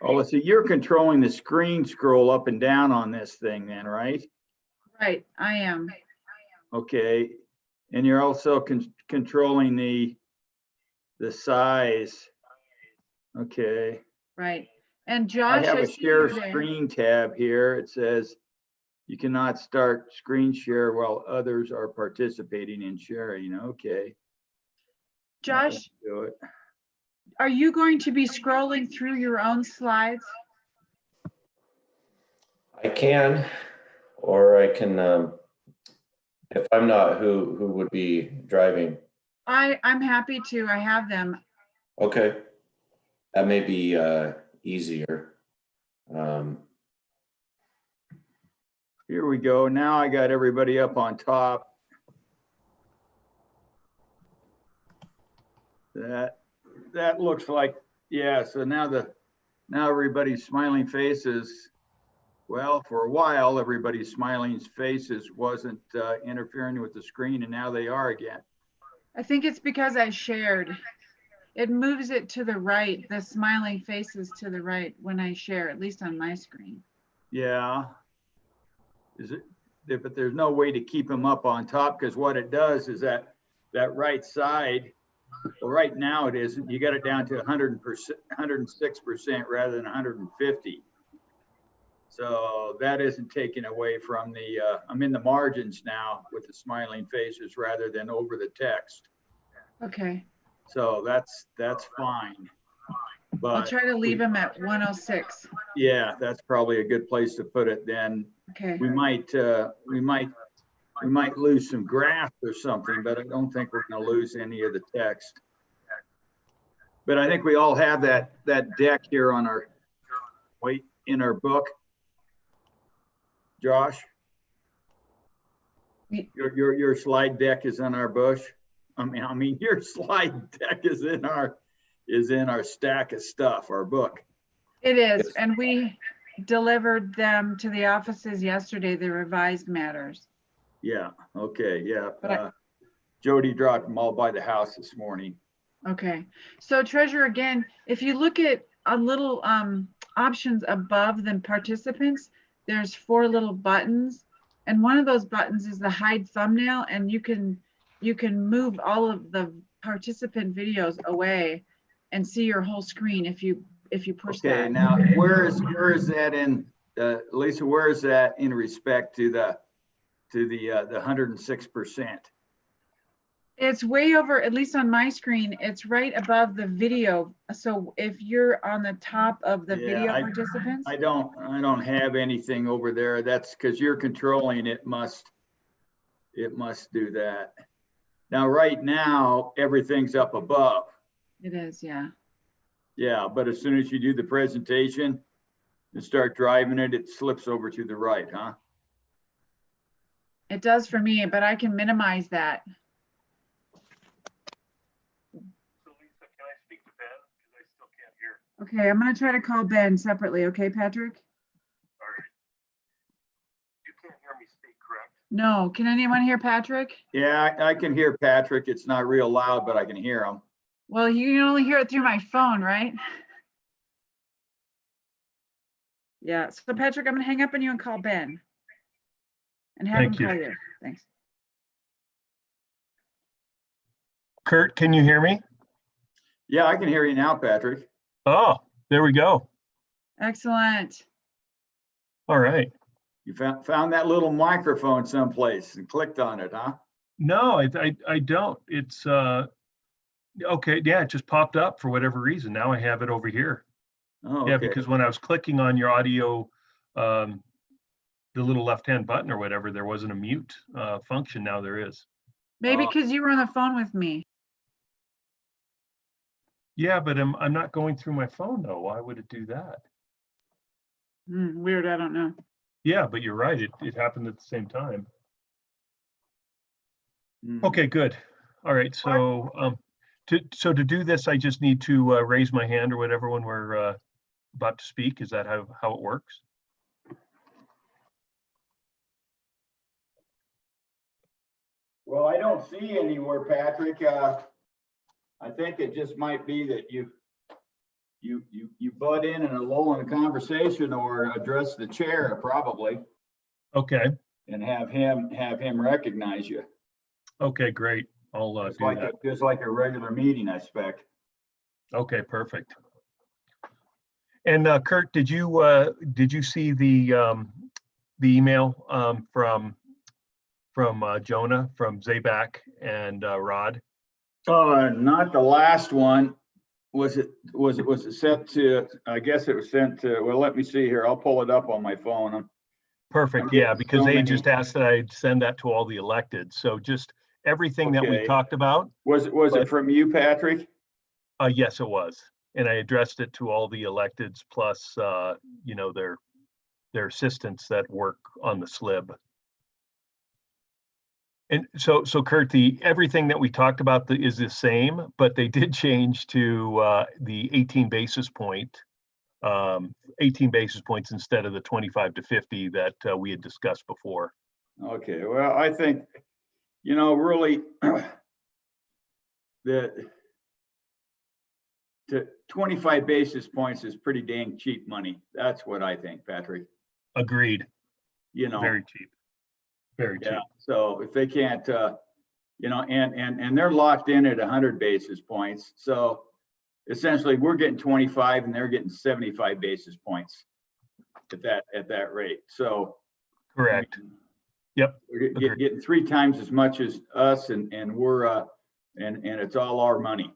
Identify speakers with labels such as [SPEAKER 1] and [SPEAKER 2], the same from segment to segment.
[SPEAKER 1] Oh, so you're controlling the screen scroll up and down on this thing then, right?
[SPEAKER 2] Right, I am.
[SPEAKER 1] Okay, and you're also controlling the size. Okay.
[SPEAKER 2] Right. And
[SPEAKER 1] I
[SPEAKER 2] Josh,
[SPEAKER 1] have a
[SPEAKER 2] see
[SPEAKER 1] share
[SPEAKER 2] you there.
[SPEAKER 1] screen tab here. It says you cannot start screen share while others are participating in sharing. Okay.
[SPEAKER 2] Josh,
[SPEAKER 1] Do it.
[SPEAKER 2] are you going to be scrolling through your own slides?
[SPEAKER 3] I can, or I can, if I'm not, who would be driving?
[SPEAKER 2] I'm happy to. I have them.
[SPEAKER 3] Okay, that may be easier.
[SPEAKER 1] Here we go. Now I got everybody up on top. That looks like, yeah, so now everybody's smiling faces. Well, for a while, everybody's smiling faces wasn't interfering with the screen, and now they are again.
[SPEAKER 2] I think it's because I shared. It moves it to the right, the smiling faces to the right when I share, at least on my screen.
[SPEAKER 1] Yeah. Is it? But there's no way to keep them up on top, because what it does is that right side, well, right now it isn't. You got it down to 100%, 106% rather than 150. So that isn't taken away from the, I'm in the margins now with the smiling faces rather than over the text.
[SPEAKER 2] Okay.
[SPEAKER 1] So that's fine. But
[SPEAKER 2] I'll try to leave them at 106.
[SPEAKER 1] Yeah, that's probably a good place to put it then.
[SPEAKER 2] Okay.
[SPEAKER 1] We might lose some graphs or something, but I don't think we're going to lose any of the text. But I think we all have that deck here on our in our book. Josh, your slide deck is on our bush. I mean your slide deck is in our stack of stuff, our book.
[SPEAKER 2] It is, and we delivered them to the offices yesterday, the revised matters.
[SPEAKER 1] Yeah, okay, yeah.
[SPEAKER 2] But
[SPEAKER 1] Jody dropped them all by the house this morning.
[SPEAKER 2] Okay, so Treasurer, again, if you look at a little options above the participants, there's 4 little buttons, and one of those buttons is the hide thumbnail, and you can move all of the participant videos away and see your whole screen if you push that.
[SPEAKER 1] Okay, now where is that in, Lisa? Where is that in respect to the 106%?
[SPEAKER 2] It's way over, at least on my screen, it's right above the video. So if you're on the top of the video participants.
[SPEAKER 1] I don't have anything over there. That's because you're controlling it. Must do that. Now, right now, everything's up above.
[SPEAKER 2] It is, yeah.
[SPEAKER 1] Yeah, but as soon as you do the presentation and start driving it, it slips over to the right, huh?
[SPEAKER 2] It does for me, but I can minimize that. Okay, I'm going to try to call Ben separately. Okay, Patrick?
[SPEAKER 4] All right. You can't hear me speak, correct?
[SPEAKER 2] No. Can anyone hear Patrick?
[SPEAKER 1] Yeah, I can hear Patrick. It's not real loud, but I can hear him.
[SPEAKER 2] Well, you can only hear it through my phone, right? Yeah. So, Patrick, I'm going to hang up on you and call Ben. And have him call you. Thanks.
[SPEAKER 4] Kurt, can you hear me?
[SPEAKER 1] Yeah, I can hear you now, Patrick.
[SPEAKER 4] Oh, there we go.
[SPEAKER 2] Excellent.
[SPEAKER 4] All right.
[SPEAKER 1] You found that little microphone someplace and clicked on it, huh?
[SPEAKER 4] No, I don't. It's okay. Yeah, it just popped up for whatever reason. Now I have it over here.
[SPEAKER 1] Oh, okay.
[SPEAKER 4] Yeah, because when I was clicking on your audio, the little left-hand button or whatever, there wasn't a mute function. Now there is.
[SPEAKER 2] Maybe because you were on the phone with me.
[SPEAKER 4] Yeah, but I'm not going through my phone though. Why would it do that?
[SPEAKER 2] Weird. I don't know.
[SPEAKER 4] Yeah, but you're right. It happened at the same time. Okay, good. All right. So to do this, I just need to raise my hand or whatever when we're about to speak. Is that how it works?
[SPEAKER 1] Well, I don't see anywhere, Patrick. I think it just might be that you you butt in and lull in a conversation or address the chair probably
[SPEAKER 4] Okay,
[SPEAKER 1] and have him recognize you.
[SPEAKER 4] okay, great. I'll
[SPEAKER 1] Just
[SPEAKER 4] do
[SPEAKER 1] like
[SPEAKER 4] that.
[SPEAKER 1] just like a regular meeting, I expect.
[SPEAKER 4] Okay, perfect. And Kurt, did you see the email from Jonah from Zabak and Rod?
[SPEAKER 1] Not the last one. Was it sent to, I guess it was sent to, well, let me see here. I'll pull it up on my phone. I'm
[SPEAKER 4] Perfect,
[SPEAKER 1] getting
[SPEAKER 4] yeah, because
[SPEAKER 1] so
[SPEAKER 4] they
[SPEAKER 1] many-
[SPEAKER 4] just asked that I send that to all the elected. So just everything that we
[SPEAKER 1] Okay.
[SPEAKER 4] talked about.
[SPEAKER 1] Was it from you, Patrick?
[SPEAKER 4] Yes, it was. And I addressed it to all the electeds plus, you know, their assistants that work on the Slib. And so Kurt, everything that we talked about is the same, but they did change to the 18 basis points instead of the 25 to 50 that we had discussed before.
[SPEAKER 1] Okay, well, I think, really the 25 basis points is pretty dang cheap money. That's what I think, Patrick.
[SPEAKER 4] Agreed. Very cheap. Very cheap.
[SPEAKER 1] Yeah, so if they can't, and they're locked in at 100 basis points. So essentially we're getting 25 and they're getting 75 basis points at that rate. So
[SPEAKER 4] Correct. Yep.
[SPEAKER 1] we're getting 3 times as much as us and we're, and it's all our money.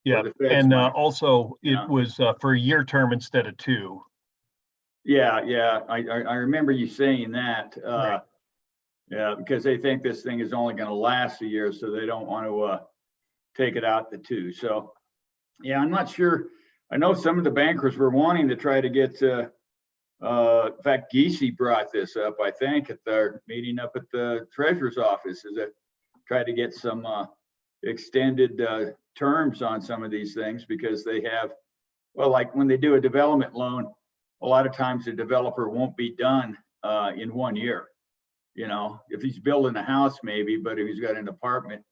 [SPEAKER 4] Yeah.
[SPEAKER 1] the Fed's
[SPEAKER 4] And
[SPEAKER 1] money.
[SPEAKER 4] also
[SPEAKER 1] Yeah.
[SPEAKER 4] it was for a year term instead of 2.
[SPEAKER 1] Yeah, I remember you saying that.
[SPEAKER 4] Right.
[SPEAKER 1] Yeah, because they think this thing is only going to last a year, so they don't want to take it out to 2. So, yeah, I'm not sure. I know some of the bankers were wanting to try to get. In fact, Giese brought this up, I think, at their meeting up at the treasurer's office, is that try to get some extended terms on some of these things because they have, well, like when they do a development loan, a lot of times the developer won't be done in 1 year. If he's building a house, maybe, but if he's got an apartment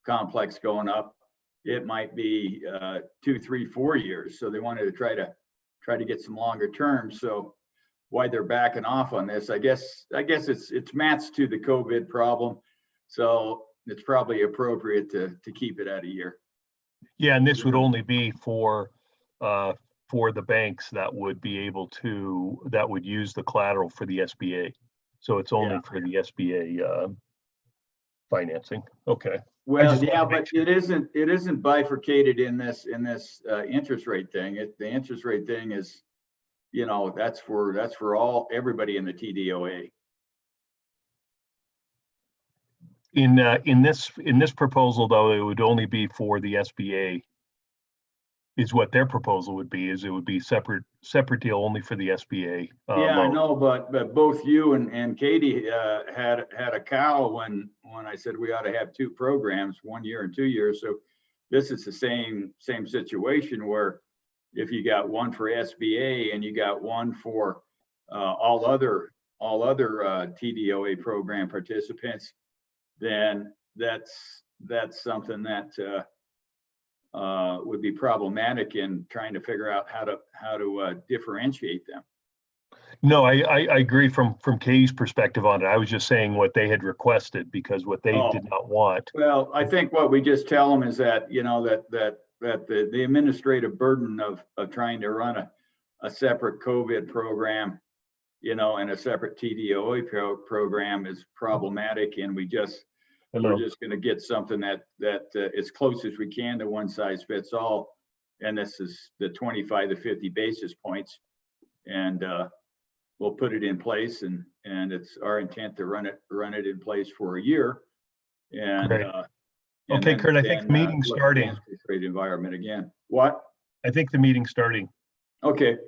[SPEAKER 1] complex going up, it might be 2, 3, 4 years. So they wanted to try to get some longer terms. So why they're backing off on this, I guess it's matched to the COVID problem. So it's probably appropriate to keep it at a year.
[SPEAKER 4] Yeah, and this would only be for the banks that would be able to, that would use the collateral for the SBA. So it's only for the SBA financing. Okay.
[SPEAKER 1] Well, yeah, but it isn't bifurcated in this interest rate thing. The interest rate thing is, that's for everybody in the TDOA.
[SPEAKER 4] In this proposal, though, it would only be for the SBA. Is what their proposal would be, is it would be separate deal only for the SBA.
[SPEAKER 1] Yeah, I
[SPEAKER 4] loan.
[SPEAKER 1] know, but both you and Katie had a cow when I said we ought to have 2 programs, 1 year and 2 years. So this is the same situation where if you got one for SBA and you got one for all other TDOA program participants, then that's something that would be problematic in trying to figure out how to differentiate them.
[SPEAKER 4] No, I agree from Katie's perspective on it. I was just saying what they had requested because what they did not want.
[SPEAKER 1] Well, I think what we just tell them is that, that the administrative burden of trying to run a separate COVID program, and a separate TDOA program is problematic, and we're just going to get something that as close as we can to one size fits all. And this is the 25 to 50 basis points, and we'll put it in place, and it's our intent to run it in place for a year. And
[SPEAKER 4] Great. Okay, Kurt, I think the meeting's starting.
[SPEAKER 1] Trade environment again. What?
[SPEAKER 4] I think the meeting's starting.
[SPEAKER 1] Okay.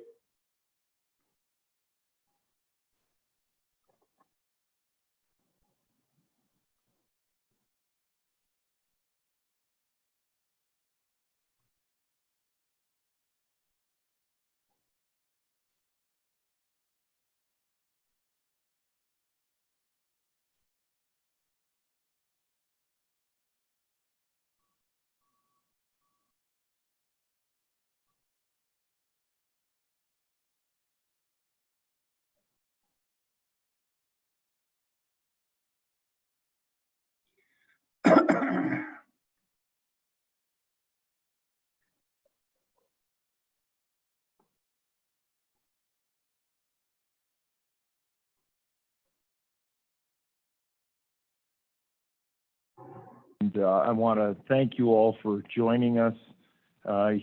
[SPEAKER 5] I want to thank you all for joining us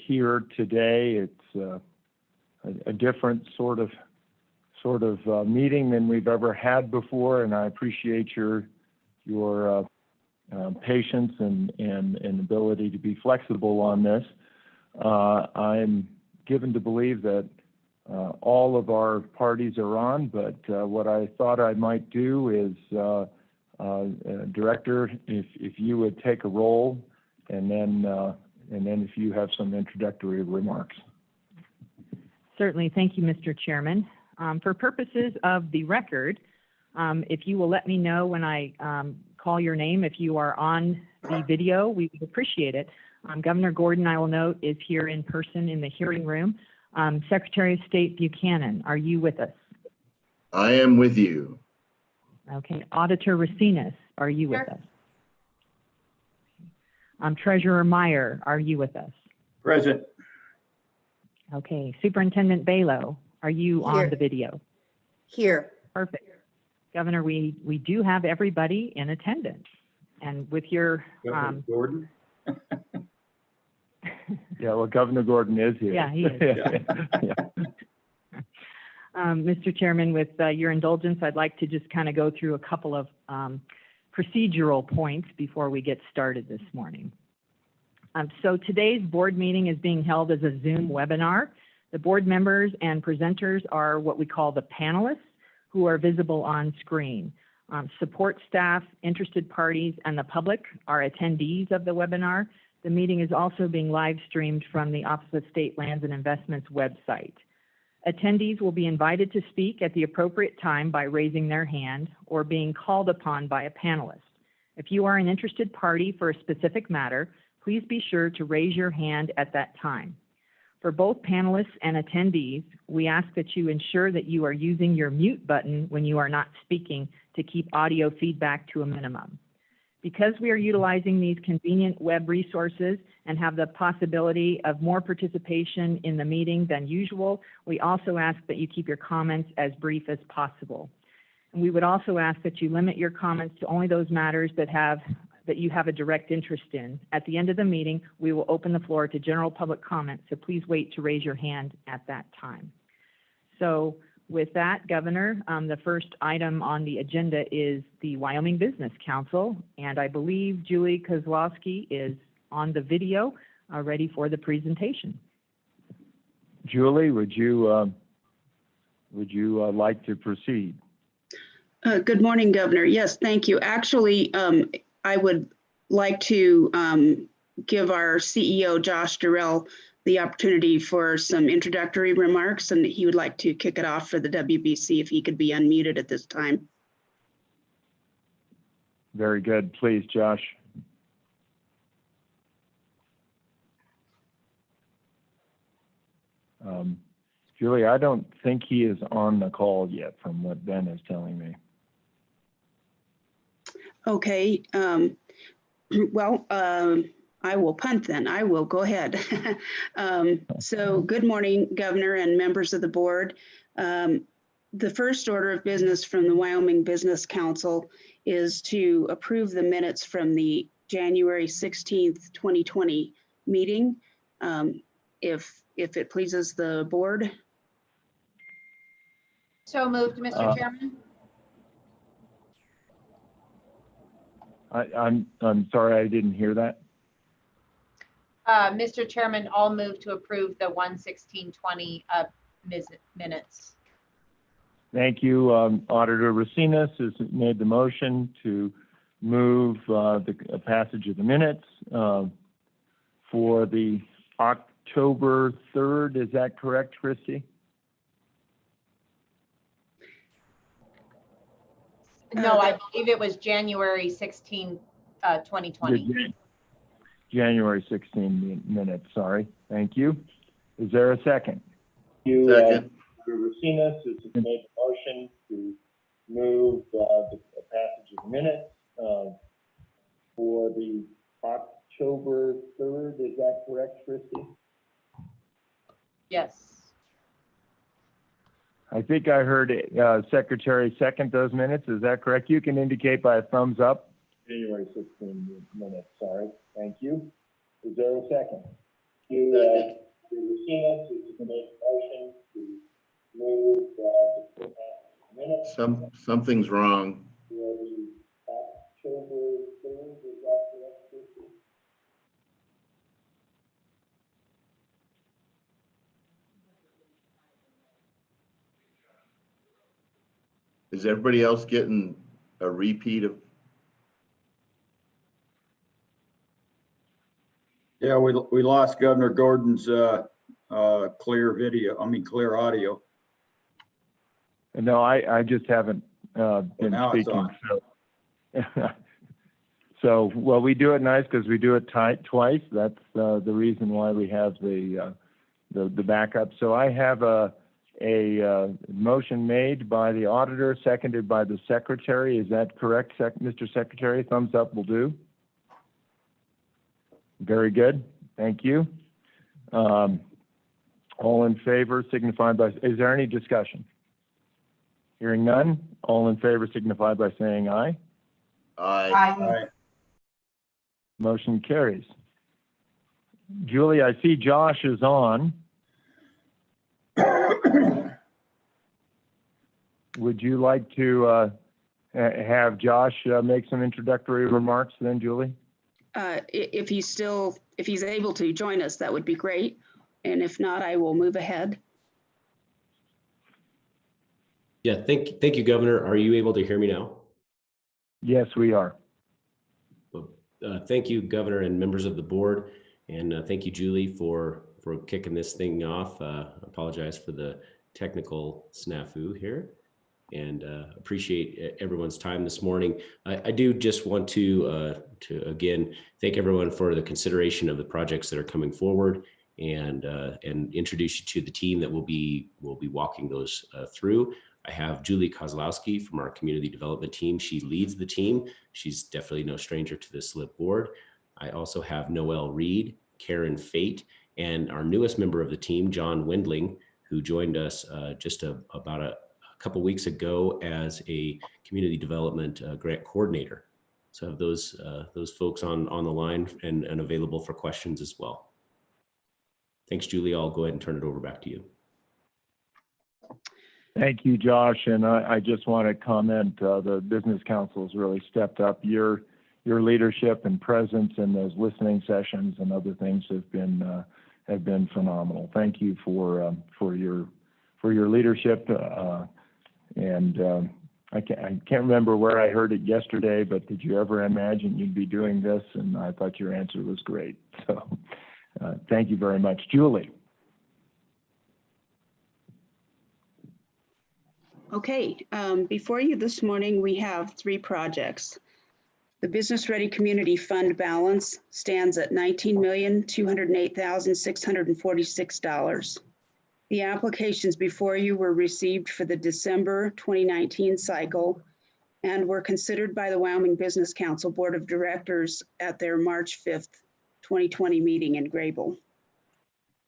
[SPEAKER 5] here today. It's a different sort of meeting than we've ever had before, and I appreciate your patience and ability to be flexible on this. I'm given to believe that all of our parties are on, but what I thought I might do is, Director, if you would take a roll, and then if you have some introductory remarks.
[SPEAKER 6] Certainly. Thank you, Mr. Chairman. For purposes of the record, if you will let me know when I call your name, if you are on the video, we would appreciate it. Governor Gordon, I will note, is here in person in the hearing room. Secretary of State Buchanan, are you with us?
[SPEAKER 7] I am with you.
[SPEAKER 6] Okay. Auditor Racinas, are you with us? Treasurer Meyer, are you with us?
[SPEAKER 1] Present.
[SPEAKER 6] Okay. Superintendent Balo, are you on the video?
[SPEAKER 8] Here.
[SPEAKER 6] Perfect. Governor, we do have everybody in attendance. And with your
[SPEAKER 1] Gordon.
[SPEAKER 5] Yeah, well, Governor Gordon is here.
[SPEAKER 6] Yeah, he is.
[SPEAKER 5] Yeah.
[SPEAKER 6] Mr. Chairman, with your indulgence, I'd like to just kind of go through a couple of procedural points before we get started this morning. So today's board meeting is being held as a Zoom webinar. The board members and presenters are what we call the panelists, who are visible on screen. Support staff, interested parties, and the public are attendees of the webinar. The meeting is also being live streamed from the Office of State Lands and Investments website. Attendees will be invited to speak at the appropriate time by raising their hand or being called upon by a panelist. If you are an interested party for a specific matter, please be sure to raise your hand at that time. For both panelists and attendees, we ask that you ensure that you are using your mute button when you are not speaking to keep audio feedback to a minimum. Because we are utilizing these convenient web resources and have the possibility of more participation in the meeting than usual, we also ask that you keep your comments as brief as possible. And we would also ask that you limit your comments to only those matters that you have a direct interest in. At the end of the meeting, we will open the floor to general public comment, so please wait to raise your hand at that time. So with that, Governor, the first item on the agenda is the Wyoming Business Council, and I believe Julie Kozlowski is on the video, ready for the presentation.
[SPEAKER 5] Julie, would you like to proceed?
[SPEAKER 8] Good morning, Governor. Yes, thank you. Actually, I would like to give our CEO, Josh Durrell, the opportunity for some introductory remarks, and he would like to kick it off for the WBC if he could be unmuted at this time.
[SPEAKER 5] Very good. Please, Josh. Julie, I don't think he is on the call yet from what Ben is telling me.
[SPEAKER 8] Okay. Well, I will punt then. I will go ahead. So good morning, Governor and members of the board. The first order of business from the Wyoming Business Council is to approve the minutes from the January 16th, 2020 meeting. If it pleases the board.
[SPEAKER 9] So moved, Mr. Chairman.
[SPEAKER 5] I'm sorry, I didn't hear that.
[SPEAKER 9] Mr. Chairman, I'll move to approve the 1/16/20 minutes.
[SPEAKER 5] Thank you. Auditor Racinas has made the motion to move the passage of the minutes for the October 3rd. Is that correct, Christy?
[SPEAKER 9] No, I believe it was January 16, 2020.
[SPEAKER 5] January 16 minutes, sorry. Thank you. Is there a second?
[SPEAKER 7] Second.
[SPEAKER 5] Racinas has made the motion to move the passage of the minutes for the October 3rd. Is that correct, Christy?
[SPEAKER 9] Yes.
[SPEAKER 5] I think I heard Secretary second those minutes. Is that correct? You can indicate by a thumbs up January 16 minutes, sorry. Thank you. Is there a second?
[SPEAKER 7] Something's wrong. Is everybody else getting a repeat of?
[SPEAKER 1] Yeah, we lost Governor Gordon's clear audio.
[SPEAKER 5] No, I just haven't been
[SPEAKER 1] now it's
[SPEAKER 5] speaking.
[SPEAKER 1] on.
[SPEAKER 5] So, well, we do it nice because we do it twice. That's the reason why we have the backup. So I have a motion made by the auditor, seconded by the secretary. Is that correct, Mr. Secretary? Thumbs up will do. Very good. Thank you. All in favor signify by, is there any discussion? Hearing none, all in favor signify by saying aye.
[SPEAKER 7] Aye.
[SPEAKER 1] Aye.
[SPEAKER 5] Motion carries. Julie, I see Josh is on. Would you like to have Josh make some introductory remarks then, Julie?
[SPEAKER 8] If he's able to join us, that would be great. And if not, I will move ahead.
[SPEAKER 10] Yeah, thank you, Governor. Are you able to hear me now?
[SPEAKER 5] Yes, we are.
[SPEAKER 10] Well, thank you, Governor and members of the board. And thank you, Julie, for kicking this thing off. Apologize for the technical snafu here, and appreciate everyone's time this morning. I do just want to again thank everyone for the consideration of the projects that are coming forward, and introduce you to the team that will be walking those through. I have Julie Kozlowski from our community development team. She leads the team. She's definitely no stranger to the Slib board. I also have Noelle Reed, Karen Fate, and our newest member of the team, John Wendling, who joined us just about a couple weeks ago as a community development grant coordinator. So I have those folks on the line and available for questions as well. Thanks, Julie. I'll go ahead and turn it over back to you.
[SPEAKER 5] Thank you, Josh. And I just want to comment, the Business Council has really stepped up. Your leadership and presence in those listening sessions and other things have been phenomenal. Thank you for your leadership. I can't remember where I heard it yesterday, but did you ever imagine you'd be doing this? And I thought your answer was great. So thank you very much. Julie.
[SPEAKER 8] Okay, before you this morning, we have 3 projects. The Business Ready Community Fund balance stands at $19,208,646. The applications before you were received for the December 2019 cycle and were considered by the Wyoming Business Council Board of Directors at their March 5th, 2020 meeting in Grable.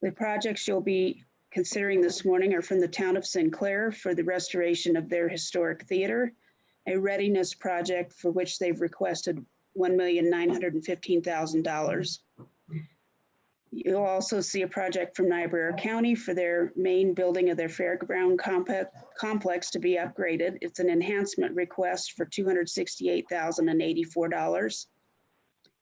[SPEAKER 8] The projects you'll be considering this morning are from the town of Sinclair for the restoration of their historic theater, a readiness project for which they've requested $1,915,000. You'll also see a project from Niobrara County for their main building of their fairground complex to be upgraded. It's an enhancement request for $268,084,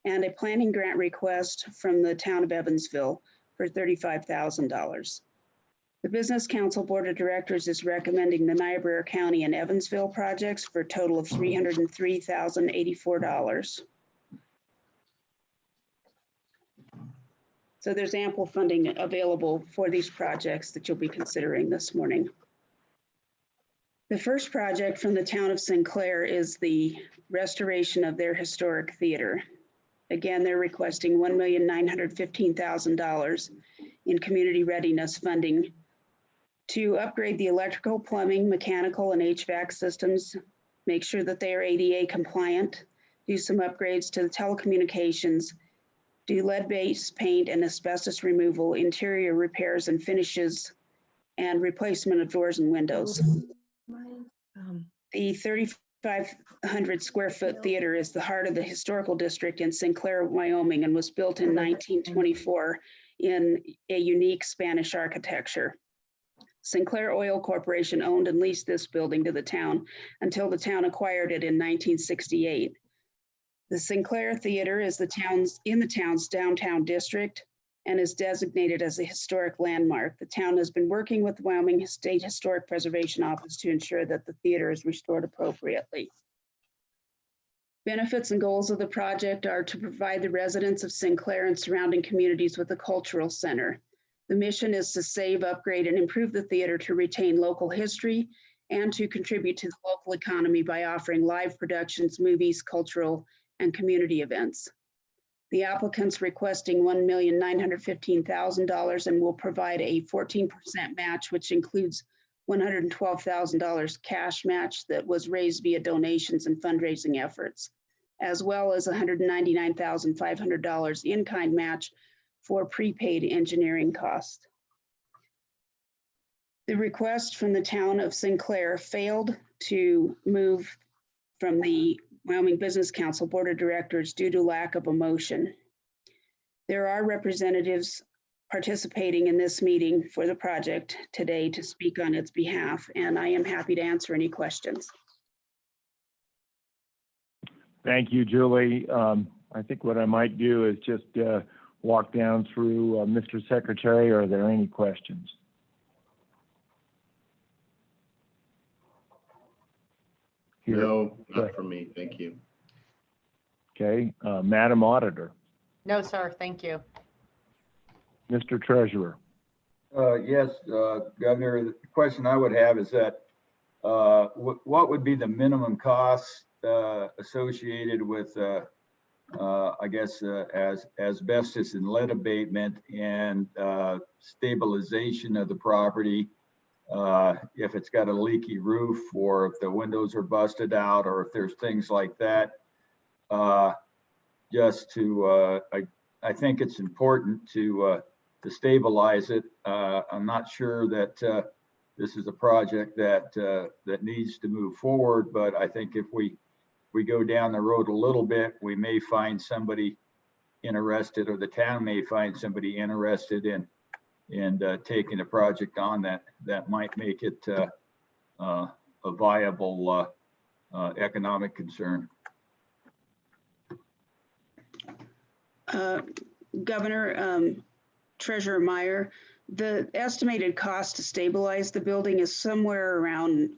[SPEAKER 8] and a planning grant request from the town of Evansville for $35,000. The Business Council Board of Directors is recommending the Niobrara County and Evansville projects for a total of $303,084. So there's ample funding available for these projects that you'll be considering this morning. The first project from the town of Sinclair is the restoration of their historic theater. Again, they're requesting $1,915,000 in community readiness funding to upgrade the electrical, plumbing, mechanical, and HVAC systems, make sure that they are ADA compliant, do some upgrades to the telecommunications, do lead-based paint and asbestos removal, interior repairs and finishes, and replacement of doors and windows. The 500 square foot theater is the heart of the historical district in Sinclair, Wyoming, and was built in 1924 in a unique Spanish architecture. Sinclair Oil Corporation owned and leased this building to the town until the town acquired it in 1968. The Sinclair Theater is in the town's downtown district and is designated as a historic landmark. The town has been working with the Wyoming State Historic Preservation Office to ensure that the theater is restored appropriately. Benefits and goals of the project are to provide the residents of Sinclair and surrounding communities with a cultural center. The mission is to save, upgrade, and improve the theater to retain local history and to contribute to the local economy by offering live productions, movies, cultural, and community events. The applicant's requesting $1,915,000 and will provide a 14% match, which includes $112,000 cash match that was raised via donations and fundraising efforts, as well as $199,500 in-kind match for prepaid engineering costs. The request from the town of Sinclair failed to move from the Wyoming Business Council Board of Directors due to lack of a motion. There are representatives participating in this meeting for the project today to speak on its behalf, and I am happy to answer any questions.
[SPEAKER 5] Thank you, Julie. I think what I might do is just walk down through Mr. Secretary. Are there any questions?
[SPEAKER 7] No, not for me. Thank you.
[SPEAKER 5] Okay, Madam Auditor,
[SPEAKER 9] No, sir, thank you.
[SPEAKER 5] Mr. Treasurer.
[SPEAKER 1] Yes, Governor, the question I would have is that what would be the minimum cost associated with, I guess, as asbestos and lead abatement and stabilization of the property? If it's got a leaky roof, or if the windows are busted out, or if there's things like that. Just to, I think it's important to stabilize it. I'm not sure that this is a project that that needs to move forward, but I think if we go down the road a little bit, we may find somebody interested, or the town may find somebody interested in taking a project on that might make it a viable economic concern.
[SPEAKER 8] Governor, Treasurer Meyer, the estimated cost to stabilize the building is somewhere around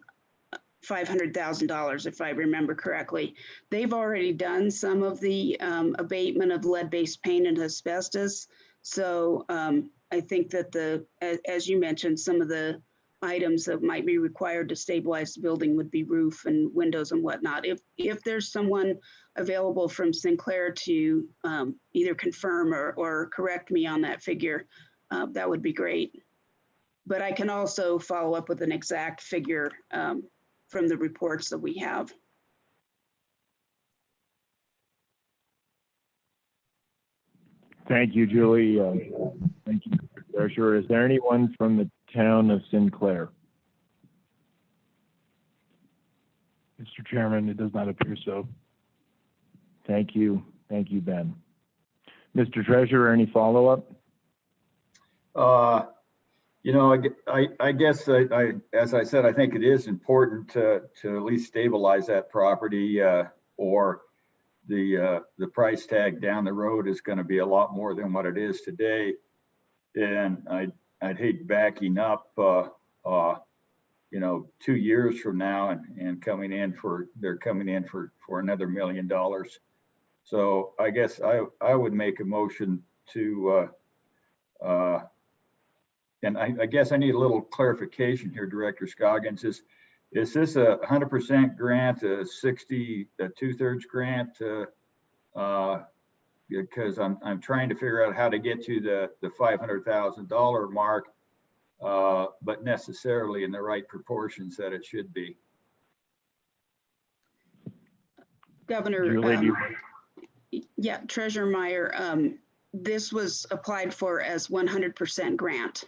[SPEAKER 8] $500,000, if I remember correctly. They've already done some of the abatement of lead-based paint and asbestos. So I think that as you mentioned, some of the items that might be required to stabilize the building would be roof and windows and whatnot. If there's someone available from Sinclair to either confirm or correct me on that figure, that would be great. But I can also follow up with an exact figure from the reports that we have.
[SPEAKER 5] Thank you, Julie. Thank you, Mr. Treasurer. Is there anyone from the town of Sinclair?
[SPEAKER 11] Mr. Chairman, it does not appear so.
[SPEAKER 5] Thank you. Thank you, Ben. Mr. Treasurer, any follow-up?
[SPEAKER 1] You know, I guess as I said, I think it is important to at least stabilize that property, or the price tag down the road is going to be a lot more than what it is today. And I'd hate backing up, you know, 2 years from now and they're coming in for another $1 million. So I guess I would make a motion to, and I guess I need a little clarification here, Director Scoggins. Is this a 100% grant, a 2/3 grant? Because I'm trying to figure out how to get to the $500,000 mark, but necessarily in the right proportions that it should be.
[SPEAKER 8] Governor, yeah, Treasurer Meyer, this was applied for as 100% grant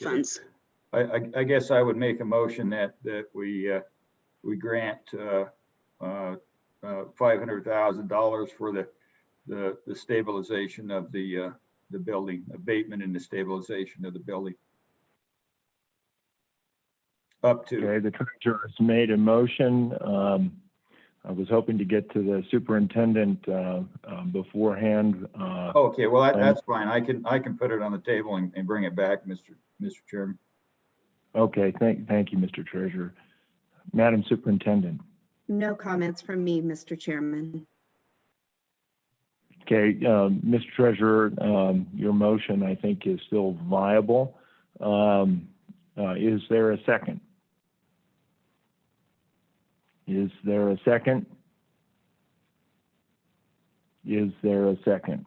[SPEAKER 8] funds.
[SPEAKER 1] I guess I would make a motion that we grant $500,000 for the stabilization of the building, abatement and the stabilization of the building. Up to.
[SPEAKER 5] Okay, the treasurer has made a motion. I was hoping to get to the superintendent beforehand.
[SPEAKER 1] Okay, well, that's fine. I can put it on the table and bring it back, Mr. Chairman.
[SPEAKER 5] Okay, thank you, Mr. Treasurer. Madam Superintendent.
[SPEAKER 12] No comments from me, Mr. Chairman.
[SPEAKER 5] Okay, Mr. Treasurer, your motion, I think, is still viable. Is there a second? Is there a second? Is there a second?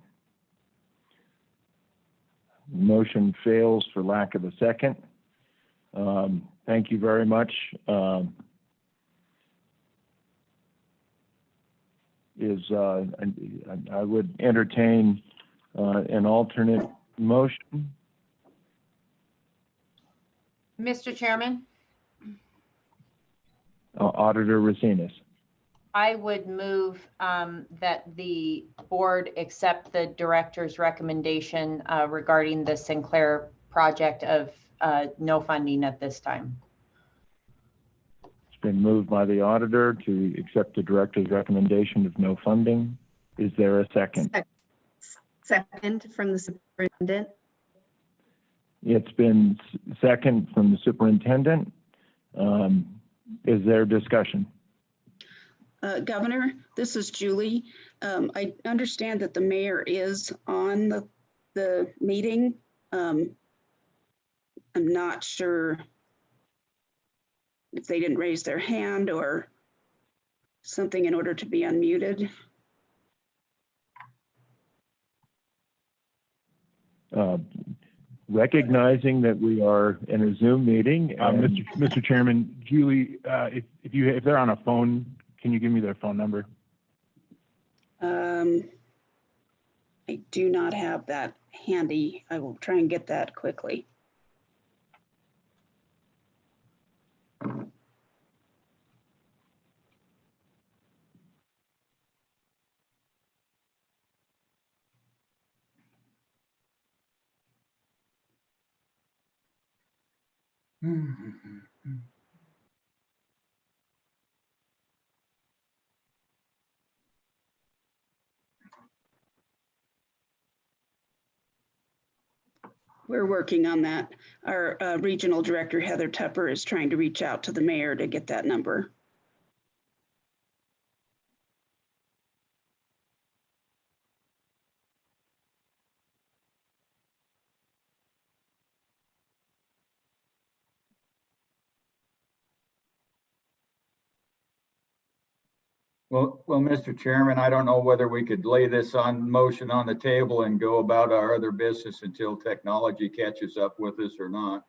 [SPEAKER 5] Motion fails for lack of a second. Thank you very much. I would entertain an alternate motion.
[SPEAKER 9] Mr. Chairman,
[SPEAKER 5] Auditor Racines.
[SPEAKER 9] I would move that the board accept the director's recommendation regarding the Sinclair project of no funding at this time.
[SPEAKER 5] It's been moved by the auditor to accept the director's recommendation of no funding. Is there a second?
[SPEAKER 12] Second from the superintendent.
[SPEAKER 5] It's been second from the superintendent. Is there discussion?
[SPEAKER 8] Governor, this is Julie. I understand that the mayor is on the meeting. I'm not sure if they didn't raise their hand or something in order to be unmuted.
[SPEAKER 5] Recognizing that we are in a Zoom meeting.
[SPEAKER 11] Mr. Chairman, Julie, if they're on a phone, can you give me their phone number?
[SPEAKER 8] I do not have that handy. I will try and get that quickly. We're working on that. Our regional director, Heather Tupper, is trying to reach out to the mayor to get that number.
[SPEAKER 1] Well, Mr. Chairman, I don't know whether we could lay this motion on the table and go about our other business until technology catches up with us or not.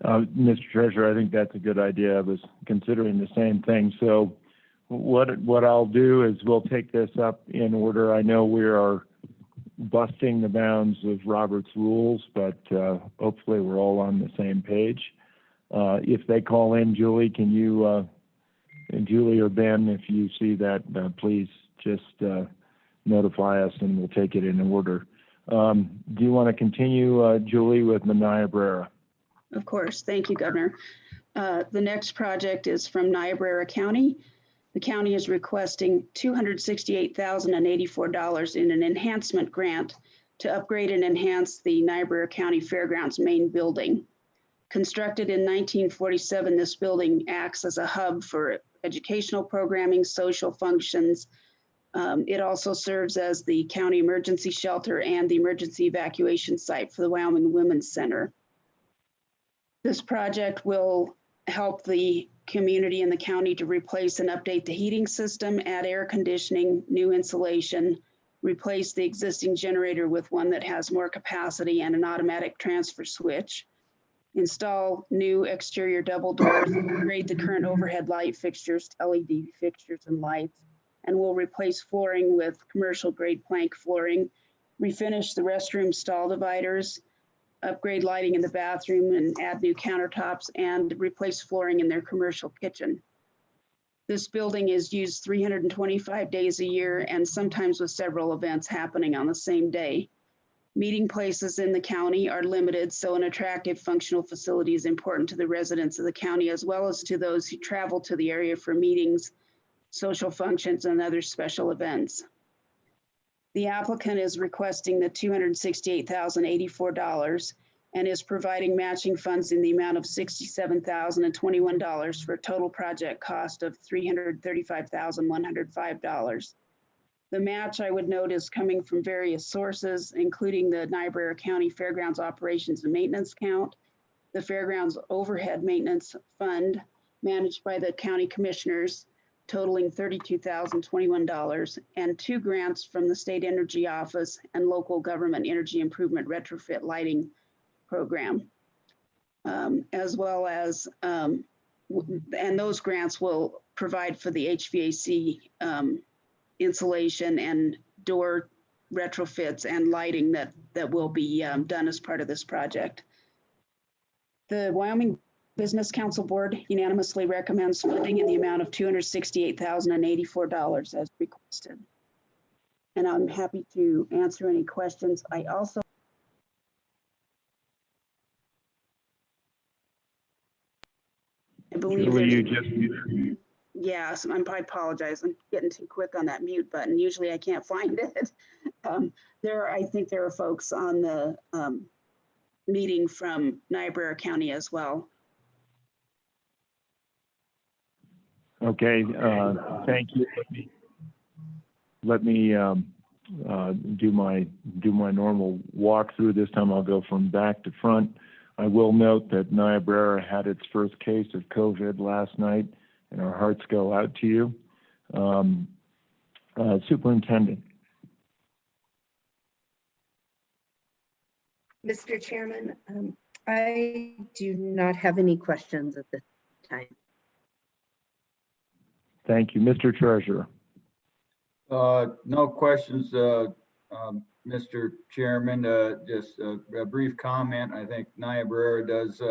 [SPEAKER 5] Mr. Treasurer, I think that's a good idea. I was considering the same thing. So what I'll do is we'll take this up in order. I know we are busting the bounds of Robert's rules, but hopefully we're all on the same page. If they call in, Julie, can you, Julie or Ben, if you see that, please just notify us and we'll take it in order. Do you want to continue, Julie, with Niobrara?
[SPEAKER 8] Of course. Thank you, Governor. The next project is from Niobrara County. The county is requesting $268,084 in an enhancement grant to upgrade and enhance the Niobrara County Fairgrounds main building. Constructed in 1947, this building acts as a hub for educational programming, social functions. It also serves as the county emergency shelter and the emergency evacuation site for the Wyoming Women's Center. This project will help the community and the county to replace and update the heating system, add air conditioning, new insulation, replace the existing generator with one that has more capacity and an automatic transfer switch, install new exterior double doors, upgrade the current overhead light fixtures to LED fixtures and lights, and we'll replace flooring with commercial grade plank flooring, refinish the restroom stall dividers, upgrade lighting in the bathroom and add new countertops, and replace flooring in their commercial kitchen. This building is used 325 days a year and sometimes with several events happening on the same day. Meeting places in the county are limited, so an attractive functional facility is important to the residents of the county as well as to those who travel to the area for meetings, social functions, and other special events. The applicant is requesting the $268,084 and is providing matching funds in the amount of $67,021 for a total project cost of $335,105. The match, I would note, is coming from various sources, including the Niobrara County Fairgrounds Operations and Maintenance Account, the Fairgrounds Overhead Maintenance Fund managed by the county commissioners, totaling $32,021, and 2 grants from the State Energy Office and Local Government Energy Improvement Retrofit Lighting Program, as well as, and those grants will provide for the HVAC insulation and door retrofits and lighting that will be done as part of this project. The Wyoming Business Council Board unanimously recommends funding in the amount of $268,084 as requested. And I'm happy to answer any questions. I also believe yes, I apologize. I'm getting too quick on that mute button. Usually I can't find it. I think there are folks on the meeting from Niobrara County as well.
[SPEAKER 5] Okay, thank you. Let me do my normal walkthrough. This time I'll go from back to front. I will note that Niobrara had its first case of COVID last night, and our hearts go out to you. Superintendent.
[SPEAKER 12] Mr. Chairman, I do not have any questions at this time.
[SPEAKER 5] Thank you. Mr. Treasurer.
[SPEAKER 1] No questions, Mr. Chairman. Just a brief comment. I think Niobrara does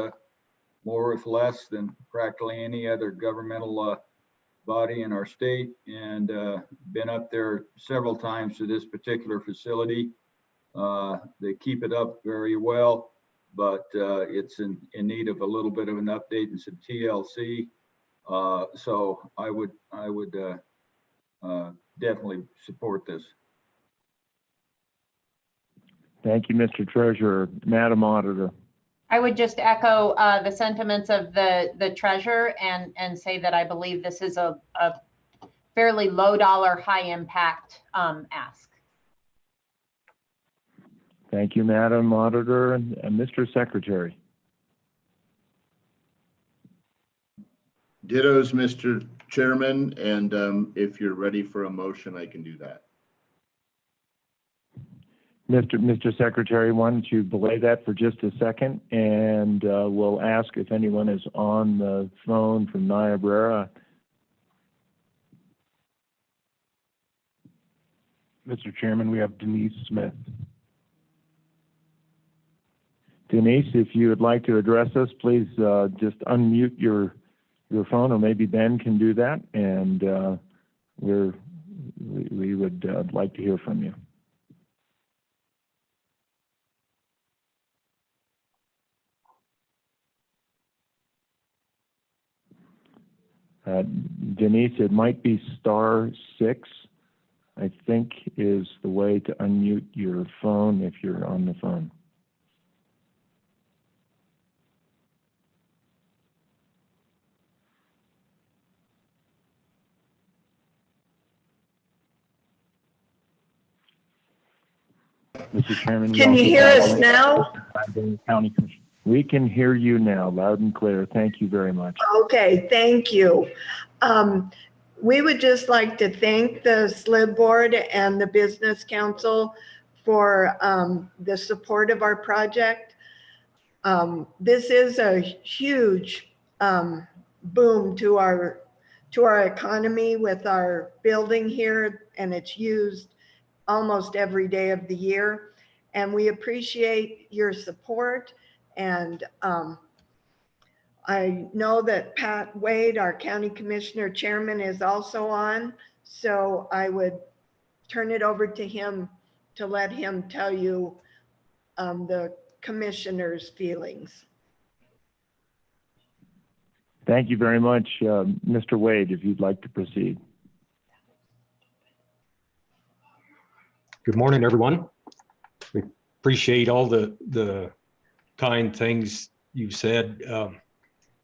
[SPEAKER 1] more with less than practically any other governmental body in our state, and been up there several times to this particular facility. They keep it up very well, but it's in need of a little bit of an update and some TLC. So I would definitely support this.
[SPEAKER 5] Thank you, Mr. Treasurer. Madam Auditor.
[SPEAKER 9] I would just echo the sentiments of the treasurer and say that I believe this is a fairly low dollar, high impact ask.
[SPEAKER 5] Thank you, Madam Auditor. And Mr. Secretary.
[SPEAKER 7] Dittos, Mr. Chairman, and if you're ready for a motion, I can do that.
[SPEAKER 5] Mr. Secretary, why don't you belay that for just a second, and we'll ask if anyone is on the phone from Niobrara.
[SPEAKER 11] Mr. Chairman, we have Denise Smith.
[SPEAKER 5] Denise, if you would like to address us, please just unmute your phone, or maybe Ben can do that, and we would like to hear from you. Denise, it might be *6, I think, is the way to unmute your phone if you're on the phone. Mr. Chairman,
[SPEAKER 13] can you hear us now?
[SPEAKER 5] County Commission. We can hear you now, loud and clear. Thank you very much.
[SPEAKER 13] Okay, thank you. We would just like to thank the Slib board and the Business Council for the support of our project. This is a huge boom to our economy with our building here, and it's used almost every day of the year. And we appreciate your support. And I know that Pat Wade, our county commissioner chairman, is also on, so I would turn it over to him to let him tell you the commissioner's feelings.
[SPEAKER 5] Thank you very much. Mr. Wade, if you'd like to proceed.
[SPEAKER 14] Good morning, everyone. We appreciate all the kind things you said.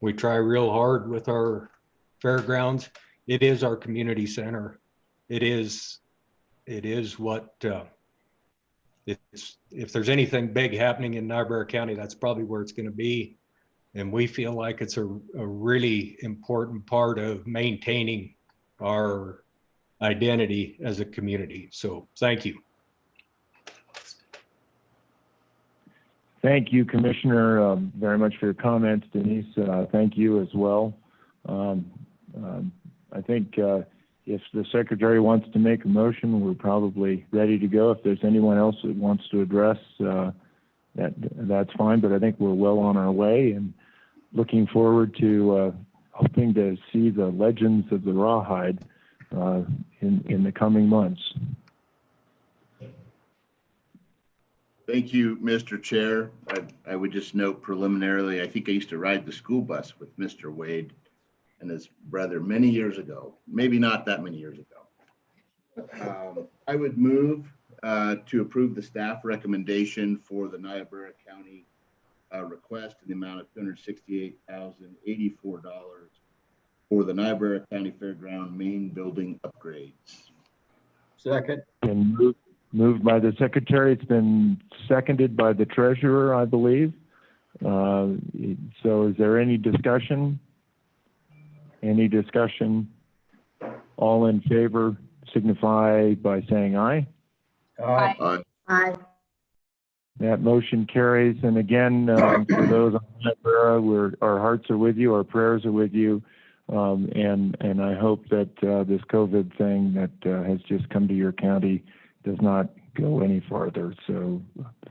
[SPEAKER 14] We try real hard with our fairgrounds. It is our community center. It is what, if there's anything big happening in Niobrara County, that's probably where it's going to be. And we feel like it's a really important part of maintaining our identity as a community. So thank you.
[SPEAKER 5] Thank you, Commissioner, very much for your comments. Denise, thank you as well. I think if the secretary wants to make a motion, we're probably ready to go. If there's anyone else that wants to address, that's fine, but I think we're well on our way and looking forward to hoping to see the legends of the rawhide in the coming months.
[SPEAKER 7] Thank you, Mr. Chair. I would just note preliminarily, I think I used to ride the school bus with Mr. Wade and his brother many years ago, maybe not that many years ago. I would move to approve the staff recommendation for the Niobrara County request in the amount of $268,084 for the Niobrara County Fairground main building upgrades.
[SPEAKER 1] Second.
[SPEAKER 5] And moved by the secretary. It's been seconded by the treasurer, I believe. So is there any discussion? Any discussion? All in favor signify by saying aye.
[SPEAKER 1] Aye.
[SPEAKER 7] Aye.
[SPEAKER 13] Aye.
[SPEAKER 5] That motion carries. And again, for those on Niobrara, our hearts are with you, our prayers are with you. And I hope that this COVID thing that has just come to your county does not go any farther. So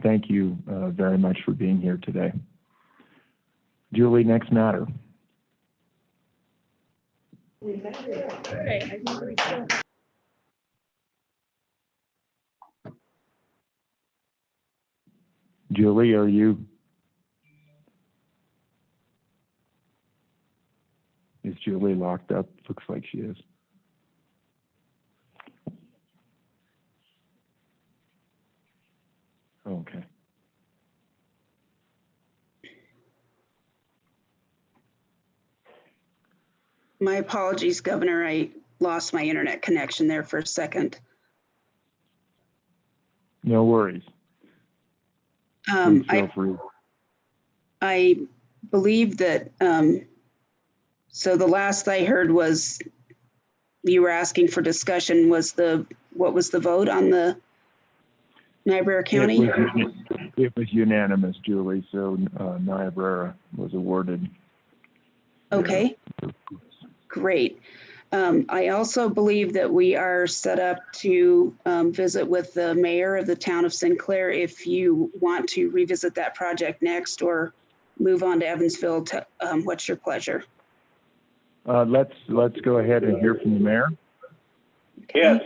[SPEAKER 5] thank you very much for being here today. Julie, next matter. Julie, are you? Is Julie locked up? Looks like she is. Okay.
[SPEAKER 8] My apologies, Governor. I lost my internet connection there for a second.
[SPEAKER 5] No worries. Please feel free.
[SPEAKER 8] I believe that, so the last I heard was you were asking for discussion. What was the vote on the Niobrara County?
[SPEAKER 5] It was unanimous, Julie, so Niobrara was awarded.
[SPEAKER 8] Okay, great. I also believe that we are set up to visit with the mayor of the town of Sinclair if you want to revisit that project next or move on to Evansville. What's your pleasure?
[SPEAKER 5] Let's go ahead and hear from the mayor.
[SPEAKER 8] Okay.
[SPEAKER 5] Yes.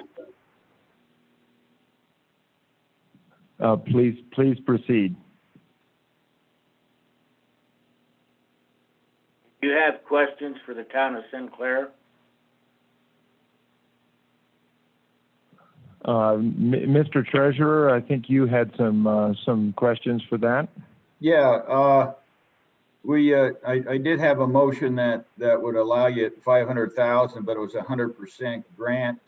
[SPEAKER 5] Please proceed.
[SPEAKER 15] You have questions for the town of Sinclair?
[SPEAKER 5] Mr. Treasurer, I think you had some questions for that.
[SPEAKER 1] Yeah, I did have a motion that would allow you at 500,000, but it was 100% grant,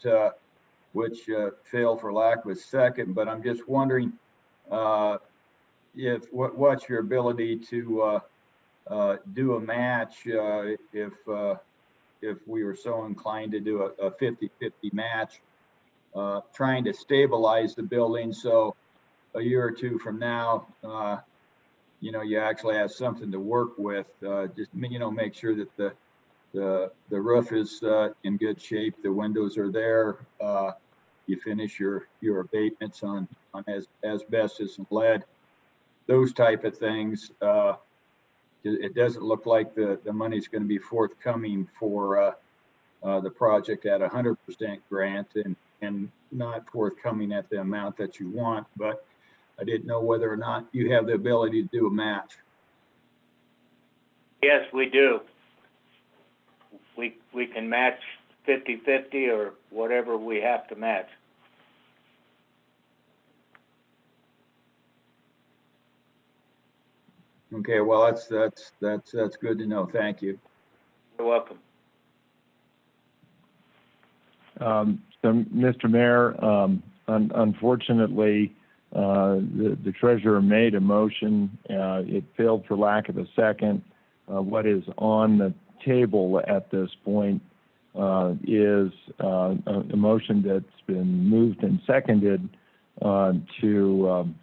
[SPEAKER 1] which failed for lack of a second. But I'm just wondering what's your ability to do a match if we were so inclined to do a 50-50 match, trying to stabilize the building so a year or two from now, you actually have something to work with. Just make sure that the roof is in good shape, the windows are there, you finish your abatements on asbestos and lead, those type of things. it doesn't look like the money's going to be forthcoming for the project at 100% grant and not forthcoming at the amount that you want, but I didn't know whether or not you have the ability to do a match.
[SPEAKER 15] Yes, we do. We can match 50-50 or whatever we have to match.
[SPEAKER 1] Okay, well, that's good to know. Thank you.
[SPEAKER 15] You're welcome.
[SPEAKER 5] So, Mr. Mayor, unfortunately, the treasurer made a motion. It failed for lack of a second. What is on the table at this point is a motion that's been moved and seconded to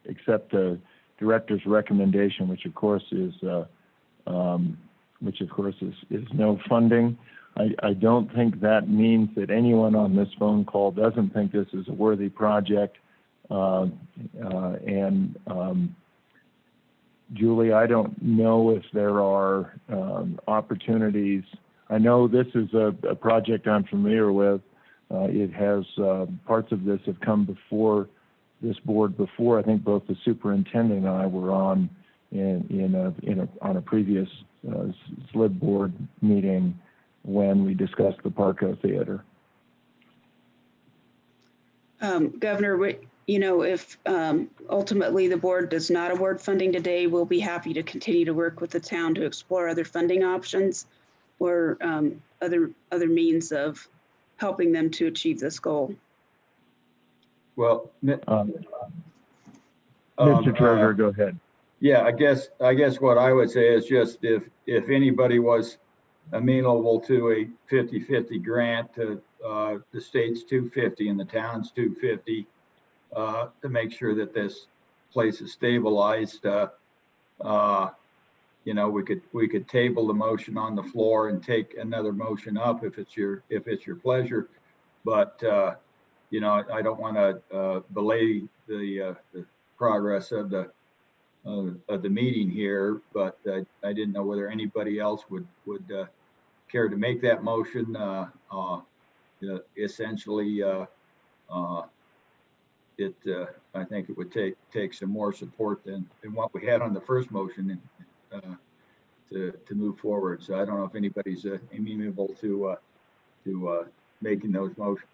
[SPEAKER 5] accept the director's recommendation, which of course is no funding. I don't think that means that anyone on this phone call doesn't think this is a worthy project. Julie, I don't know if there are opportunities. I know this is a project I'm familiar with. It has parts of this have come before this board before. I think both the superintendent and I were on a previous Slib board meeting when we discussed the Parco Theater.
[SPEAKER 8] Governor, if ultimately the board does not award funding today, we'll be happy to continue to work with the town to explore other funding options or other means of helping them to achieve this goal.
[SPEAKER 1] Well,
[SPEAKER 5] Mr. Treasurer, go ahead.
[SPEAKER 1] Yeah, I guess what I would say is just if anybody was amenable to a 50-50 grant to the state's 250 and the town's 250 to make sure that this place is stabilized, we could table the motion on the floor and take another motion up if it's your pleasure. But I don't want to belay the progress of the meeting here, but I didn't know whether anybody else would care to make that motion. Essentially, I think it would take some more support than what we had on the first motion to move forward. So I don't know if anybody's amenable to making those motions.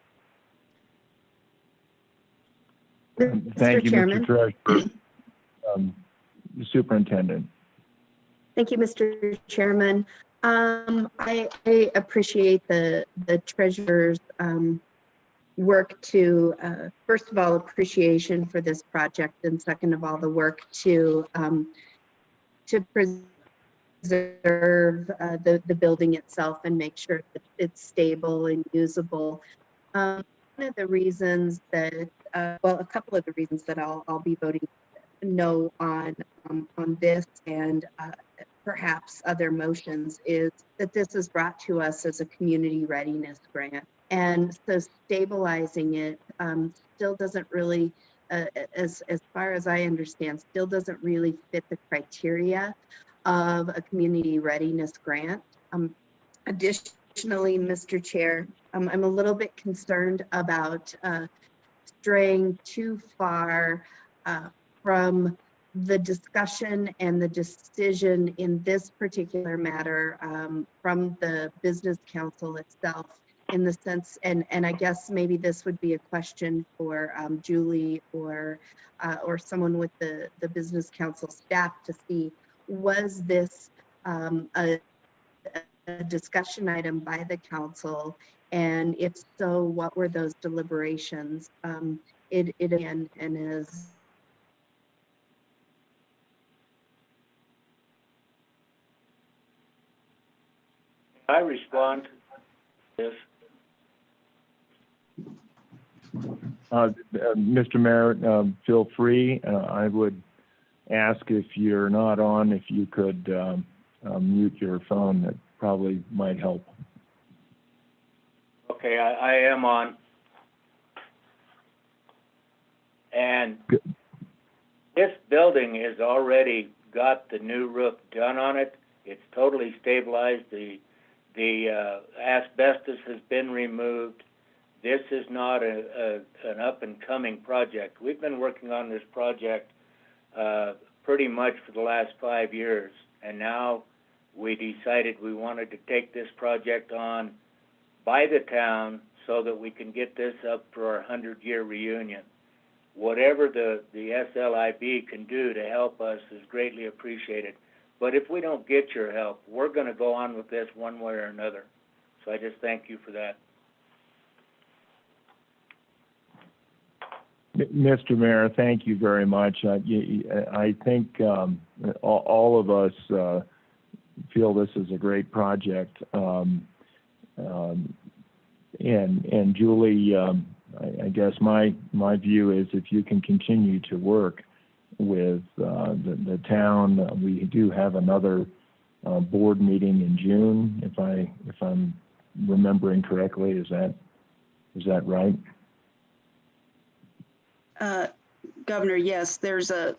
[SPEAKER 5] Thank you,
[SPEAKER 12] Chairman.
[SPEAKER 5] Mr. Treasurer. The superintendent.
[SPEAKER 12] Thank you, Mr. Chairman. I appreciate the treasurer's work to, first of all, appreciation for this project, and second of all, the work to preserve the building itself and make sure that it's stable and usable. One of the reasons that, a couple of the reasons that I'll be voting no on this and perhaps other motions is that this is brought to us as a community readiness grant. And so stabilizing it still doesn't really, as far as I understand, still doesn't really fit the criteria of a community readiness grant. Additionally, Mr. Chair, I'm a little bit concerned about straying too far from the discussion and the decision in this particular matter from the Business Council itself, in the sense, and I guess maybe this would be a question for Julie or someone with the Business Council staff to see, was this a discussion item by the council, and if so, what were those deliberations? It again, and as
[SPEAKER 15] I respond to this.
[SPEAKER 5] Mr. Mayor, feel free. I would ask, if you're not on, if you could mute your phone. That probably might help.
[SPEAKER 15] Okay, I am on. And this building is already got the new roof done on it. It's totally stabilized. The asbestos has been removed. This is not an up-and-coming project. We've been working on this project pretty much for the last 5 years, and now we decided we wanted to take this project on by the town so that we can get this up for our 100-year reunion. Whatever the SLIB can do to help us is greatly appreciated. But if we don't get your help, we're going to go on with this one way or another. So I just thank you for that.
[SPEAKER 5] Mr. Mayor, thank you very much. I think all of us feel this is a great project. And Julie, I guess my view is if you can continue to work with the town, we do have another board meeting in June, if I'm remembering correctly. Is that right?
[SPEAKER 8] Governor, yes, there's a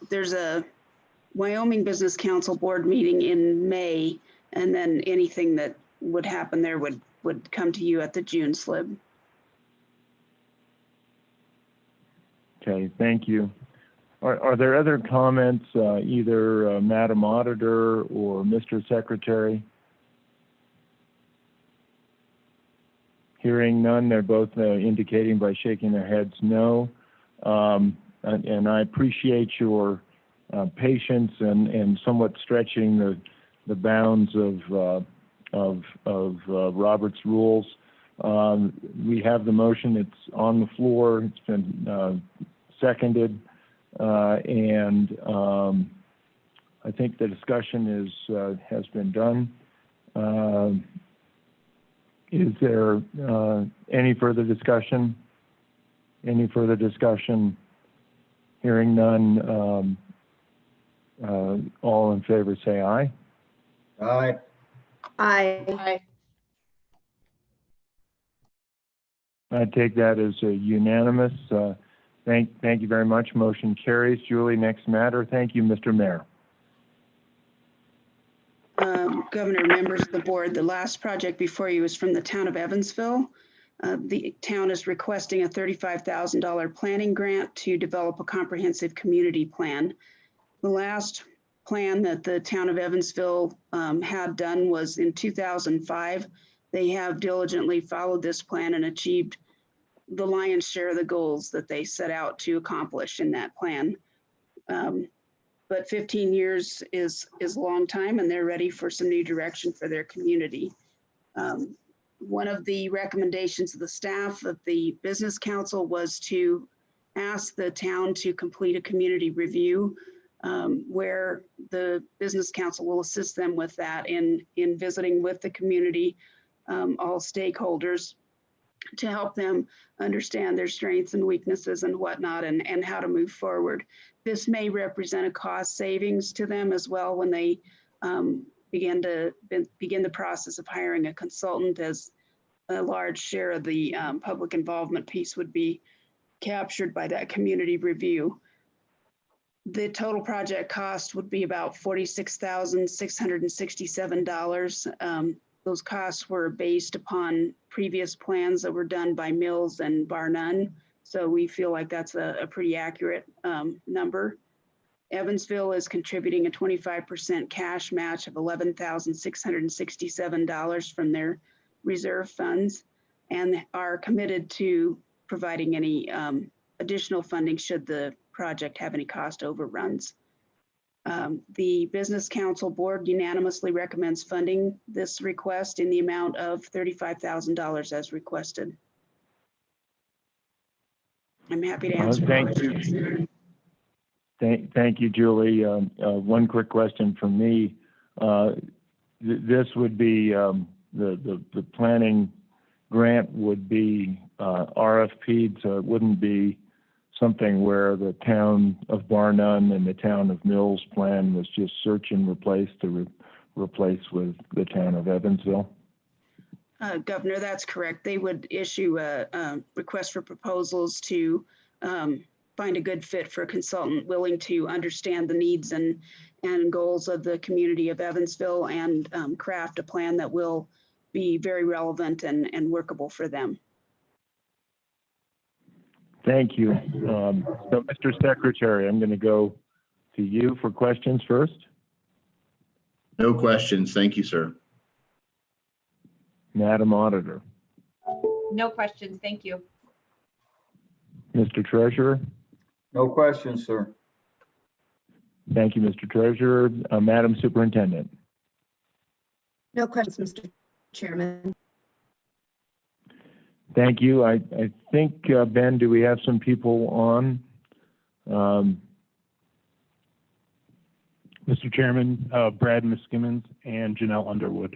[SPEAKER 8] Wyoming Business Council board meeting in May, and then anything that would happen there would come to you at the June Slib.
[SPEAKER 5] Okay, thank you. Are there other comments, either Madam Auditor or Mr. Secretary? Hearing none, they're both indicating by shaking their heads no. And I appreciate your patience and somewhat stretching the bounds of Robert's rules. We have the motion. It's on the floor. It's been seconded, and I think the discussion has been done. Is there any further discussion? Any further discussion? Hearing none, all in favor say aye.
[SPEAKER 1] Aye.
[SPEAKER 13] Aye.
[SPEAKER 5] I take that as a unanimous. Thank you very much. Motion carries. Julie, next matter. Thank you, Mr. Mayor.
[SPEAKER 8] Governor, members of the board, the last project before you is from the town of Evansville. The town is requesting a $35,000 planning grant to develop a comprehensive community plan. The last plan that the town of Evansville had done was in 2005. They have diligently followed this plan and achieved the lion's share of the goals that they set out to accomplish in that plan. But 15 years is a long time, and they're ready for some new direction for their community. One of the recommendations of the staff of the Business Council was to ask the town to complete a community review where the Business Council will assist them with that in visiting with the community, all stakeholders, to help them understand their strengths and weaknesses and whatnot, and how to move forward. This may represent a cost savings to them as well when they begin the process of hiring a consultant, as a large share of the public involvement piece would be captured by that community review. The total project cost would be about $46,667. Those costs were based upon previous plans that were done by Mills and Bar None. So we feel like that's a pretty accurate number. Evansville is contributing a 25% cash match of $11,667 from their reserve funds, and are committed to providing any additional funding should the project have any cost overruns. The Business Council Board unanimously recommends funding this request in the amount of $35,000 as requested. I'm happy to answer questions.
[SPEAKER 5] Thank you, Julie. One quick question from me. This would be, the planning grant would be RFP'd, so it wouldn't be something where the town of Bar None and the town of Mills plan was just search and replace to replace with the town of Evansville?
[SPEAKER 8] Governor, that's correct. They would issue a request for proposals to find a good fit for a consultant willing to understand the needs and and goals of the community of Evansville and craft a plan that will be very relevant and workable for them.
[SPEAKER 5] Thank you. So, Mr. Secretary, I'm going to go to you for questions first.
[SPEAKER 7] No questions. Thank you, sir.
[SPEAKER 5] Madam Auditor.
[SPEAKER 9] No questions, thank you.
[SPEAKER 5] Mr. Treasurer.
[SPEAKER 1] No questions, sir.
[SPEAKER 5] Thank you, Mr. Treasurer. Madam Superintendent.
[SPEAKER 12] No questions, Mr. Chairman.
[SPEAKER 5] Thank you. I think, Ben, do we have some people on?
[SPEAKER 11] Mr. Chairman, Brad Miskimmons and Janelle Underwood.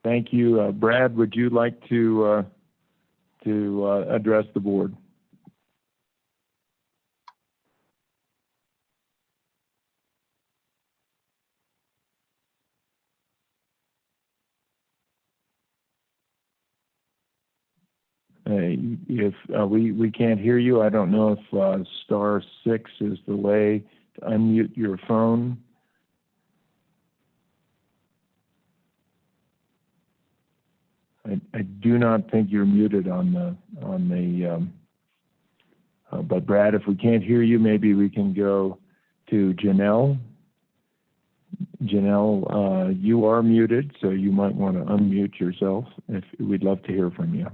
[SPEAKER 5] Thank you. Brad, would you like to address the board? If we can't hear you, I don't know if *6 is the way to unmute your phone. I do not think you're muted on the but Brad, if we can't hear you, maybe we can go to Janelle. Janelle, you are muted, so you might want to unmute yourself. If we'd love to hear from you.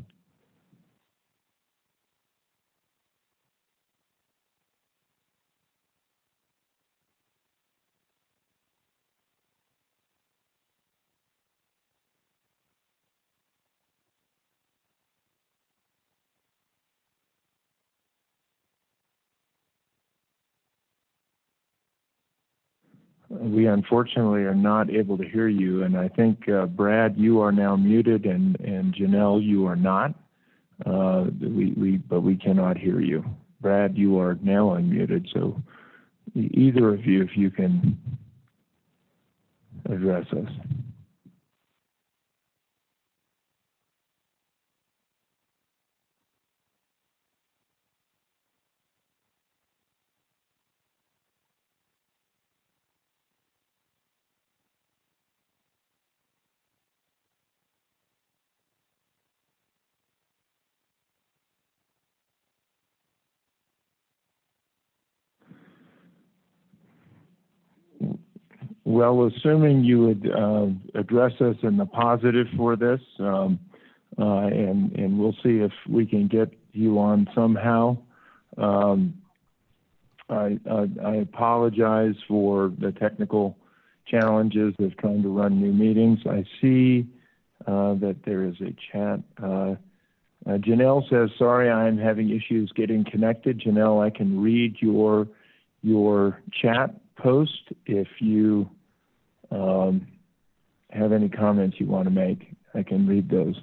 [SPEAKER 5] We unfortunately are not able to hear you, and I think, Brad, you are now muted, and Janelle, you are not. But we cannot hear you. Brad, you are now unmuted, so either of you, if you can address us. Well, assuming you would address us in the positive for this, and we'll see if we can get you on somehow. I apologize for the technical challenges of trying to run new meetings. I see that there is a chat. Janelle says, sorry, I'm having issues getting connected. Janelle, I can read your chat post if you have any comments you want to make. I can read those.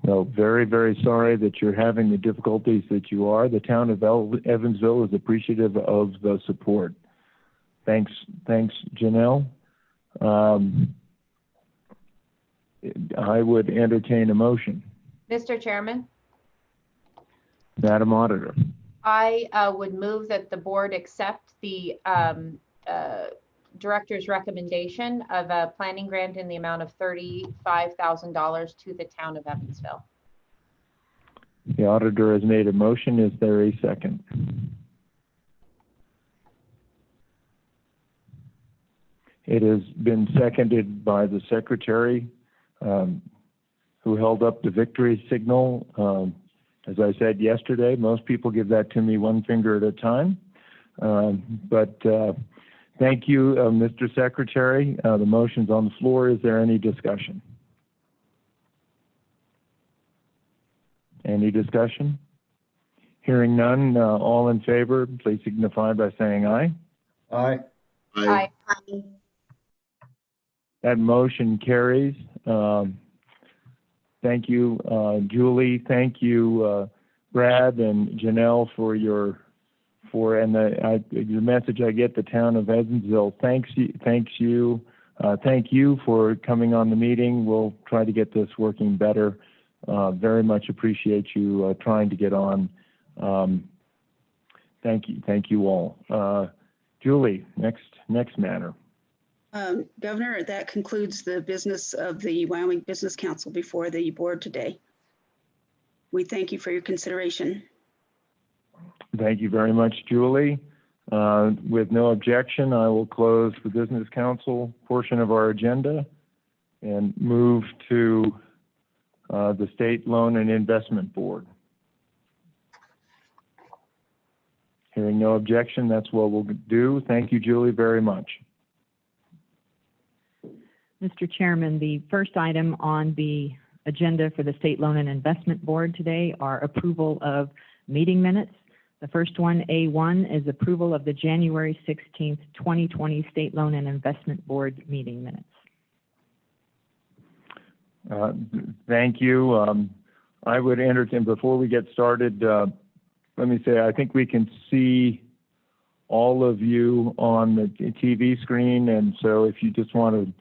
[SPEAKER 5] No, very, very sorry that you're having the difficulties that you are. The town of Evansville is appreciative of the support. Thanks, Janelle. I would entertain a motion.
[SPEAKER 9] Mr. Chairman,
[SPEAKER 5] Madam Auditor.
[SPEAKER 9] I would move that the board accept the director's recommendation of a planning grant in the amount of $35,000 to the town of Evansville.
[SPEAKER 5] The auditor has made a motion. Is there a second? It has been seconded by the secretary, who held up the victory signal. As I said yesterday, most people give that to me one finger at a time. Thank you, Mr. Secretary. The motion's on the floor. Is there any discussion? Any discussion? Hearing none, all in favor, please signify by saying aye.
[SPEAKER 1] Aye.
[SPEAKER 9] Aye.
[SPEAKER 5] That motion carries. Thank you, Julie. Thank you, Brad and Janelle for the message I get. The town of Evansville thanks you Thank you for coming on the meeting. We'll try to get this working better. Very much appreciate you trying to get on. Thank you all. Julie, next matter.
[SPEAKER 8] Governor, that concludes the business of the Wyoming Business Council before the board today. We thank you for your consideration.
[SPEAKER 5] Thank you very much, Julie. With no objection, I will close the Business Council portion of our agenda and move to the State Loan and Investment Board. Hearing no objection, that's what we'll do. Thank you, Julie, very much.
[SPEAKER 6] Mr. Chairman, the first item on the agenda for the State Loan and Investment Board today are approval of meeting minutes. The first one, A1, is approval of the January 16th, 2020 State Loan and Investment Board meeting minutes.
[SPEAKER 5] Thank you. I would entertain, before we get started, let me say, I think we can see all of you on the TV screen, and so if you just want to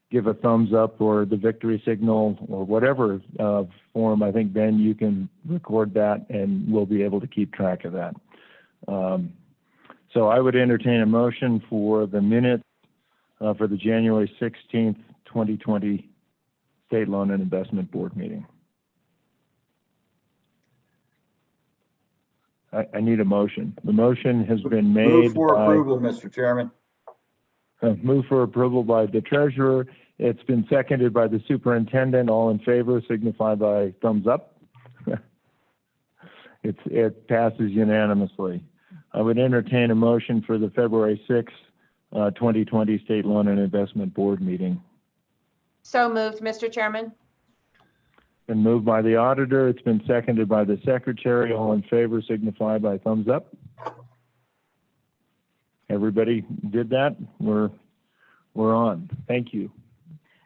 [SPEAKER 5] give a thumbs up or the victory signal or whatever form, I think, Ben, you can record that and we'll be able to keep track of that. So I would entertain a motion for the minutes for the January 16th, 2020 State Loan and Investment Board meeting. I need a motion. The motion has been made.
[SPEAKER 1] Move for approval, Mr. Chairman.
[SPEAKER 5] Move for approval by the treasurer. It's been seconded by the superintendent. All in favor signify by thumbs up. It passes unanimously. I would entertain a motion for the February 6th, 2020 State Loan and Investment Board meeting.
[SPEAKER 9] So moved, Mr. Chairman.
[SPEAKER 5] Been moved by the auditor. It's been seconded by the secretary. All in favor signify by thumbs up. Everybody did that? We're on. Thank you.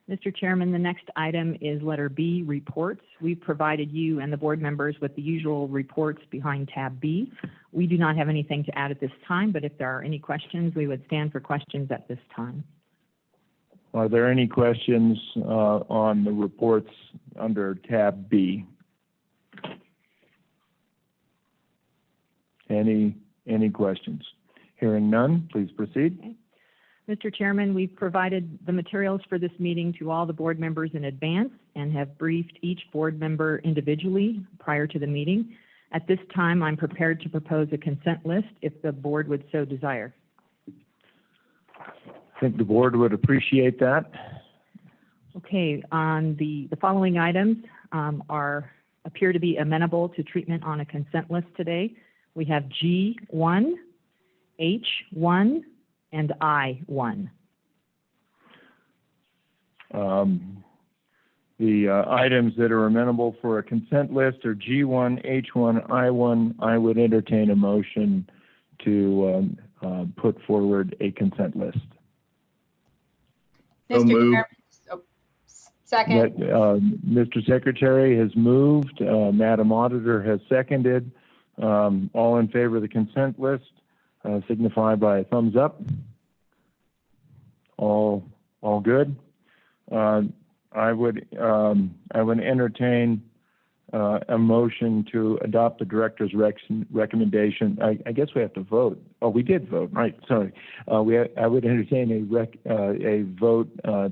[SPEAKER 6] Mr. Chairman, the next item is letter B, reports. We've provided you and the board members with the usual reports behind tab B. We do not have anything to add at this time, but if there are any questions, we would stand for questions at this time.
[SPEAKER 5] Are there any questions on the reports under tab B? Any questions? Hearing none, please proceed.
[SPEAKER 6] Okay. Mr. Chairman, we've provided the materials for this meeting to all the board members in advance and have briefed each board member individually prior to the meeting. At this time, I'm prepared to propose a consent list if the board would so desire.
[SPEAKER 5] I think the board would appreciate that.
[SPEAKER 6] Okay, on the following items appear to be amenable to treatment on a consent list today. We have G1, H1, and I1.
[SPEAKER 5] The items that are amenable for a consent list are G1, H1, I1. I would entertain a motion to put forward a consent list.
[SPEAKER 9] Mr. Chairman, second.
[SPEAKER 5] Mr. Secretary has moved. Madam Auditor has seconded. All in favor of the consent list signify by a thumbs up. All good. I would entertain a motion to adopt the director's recommendation. I guess we have to vote. Oh, we did vote, right? Sorry. I would entertain a vote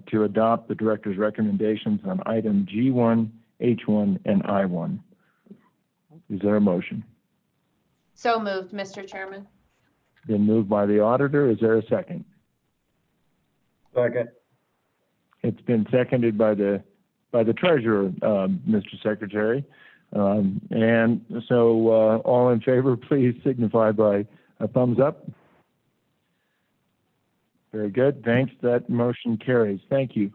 [SPEAKER 5] to adopt the director's recommendations on item G1, H1, and I1. Is there a motion?
[SPEAKER 9] So moved, Mr. Chairman.
[SPEAKER 5] Been moved by the auditor. Is there a second?
[SPEAKER 1] Second.
[SPEAKER 5] It's been seconded by the treasurer, Mr. Secretary. And so all in favor, please signify by a thumbs up. Very good. Thanks. That motion carries. Thank you.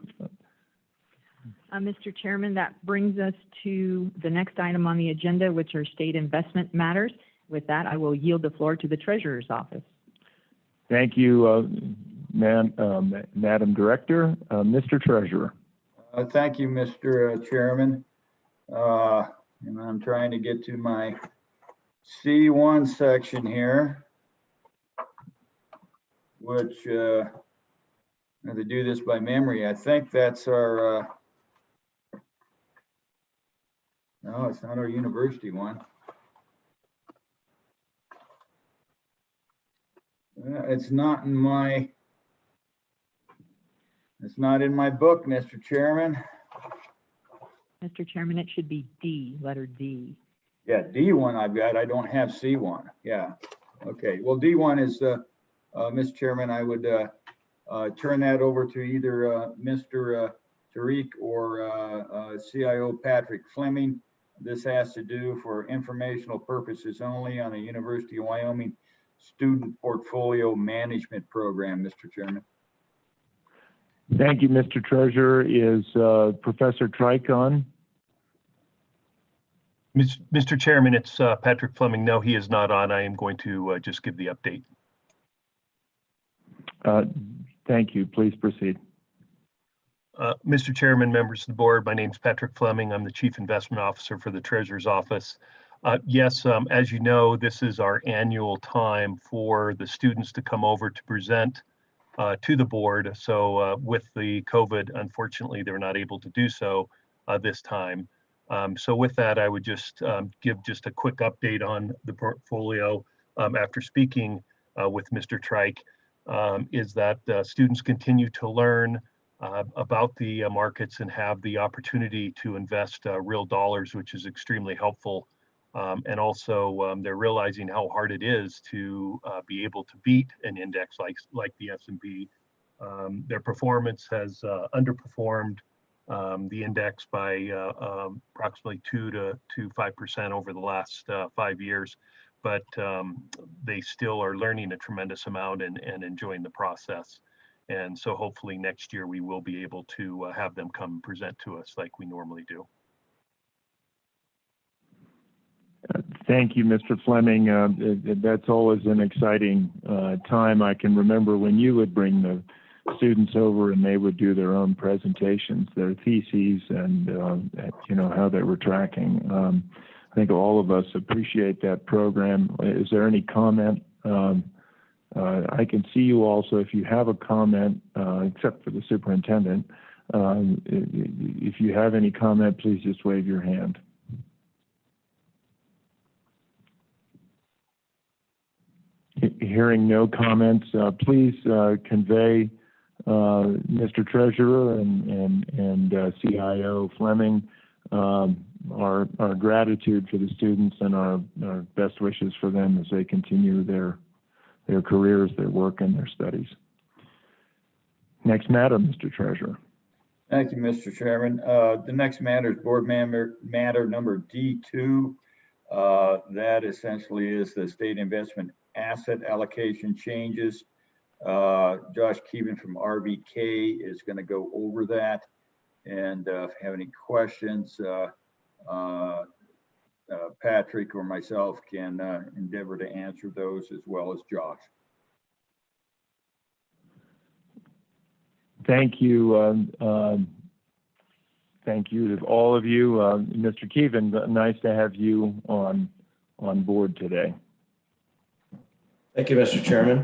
[SPEAKER 6] Mr. Chairman, that brings us to the next item on the agenda, which are state investment matters. With that, I will yield the floor to the treasurer's office.
[SPEAKER 5] Thank you, Madam Director. Mr. Treasurer.
[SPEAKER 1] Thank you, Mr. Chairman. And I'm trying to get to my C1 section here, which I have to do this by memory. I think that's our, no, it's not our university one. It's not in my book, Mr. Chairman.
[SPEAKER 6] Mr. Chairman, it should be D, letter D.
[SPEAKER 1] Yeah, D1 I've got. I don't have C1. Yeah. Okay. Well, D1 is, Mr. Chairman, I would turn that over to either Mr. Tariq or CIO Patrick Fleming. This has to do for informational purposes only on the University of Wyoming Student Portfolio Management Program, Mr. Chairman.
[SPEAKER 5] Thank you, Mr. Treasurer. Is Professor Trike on?
[SPEAKER 4] Mr. Chairman, it's Patrick Fleming. No, he is not on. I am going to just give the update.
[SPEAKER 5] Thank you. Please proceed.
[SPEAKER 4] Mr. Chairman, members of the board, my name is Patrick Fleming. I'm the Chief Investment Officer for the Treasurer's Office. Yes, as you know, this is our annual time for the students to come over to present to the board. So with the COVID, unfortunately, they're not able to do so this time. So with that, I would just give just a quick update on the portfolio after speaking with Mr. Trike, is that students continue to learn about the markets and have the opportunity to invest real dollars, which is extremely helpful. And also they're realizing how hard it is to be able to beat an index like the S&P. Their performance has underperformed the index by approximately 2 to 5% over the last 5 years, but they still are learning a tremendous amount and enjoying the process. And so hopefully next year we will be able to have them come present to us like we normally do.
[SPEAKER 5] Thank you, Mr. Fleming. That's always an exciting time. I can remember when you would bring the students over and they would do their own presentations, their theses, and you know, how they were tracking. I think all of us appreciate that program. Is there any comment? I can see you also if you have a comment, except for the superintendent. If you have any comment, please just wave your hand. Hearing no comments, please convey Mr. Treasurer and CIO Fleming our gratitude for the students and our best wishes for them as they continue their careers, their work, and their studies. Next matter, Mr. Treasurer.
[SPEAKER 1] Thank you, Mr. Chairman. The next matter is board matter number D2. That essentially is the state investment asset allocation changes. Josh Keevan from RBK is going to go over that. And if you have any questions, Patrick or myself can endeavor to answer those, as well as Josh.
[SPEAKER 5] Thank you. Thank you to all of you. Mr. Keevan, nice to have you on board today.
[SPEAKER 3] Thank you, Mr. Chairman.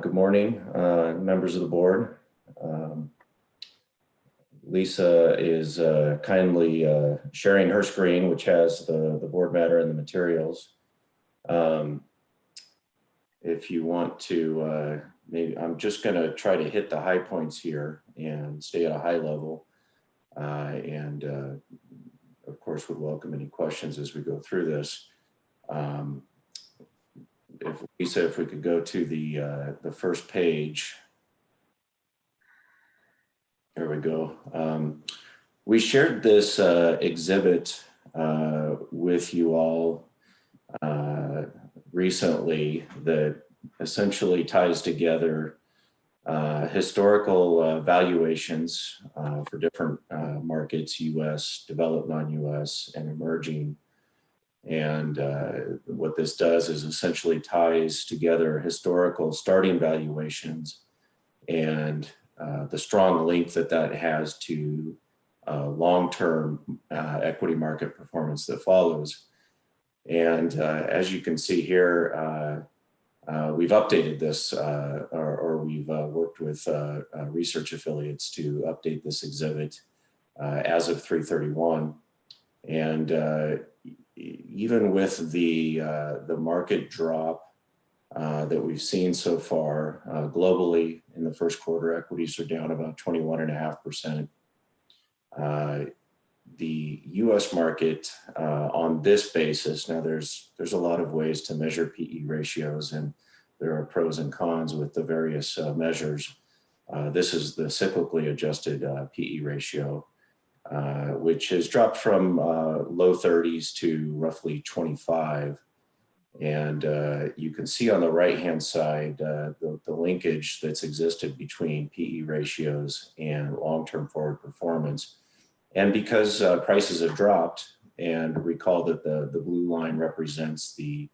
[SPEAKER 3] Good morning, members of the board. Lisa is kindly sharing her screen, which has the board matter and the materials. If you want to, maybe I'm just going to try to hit the high points here and stay at a high level. And of course, would welcome any questions as we go through this. If we could go to the first page. There we go. We shared this exhibit with you all recently that essentially ties together historical valuations for different markets, US, developed non-US, and emerging. And what this does is essentially ties together historical starting valuations and the strong link that has to long-term equity market performance that follows. And as you can see here, we've updated this, or we've worked with research affiliates to update this exhibit as of 3/31. And even with the market drop that we've seen so far globally in the first quarter, equities are down about 21.5%. The U.S. market on this basis, now there's a lot of ways to measure PE ratios, and there are pros and cons with the various measures. This is the cyclically adjusted PE ratio, which has dropped from low 30s to roughly 25. And you can see on the right-hand side the linkage that's existed between PE ratios and long-term forward performance. And because prices have dropped, and recall that the blue line represents the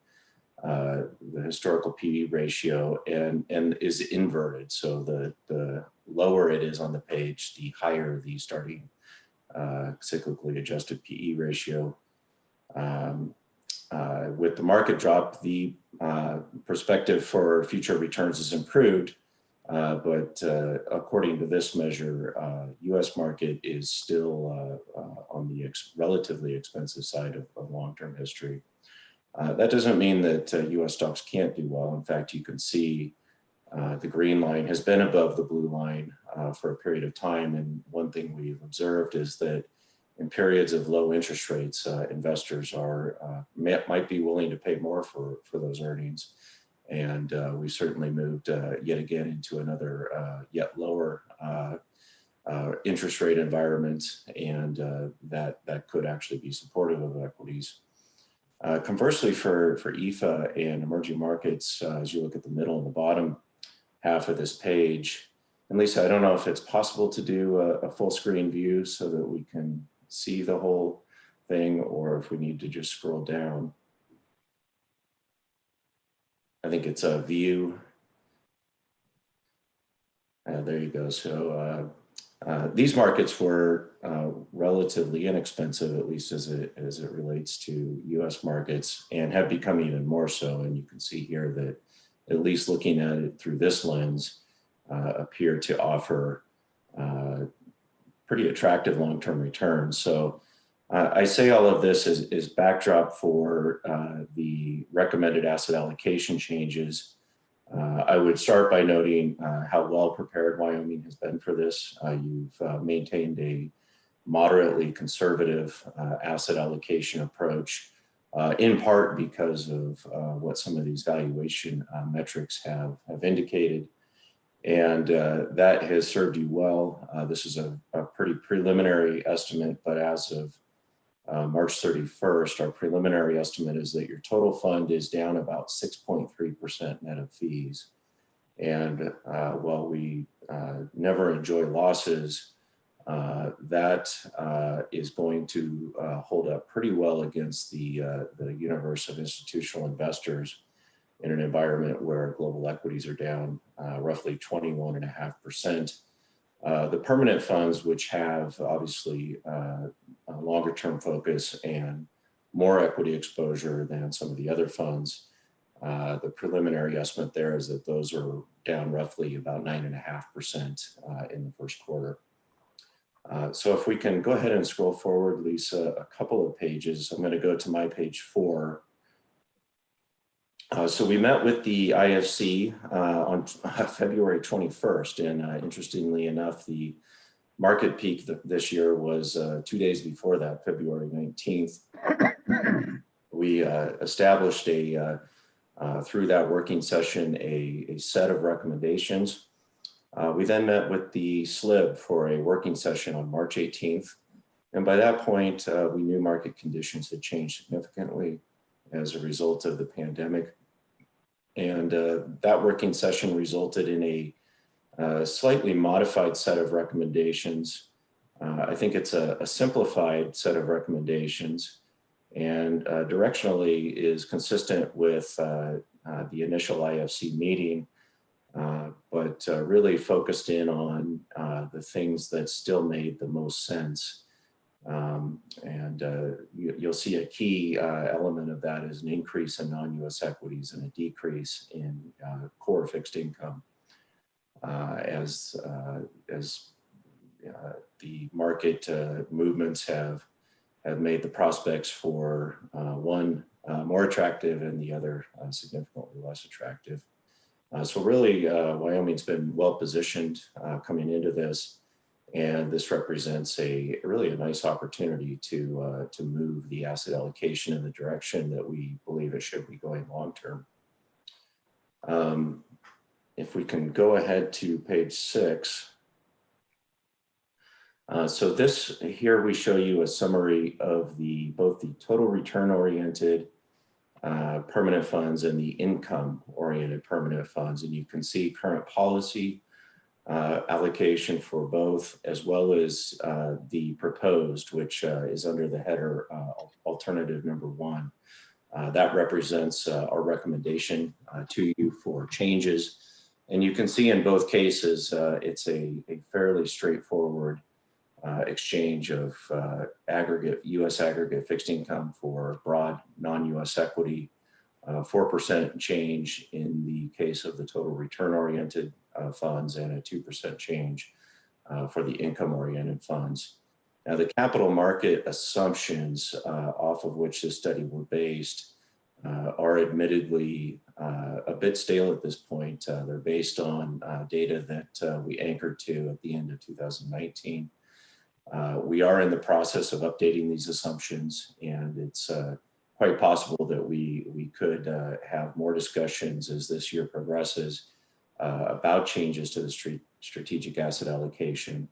[SPEAKER 3] historical PE ratio and is inverted. So the lower it is on the page, the higher the starting cyclically adjusted PE ratio. With the market drop, the perspective for future returns has improved. But according to this measure, U.S. market is still on the relatively expensive side of long-term history. That doesn't mean that U.S. stocks can't do well. In fact, you can see the green line has been above the blue line for a period of time. And one thing we've observed is that in periods of low interest rates, investors might be willing to pay more for those earnings. And we certainly moved yet again into another yet lower interest rate environment, and that could actually be supportive of equities. Conversely, for EFA and emerging markets, as you look at the middle and the bottom half of this page, and Lisa, I don't know if it's possible to do a full screen view so that we can see the whole thing, or if we need to just scroll down. I think it's a view. There you go. So these markets were relatively inexpensive, at least as it relates to U.S. markets, and have become even more so. And you can see here that, at least looking at it through this lens, appear to offer pretty attractive long-term returns. So I say all of this is backdrop for the recommended asset allocation changes. I would start by noting how well prepared Wyoming has been for this. You've maintained a moderately conservative asset allocation approach, in part because of what some of these valuation metrics have indicated. And that has served you well. This is a pretty preliminary estimate, but as of March 31st, our preliminary estimate is that your total fund is down about 6.3% net of fees. And while we never enjoy losses, that is going to hold up pretty well against the universe of institutional investors in an environment where global equities are down roughly 21.5%. The permanent funds, which have obviously a longer term focus and more equity exposure than some of the other funds, the preliminary estimate there is that those are down roughly about 9.5% in the first quarter. So if we can go ahead and scroll forward, Lisa, a couple of pages. I'm going to go to my page 4. So we met with the IFC on February 21st, and interestingly enough, the market peak this year was 2 days before that, February 19th. We established through that working session a set of recommendations. We then met with the Slib for a working session on March 18th. And by that point, we knew market conditions had changed significantly as a result of the pandemic. And that working session resulted in a slightly modified set of recommendations. I think it's a simplified set of recommendations, and directionally is consistent with the initial IFC meeting, but really focused in on the things that still made the most sense You'll see a key element of that is an increase in non-US equities and a decrease in core fixed income as the market movements have made the prospects for one more attractive and the other significantly less attractive. So really, Wyoming's been well positioned coming into this, and this represents really a nice opportunity to move the asset allocation in the direction that we believe it should be going long term. If we can go ahead to page 6. So this here we show you a summary of both the total return oriented permanent funds and the income oriented permanent funds. And you can see current policy allocation for both, as well as the proposed, which is under the header alternative number 1. That represents our recommendation to you for changes. And you can see in both cases, it's a fairly straightforward exchange of US aggregate fixed income for broad non-US equity, 4% change in the case of the total return oriented funds, and a 2% change for the income oriented funds. Now, the capital market assumptions off of which this study were based are admittedly a bit stale at this point. They're based on data that we anchored to at the end of 2019. We are in the process of updating these assumptions, and it's quite possible that we could have more discussions as this year progresses about changes to the strategic asset allocation.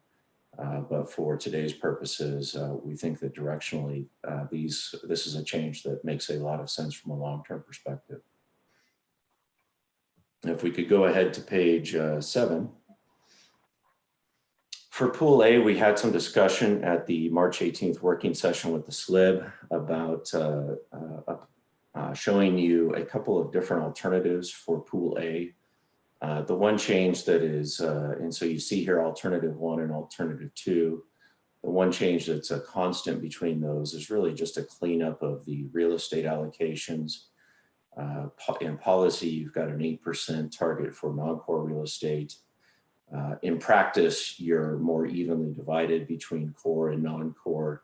[SPEAKER 3] But for today's purposes, we think that directionally, this is a change that makes a lot of sense from a long-term perspective. If we could go ahead to page 7. For Pool A, we had some discussion at the March 18th working session with the Slib about showing you a couple of different alternatives for Pool A. The one change that is, and so you see here alternative 1 and alternative 2. The one change that's a constant between those is really just a cleanup of the real estate allocations. In policy, you've got an 8% target for non-core real estate. In practice, you're more evenly divided between core and non-core,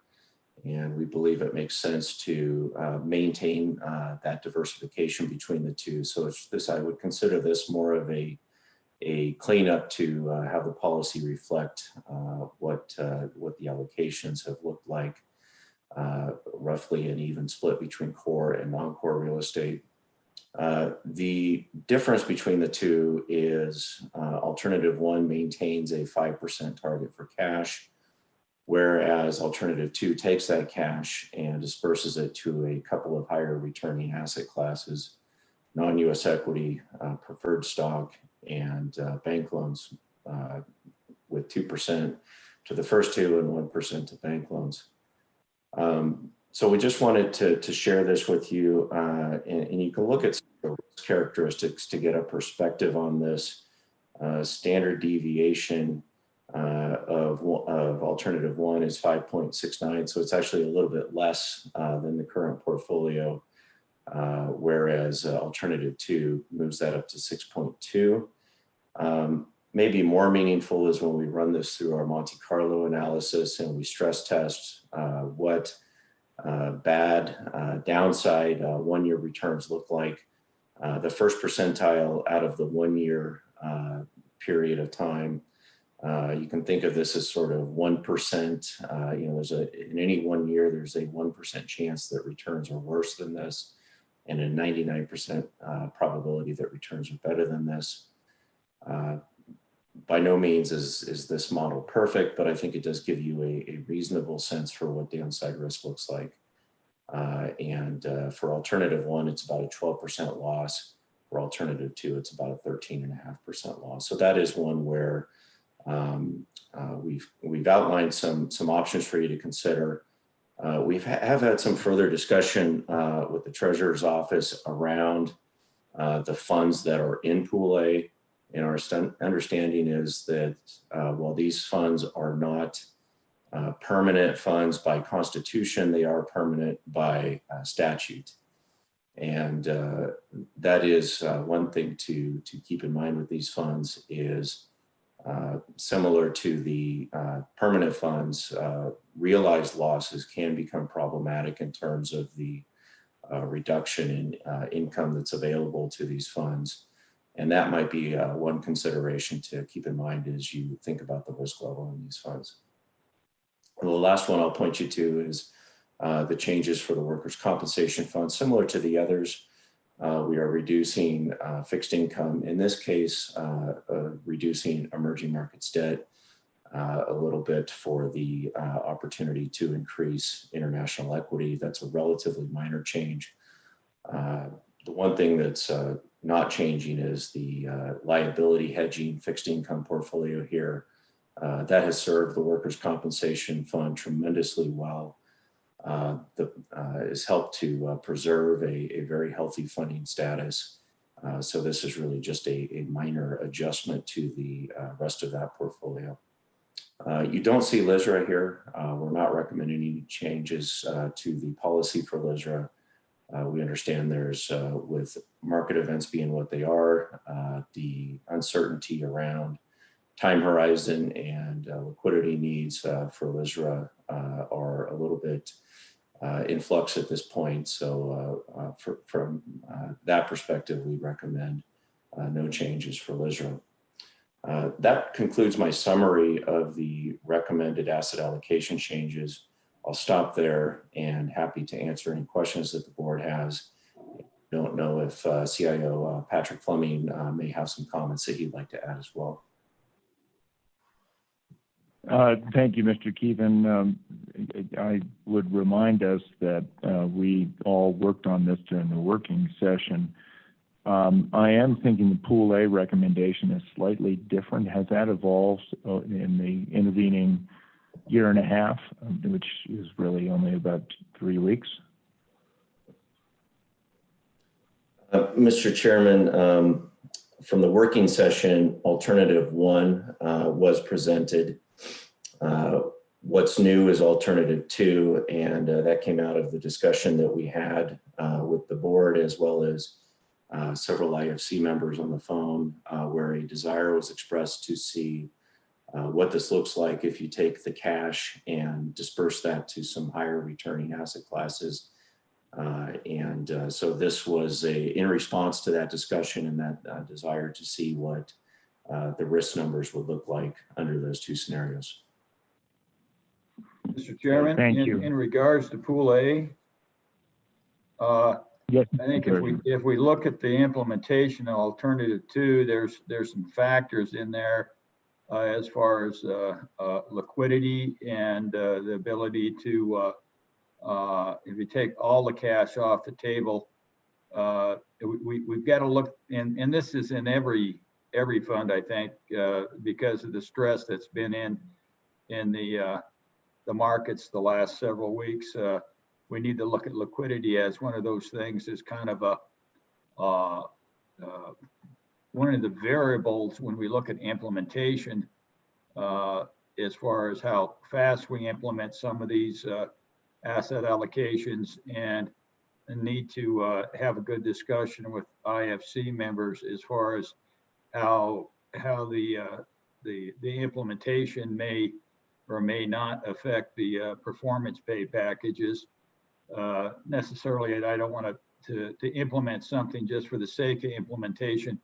[SPEAKER 3] and we believe it makes sense to maintain that diversification between the two. So I would consider this more of a cleanup to have the policy reflect what the allocations have looked like, roughly an even split between core and non-core real estate. The difference between the two is alternative 1 maintains a 5% target for cash, whereas alternative 2 takes that cash and disperses it to a couple of higher returning asset classes: non-US equity, preferred stock, and bank loans, with 2% to the first two and 1% to bank loans. So we just wanted to share this with you, and you can look at the risk characteristics to get a perspective on this. Standard deviation of alternative 1 is 5.69, so it's actually a little bit less than the current portfolio, whereas alternative 2 moves that up to 6.2. Maybe more meaningful is when we run this through our Monte Carlo analysis and we stress test what bad downside 1-year returns look like. The first percentile out of the 1-year period of time, you can think of this as sort of 1%. In any 1 year, there's a 1% chance that returns are worse than this, and a 99% probability that returns are better than this. By no means is this model perfect, but I think it does give you a reasonable sense for what downside risk looks like. For alternative 1, it's about a 12% loss. For alternative 2, it's about a 13.5% loss. So that is one where we've outlined some options for you to consider. We have had some further discussion with the Treasurer's Office around the funds that are in Pool A. And our understanding is that while these funds are not permanent funds by constitution. They are permanent by statute. And that is one thing to keep in mind with these funds is similar to the permanent funds, realized losses can become problematic in terms of the reduction in income that's available to these funds. And that might be one consideration to keep in mind as you think about the risk level in these funds. And the last one I'll point you to is the changes for the workers' compensation fund. Similar to the others, we are reducing fixed income. In this case, reducing emerging markets debt a little bit for the opportunity to increase international equity. That's a relatively minor change. The one thing that's not changing is the liability hedging fixed income portfolio here. That has served the workers' compensation fund tremendously well. Has helped to preserve a very healthy funding status. So this is really just a minor adjustment to the rest of that portfolio. You don't see LISRA here. We're not recommending any changes to the policy for LISRA. We understand there's, with market events being what they are, the uncertainty around time horizon and liquidity needs for LISRA are a little bit in flux at this point. So from that perspective, we recommend no changes for LISRA. That concludes my summary of the recommended asset allocation changes. I'll stop there and happy to answer any questions that the board has. Don't know if CIO Patrick Fleming may have some comments that he'd like to add as well.
[SPEAKER 5] Thank you, Mr. Keevan. I would remind us that we all worked on this during the working session. I am thinking the Pool A recommendation is slightly different. Has that evolved in the intervening year and a half, which is really only about 3 weeks?
[SPEAKER 3] Mr. Chairman, from the working session, alternative 1 was presented. What's new is alternative 2, and that came out of the discussion that we had with the board as well as several IFC members on the phone, where a desire was expressed to see what this looks like if you take the cash and disperse that to some higher returning asset classes. So this was in response to that discussion and that desire to see what the risk numbers would look like under those 2 scenarios.
[SPEAKER 1] Mr. Chairman,
[SPEAKER 5] Thank you.
[SPEAKER 1] In regards to Pool A,
[SPEAKER 5] yes,
[SPEAKER 1] I think if we look at the implementation of alternative 2, there's some factors in there as far as liquidity and the ability to, if you take all the cash off the table, we've got to look, and this is in every fund, I think, because of the stress that's been in the markets the last several weeks. We need to look at liquidity as one of those things, as kind of one of the variables when we look at implementation, as far as how fast we implement some of these asset allocations, and need to have a good discussion with IFC members as far as how the implementation may or may not affect the performance pay packages. Necessarily, I don't want to implement something just for the sake of implementation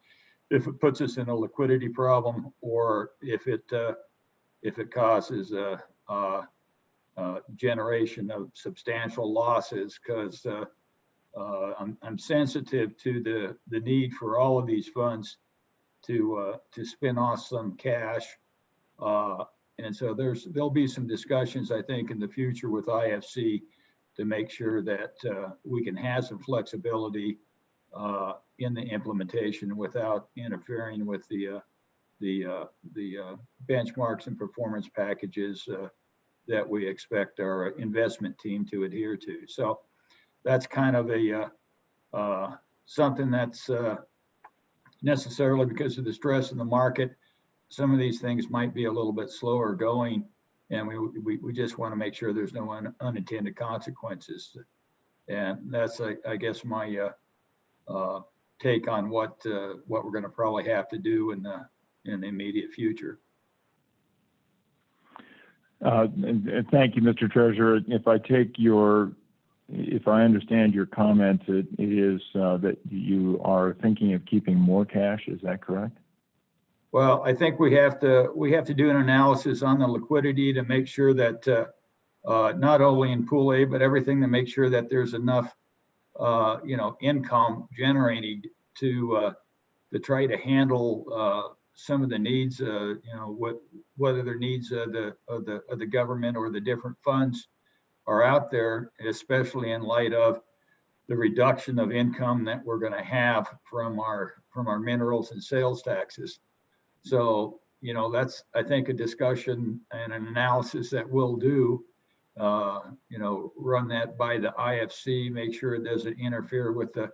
[SPEAKER 1] if it puts us in a liquidity problem, or if it causes a generation of substantial losses, because I'm sensitive to the need for all of these funds to spin off some cash. And so there'll be some discussions, I think, in the future with IFC to make sure that we can have some flexibility in the implementation without interfering with the benchmarks and performance packages that we expect our investment team to adhere to. So that's kind of a something that's necessarily because of the stress in the market. Some of these things might be a little bit slower going And we just want to make sure there's no unintended consequences. And that's, I guess, my take on what we're going to probably have to do in the immediate future.
[SPEAKER 5] And thank you, Mr. Treasurer. If I understand your comments, it is that you are thinking of keeping more cash. Is that correct?
[SPEAKER 1] Well, I think we have to do an analysis on the liquidity to make sure that not only in Pool A, but everything, to make sure that there's enough income generating to try to handle some of the needs, whether their needs of the government or the different funds are out there, especially in light of the reduction of income that we're going to have from our minerals and sales taxes. So, that's, I think, a discussion and an analysis that we'll do. Run that by the IFC, make sure it doesn't interfere with the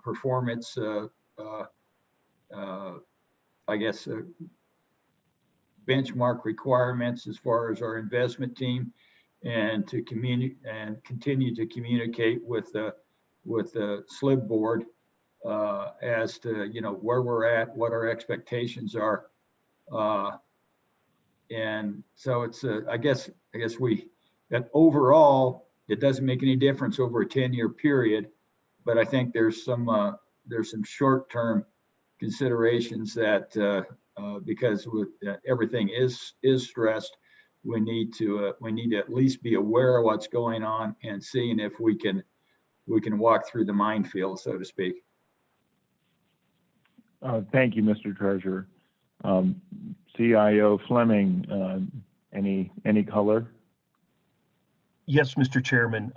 [SPEAKER 1] performance. I guess benchmark requirements as far as our investment team, and to continue to communicate with the Slib board as to where we're at, what our expectations are, and so it's I guess that overall it doesn't make any difference over a 10-year period, but I think there's some short-term considerations that because with everything is stressed, we need to at least be aware of what's going on and seeing if we can walk through the minefield, so to speak.
[SPEAKER 5] Thank you, Mr. Treasurer. CIO Fleming, any color?
[SPEAKER 4] Yes, Mr. Chairman.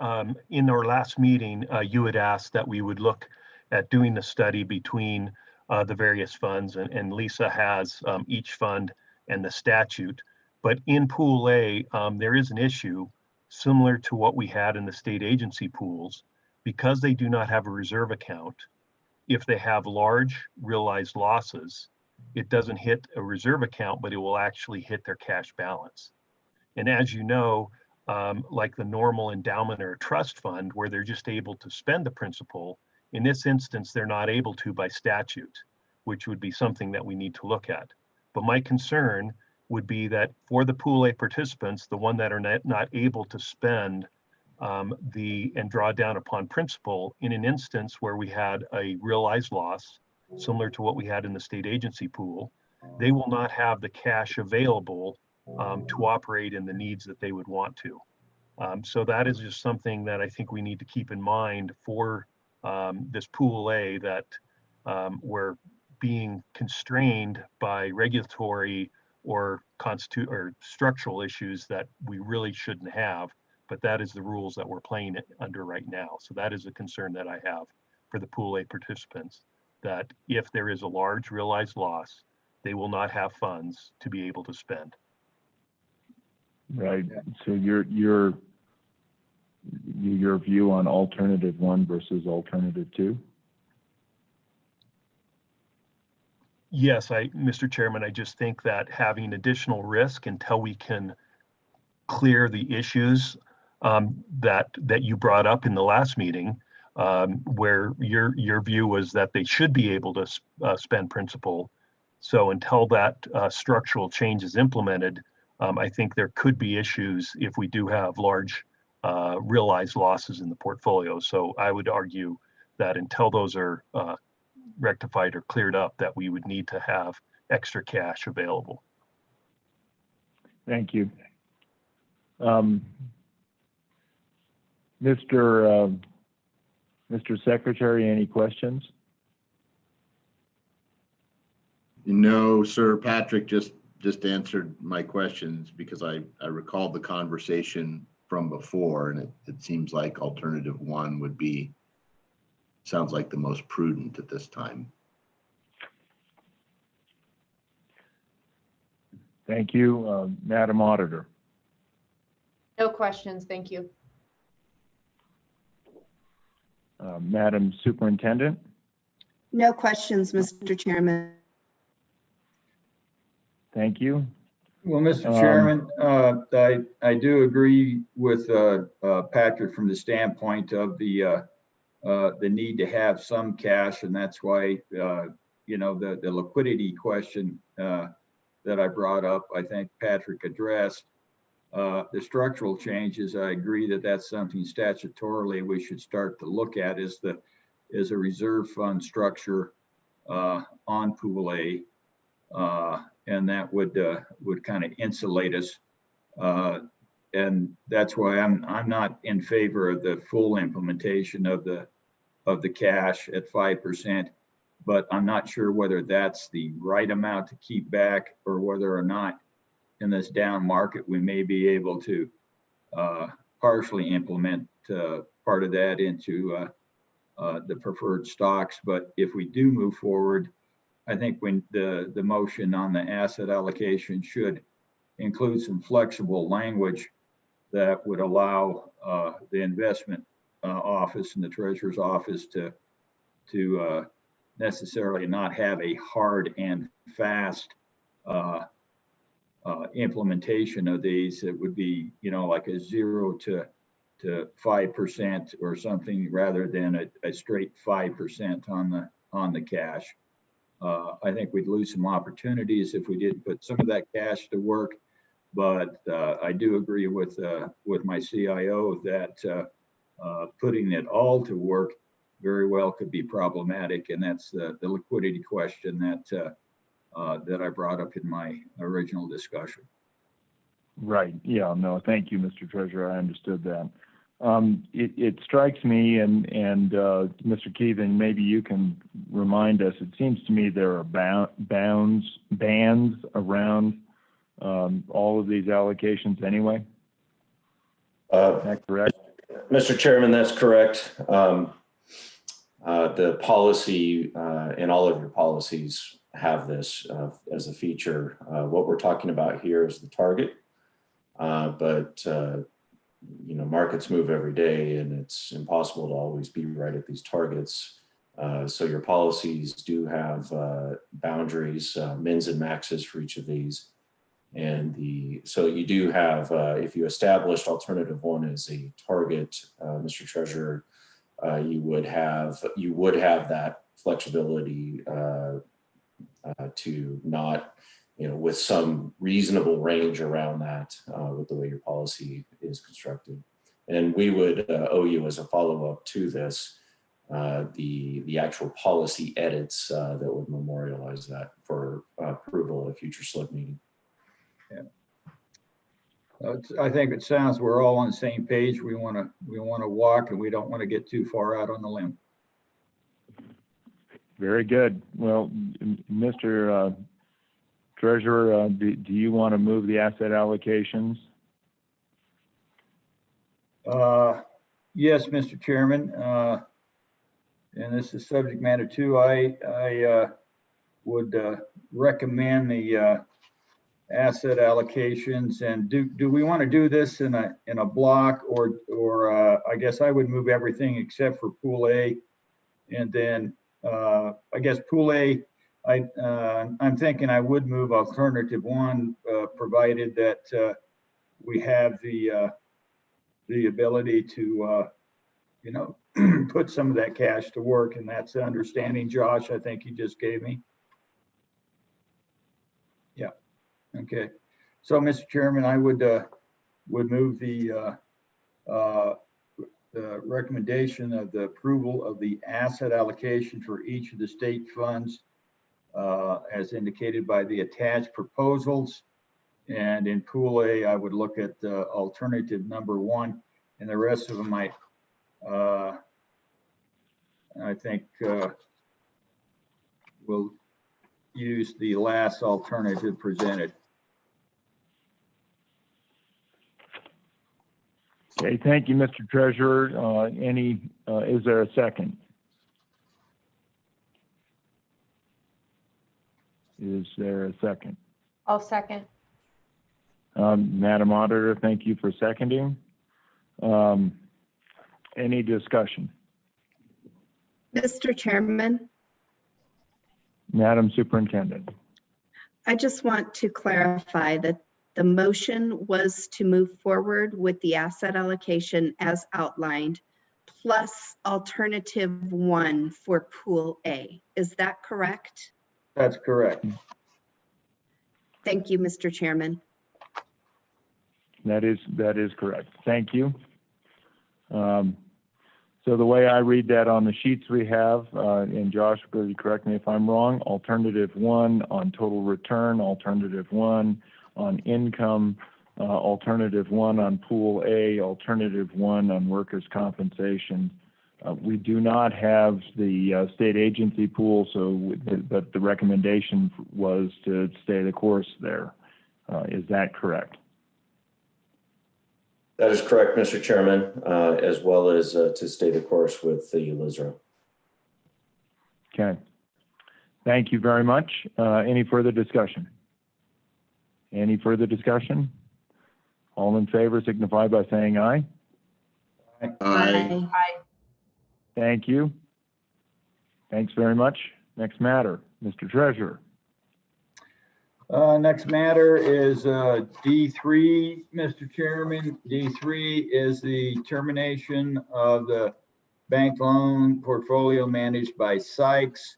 [SPEAKER 4] In our last meeting, you had asked that we would look at doing the study between the various funds, and Lisa has each fund and the statute. But in Pool A, there is an issue similar to what we had in the state agency pools, because they do not have a reserve account. If they have large realized losses, it doesn't hit a reserve account, but it will actually hit their cash balance. And as you know, like the normal endowment or trust fund, where they're just able to spend the principal, in this instance, they're not able to by statute, which would be something that we need to look at. But my concern would be that for the Pool A participants, the one that are not able to spend and draw down upon principal, in an instance where we had a realized loss, similar to what we had in the state agency pool, they will not have the cash available to operate in the needs that they would want to. So that is just something that I think we need to keep in mind for this Pool A, that we're being constrained by regulatory or structural issues that we really shouldn't have, but that is the rules that we're playing under right now. So that is a concern that I have for the Pool A participants, that if there is a large realized loss, they will not have funds to be able to spend.
[SPEAKER 5] Right. So your view on alternative 1 versus alternative 2?
[SPEAKER 4] Yes, Mr. Chairman, I just think that having additional risk until we can clear the issues that you brought up in the last meeting, where your view was that they should be able to spend principal. So until that structural change is implemented, I think there could be issues if we do have large realized losses in the portfolio. So I would argue that until those are rectified or cleared up, that we would need to have extra cash available.
[SPEAKER 5] Thank you. Mr. Secretary, any questions?
[SPEAKER 7] No, sir. Patrick just answered my questions, because I recalled the conversation from before, and it seems like alternative 1 sounds like the most prudent at this time.
[SPEAKER 5] Thank you. Madam Auditor.
[SPEAKER 9] No questions, thank you.
[SPEAKER 5] Madam Superintendent.
[SPEAKER 12] No questions, Mr. Chairman.
[SPEAKER 5] Thank you.
[SPEAKER 1] Well, Mr. Chairman, I do agree with Patrick from the standpoint of the need to have some cash, and that's why you know, the liquidity question that I brought up, I think Patrick addressed. The structural changes, I agree that that's something statutorily we should start to look at, is a reserve fund structure on Pool A. And that would kind of insulate us. And that's why I'm not in favor of the full implementation of the cash at 5%, but I'm not sure whether that's the right amount to keep back, or whether or not in this down market we may be able to partially implement part of that into the preferred stocks. But if we do move forward, I think when the motion on the asset allocation should include some flexible language that would allow the investment office and the treasurer's office to necessarily not have a hard and fast implementation of these. It would be, you know, like a 0 to 5% or something, rather than a straight 5% on the cash. I think we'd lose some opportunities if we didn't put some of that cash to work. But I do agree with my CIO that putting it all to work very well could be problematic, and that's the liquidity question that I brought up in my original discussion.
[SPEAKER 5] Right. Yeah. No, thank you, Mr. Treasurer. I understood that. It strikes me, and Mr. Keevan, maybe you can remind us. It seems to me there are bands around all of these allocations anyway. Is that correct?
[SPEAKER 3] Mr. Chairman, that's correct. The policy and all of your policies have this as a feature. What we're talking about here is the target, but you know, markets move every day, and it's impossible to always be right at these targets. So your policies do have boundaries, mins and maxes for each of these. And so you do have, if you established alternative one as a target, Mr. Treasurer, you would have that flexibility to not, you know, with some reasonable range around that, with the way your policy is constructed. And we would owe you, as a follow-up to this, the actual policy edits that would memorialize that for approval at a future Slib meeting.
[SPEAKER 1] Yeah. I think it sounds we're all on the same page. We want to walk, and we don't want to get too far out on the limb.
[SPEAKER 5] Very good. Well, Mr. Treasurer, do you want to move the asset allocations?
[SPEAKER 1] Yes, Mr. Chairman. And this is subject matter 2. I would recommend the asset allocations. And do we want to do this in a block, or I guess I would move everything except for Pool A, and then I guess Pool A, I'm thinking I would move alternative 1, provided that we have the ability to you know, put some of that cash to work, and that's the understanding, Josh, I think you just gave me. Yeah. Okay. So, Mr. Chairman, I would move the recommendation of the approval of the asset allocation for each of the state funds as indicated by the attached proposals. And in Pool A, I would look at alternative number 1, and the rest of them I think we'll use the last alternative presented.
[SPEAKER 5] Okay, thank you, Mr. Treasurer. Is there a second? Is there a second?
[SPEAKER 9] I'll second.
[SPEAKER 5] Madam Auditor, thank you for seconding. Any discussion?
[SPEAKER 12] Mr. Chairman,
[SPEAKER 5] Madam Superintendent.
[SPEAKER 12] I just want to clarify that The motion was to move forward with the asset allocation as outlined, plus alternative 1 for Pool A. Is that correct?
[SPEAKER 1] That's correct.
[SPEAKER 12] Thank you, Mr. Chairman.
[SPEAKER 5] That is correct. Thank you. So the way I read that on the sheets we have, and Josh, will you correct me if I'm wrong, alternative 1 on total return, alternative 1 on income, alternative 1 on Pool A, alternative 1 on workers' compensation. We do not have the state agency pool, but the recommendation was to stay the course there. Is that correct?
[SPEAKER 3] That is correct, Mr. Chairman, as well as to stay the course with the LISRA.
[SPEAKER 5] Okay. Thank you very much. Any further discussion? Any further discussion? All in favor signify by saying aye.
[SPEAKER 7] Aye.
[SPEAKER 5] Thank you. Thanks very much. Next matter, Mr. Treasurer.
[SPEAKER 1] Next matter is D3, Mr. Chairman. D3 is the termination of the bank loan portfolio managed by Sykes.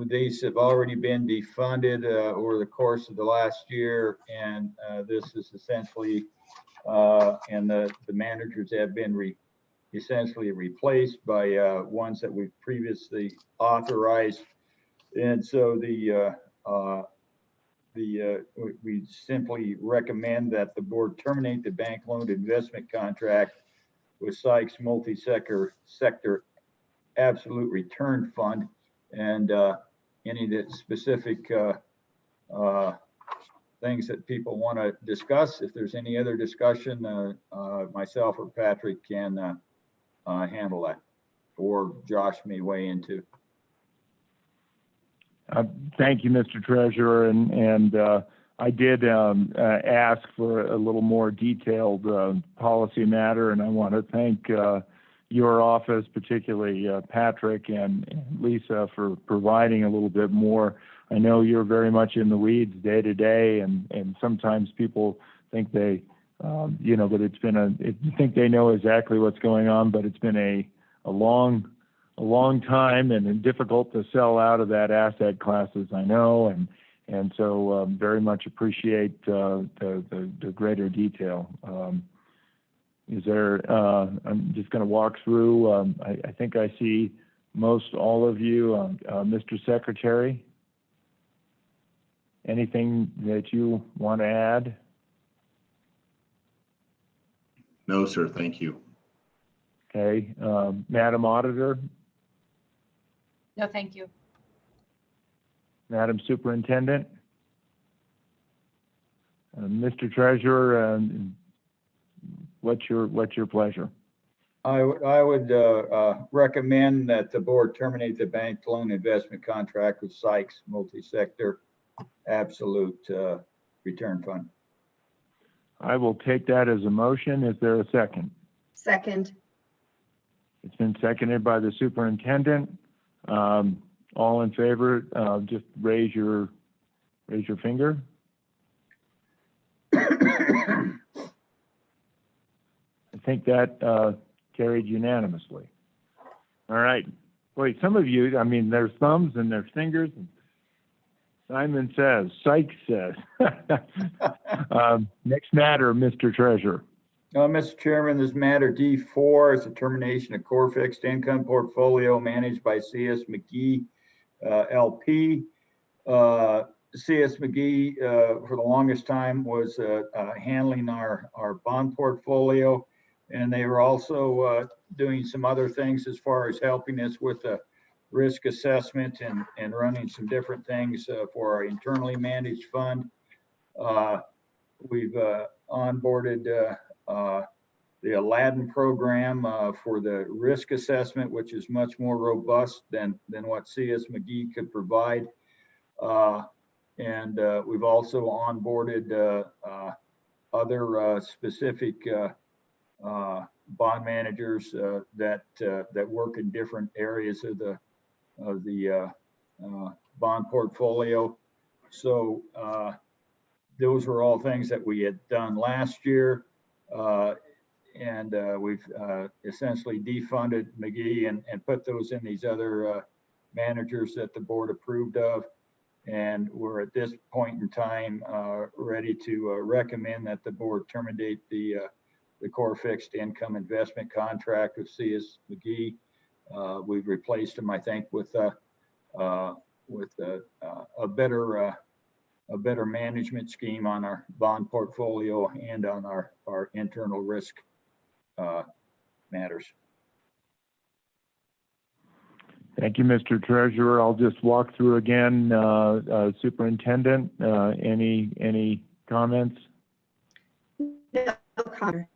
[SPEAKER 1] These have already been defunded over the course of the last year, and this is essentially, and the managers have been essentially replaced by ones that we've previously authorized. And so we simply recommend that the board terminate the bank loan investment contract with Sykes Multi-Sector Absolute Return Fund, and any that specific things that people want to discuss. If there's any other discussion, myself or Patrick can handle that, or Josh may weigh into.
[SPEAKER 5] Thank you, Mr. Treasurer, and I did ask for a little more detailed policy matter, and I want to thank your office, particularly Patrick and Lisa, for providing a little bit more. I know you're very much in the weeds day to day, and sometimes people think they, but think they know exactly what's going on, but it's been a long time and difficult to sell out of that asset class, as I know, and so very much appreciate the greater detail. Is there, I'm just going to walk through, I think I see most all of you. Mr. Secretary, anything that you want to add?
[SPEAKER 7] No, sir, thank you.
[SPEAKER 5] Okay, Madam Auditor?
[SPEAKER 9] No, thank you.
[SPEAKER 5] Madam Superintendent? Mr. Treasurer, what's your pleasure?
[SPEAKER 1] I would recommend that the board terminate the bank loan investment contract with Sykes Multi-Sector Absolute Return Fund.
[SPEAKER 5] I will take that as a motion. Is there a second?
[SPEAKER 12] Second.
[SPEAKER 5] It's been seconded by the superintendent. All in favor, just raise your finger. I think that carried unanimously. All right. Wait, some of you, I mean, there's thumbs and there's fingers. Simon says, Sykes says. Next matter, Mr. Treasurer.
[SPEAKER 1] Mr. Chairman, this matter D4 is the termination of core fixed income portfolio managed by CS McGee LP. CS McGee for the longest time was handling our bond portfolio, and they were also doing some other things as far as helping us with the risk assessment and running some different things for our internally managed fund. We've onboarded the Aladdin program for the risk assessment, which is much more robust than what CS McGee could provide. And we've also onboarded other specific bond managers that work in different areas of the bond portfolio. So those were all things that we had done last year. And we've essentially defunded McGee and put those in these other managers that the board approved of. And we're at this point in time ready to recommend that the board terminate the core fixed income investment contract with C.S. McGee. We've replaced them, I think, with a better management scheme on our bond portfolio and on our internal risk matters.
[SPEAKER 5] Thank you, Mr. Treasurer. I'll just walk through again. Superintendent, any comments?
[SPEAKER 12] No comment.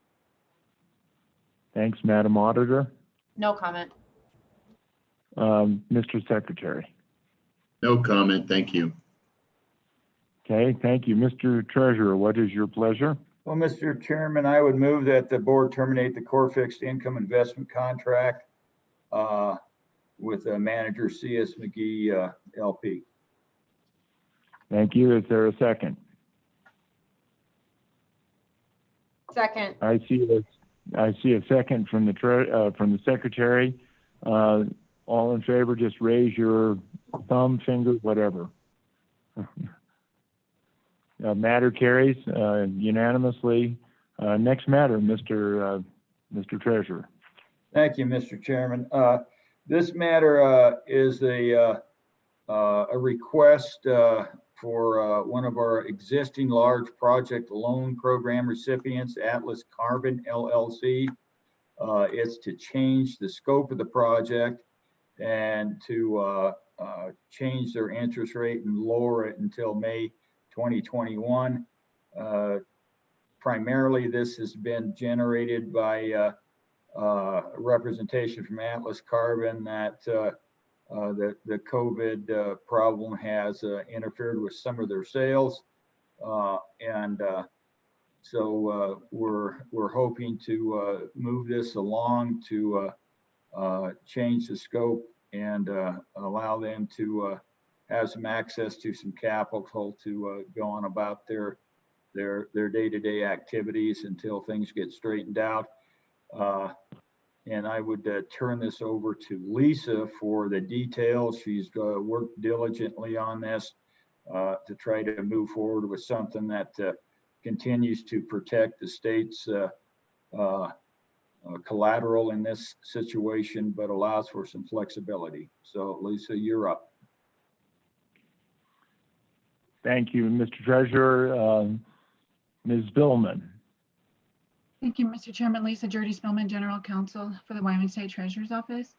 [SPEAKER 5] Thanks, Madam Auditor.
[SPEAKER 9] No comment.
[SPEAKER 5] Mr. Secretary.
[SPEAKER 7] No comment, thank you.
[SPEAKER 5] Okay, thank you. Mr. Treasurer, what is your pleasure?
[SPEAKER 1] Well, Mr. Chairman, I would move that the board terminate the core fixed income investment contract with manager C.S. McGee, LP.
[SPEAKER 5] Thank you. Is there a second?
[SPEAKER 9] Second.
[SPEAKER 5] I see a second from the secretary. All in favor, just raise your thumb, finger, whatever. Matter carries unanimously. Next matter, Mr. Treasurer.
[SPEAKER 1] Thank you, Mr. Chairman. This matter is a request for one of our existing large project loan program recipients, Atlas Carbon LLC. It's to change the scope of the project and to change their interest rate and lower it until May 2021. Primarily, this has been generated by representation from Atlas Carbon that the COVID problem has interfered with some of their sales, and so we're hoping to move this along to change the scope and allow them to have some access to some capital to go on about their day-to-day activities until things get straightened out. And I would turn this over to Lisa for the details. She's worked diligently on this to try to move forward with something that continues to protect the state's collateral in this situation, but allows for some flexibility. So Lisa, you're up.
[SPEAKER 5] Thank you, Mr. Treasurer. Ms. Billman.
[SPEAKER 2] Thank you, Mr. Chairman. Lisa Jurdy-Spillman, General Counsel for the Wyoming State Treasurer's Office.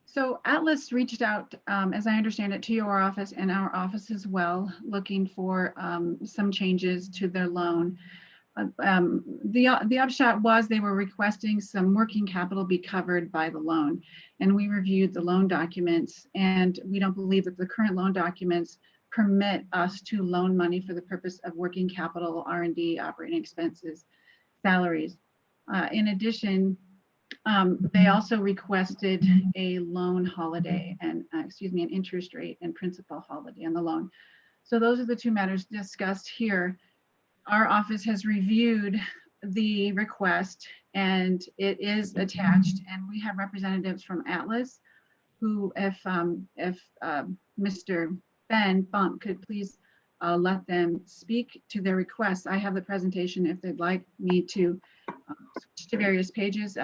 [SPEAKER 2] So Atlas reached out, as I understand it, to your office and our office as well, looking for some changes to their loan. The upshot was they were requesting some working capital be covered by the loan. And we reviewed the loan documents, and we don't believe that the current loan documents permit us to loan money for the purpose of working capital, R&D, operating expenses, salaries. In addition, they also requested a loan holiday and, an interest rate and principal holiday on the loan. So those are the two matters discussed here. Our office has reviewed the request and it is attached, and we have representatives from Atlas who, if Mr. Ben Bump could please let them speak to their requests. I have the presentation if they'd like me to switch to various pages.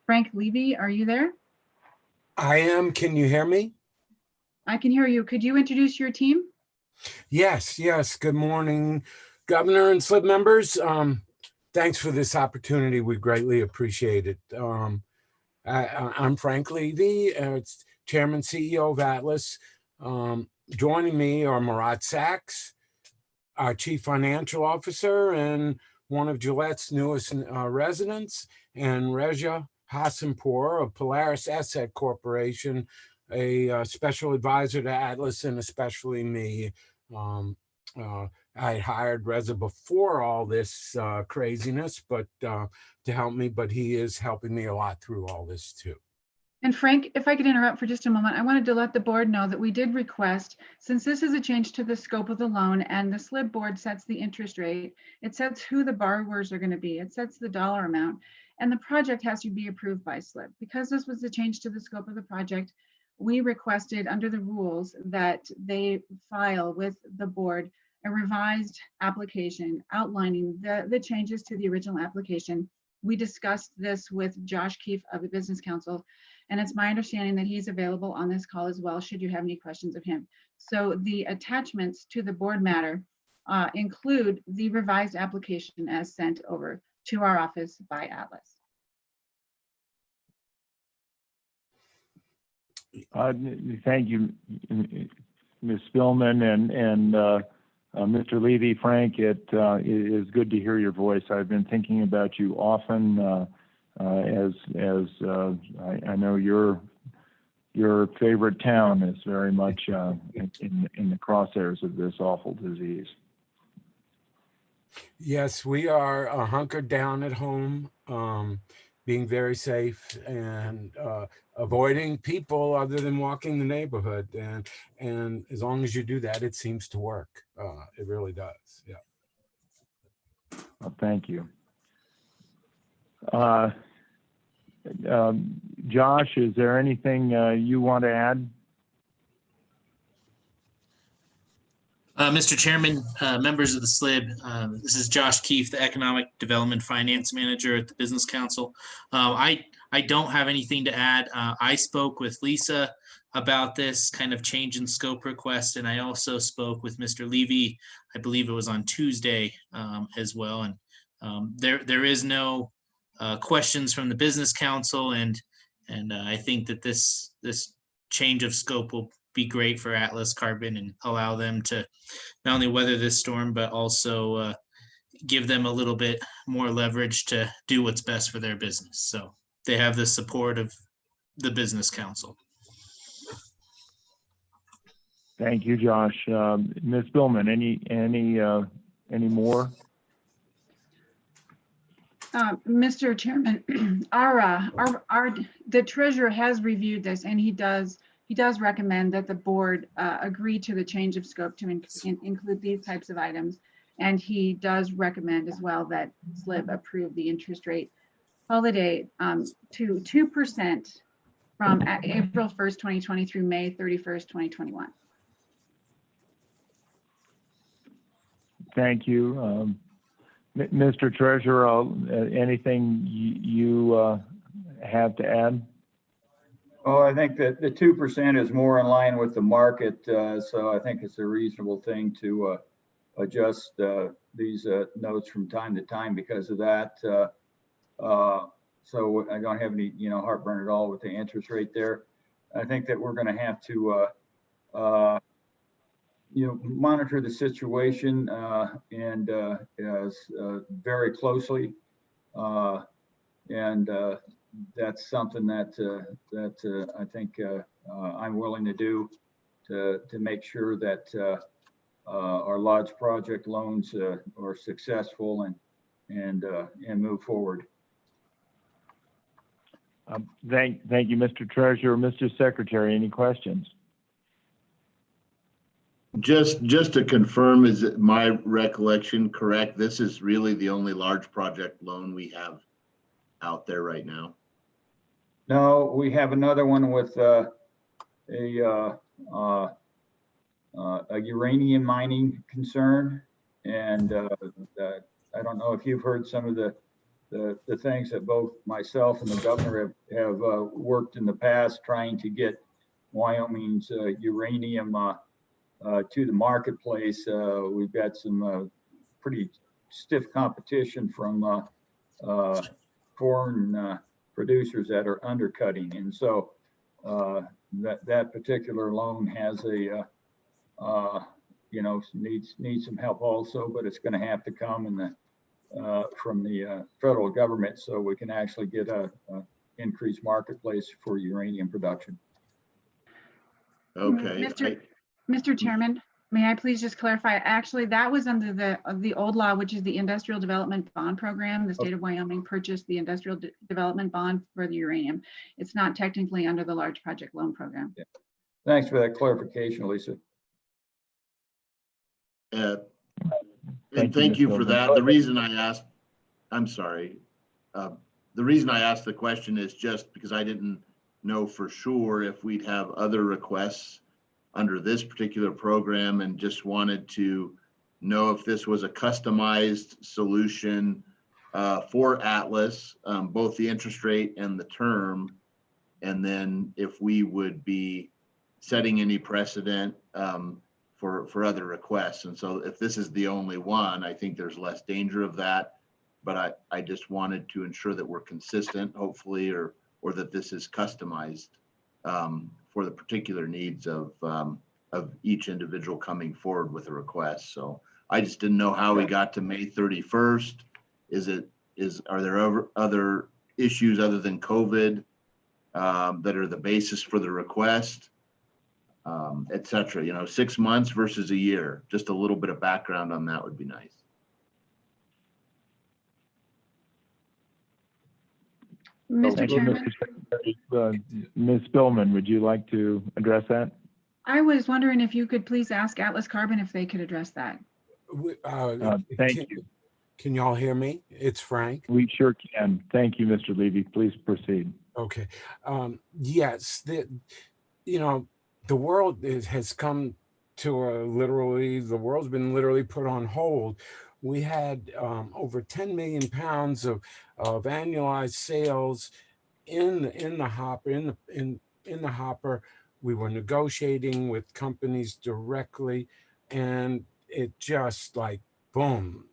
[SPEAKER 2] Frank Levy, are you there?
[SPEAKER 16] I am. Can you hear me?
[SPEAKER 2] I can hear you. Could you introduce your team?
[SPEAKER 16] Yes. Good morning, Governor and Slib members. Thanks for this opportunity. We greatly appreciate it. I'm Frank Levy, Chairman, CEO of Atlas. Joining me are Marat Sachs, our Chief Financial Officer and one of Gillette's newest residents, and Reja Hassanpour of Polaris Asset Corporation, a special advisor to Atlas and especially me. I hired Reza before all this craziness, but to help me, but he is helping me a lot through all this too.
[SPEAKER 2] And Frank, if I could interrupt for just a moment, I wanted to let the board know that we did request, since this is a change to the scope of the loan and the Slib board sets the interest rate, it sets who the borrowers are going to be, it sets the dollar amount, and the project has to be approved by Slib. Because this was a change to the scope of the project, we requested under the rules that they file with the board a revised application outlining the changes to the original application. We discussed this with Josh Keefe of the Business Council, and it's my understanding that he's available on this call as well, should you have any questions of him. So the attachments to the board matter include the revised application as sent over to our office by Atlas.
[SPEAKER 5] Thank you, Ms. Spillman and Mr. Levy. Frank, it is good to hear your voice. I've been thinking about you often as I know your favorite town is very much in the crosshairs of this awful disease.
[SPEAKER 16] Yes, we are hunkered down at home, being very safe and avoiding people other than walking the neighborhood. And as long as you do that, it seems to work. It really does. Yeah.
[SPEAKER 5] Well, thank you. Josh, is there anything you want to add?
[SPEAKER 17] Mr. Chairman, members of the SLIB, this is Josh Keefe, the Economic Development Finance Manager at the Business Council. I don't have anything to add. I spoke with Lisa about this kind of change in scope request, and I also spoke with Mr. Levy, I believe it was on Tuesday as well. And there is no questions from the Business Council, and I think that this change of scope will be great for Atlas Carbon and allow them to not only weather this storm, but also give them a little bit more leverage to do what's best for their business. So they have the support of the Business Council.
[SPEAKER 5] Thank you, Josh. Ms. Billman, any more?
[SPEAKER 2] Mr. Chairman, the treasurer has reviewed this, and he does recommend that the board agree to the change of scope to include these types of items. And he does recommend as well that SLIB approve the interest rate holiday to 2% from April 1st, 2020 through May 31st, 2021.
[SPEAKER 5] Thank you. Mr. Treasurer, anything you have to add?
[SPEAKER 1] Oh, I think that the 2% is more in line with the market, so I think it's a reasonable thing to adjust these notes from time to time because of that. So I don't have any, heartburn at all with the interest rate there. I think that we're going to have to, monitor the situation and very closely, and that's something that I think I'm willing to do to make sure that our large project loans are successful and move forward.
[SPEAKER 5] Thank you, Mr. Treasurer. Mr. Secretary, any questions?
[SPEAKER 7] Just to confirm, is it my recollection correct? This is really the only large project loan we have out there right now.
[SPEAKER 1] No, we have another one with a uranium mining concern, and I don't know if you've heard some of the things that both myself and the governor have worked in the past trying to get Wyoming's uranium to the marketplace. We've got some pretty stiff competition from foreign producers that are undercutting, and so that particular loan has a needs some help also, but it's going to have to come from the federal government so we can actually get a increased marketplace for uranium production.
[SPEAKER 7] Okay.
[SPEAKER 2] Mr. Chairman, May I please just clarify? Actually, that was under the old law, which is the Industrial Development Bond Program. The state of Wyoming purchased the Industrial Development Bond for the uranium. It's not technically under the Large Project Loan Program.
[SPEAKER 1] Yeah. Thanks for that clarification, Lisa.
[SPEAKER 7] And thank you for that. The reason I asked, I'm sorry. The reason I asked the question is just because I didn't know for sure if we'd have other requests under this particular program, and just wanted to know if this was a customized solution for Atlas, both the interest rate and the term, and then if we would be setting any precedent for other requests. And so if this is the only one, I think there's less danger of that, but I just wanted to ensure that we're consistent, hopefully, or that this is customized for the particular needs of each individual coming forward with a request. So I just didn't know how we got to May 31st. Are there other issues other than COVID that are the basis for the request, et cetera? 6 months versus a year. Just a little bit of background on that would be nice.
[SPEAKER 2] Mr. Chairman,
[SPEAKER 5] Ms. Spillman, would you like to address that?
[SPEAKER 2] I was wondering if you could please ask Atlas Carbon if they could address that.
[SPEAKER 5] Thank you.
[SPEAKER 16] Can y'all hear me? It's Frank.
[SPEAKER 5] We sure can. Thank you, Mr. Levy. Please proceed.
[SPEAKER 16] Okay. Yes, the world has come to the world's been literally put on hold. We had over 10 million pounds of annualized sales in the hopper. We were negotiating with companies directly, and it just like boom,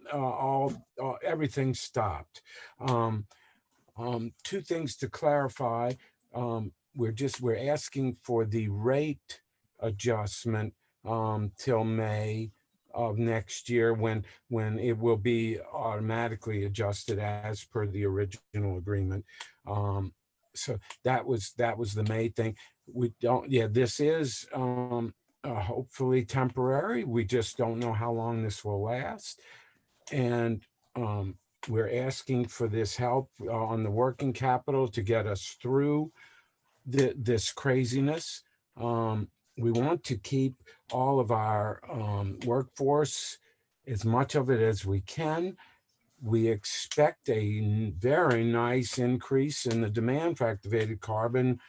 [SPEAKER 16] everything stopped. Two things to clarify. We're asking for the rate adjustment till May of next year, when it will be automatically adjusted as per the original agreement. So that was the May thing. This is hopefully temporary. We just don't know how long this will last. And we're asking for this help on the working capital to get us through this craziness. We want to keep all of our workforce, as much of it as we can. We expect a very nice increase in the demand for activated carbon.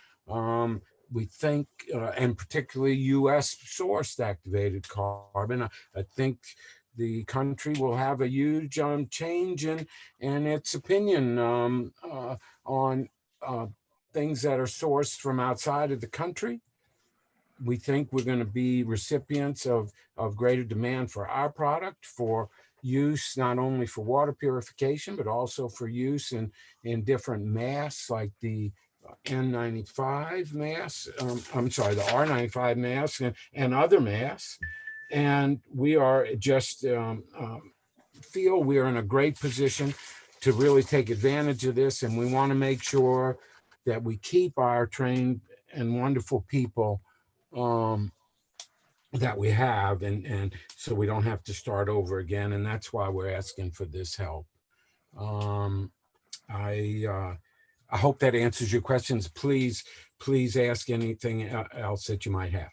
[SPEAKER 16] We think, and particularly U.S. sourced activated carbon, I think the country will have a huge change in its opinion on things that are sourced from outside of the country. We think we're going to be recipients of greater demand for our product, for use not only for water purification, but also for use in different masks like the N95 mask, the R95 mask and other masks. And we are just feel we're in a great position to really take advantage of this. And we want to make sure that we keep our trained and wonderful people that we have, and so we don't have to start over again. And that's why we're asking for this help. I hope that answers your questions. Please ask anything else that you might have.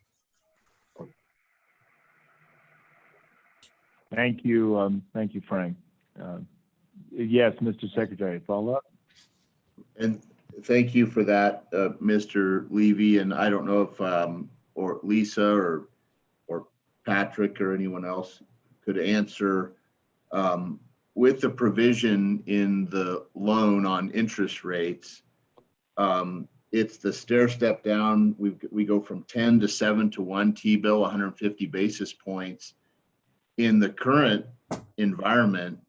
[SPEAKER 5] Thank you. Thank you, Frank. Yes, Mr. Secretary, follow up.
[SPEAKER 7] And thank you for that, Mr. Levy. And I don't know if or Lisa or Patrick or anyone else could answer with the provision in the loan on interest rates. It's the stair step down. We go from 10 to 7 to 1 T-bill, 150 basis points in the current environment.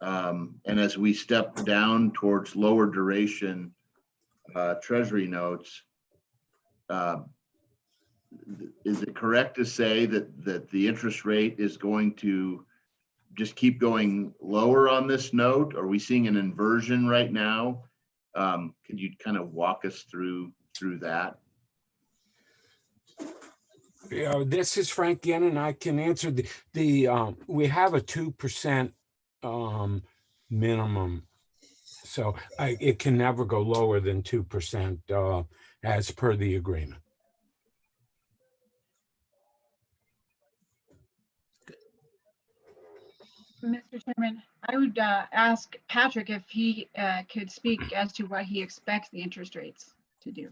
[SPEAKER 7] And as we step down towards lower duration treasury notes, is it correct to say that the interest rate is going to just keep going lower on this note? Are we seeing an inversion right now? Could you kind of walk us through that?
[SPEAKER 16] This is Frank Gannon. I can answer we have a 2% minimum. So it can never go lower than 2% as per the agreement.
[SPEAKER 2] Mr. Chairman, I would ask Patrick if he could speak as to what he expects the interest rates to do.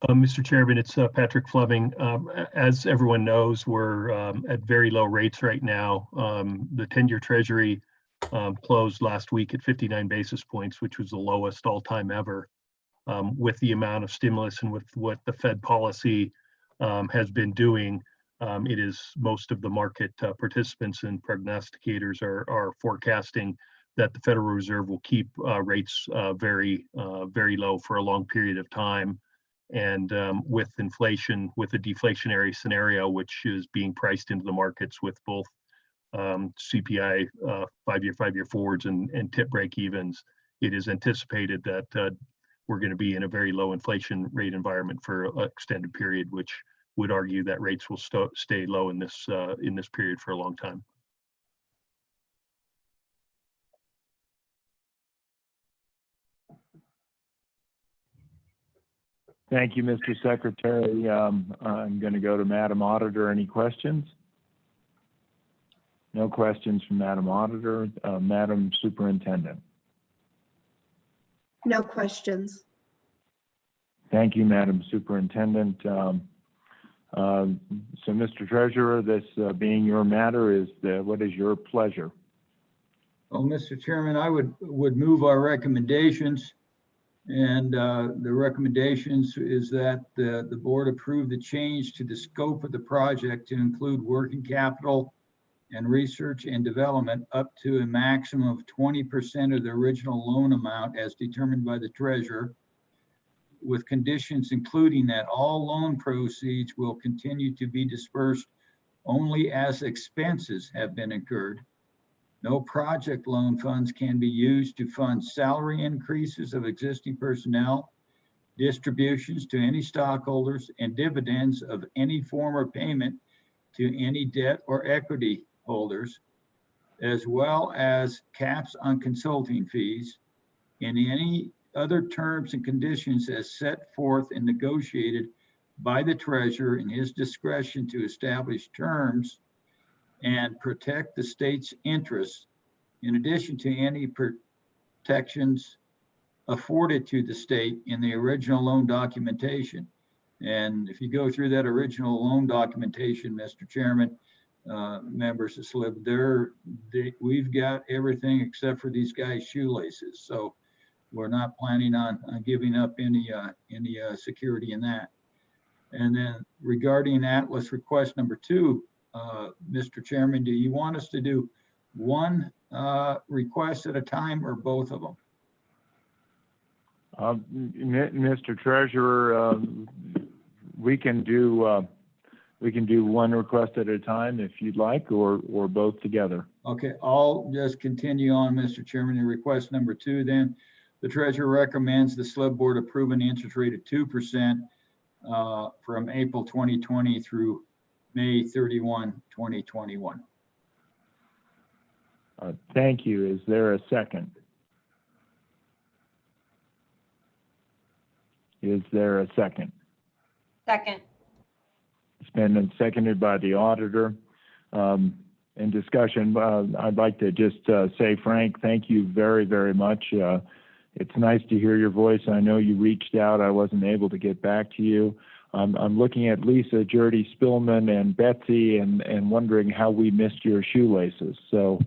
[SPEAKER 4] Mr. Chairman, it's Patrick Fleming. As everyone knows, we're at very low rates right now. The 10-year Treasury closed last week at 59 basis points, which was the lowest all-time ever. With the amount of stimulus and with what the Fed policy has been doing, it is most of the market participants and prognosticators are forecasting that the Federal Reserve will keep rates very low for a long period of time. And with inflation, with a deflationary scenario, which is being priced into the markets with both CPI, five-year forwards and tip break evens, it is anticipated that we're going to be in a very low inflation rate environment for an extended period, which would argue that rates will stay low in this period for a long time.
[SPEAKER 5] Thank you, Mr. Secretary. I'm going to go to Madam Auditor. Any questions? No questions from Madam Auditor. Madam Superintendent.
[SPEAKER 12] No questions.
[SPEAKER 5] Thank you, Madam Superintendent. So, Mr. Treasurer, this being your matter, what is your pleasure?
[SPEAKER 1] Well, Mr. Chairman, I would move our recommendations. And the recommendations is that the board approve the change to the scope of the project to include working capital and research and development up to a maximum of 20% of the original loan amount as determined by the treasurer, with conditions including that all loan proceeds will continue to be dispersed only as expenses have been incurred. No project loan funds can be used to fund salary increases of existing personnel, distributions to any stockholders, and dividends of any form or payment to any debt or equity holders, as well as caps on consulting fees and any other terms and conditions as set forth and negotiated by the treasurer in his discretion to establish terms and protect the state's interests, in addition to any protections afforded to the state in the original loan documentation. And if you go through that original loan documentation, Mr. Chairman, members of Slib, we've got everything except for these guys' shoelaces. So we're not planning on giving up any security in that. And then regarding Atlas request number 2, Mr. Chairman, do you want us to do one request at a time or both of them?
[SPEAKER 5] Mr. Treasurer, we can do one request at a time if you'd like, or both together.
[SPEAKER 1] Okay, I'll just continue on, Mr. Chairman, and request number 2 then. The treasurer recommends the Slib board approve an interest rate of 2% from April 2020 through May 31, 2021.
[SPEAKER 5] Thank you. Is there a second? Is there a second?
[SPEAKER 9] Second.
[SPEAKER 5] It's been seconded by the auditor. In discussion, I'd like to just say, Frank, thank you very, very much. It's nice to hear your voice. I know you reached out. I wasn't able to get back to you. I'm looking at Lisa, Jody Spillman, and Betsy, and wondering how we missed your shoelaces. So,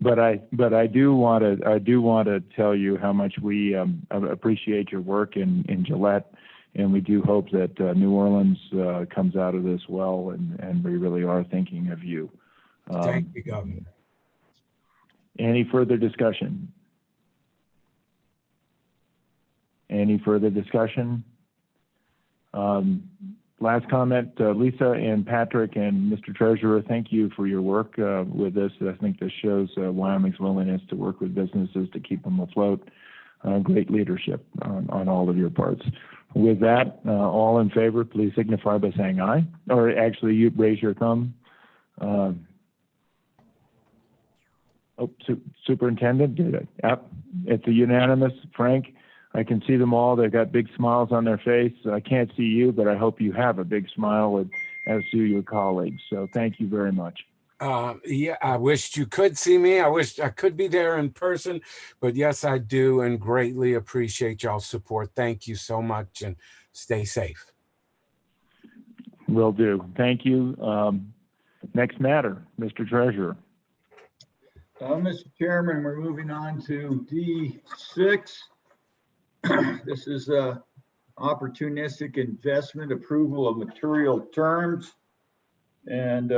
[SPEAKER 5] but I do want to tell you how much we appreciate your work in Gillette, and we do hope that New Orleans comes out of this well, and we really are thinking of you.
[SPEAKER 16] Thank you, Governor.
[SPEAKER 5] Any further discussion? Any further discussion? last comment, Lisa and Patrick and Mr. Treasurer, thank you for your work with this. I think this shows Wyoming's willingness to work with businesses to keep them afloat. Great leadership on all of your parts. With that, all in favor, please signify by saying aye. Or actually, you raise your thumb. Superintendent did it. Yep, it's a unanimous. Frank, I can see them all. They've got big smiles on their face. I can't see you, but I hope you have a big smile, as do your colleagues. So thank you very much.
[SPEAKER 16] Yeah, I wished you could see me. I wish I could be there in person, but yes, I do, and greatly appreciate y'all's support. Thank you so much, and stay safe.
[SPEAKER 5] Will do. Thank you. Next matter, Mr. Treasurer.
[SPEAKER 1] Mr. Chairman, we're moving on to D6. This is opportunistic investment approval of material terms. And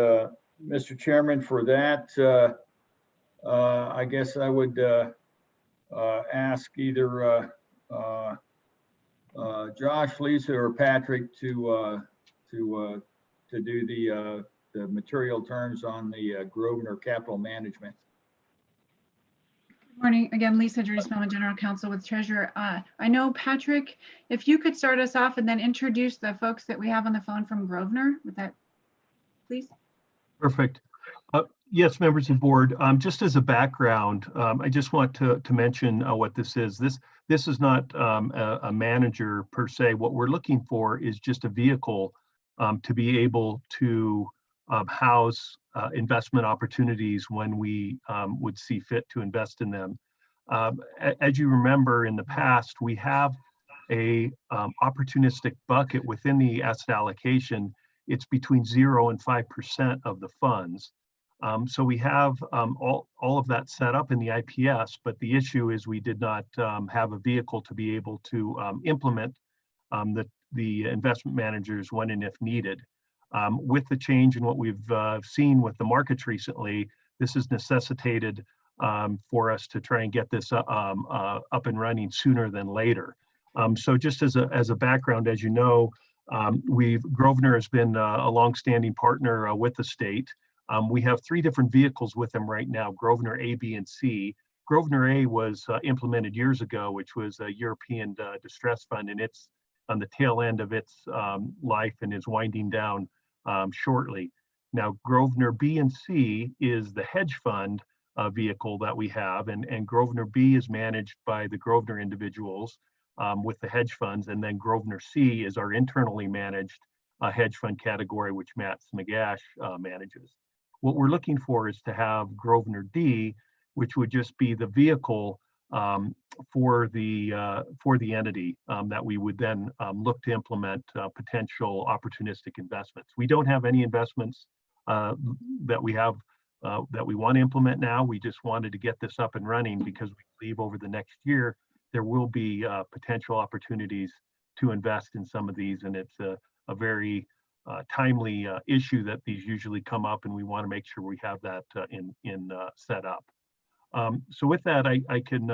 [SPEAKER 1] Mr. Chairman, for that, I guess I would ask either Josh, Lisa, or Patrick to do the material terms on the Grosvenor Capital Management.
[SPEAKER 2] Good morning. Again, Lisa Drew-Spellman, General Counsel with Treasurer. I know, Patrick, if you could start us off and then introduce the folks that we have on the phone from Grosvenor, with that, please.
[SPEAKER 4] Perfect. Yes, members of the board, just as a background, I just want to mention what this is. This is not a manager per se. What we're looking for is just a vehicle to be able to house investment opportunities when we would see fit to invest in them. As you remember, in the past, we have a opportunistic bucket within the asset allocation. It's between 0 and 5% of the funds. So we have all of that set up in the IPS, but the issue is we did not have a vehicle to be able to implement the investment managers when and if needed. With the change in what we've seen with the markets recently, this has necessitated for us to try and get this up and running sooner than later. So just as a background, as you know, Grosvenor has been a longstanding partner with the state. We have 3 different vehicles with them right now: Grosvenor A, B, and C. Grosvenor A was implemented years ago, which was a European distress fund, and it's on the tail end of its life and is winding down shortly. Now, Grosvenor B and C is the hedge fund vehicle that we have, and Grosvenor B is managed by the Grosvenor individuals with the hedge funds, and then Grosvenor C is our internally managed hedge fund category, which Matt Smagash manages. What we're looking for is to have Grosvenor D, which would just be the vehicle for the entity that we would then look to implement potential opportunistic investments. We don't have any investments that we have that we want to implement now. We just wanted to get this up and running because we believe over the next year there will be potential opportunities to invest in some of these, and it's a very timely issue that these usually come up, and we want to make sure we have that in set up. So with that, I can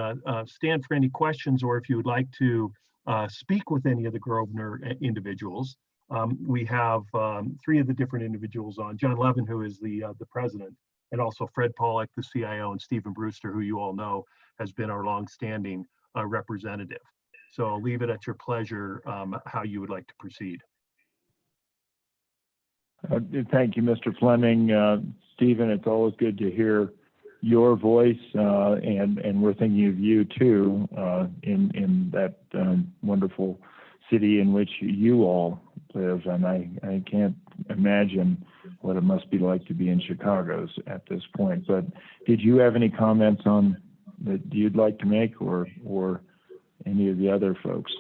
[SPEAKER 4] stand for any questions, or if you would like to speak with any of the Grosvenor individuals. We have 3 of the different individuals on: John Levin, who is the president, and also Fred Pollack, the CIO, and Stephen Brewster, who you all know has been our longstanding representative. So I'll leave it at your pleasure how you would like to proceed.
[SPEAKER 5] Thank you, Mr. Fleming. Stephen, it's always good to hear your voice, and we're thinking of you too, in that wonderful city in which you all live. And I can't imagine what it must be like to be in Chicago at this point. But did you have any comments on that you'd like to make, or any of the other folks?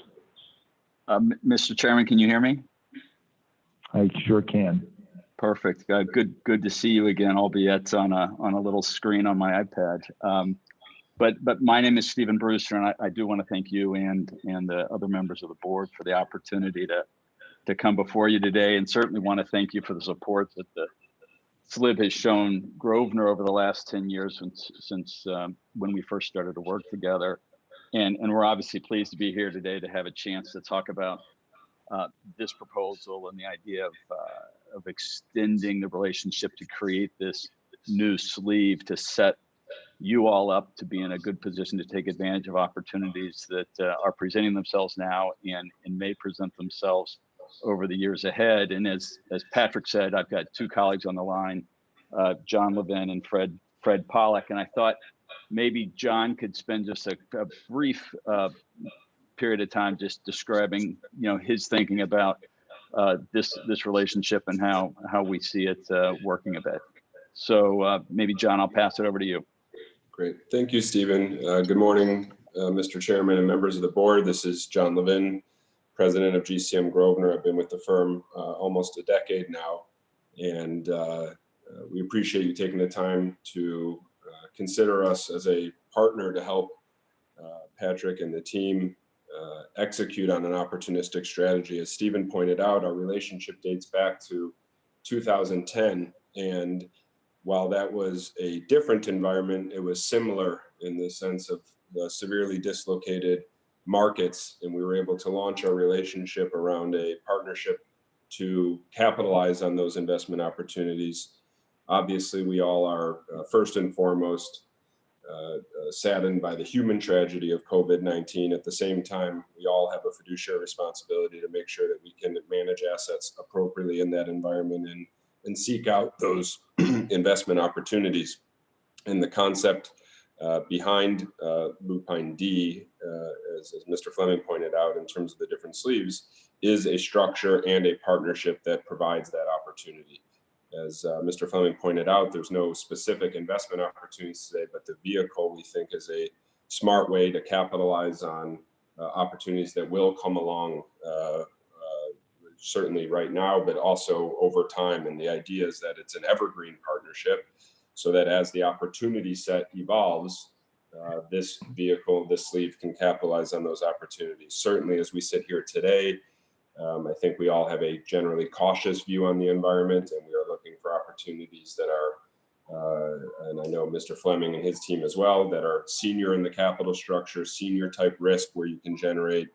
[SPEAKER 18] Mr. Chairman, can you hear me?
[SPEAKER 5] I sure can.
[SPEAKER 18] Perfect. Good to see you again, albeit on a little screen on my iPad. But my name is Stephen Brewster, and I do want to thank you and the other members of the board for the opportunity to come before you today, and certainly want to thank you for the support that the Slib has shown Grosvenor over the last 10 years since when we first started to work together. And we're obviously pleased to be here today to have a chance to talk about this proposal and the idea of extending the relationship to create this new sleeve to set you all up to be in a good position to take advantage of opportunities that are presenting themselves now and may present themselves over the years ahead. And as Patrick said, I've got two colleagues on the line, John Levin and Fred Pollack, and I thought maybe John could spend just a brief period of time just describing, his thinking about this relationship and how we see it working a bit. So maybe John, I'll pass it over to you.
[SPEAKER 19] Great. Thank you, Stephen. Good morning, Mr. Chairman and members of the board. This is John Levin, president of GCM Grosvenor. I've been with the firm almost a decade now, and we appreciate you taking the time to consider us as a partner to help Patrick and the team execute on an opportunistic strategy. As Stephen pointed out, our relationship dates back to 2010, and while that was a different environment, it was similar in the sense of the severely dislocated markets, and we were able to launch our relationship around a partnership to capitalize on those investment opportunities. Obviously, we all are first and foremost saddened by the human tragedy of COVID-19. At the same time, we all have a fiduciary responsibility to make sure that we can manage assets appropriately in that environment and seek out those investment opportunities. And the concept behind Lupine D, as Mr. Fleming pointed out, in terms of the different sleeves, is a structure and a partnership that provides that opportunity. As Mr. Fleming pointed out, there's no specific investment opportunities today, but the vehicle we think is a smart way to capitalize on opportunities that will come along certainly right now, but also over time. And the idea is that it's an evergreen partnership so that as the opportunity set evolves, this vehicle, this sleeve can capitalize on those opportunities. Certainly as we sit here today, I think we all have a generally cautious view on the environment, and we are looking for opportunities that are, and I know Mr. Fleming and his team as well, that are senior in the capital structure, senior type risk where you can generate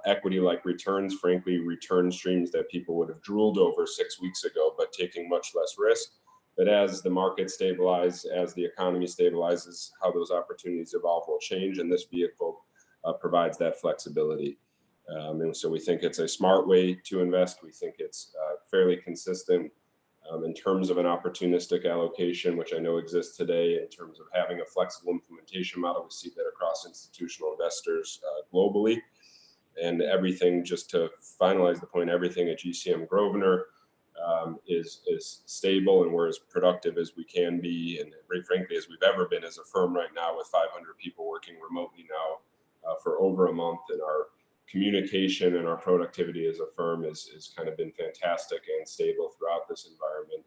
[SPEAKER 19] equity-like returns, frankly, return streams that people would have drooled over 6 weeks ago, but taking much less risk. But as the market stabilizes, as the economy stabilizes, how those opportunities evolve will change, and this vehicle provides that flexibility. And so we think it's a smart way to invest. We think it's fairly consistent in terms of an opportunistic allocation, which I know exists today in terms of having a flexible implementation model. We see that across institutional investors globally. And everything, just to finalize the point, everything at GCM Grosvenor is stable, and we're as productive as we can be, and very frankly, as we've ever been as a firm right now, with 500 people working remotely now for over a month. And our communication and our productivity as a firm is kind of been fantastic and stable throughout this environment.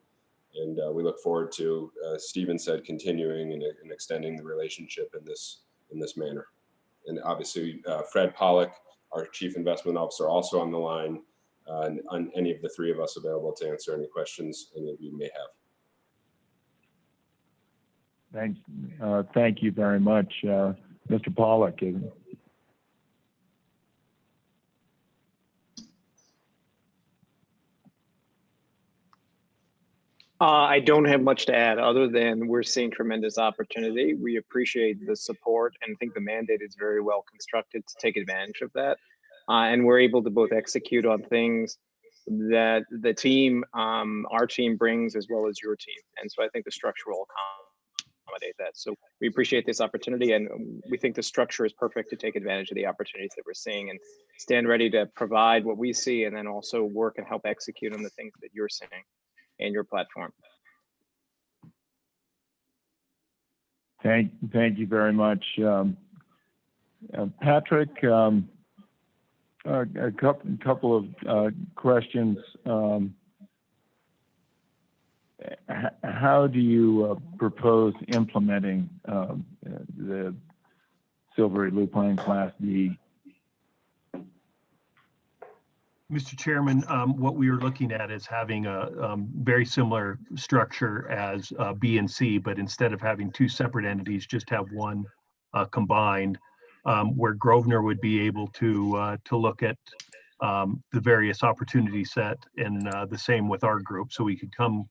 [SPEAKER 19] And we look forward to, Stephen said, continuing and extending the relationship in this manner. And obviously, Fred Pollack, our Chief Investment Officer, also on the line, and on any of the three of us available to answer any questions any of you may have.
[SPEAKER 5] Thank you very much, Mr. Pollack.
[SPEAKER 20] I don't have much to add other than we're seeing tremendous opportunity. We appreciate the support and think the mandate is very well constructed to take advantage of that. And we're able to both execute on things that the team, our team brings, as well as your team. And so I think the structure will accommodate that. So we appreciate this opportunity, and we think the structure is perfect to take advantage of the opportunities that we're seeing and stand ready to provide what we see, and then also work and help execute on the things that you're seeing and your platform.
[SPEAKER 5] Thank you very much, Patrick. A couple of questions. How do you propose implementing the silvery lupine Class D?
[SPEAKER 4] Mr. Chairman, what we are looking at is having a very similar structure as B and C, but instead of having two separate entities, just have one combined, where Grosvenor would be able to look at the various opportunity set, and the same with our group, so we could come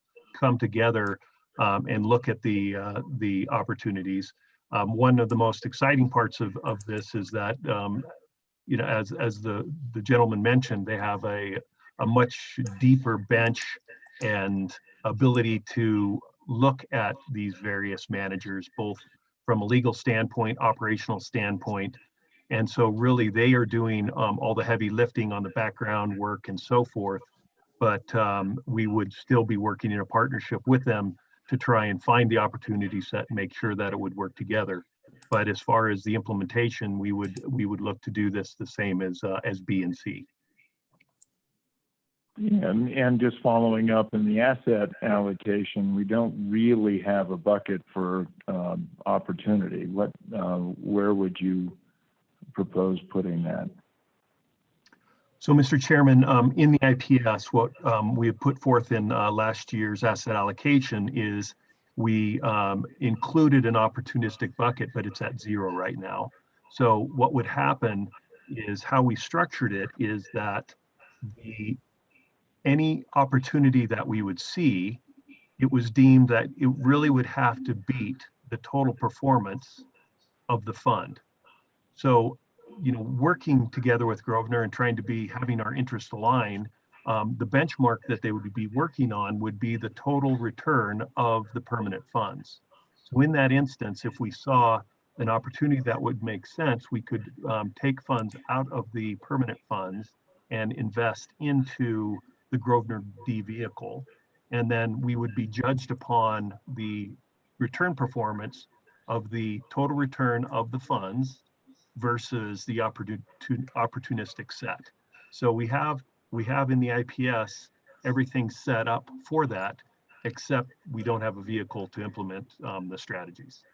[SPEAKER 4] together and look at the opportunities. One of the most exciting parts of this is that, as the gentleman mentioned, they have a much deeper bench and ability to look at these various managers, both from a legal standpoint, operational standpoint. And so really they are doing all the heavy lifting on the background work and so forth. But we would still be working in a partnership with them to try and find the opportunity set and make sure that it would work together. But as far as the implementation, we would look to do this the same as B and C.
[SPEAKER 5] And just following up in the asset allocation, we don't really have a bucket for opportunity. Where would you propose putting that?
[SPEAKER 4] So, Mr. Chairman, in the IPS, what we have put forth in last year's asset allocation is we included an opportunistic bucket, but it's at 0 right now. So what would happen is, how we structured it is that any opportunity that we would see, it was deemed that it really would have to beat the total performance of the fund. So, working together with Grosvenor and trying to having our interests aligned, the benchmark that they would be working on would be the total return of the permanent funds. So in that instance, if we saw an opportunity that would make sense, we could take funds out of the permanent funds and invest into the Grosvenor D vehicle. And then we would be judged upon the return performance of the total return of the funds versus the opportunistic set. So we have in the IPS everything set up for that, except we don't have a vehicle to implement the strategies.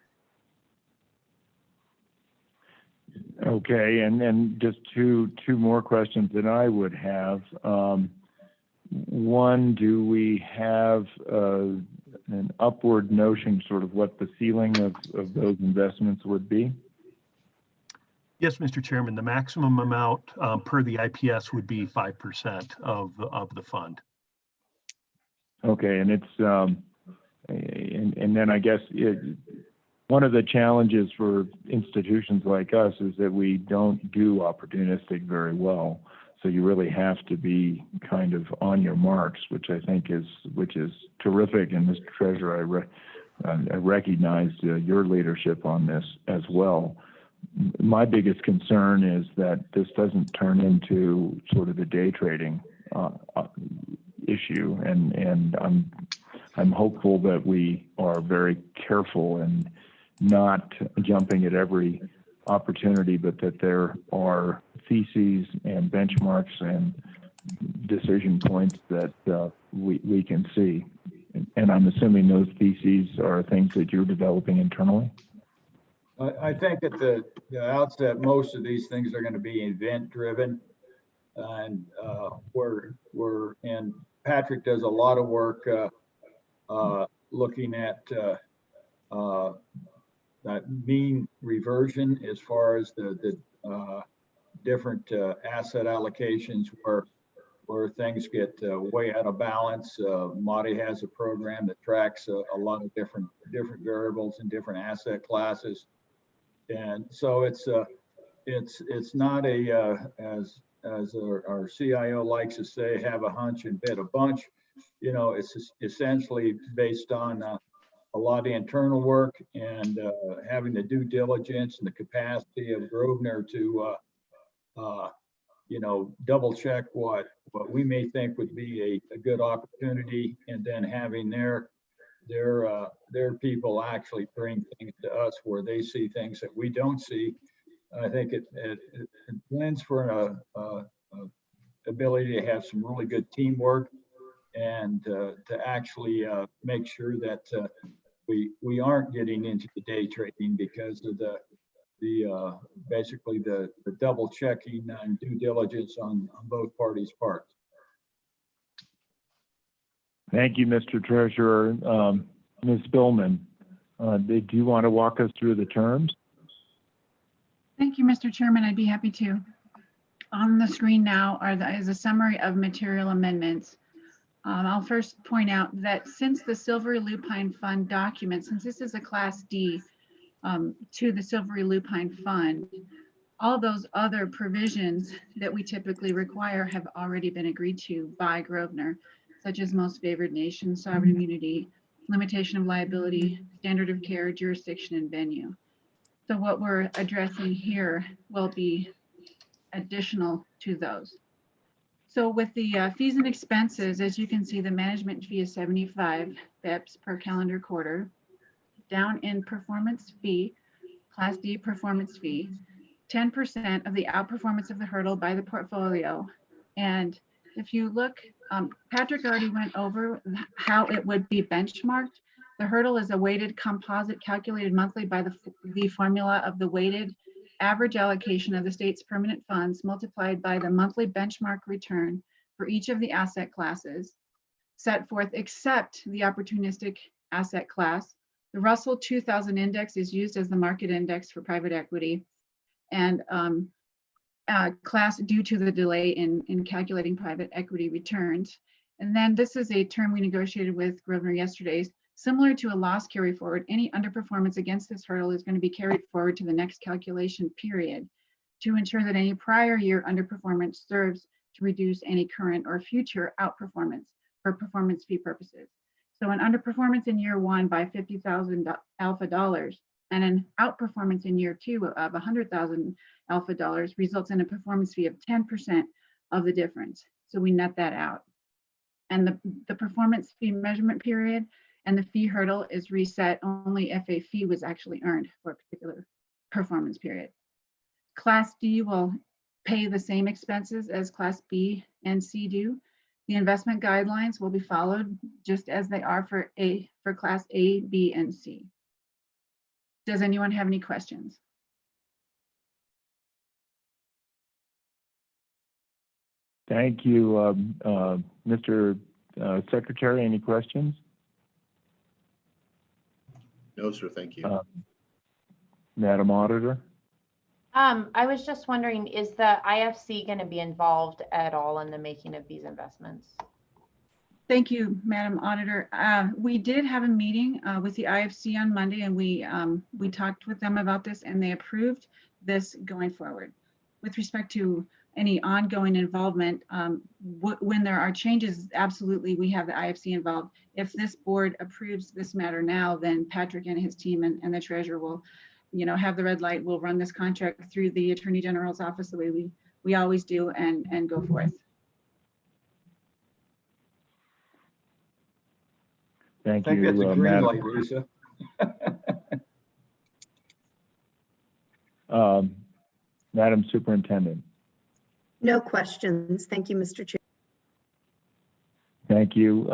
[SPEAKER 5] Okay, and then just two more questions that I would have. One, do we have an upward notion, sort of what the ceiling of those investments would be?
[SPEAKER 4] Yes, Mr. Chairman, the maximum amount per the IPS would be 5% of the fund.
[SPEAKER 5] Okay, and it's and then I guess one of the challenges for institutions like us is that we don't do opportunistic very well. So you really have to be kind of on your marks, which I think is terrific. And Mr. Treasurer, I recognize your leadership on this as well. My biggest concern is that this doesn't turn into sort of a day trading issue, and I'm hopeful that we are very careful and not jumping at every opportunity, but that there are theses and benchmarks and decision points that we can see. And I'm assuming those theses are things that you're developing internally?
[SPEAKER 1] I think at the outset, most of these things are going to be event driven, and and Patrick does a lot of work looking at that mean reversion as far as the different asset allocations where things get way out of balance. Marty has a program that tracks a lot of different variables in different asset classes. And so it's not as our CIO likes to say, have a hunch and bet a bunch. It's essentially based on a lot of internal work and having the due diligence and the capacity of Grosvenor to double check what we may think would be a good opportunity, and then having their people actually bring things to us where they see things that we don't see. I think it lends for a ability to have some really good teamwork and to actually make sure that we aren't getting into the day trading because of basically the double checking and due diligence on both parties' parts.
[SPEAKER 5] Thank you, Mr. Treasurer. Ms. Spillman, do you want to walk us through the terms?
[SPEAKER 2] Thank you, Mr. Chairman. I'd be happy to. On the screen now is a summary of material amendments. I'll first point out that since the Silvery Lupine Fund document, since this is a Class D to the Silvery Lupine Fund, all those other provisions that we typically require have already been agreed to by Grosvenor, such as most favored nation, sovereign immunity, limitation of liability, standard of care, jurisdiction, and venue. So what we're addressing here will be additional to those. So with the fees and expenses, as you can see, the management fee is 75 BPS per calendar quarter. Down in performance fee, Class D performance fee, 10% of the outperformance of the hurdle by the portfolio. And if you look, Patrick already went over how it would be benchmarked. The hurdle is a weighted composite calculated monthly by the formula of the weighted average allocation of the state's permanent funds multiplied by the monthly benchmark return for each of the asset classes set forth except the opportunistic asset class. The Russell 2000 index is used as the market index for private equity, and class due to the delay in calculating private equity returns. And then this is a term we negotiated with Grosvenor yesterday. Similar to a loss carry forward, any underperformance against this hurdle is going to be carried forward to the next calculation period to ensure that any prior year underperformance serves to reduce any current or future outperformance for performance fee purposes. So an underperformance in year one by 50,000 alpha dollars and an outperformance in year two of 100,000 alpha dollars results in a performance fee of 10% of the difference. So we net that out. And the performance fee measurement period and the fee hurdle is reset only if a fee was actually earned for a particular performance period. Class D will pay the same expenses as Class B and C do. The investment guidelines will be followed just as they are for Class A, B, and C. Does anyone have any questions?
[SPEAKER 5] Thank you, Mr. Secretary. Any questions?
[SPEAKER 7] No, sir, thank you.
[SPEAKER 5] Madam Auditor?
[SPEAKER 9] I was just wondering, is the IFC going to be involved at all in the making of these investments?
[SPEAKER 2] Thank you, Madam Auditor. We did have a meeting with the IFC on Monday, and we talked with them about this, and they approved this going forward. With respect to any ongoing involvement, when there are changes, absolutely, we have the IFC involved. If this board approves this matter now, then Patrick and his team and the treasurer will, have the red light. We'll run this contract through the Attorney General's office the way we always do, and go forth.
[SPEAKER 5] Thank you,
[SPEAKER 1] I think that's a green
[SPEAKER 5] Madam.
[SPEAKER 1] light, Lisa.
[SPEAKER 5] Madam Superintendent.
[SPEAKER 12] No questions. Thank you, Mr. Chair.
[SPEAKER 5] Thank you.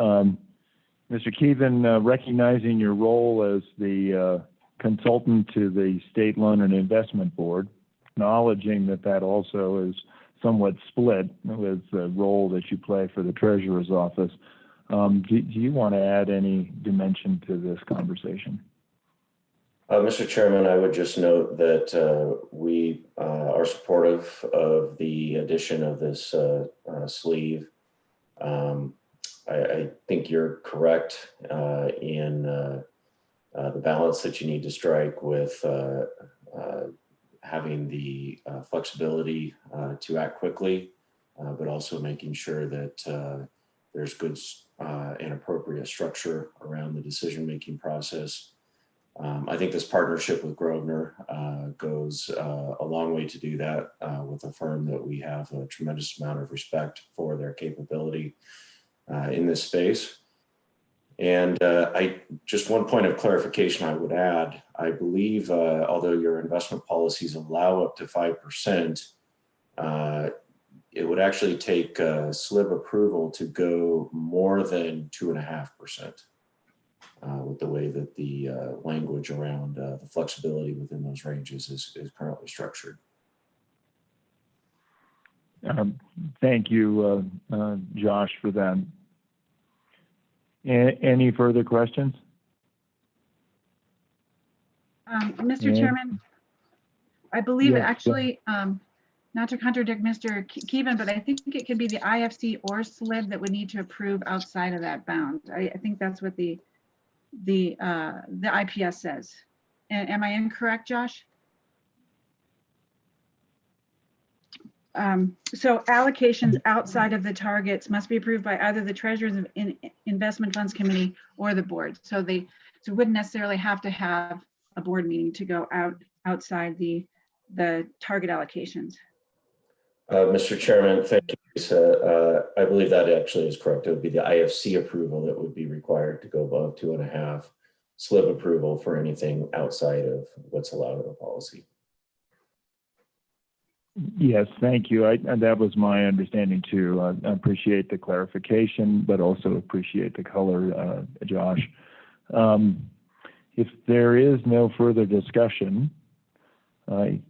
[SPEAKER 5] Mr. Keevan, recognizing your role as the consultant to the State Loan and Investment Board, acknowledging that also is somewhat split with the role that you play for the Treasurer's Office, do you want to add any dimension to this conversation?
[SPEAKER 3] Mr. Chairman, I would just note that we are supportive of the addition of this sleeve. I think you're correct in the balance that you need to strike with having the flexibility to act quickly, but also making sure that there's good and appropriate structure around the decision-making process. I think this partnership with Grosvenor goes a long way to do that with a firm that we have a tremendous amount of respect for their capability in this space. And just one point of clarification I would add, I believe although your investment policies allow up to 5%, it would actually take Slib approval to go more than 2.5%. With the way that the language around the flexibility within those ranges is currently structured.
[SPEAKER 5] Thank you, Josh, for that. Any further questions?
[SPEAKER 2] Mr. Chairman, I believe
[SPEAKER 5] Yes,
[SPEAKER 2] actually not to contradict Mr. Keevan, but I think it could be the IFC or SLIB that would need to approve outside of that bound. I think that's what the IPS says. And am I incorrect, Josh? So allocations outside of the targets must be approved by either the Treasurer's Investment Funds Committee or the board. So they wouldn't necessarily have to have a board meeting to go outside the target allocations.
[SPEAKER 3] Mr. Chairman, thank you, Lisa. I believe that actually is correct. It would be the IFC approval that would be required to go above 2.5, SLIB approval for anything outside of what's allowed in the policy.
[SPEAKER 5] Yes, thank you. That was my understanding too. I appreciate the clarification, but also appreciate the color, Josh. If there is no further discussion, I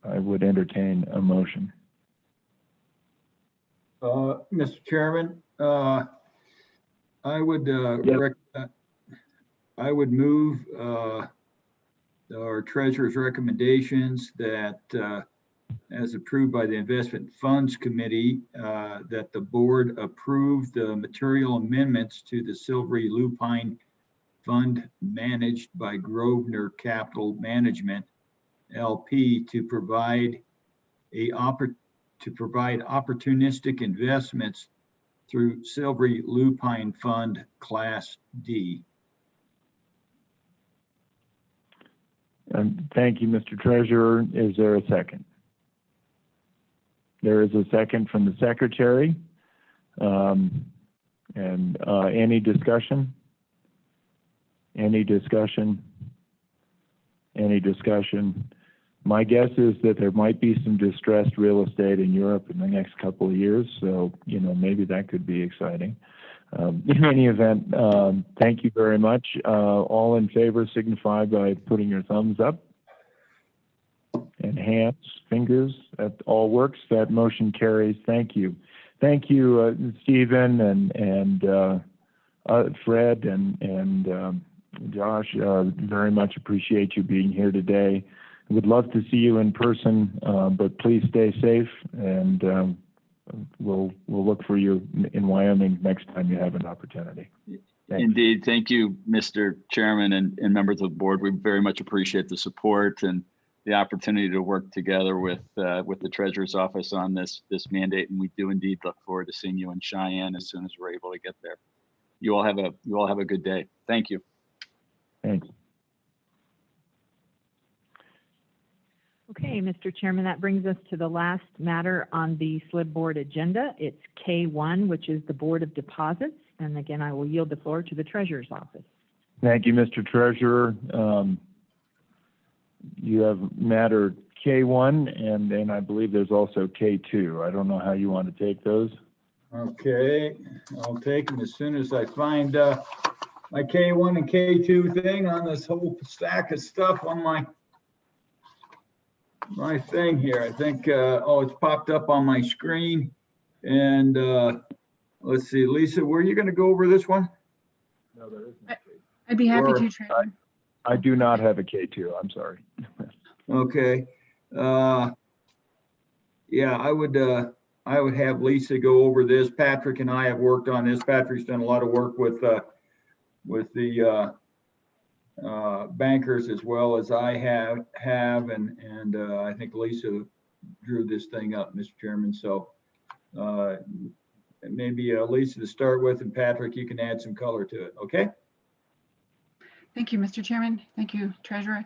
[SPEAKER 5] would entertain a motion.
[SPEAKER 1] Mr. Chairman, I would I would move our treasurer's recommendations that as approved by the Investment Funds Committee, that the board approve the material amendments to the Silvery Lupine Fund managed by Grosvenor Capital Management LP to provide opportunistic investments through Silvery Lupine Fund Class D.
[SPEAKER 5] Thank you, Mr. Treasurer. Is there a second? There is a second from the Secretary. Any discussion? Any discussion? Any discussion? My guess is that there might be some distressed real estate in Europe in the next couple of years, so maybe that could be exciting. In any event, thank you very much. All in favor signify by putting your thumbs up and hands, fingers. That all works. That motion carries. Thank you. Thank you, Stephen and Fred and Josh. Very much appreciate you being here today. Would love to see you in person, but please stay safe, and we'll look for you in Wyoming next time you have an opportunity. Thanks.
[SPEAKER 18] Indeed. Thank you, Mr. Chairman and members of the board. We very much appreciate the support and the opportunity to work together with the Treasurer's Office on this mandate, and we do indeed look forward to seeing you in Cheyenne as soon as we're able to get there. You all have a good day. Thank you.
[SPEAKER 5] Thanks.
[SPEAKER 6] Okay, Mr. Chairman, that brings us to the last matter on the SLIB board agenda. It's K1, which is the Board of Deposits. And again, I will yield the floor to the Treasurer's Office.
[SPEAKER 5] Thank you, Mr. Treasurer. You have matter K1, and then I believe there's also K2. I don't know how you want to take those.
[SPEAKER 1] Okay, I'll take them as soon as I find my K1 and K2 thing on this whole stack of stuff on my thing here. I think, oh, it's popped up on my screen. And let's see, Lisa, were you going to go over this one?
[SPEAKER 5] No, there isn't.
[SPEAKER 2] I'd be happy to, Treasurer.
[SPEAKER 5] I do not have a K2. I'm sorry.
[SPEAKER 1] Okay. Yeah, I would have Lisa go over this. Patrick and I have worked on this. Patrick's done a lot of work with the bankers as well as I have, and I think Lisa drew this thing up, Mr. Chairman. So maybe Lisa to start with, and Patrick, you can add some color to it. Okay.
[SPEAKER 2] Thank you, Mr. Chairman. Thank you, Treasurer.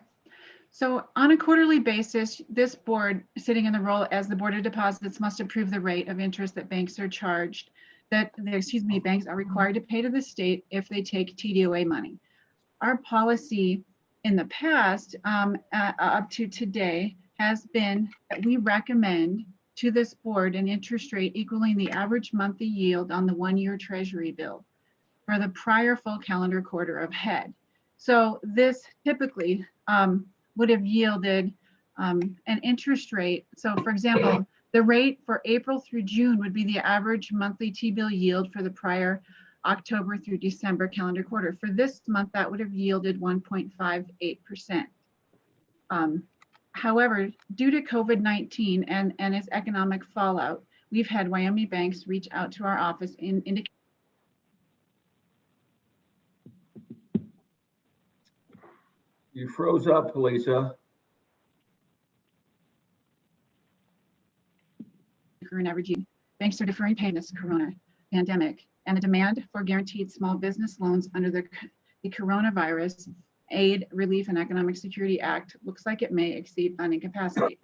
[SPEAKER 2] So on a quarterly basis, this board, sitting in the role as the Board of Deposits, must approve the rate of interest that banks are charged, banks are required to pay to the state if they take TDOA money. Our policy in the past, up to today, has been that we recommend to this board an interest rate equaling the average monthly yield on the one-year Treasury bill for the prior full calendar quarter of head. So this typically would have yielded an interest rate. So for example, the rate for April through June would be the average monthly T-bill yield for the prior October through December calendar quarter. For this month, that would have yielded 1.58%. However, due to COVID-19 and its economic fallout, we've had Wyoming banks reach out to our office in indicating
[SPEAKER 1] You froze up, Lisa.
[SPEAKER 2] averaging. Banks are deferring payments this corona pandemic, and the demand for guaranteed small business loans under the Coronavirus Aid, Relief, and Economic Security Act looks like it may exceed funding capacity.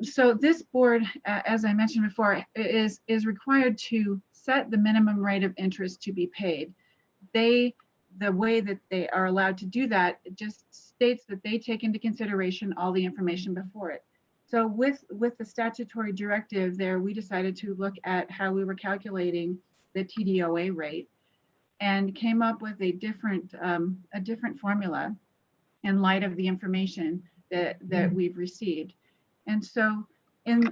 [SPEAKER 2] So this board, as I mentioned before, is required to set the minimum rate of interest to be paid. The way that they are allowed to do that, it just states that they take into consideration all the information before it. So with the statutory directive there, we decided to look at how we were calculating the TDOA rate and came up with a different formula in light of the information that we've received. And so in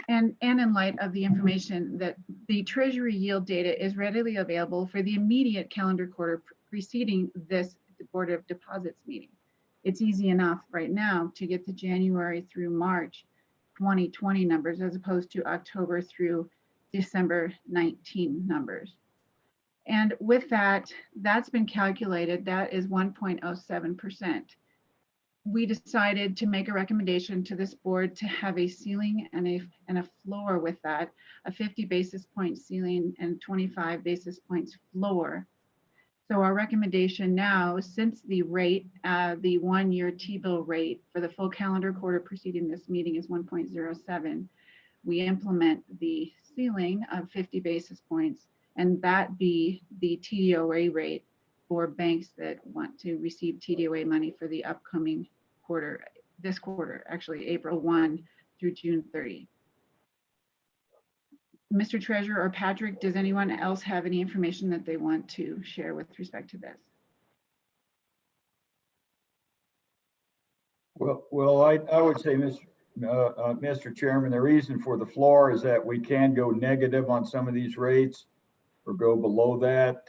[SPEAKER 2] light of the information that the Treasury yield data is readily available for the immediate calendar quarter preceding this Board of Deposits meeting. It's easy enough right now to get the January through March 2020 numbers as opposed to October through December 19 numbers. And with that, that's been calculated, that is 1.07%. We decided to make a recommendation to this board to have a ceiling and a floor with that, a 50 basis point ceiling and 25 basis points floor. So our recommendation now, since the rate, the 1 year T-bill rate for the full calendar quarter preceding this meeting is 1.07, we implement the ceiling of 50 basis points, and that be the TDOA rate for banks that want to receive TDOA money for the upcoming quarter, this quarter, actually April 1 through June 30. Mr. Treasurer or Patrick, does anyone else have any information that they want to share with respect to this?
[SPEAKER 1] Well, I would say, Mr. Chairman, the reason for the floor is that we can go negative on some of these rates or go below that.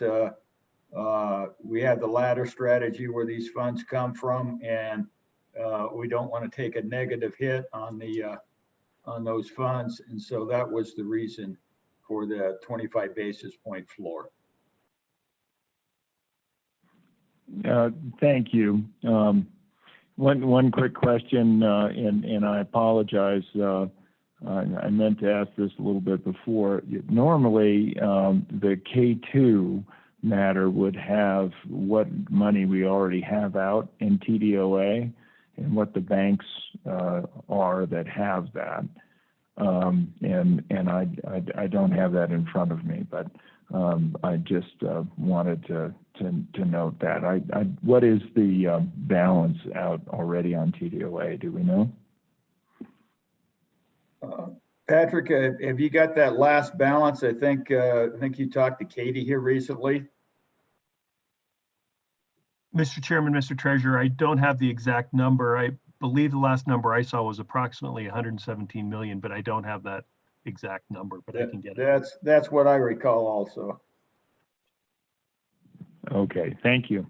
[SPEAKER 1] We have the ladder strategy where these funds come from, and we don't want to take a negative hit on those funds. And so that was the reason for the 25 basis point floor.
[SPEAKER 5] Thank you. One quick question, and I apologize. I meant to ask this a little bit before. Normally, the K2 matter would have what money we already have out in TDOA and what the banks are that have that. And I don't have that in front of me, but I just wanted to note that. What is the balance out already on TDOA? Do we know?
[SPEAKER 1] Patrick, have you got that last balance? I think you talked to Katie here recently.
[SPEAKER 4] Mr. Chairman, Mr. Treasurer, I don't have the exact number. I believe the last number I saw was approximately 117 million, but I don't have that exact number, but I can get it.
[SPEAKER 1] That's what I recall also.
[SPEAKER 5] Okay, thank you.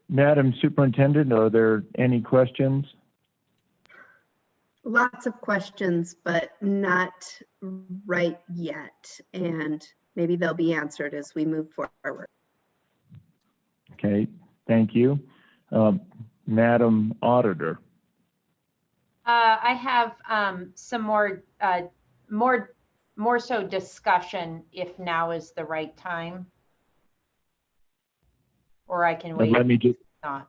[SPEAKER 5] Madam Superintendent, are there any questions?
[SPEAKER 12] Lots of questions, but not right yet. And maybe they'll be answered as we move forward.
[SPEAKER 5] Okay, thank you. Madam Auditor.
[SPEAKER 9] I have some more so discussion if now is the right time. Or I can wait.
[SPEAKER 5] Let me just,
[SPEAKER 9] not.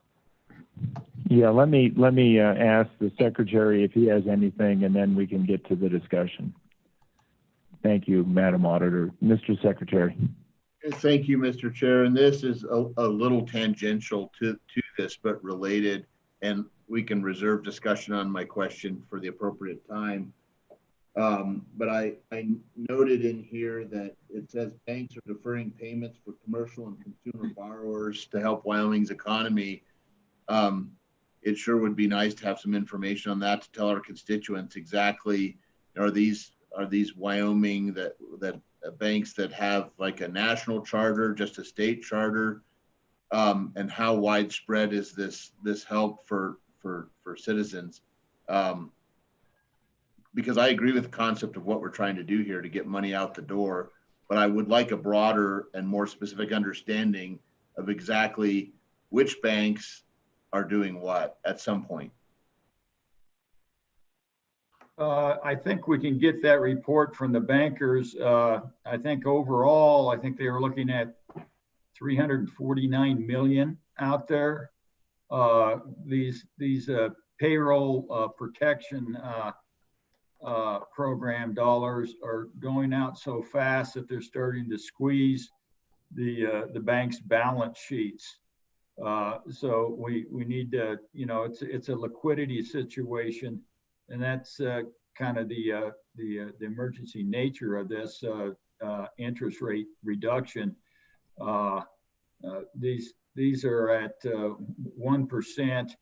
[SPEAKER 5] Yeah, let me ask the secretary if he has anything, and then we can get to the discussion. Thank you, Madam Auditor. Mr. Secretary.
[SPEAKER 7] Thank you, Mr. Chair. And this is a little tangential to this, but related, and we can reserve discussion on my question for the appropriate time. But I noted in here that it says banks are deferring payments for commercial and consumer borrowers to help Wyoming's economy. It sure would be nice to have some information on that to tell our constituents exactly, are these Wyoming that banks that have like a national charter, just a state charter? and how widespread is this help for citizens? Because I agree with the concept of what we're trying to do here to get money out the door, but I would like a broader and more specific understanding of exactly which banks are doing what at some point.
[SPEAKER 1] I think we can get that report from the bankers. I think overall, I think they were looking at 349 million out there. These payroll protection program dollars are going out so fast that they're starting to squeeze the bank's balance sheets. So we need to, it's a liquidity situation, and that's kind of the emergency nature of this interest rate reduction. These are at 1%.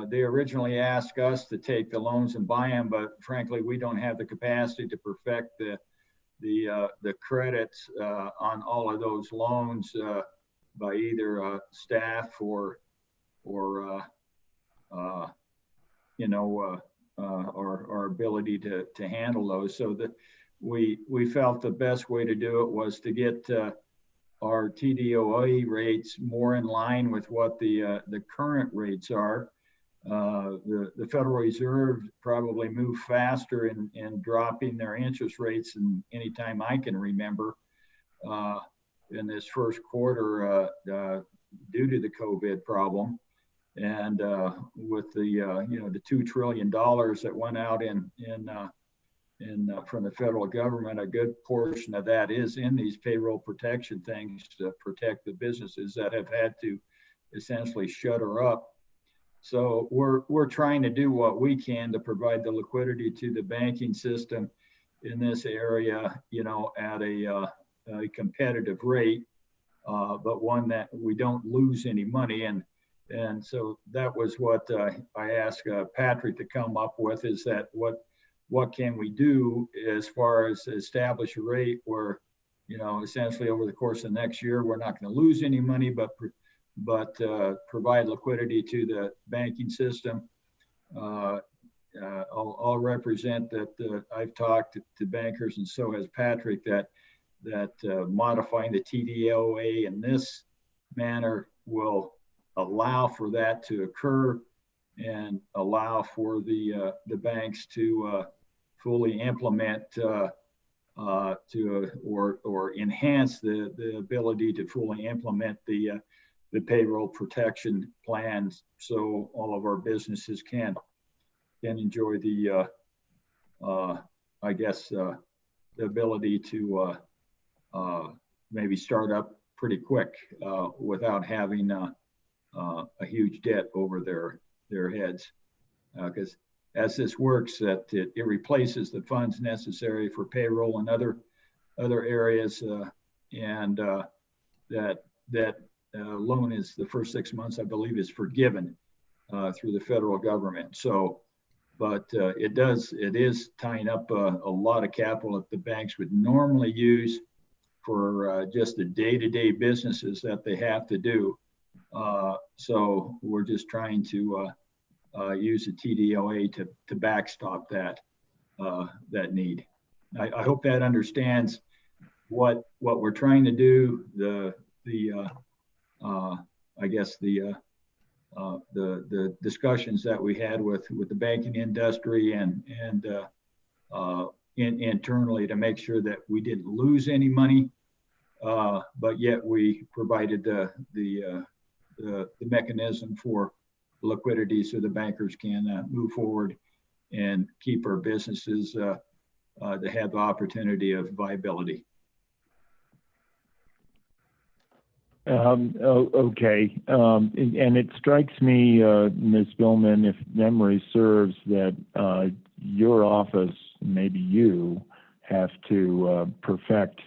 [SPEAKER 1] They originally asked us to take the loans and buy them, but frankly, we don't have the capacity to perfect the credits on all of those loans by either staff or our ability to handle those. So that we felt the best way to do it was to get our TDOA rates more in line with what the current rates are. The Federal Reserve probably moved faster in dropping their interest rates than any time I can remember in this first quarter due to the COVID problem. And with the the $2 trillion that went out from the federal government, a good portion of that is in these payroll protection things to protect the businesses that have had to essentially shutter up. So we're trying to do what we can to provide the liquidity to the banking system in this area, at a competitive rate, but one that we don't lose any money. And so that was what I asked Patrick to come up with, is that what can we do as far as establish a rate where, essentially over the course of next year, we're not going to lose any money, but provide liquidity to the banking system. I'll represent that I've talked to bankers, and so has Patrick, that modifying the TDOA in this manner will allow for that to occur and allow for the banks to fully implement or enhance the ability to fully implement the payroll protection plans, so all of our businesses can enjoy the the ability to maybe start up pretty quick without having a huge debt over their heads, because as this works, that it replaces the funds necessary for payroll and other areas, and that loan is the first 6 months, I believe, is forgiven through the federal government. So, but it is tying up a lot of capital that the banks would normally use for just the day-to-day businesses that they have to do. So we're just trying to use the TDOA to backstop that need. I hope that understands what we're trying to do. The discussions that we had with the banking industry and internally to make sure that we didn't lose any money, but yet we provided the mechanism for liquidity so the bankers can move forward and keep our businesses to have the opportunity of viability.
[SPEAKER 5] Okay. And it strikes me, Ms. Billman, if memory serves, that your office, maybe you, have to perfect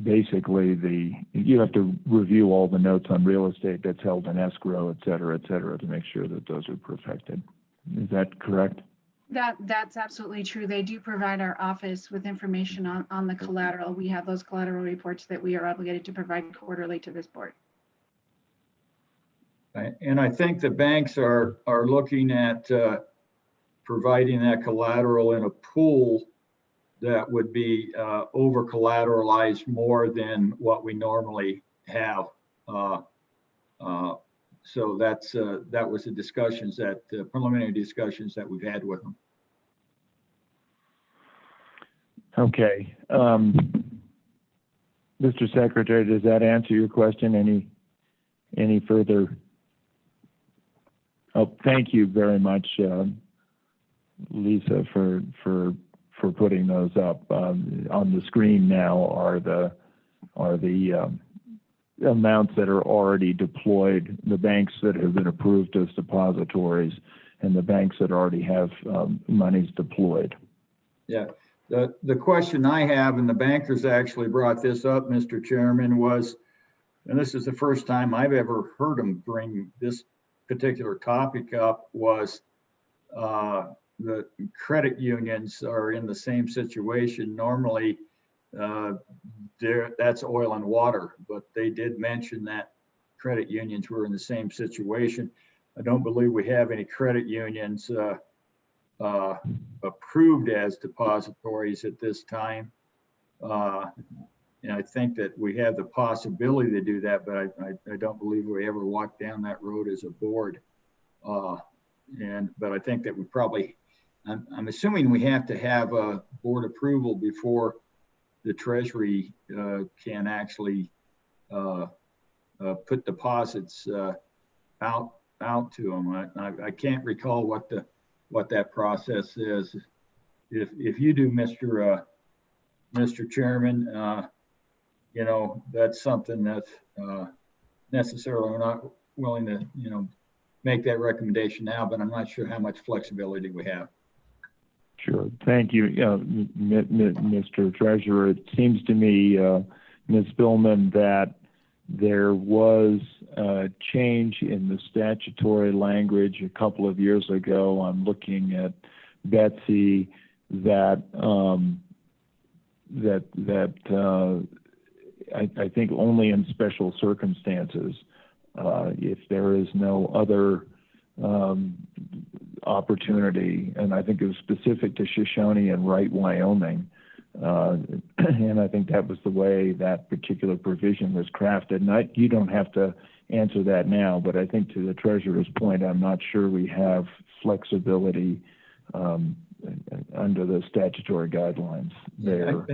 [SPEAKER 5] basically you have to review all the notes on real estate that's held in escrow, et cetera, to make sure that those are perfected. Is that correct?
[SPEAKER 2] That's absolutely true. They do provide our office with information on the collateral. We have those collateral reports that we are obligated to provide quarterly to this board.
[SPEAKER 1] And I think the banks are looking at providing that collateral in a pool that would be over collateralized more than what we normally have. So that was the discussions preliminary discussions that we've had with them.
[SPEAKER 5] Okay. Mr. Secretary, does that answer your question? Any further? Oh, thank you very much, Lisa, for putting those up. On the screen now are the amounts that are already deployed, the banks that have been approved as depositories, and the banks that already have monies deployed.
[SPEAKER 1] Yeah, the question I have, and the bankers actually brought this up, Mr. Chairman, was, and this is the first time I've ever heard them bring this particular topic up, was the credit unions are in the same situation. Normally, that's oil and water, but they did mention that credit unions were in the same situation. I don't believe we have any credit unions approved as depositories at this time. And I think that we have the possibility to do that, but I don't believe we ever walked down that road as a board. But I think that we probably, I'm assuming we have to have a board approval before the Treasury can actually put deposits out to them. I can't recall what that process is. If you do, Mr. Chairman, you know, that's something that's necessarily we're not willing to, you know, make that recommendation now, but I'm not sure how much flexibility we have.
[SPEAKER 5] Sure. Thank you, Mr. Treasurer. It seems to me, Ms. Billman, that there was a change in the statutory language a couple of years ago. I'm looking at Betsy that I think only in special circumstances, if there is no other opportunity, and I think it was specific to Shoshone and Wright, Wyoming, and I think that was the way that particular provision was crafted. And you don't have to answer that now, but I think to the Treasurer's point, I'm not sure we have flexibility under the statutory guidelines there.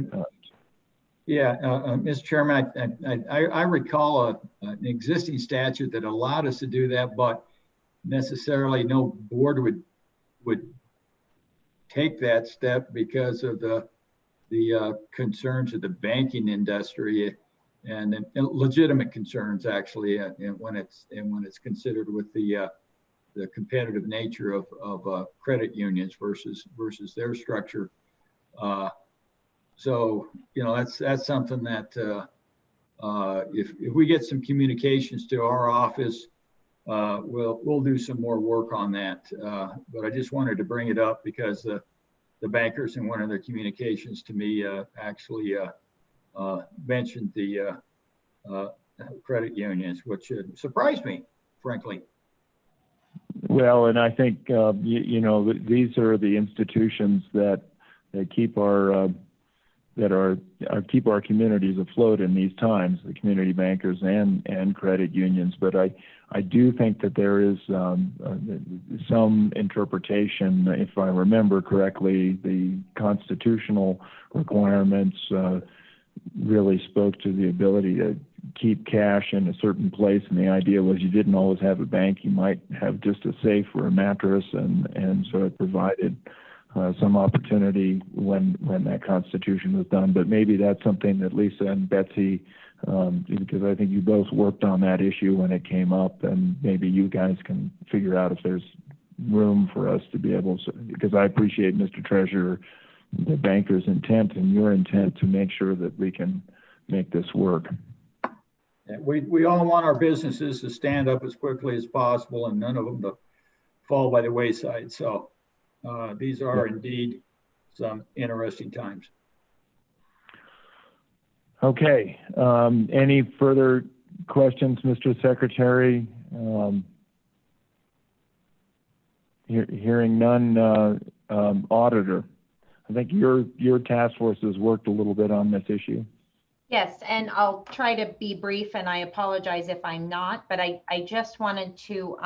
[SPEAKER 1] Yeah, Mr. Chairman, I recall an existing statute that allowed us to do that, but necessarily no board would take that step because of the concerns of the banking industry and legitimate concerns, actually, and when it's considered with the competitive nature of credit unions versus their structure. So, you know, that's something that if we get some communications to our office, we'll do some more work on that. But I just wanted to bring it up because the bankers in one of their communications to me actually mentioned the credit unions, which surprised me, frankly.
[SPEAKER 5] Well, and I think you know, these are the institutions that keep our keep our communities afloat in these times, the community bankers and credit unions. But I do think that there is some interpretation, if I remember correctly, the constitutional requirements really spoke to the ability to keep cash in a certain place, and the idea was you didn't always have a bank, you might have just a safe or a mattress, and so it provided some opportunity when that Constitution was done. But maybe that's something that Lisa and Betsy, because I think you both worked on that issue when it came up, and maybe you guys can figure out if there's room for us to be able to, because I appreciate, Mr. Treasurer, the banker's intent and your intent to make sure that we can make this work.
[SPEAKER 1] We all want our businesses to stand up as quickly as possible and none of them to fall by the wayside. So These are indeed some interesting times.
[SPEAKER 5] Okay. Any further questions, Mr. Secretary? Hearing none, Auditor. I think your task force has worked a little bit on this issue.
[SPEAKER 9] Yes, and I'll try to be brief, and I apologize if I'm not, but I just wanted to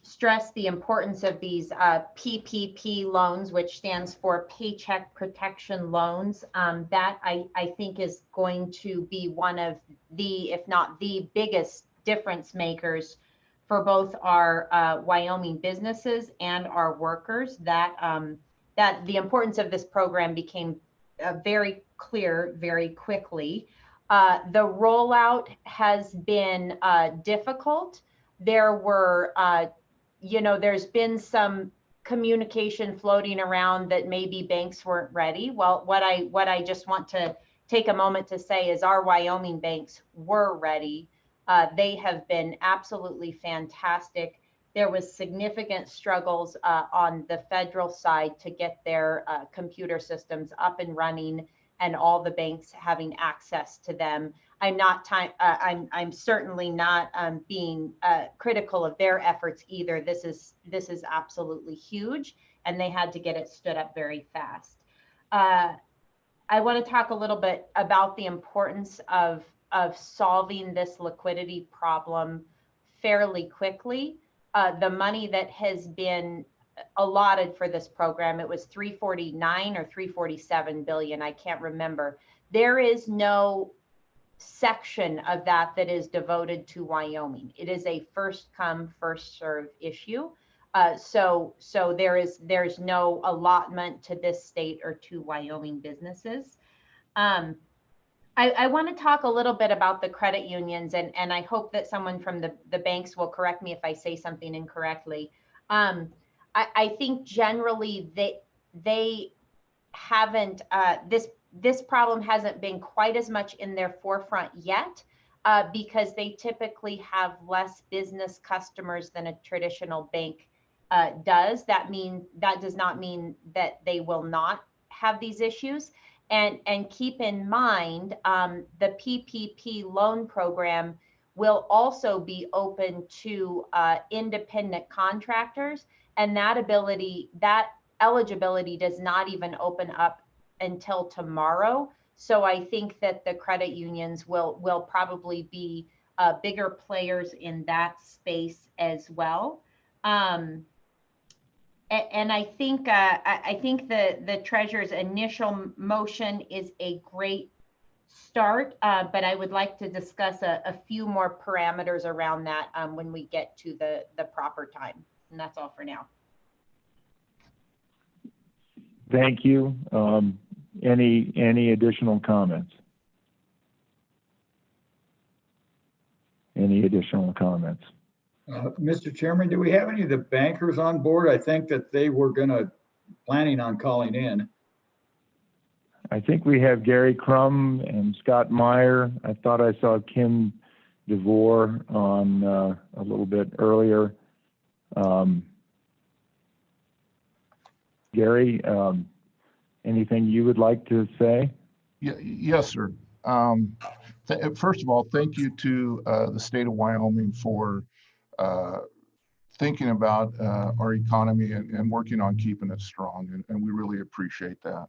[SPEAKER 9] stress the importance of these PPP loans, which stands for Paycheck Protection Loans. That I think is going to be one of the, if not the biggest difference makers for both our Wyoming businesses and our workers. That the importance of this program became very clear very quickly. The rollout has been difficult. There were, there's been some communication floating around that maybe banks weren't ready. Well, what I just want to take a moment to say is our Wyoming banks were ready. They have been absolutely fantastic. There was significant struggles on the federal side to get their computer systems up and running and all the banks having access to them. I'm certainly not being critical of their efforts either. This is absolutely huge, and they had to get it stood up very fast. I want to talk a little bit about the importance of solving this liquidity problem fairly quickly. The money that has been allotted for this program, it was 349 or 347 billion, I can't remember. There is no section of that that is devoted to Wyoming. It is a first come, first serve issue. So there's no allotment to this state or to Wyoming businesses. I want to talk a little bit about the credit unions, and I hope that someone from the banks will correct me if I say something incorrectly. I think generally they haven't, this problem hasn't been quite as much in their forefront yet because they typically have less business customers than a traditional bank does. That does not mean that they will not have these issues. And keep in mind, the PPP loan program will also be open to independent contractors, and that eligibility does not even open up until tomorrow. So I think that the credit unions will probably be bigger players in that space as well. And I think the treasurer's initial motion is a great start, but I would like to discuss a few more parameters around that when we get to the proper time. And that's all for now.
[SPEAKER 5] Thank you. Any additional comments? Any additional comments?
[SPEAKER 1] Mr. Chairman, do we have any of the bankers on board? I think that they were planning on calling in.
[SPEAKER 5] I think we have Gary Crum and Scott Meyer. I thought I saw Kim DeVore on a little bit earlier. Gary, anything you would like to say?
[SPEAKER 21] Yes, sir. First of all, thank you to the state of Wyoming for thinking about our economy and working on keeping it strong, and we really appreciate that.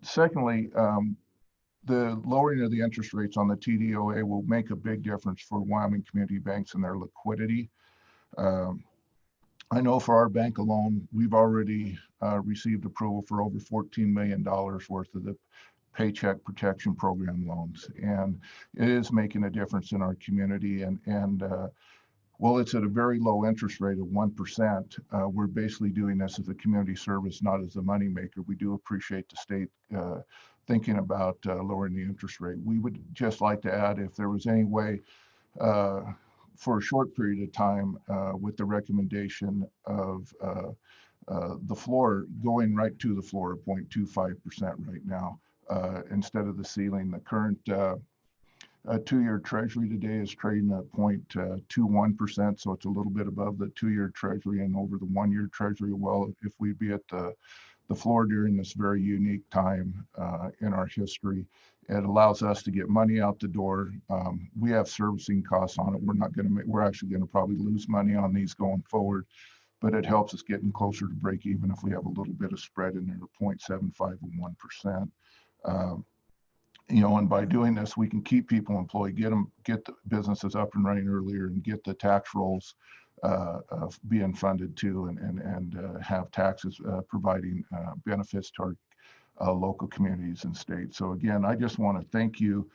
[SPEAKER 21] Secondly, the lowering of the interest rates on the TDOA will make a big difference for Wyoming community banks and their liquidity. I know for our bank alone, we've already received approval for over $14 million worth of the Paycheck Protection Program loans, and it is making a difference in our community. And well, it's at a very low interest rate of 1%. We're basically doing this as a community service, not as a moneymaker. We do appreciate the state thinking about lowering the interest rate. We would just like to add, if there was any way for a short period of time with the recommendation of the floor, going right to the floor of 0.25% right now, instead of the ceiling. The current 2-year treasury today is trading at 0.21%, so it's a little bit above the 2-year treasury and over the 1-year treasury. Well, if we'd be at the floor during this very unique time in our history, it allows us to get money out the door. We have servicing costs on it. We're actually going to probably lose money on these going forward, but it helps us getting closer to break even if we have a little bit of spread in there, 0.75 and 1%. And by doing this, we can keep people employed, get the businesses up and running earlier, and get the tax rolls being funded too, and have taxes providing benefits to our local communities and states. So again, I just want to thank you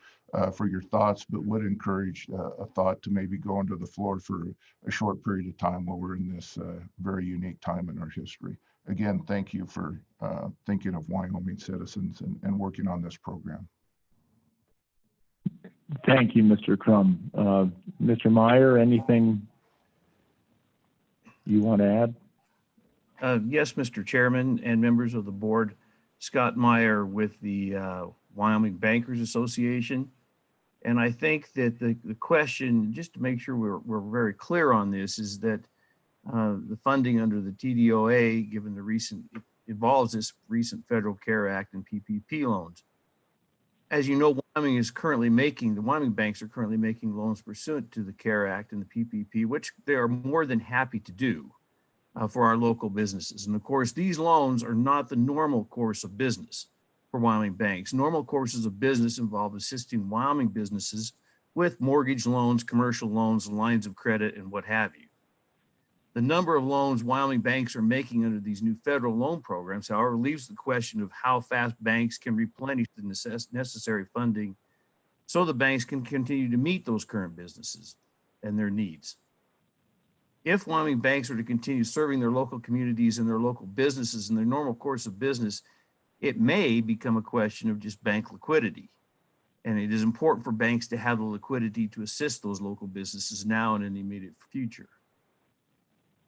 [SPEAKER 21] for your thoughts, but would encourage a thought to maybe go into the floor for a short period of time while we're in this very unique time in our history. Again, thank you for thinking of Wyoming citizens and working on this program.
[SPEAKER 5] Thank you, Mr. Crum. Mr. Meyer, anything you want to add?
[SPEAKER 10] Yes, Mr. Chairman and members of the board. Scott Meyer with the Wyoming Bankers Association. And I think that the question, just to make sure we're very clear on this, is that the funding under the TDOA, given the recent, involves this recent Federal CARE Act and PPP loans. As you know, Wyoming is currently the Wyoming banks are currently making loans pursuant to the CARE Act and the PPP, which they are more than happy to do for our local businesses. And of course, these loans are not the normal course of business for Wyoming banks. Normal courses of business involve assisting Wyoming businesses with mortgage loans, commercial loans, lines of credit, and what have you. The number of loans Wyoming banks are making under these new federal loan programs, however, leaves the question of how fast banks can replenish the necessary funding so the banks can continue to meet those current businesses and their needs. If Wyoming banks are to continue serving their local communities and their local businesses in their normal course of business, it may become a question of just bank liquidity. And it is important for banks to have the liquidity to assist those local businesses now and in the immediate future.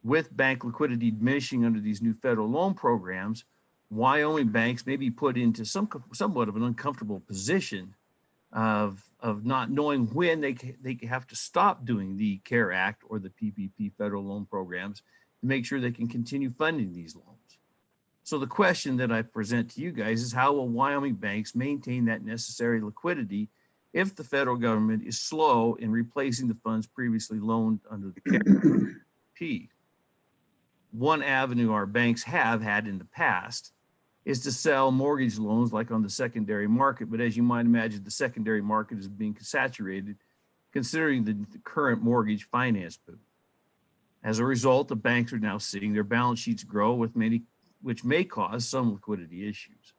[SPEAKER 10] With bank liquidity diminishing under these new federal loan programs, Wyoming banks may be put into somewhat of an uncomfortable position of not knowing when they have to stop doing the CARE Act or the PPP federal loan programs to make sure they can continue funding these loans. So the question that I present to you guys is, how will Wyoming banks maintain that necessary liquidity if the federal government is slow in replacing the funds previously loaned under the CARE Act? One avenue our banks have had in the past is to sell mortgage loans like on the secondary market. But as you might imagine, the secondary market is being saturated considering the current mortgage finance boom. As a result, the banks are now seeing their balance sheets grow which may cause some liquidity issues.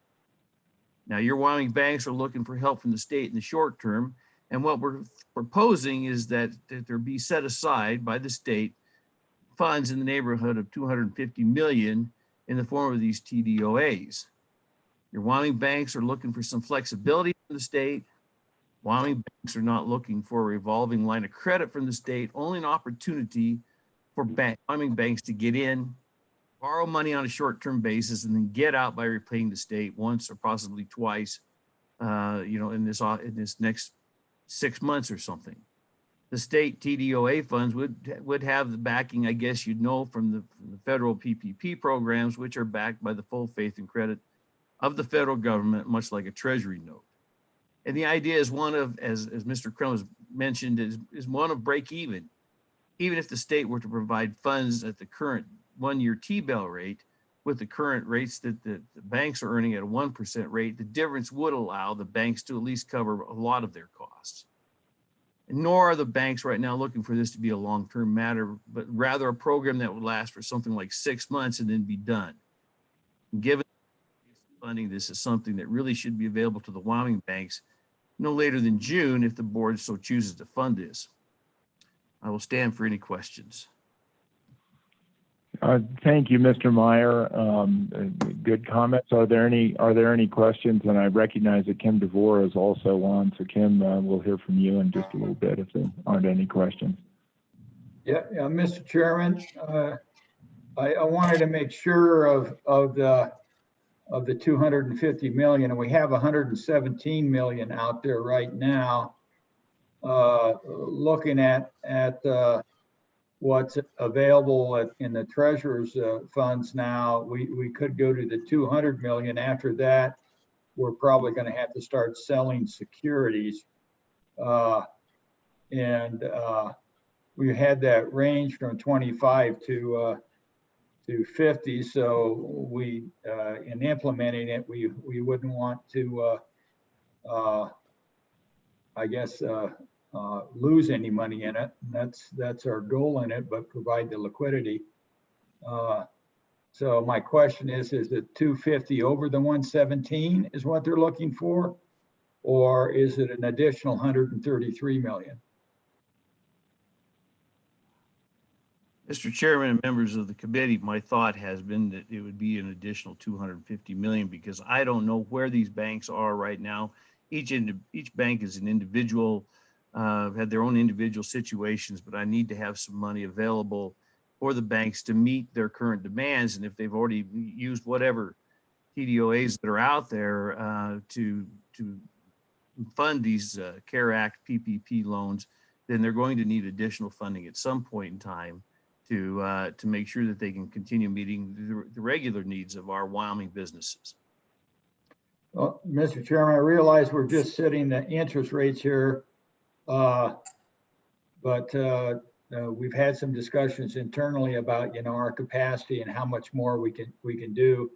[SPEAKER 10] Now, your Wyoming banks are looking for help from the state in the short term. And what we're proposing is that there be set aside by the state funds in the neighborhood of $250 million in the form of these TDOAs. Your Wyoming banks are looking for some flexibility from the state. Wyoming banks are not looking for a revolving line of credit from the state, only an opportunity for Wyoming banks to get in, borrow money on a short-term basis, and then get out by repaying the state once or possibly twice, in this next 6 months or something. The state TDOA funds would have the backing, I guess you'd know, from the federal PPP programs, which are backed by the full faith and credit of the federal government, much like a treasury note. And the idea is one of, as Mr. Crum has mentioned, is one of break even. Even if the state were to provide funds at the current 1-year T-bill rate, with the current rates that the banks are earning at a 1% rate, the difference would allow the banks to at least cover a lot of their costs. Nor are the banks right now looking for this to be a long-term matter, but rather a program that would last for something like 6 months and then be done. And given funding, this is something that really should be available to the Wyoming banks no later than June if the board so chooses to fund this. I will stand for any questions.
[SPEAKER 5] Thank you, Mr. Meyer. Good comments. Are there any questions? And I recognize that Kim DeVore is also on. So Kim, we'll hear from you in just a little bit if there aren't any questions.
[SPEAKER 1] Yeah, Mr. Chairman, I wanted to make sure of the 250 million, and we have 117 million out there right now. looking at what's available in the treasurer's funds now, we could go to the 200 million. After that, we're probably going to have to start selling securities. We had that range from 25 to 50. So we, in implementing it, we wouldn't want to, I guess, lose any money in it. That's our goal in it, but provide the liquidity. So my question is it 250 over the 117 is what they're looking for? Or is it an additional 133 million?
[SPEAKER 10] Mr. Chairman and members of the committee, my thought has been that it would be an additional 250 million because I don't know where these banks are right now. Each bank is an individual, had their own individual situations, but I need to have some money available for the banks to meet their current demands. And if they've already used whatever TDOAs that are out there to fund these CARE Act PPP loans, then they're going to need additional funding at some point in time to make sure that they can continue meeting the regular needs of our Wyoming businesses.
[SPEAKER 1] Well, Mr. Chairman, I realize we're just setting the interest rates here, but we've had some discussions internally about, our capacity and how much more we can do.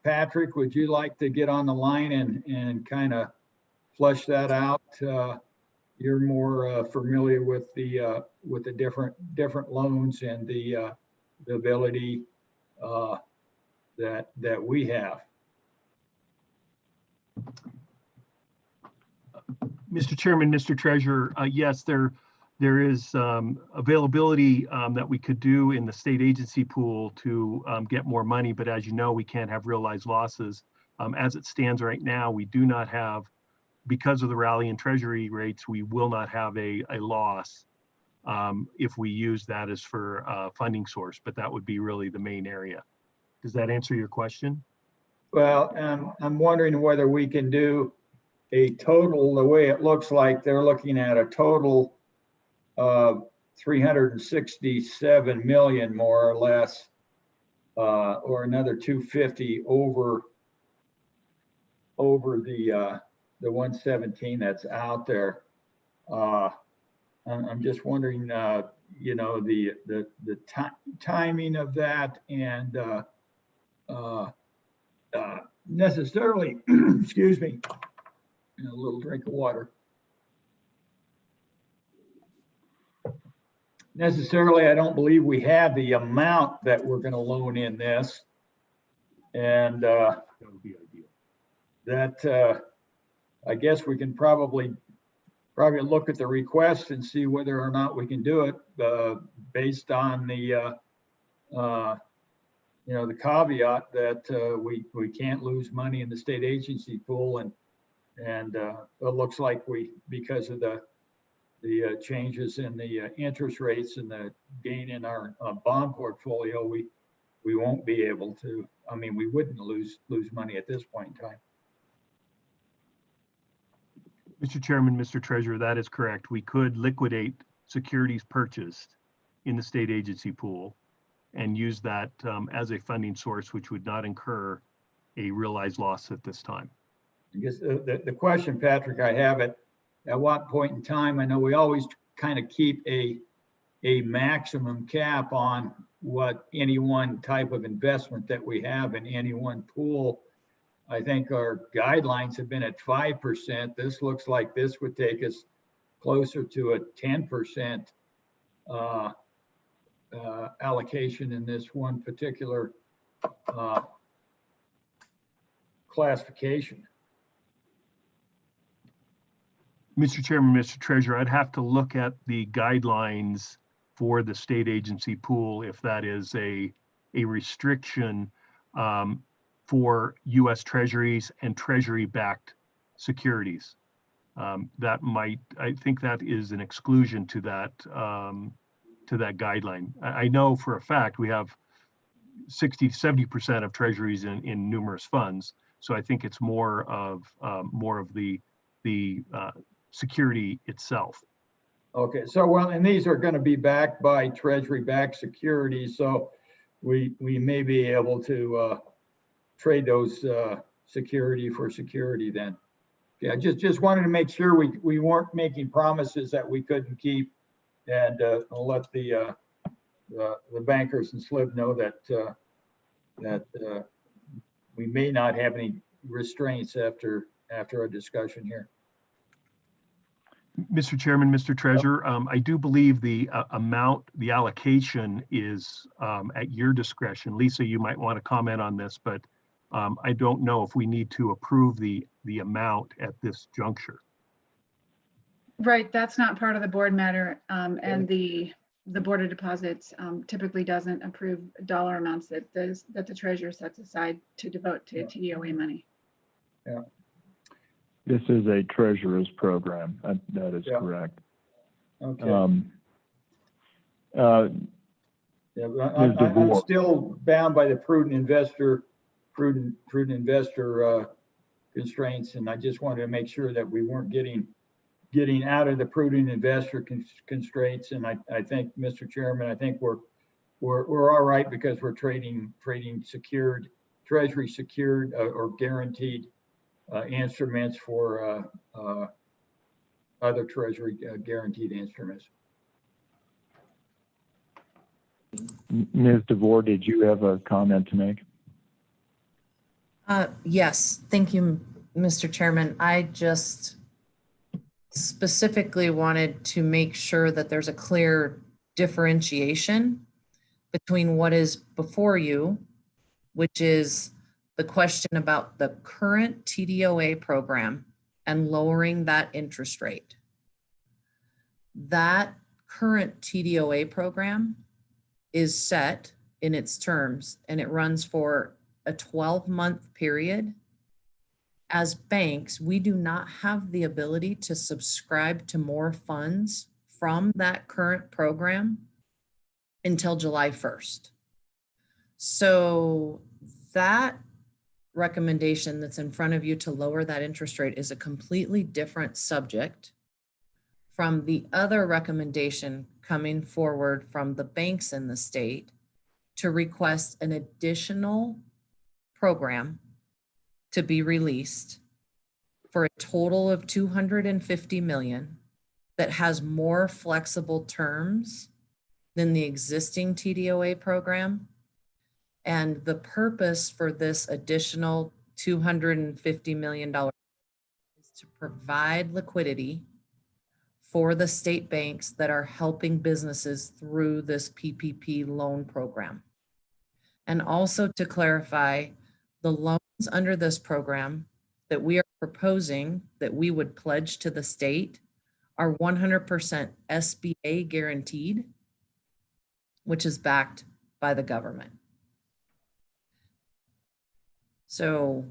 [SPEAKER 1] Patrick, would you like to get on the line and kind of flush that out? You're more familiar with the different loans and the ability that we have.
[SPEAKER 4] Mr. Chairman, Mr. Treasurer, yes, there is availability that we could do in the state agency pool to get more money, but as you know, we can't have realized losses. As it stands right now, we do not have, because of the rally in treasury rates, we will not have a loss if we use that as for funding source, but that would be really the main area. Does that answer your question?
[SPEAKER 1] Well, I'm wondering whether we can do a total, the way it looks like they're looking at a total of 367 million more or less, or another 250 over the 117 that's out there. I'm just wondering, the timing of that and necessarily, excuse me, a little drink of water. Necessarily, I don't believe we have the amount that we're going to loan in this, and that would be ideal. That I guess we can probably look at the request and see whether or not we can do it based on the the caveat that we can't lose money in the state agency pool, and it looks like because of the changes in the interest rates and the gain in our bond portfolio, we won't be able to. I mean, we wouldn't lose money at this point in time.
[SPEAKER 4] Mr. Chairman, Mr. Treasurer, that is correct. We could liquidate securities purchased in the state agency pool and use that as a funding source, which would not incur a realized loss at this time.
[SPEAKER 1] I guess the question, Patrick, I have at what point in time, I know we always kind of keep a maximum cap on what any one type of investment that we have in any one pool. I think our guidelines have been at 5%. This looks like this would take us closer to a 10% allocation in this one particular classification.
[SPEAKER 4] Mr. Chairman, Mr. Treasurer, I'd have to look at the guidelines for the state agency pool if that is a restriction for U.S. Treasuries and Treasury-backed securities. I think that is an exclusion to that guideline. I know for a fact we have 60-70% of Treasuries in numerous funds, so I think it's more of the security itself.
[SPEAKER 1] Okay, so well, and these are going to be backed by Treasury-backed securities, so we may be able to trade those security for security then. Yeah, just wanted to make sure we weren't making promises that we couldn't keep, and I'll let the bankers and Slib know that we may not have any restraints after our discussion here.
[SPEAKER 4] Mr. Chairman, Mr. Treasurer, I do believe the amount, the allocation is at your discretion. Lisa, you might want to comment on this, but I don't know if we need to approve the amount at this juncture.
[SPEAKER 2] Right, that's not part of the board matter, and the Board of Deposits typically doesn't approve dollar amounts that the treasurer sets aside to devote to TDOA money.
[SPEAKER 1] Yeah.
[SPEAKER 5] This is a treasurer's program. That is correct.
[SPEAKER 1] Okay.
[SPEAKER 5] Ms.
[SPEAKER 1] I'm
[SPEAKER 5] DeVore.
[SPEAKER 1] still bound by the prudent investor constraints, and I just wanted to make sure that we weren't getting out of the prudent investor constraints. And I think, Mr. Chairman, I think we're all right because we're trading secured, Treasury secured or guaranteed instruments for other Treasury guaranteed instruments.
[SPEAKER 5] Ms. DeVore, did you have a comment to make?
[SPEAKER 14] Yes, thank you, Mr. Chairman. I just specifically wanted to make sure that there's a clear differentiation between what is before you, which is the question about the current TDOA program and lowering that interest rate. That current TDOA program is set in its terms, and it runs for a 12-month period. As banks, we do not have the ability to subscribe to more funds from that current program until July 1st. So that recommendation that's in front of you to lower that interest rate is a completely different subject from the other recommendation coming forward from the banks in the state to request an additional program to be released for a total of $250 million that has more flexible terms than the existing TDOA program. And the purpose for this additional $250 million is to provide liquidity for the state banks that are helping businesses through this PPP loan program. And also to clarify, the loans under this program that we are proposing that we would pledge to the state are 100% SBA guaranteed, which is backed by the government. So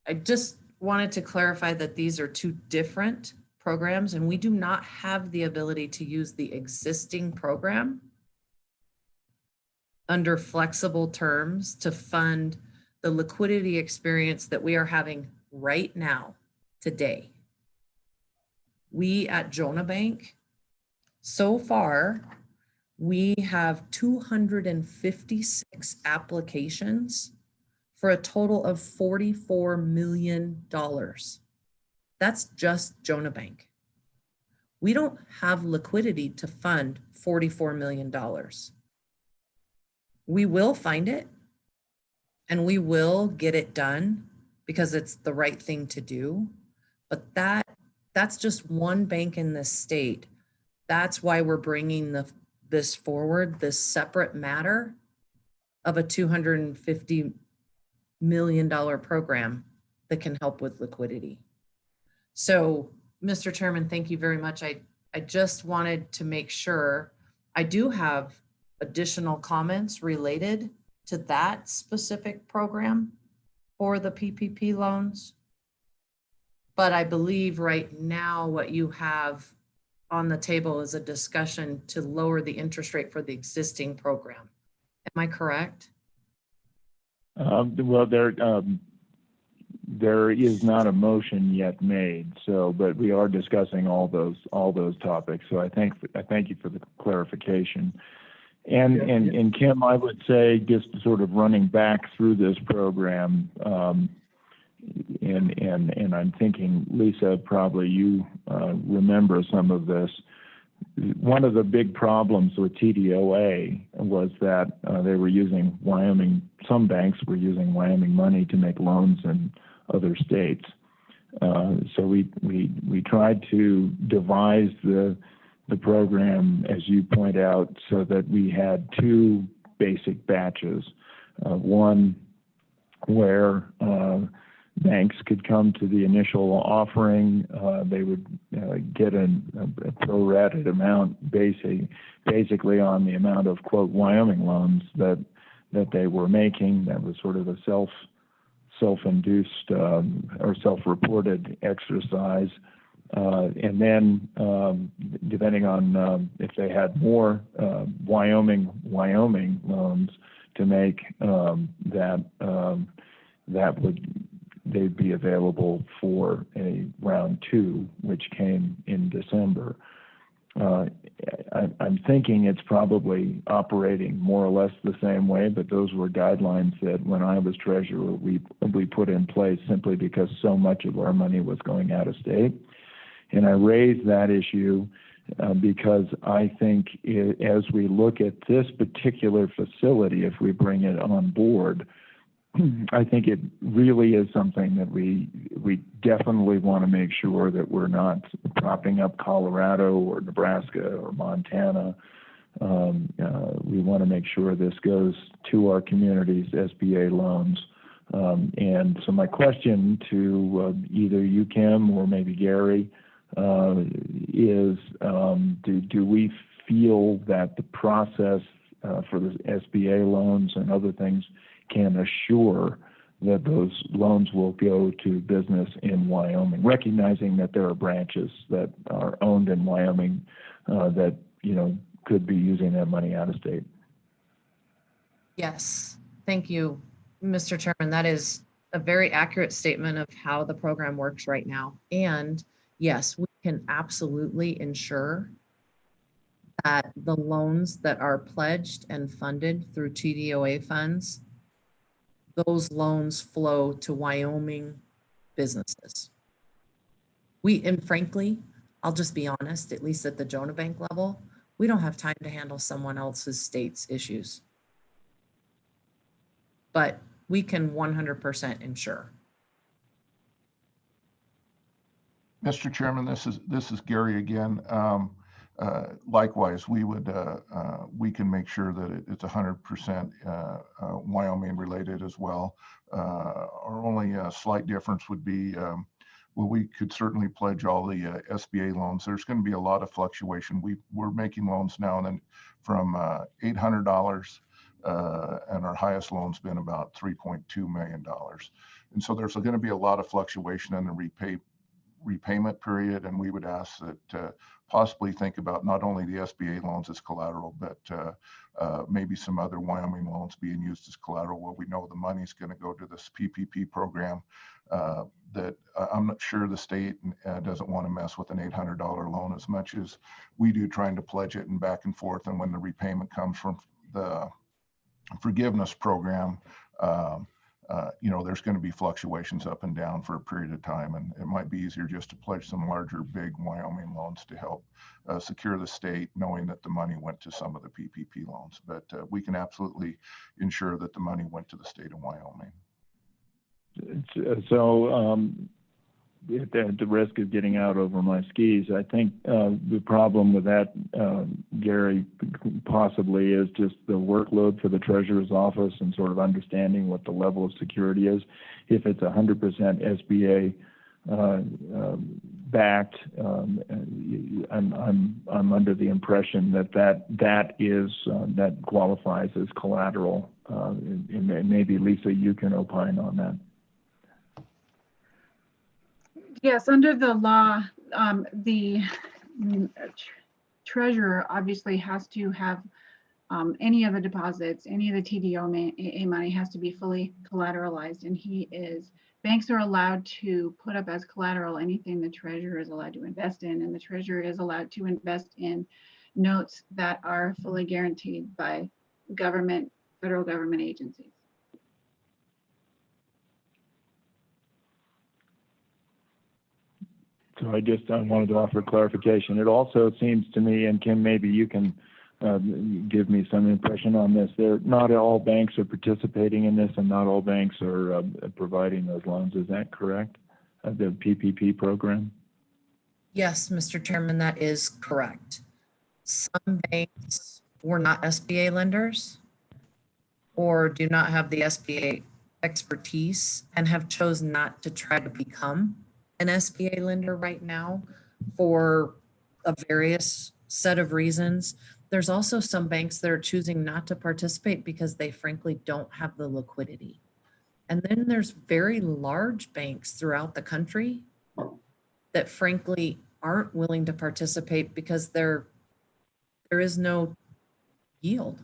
[SPEAKER 14] I just wanted to clarify that these are two different programs, and we do not have the ability to use the existing program under flexible terms to fund the liquidity experience that we are having right now, today. We at Jonah Bank, so far, we have 256 applications for a total of $44 million. That's just Jonah Bank. We don't have liquidity to fund $44 million. We will find it and we will get it done because it's the right thing to do. But that's just one bank in this state. That's why we're bringing this forward, this separate matter of a $250 million program that can help with liquidity. So, Mr. Chairman, thank you very much. I just wanted to make sure I do have additional comments related to that specific program for the PPP loans. But I believe right now what you have on the table is a discussion to lower the interest rate for the existing program. Am I correct?
[SPEAKER 5] Well, there is not a motion yet made, so, but we are discussing all those topics. So I thank you for the clarification. And Kim, I would say, just sort of running back through this program, and I'm thinking, Lisa, probably you remember some of this. One of the big problems with TDOA was that they were using Wyoming, some banks were using Wyoming money to make loans in other states. So we tried to devise the program, as you point out, so that we had two basic batches. One where banks could come to the initial offering. They would get a prorated amount basically on the amount of, quote, Wyoming loans that they were making. That was sort of a self-induced or self-reported exercise. And then depending on if they had more Wyoming loans to make, they'd be available for a round two, which came in December. I'm thinking it's probably operating more or less the same way, but those were guidelines that when I was treasurer, we put in place simply because so much of our money was going out of state. And I raised that issue because I think as we look at this particular facility, if we bring it on board, I think it really is something that we definitely want to make sure that we're not propping up Colorado or Nebraska or Montana. We want to make sure this goes to our communities, SBA loans. And so my question to either you, Kim, or maybe Gary, is do we feel that the process for the SBA loans and other things can assure that those loans will go to business in Wyoming, recognizing that there are branches that are owned in Wyoming that, could be using that money out of state?
[SPEAKER 14] Yes, thank you, Mr. Chairman. That is a very accurate statement of how the program works right now. And yes, we can absolutely ensure that the loans that are pledged and funded through TDOA funds, those loans flow to Wyoming businesses. And frankly, I'll just be honest, at least at the Jonah Bank level, we don't have time to handle someone else's state's issues. But we can 100% ensure.
[SPEAKER 21] Mr. Chairman, this is Gary again. Likewise, we can make sure that it's 100% Wyoming related as well. Our only slight difference would be, well, we could certainly pledge all the SBA loans. There's going to be a lot of fluctuation. We're making loans now and then from $800, and our highest loan's been about $3.2 million. And so there's going to be a lot of fluctuation in the repayment period, and we would ask that possibly think about not only the SBA loans as collateral, but maybe some other Wyoming loans being used as collateral where we know the money's going to go to this PPP program. That I'm not sure the state doesn't want to mess with an $800 loan as much as we do, trying to pledge it and back and forth. And when the repayment comes from the forgiveness program, there's going to be fluctuations up and down for a period of time, and it might be easier just to pledge some larger, big Wyoming loans to help secure the state, knowing that the money went to some of the PPP loans. But we can absolutely ensure that the money went to the state of Wyoming.
[SPEAKER 5] So at the risk of getting out over my skis, I think the problem with that, Gary, possibly is just the workload for the treasurer's office and sort of understanding what the level of security is. If it's 100% SBA backed, I'm under the impression that qualifies as collateral. And maybe Lisa, you can opine on that.
[SPEAKER 2] Yes, under the law, the treasurer obviously has to have any of the deposits, any of the TDOA money has to be fully collateralized, and he is banks are allowed to put up as collateral anything the treasurer is allowed to invest in, and the treasurer is allowed to invest in notes that are fully guaranteed by government, federal government agencies.
[SPEAKER 5] So I wanted to offer clarification. It also seems to me, and Kim, maybe you can give me some impression on this. Not all banks are participating in this, and not all banks are providing those loans. Is that correct? The PPP program?
[SPEAKER 14] Yes, Mr. Chairman, that is correct. Some banks were not SBA lenders or do not have the SBA expertise and have chosen not to try to become an SBA lender right now for a various set of reasons. There's also some banks that are choosing not to participate because they frankly don't have the liquidity. And then there's very large banks throughout the country that frankly aren't willing to participate because there is no yield.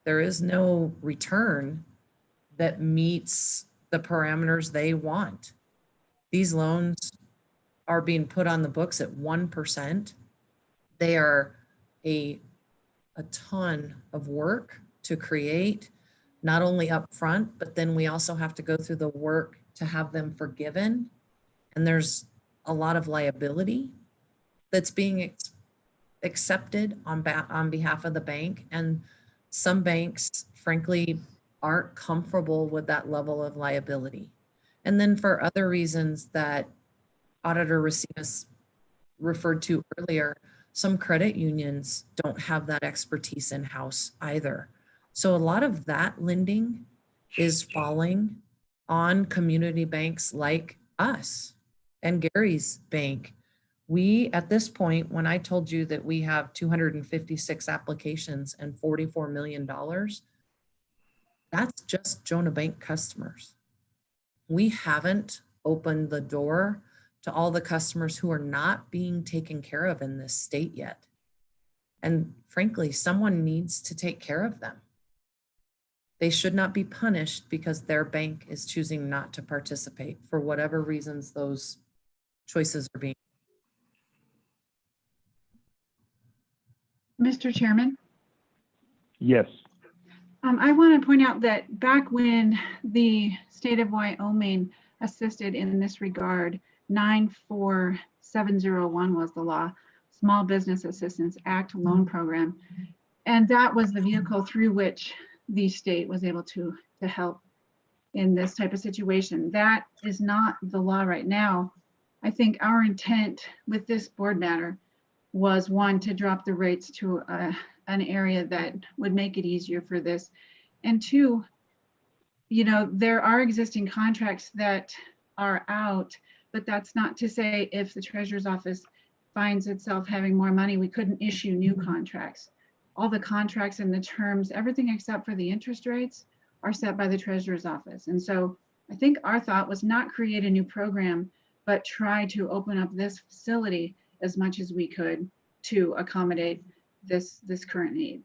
[SPEAKER 14] There is no return that meets the parameters they want. These loans are being put on the books at 1%. They are a ton of work to create, not only upfront, but then we also have to go through the work to have them forgiven. And there's a lot of liability that's being accepted on behalf of the bank. And some banks, frankly, aren't comfortable with that level of liability. And then for other reasons that Auditor Racinas referred to earlier, some credit unions don't have that expertise in-house either. So a lot of that lending is falling on community banks like us and Gary's bank. We, at this point, when I told you that we have 256 applications and $44 million, that's just Jonah Bank customers. We haven't opened the door to all the customers who are not being taken care of in this state yet. And frankly, someone needs to take care of them. They should not be punished because their bank is choosing not to participate for whatever reasons those choices are being.
[SPEAKER 2] Mr. Chairman?
[SPEAKER 5] Yes.
[SPEAKER 2] I want to point out that back when the state of Wyoming assisted in this regard, 94701 was the law, Small Business Assistance Act loan program. And that was the vehicle through which the state was able to help in this type of situation. That is not the law right now. I think our intent with this board matter was, one, to drop the rates to an area that would make it easier for this. And two, you know, there are existing contracts that are out, but that's not to say if the treasurer's office finds itself having more money, we couldn't issue new contracts. All the contracts and the terms, everything except for the interest rates, are set by the treasurer's office. And so I think our thought was not create a new program, but try to open up this facility as much as we could to accommodate this current need.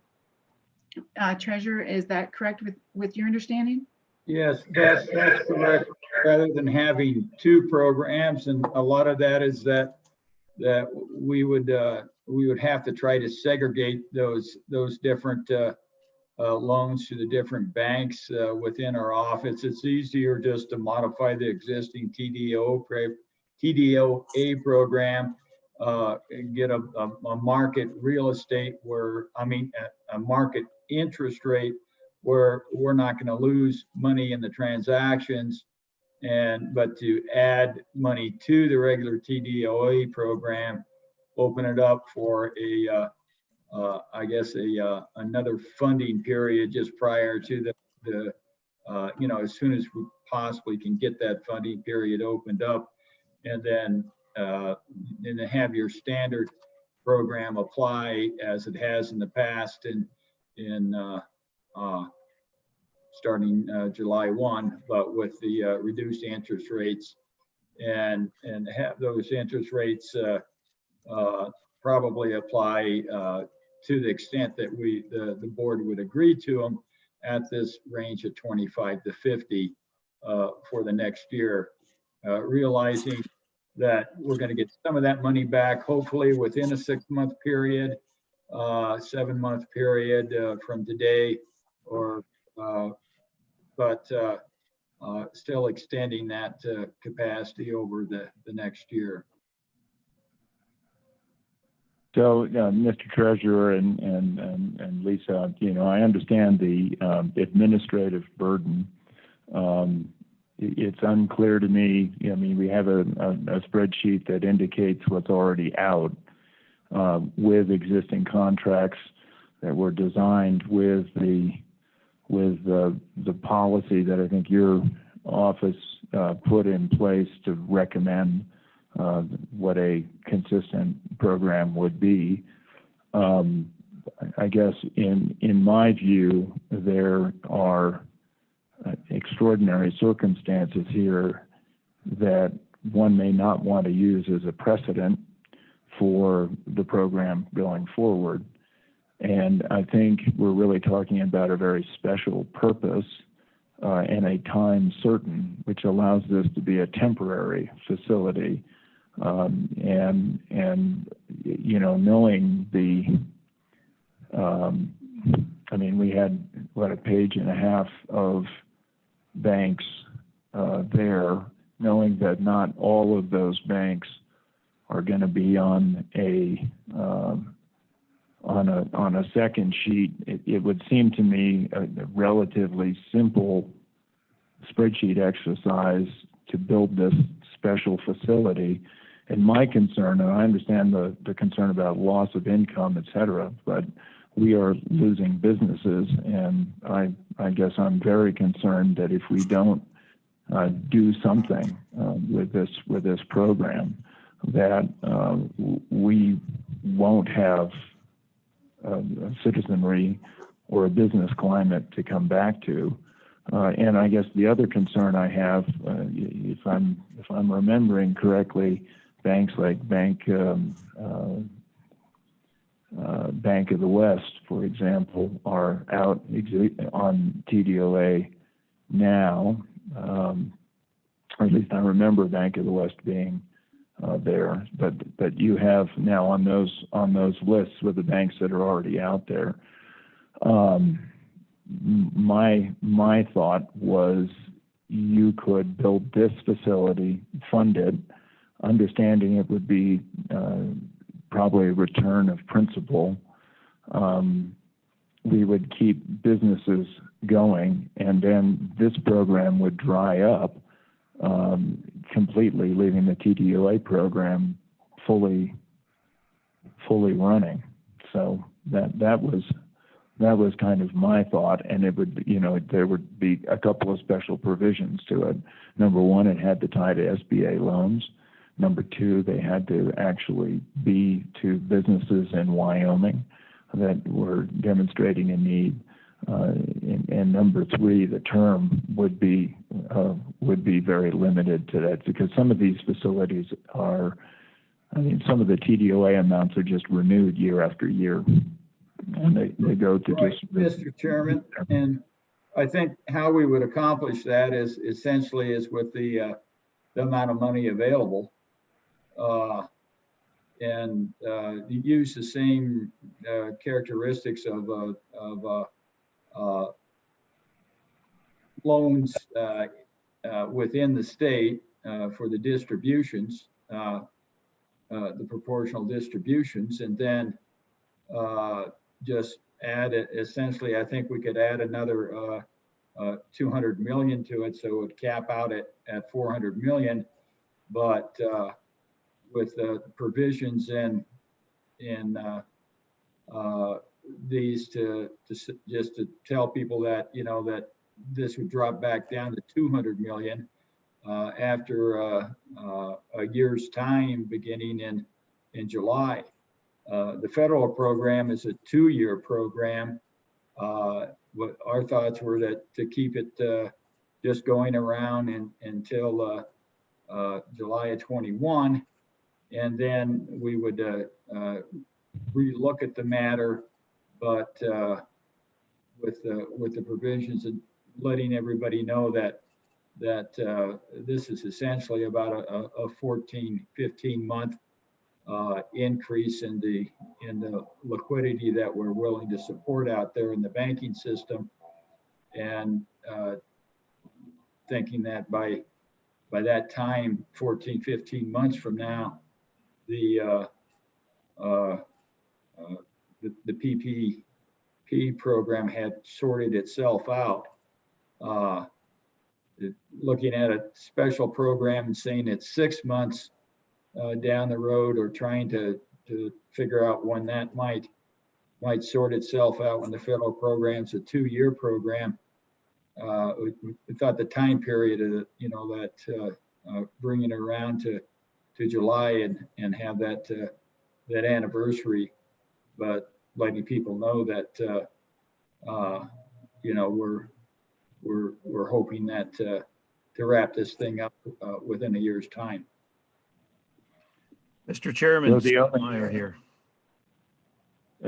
[SPEAKER 2] Treasurer, is that correct with your understanding?
[SPEAKER 1] Yes, that's correct. Rather than having two programs, and a lot of that is that we would have to try to segregate those different loans to the different banks within our office. It's easier just to modify the existing TDOA program, get a market real estate a market interest rate where we're not going to lose money in the transactions, but to add money to the regular TDOA program, open it up for another funding period just prior to the as soon as we possibly can get that funding period opened up, and then have your standard program apply as it has in the past starting July 1, but with the reduced interest rates, and have those interest rates probably apply to the extent that the board would agree to them at this range of 25 to 50 for the next year. realizing that we're going to get some of that money back, hopefully within a 6-month period, 7-month period from today, or but still extending that capacity over the next year.
[SPEAKER 5] So, Mr. Treasurer and Lisa, I understand the administrative burden. It's unclear to me. I mean, we have a spreadsheet that indicates what's already out with existing contracts that were designed with the policy that I think your office put in place to recommend what a consistent program would be. I guess in my view, there are extraordinary circumstances here that one may not want to use as a precedent for the program going forward. And I think we're really talking about a very special purpose and a time certain, which allows this to be a temporary facility. And knowing I mean, we had, a page and a half of banks there, knowing that not all of those banks are going to be on a second sheet. It would seem to me a relatively simple spreadsheet exercise to build this special facility. And my concern, and I understand the concern about loss of income, et cetera, but we are losing businesses, and I guess I'm very concerned that if we don't do something with this program, that we won't have a citizenry or a business climate to come back to. And I guess the other concern I have, if I'm remembering correctly, banks like Bank of the West, for example, are out on TDOA now, or at least I remember Bank of the West being there. But you have now on those lists with the banks that are already out there. My thought was you could build this facility, fund it, understanding it would be probably a return of principal. We would keep businesses going, and then this program would dry up completely, leaving the TDOA program fully running. So that was kind of my thought, and it would, there would be a couple of special provisions to it. Number one, it had to tie to SBA loans. Number two, they had to actually be to businesses in Wyoming that were demonstrating a need. And number three, the term would be very limited to that, because some of these facilities are, some of the TDOA amounts are just renewed year after year. And they go to just...
[SPEAKER 1] Mr. Chairman, and I think how we would accomplish that is essentially with the amount of money available, and use the same characteristics of loans within the state for the distributions, the proportional distributions, and then just add it. Essentially, I think we could add another 200 million to it, so it would cap out at 400 million. But with the provisions in these to just to tell people that that this would drop back down to 200 million after a year's time, beginning in July. The federal program is a 2-year program. What our thoughts were that to keep it just going around until July of 21, and then we would relook at the matter, but with the provisions and letting everybody know that this is essentially about a 14, 15 month increase in the liquidity that we're willing to support out there in the banking system, and thinking that by that time, 14, 15 months from now, the PPP program had sorted itself out. Looking at a special program and saying it's 6 months down the road, or trying to figure out when that might sort itself out when the federal program's a 2-year program. We thought the time period of bringing it around to July and have that anniversary, but letting people know that we're hoping that to wrap this thing up within a year's time.
[SPEAKER 10] Mr. Chairman,
[SPEAKER 5] So the
[SPEAKER 10] Scott
[SPEAKER 5] only-
[SPEAKER 10] Meyer here.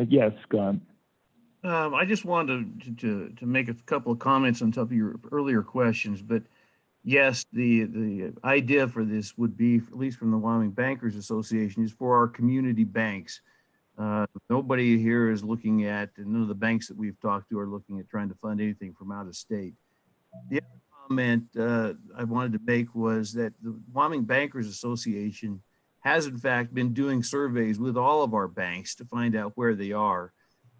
[SPEAKER 5] Yes, Scott.
[SPEAKER 10] I just wanted to make a couple of comments on top of your earlier questions, but yes, the idea for this would be, at least from the Wyoming Bankers Association, is for our community banks. Nobody here is looking at, and none of the banks that we've talked to are looking at trying to fund anything from out of state. The other comment I wanted to make was that the Wyoming Bankers Association has in fact been doing surveys with all of our banks to find out where they are.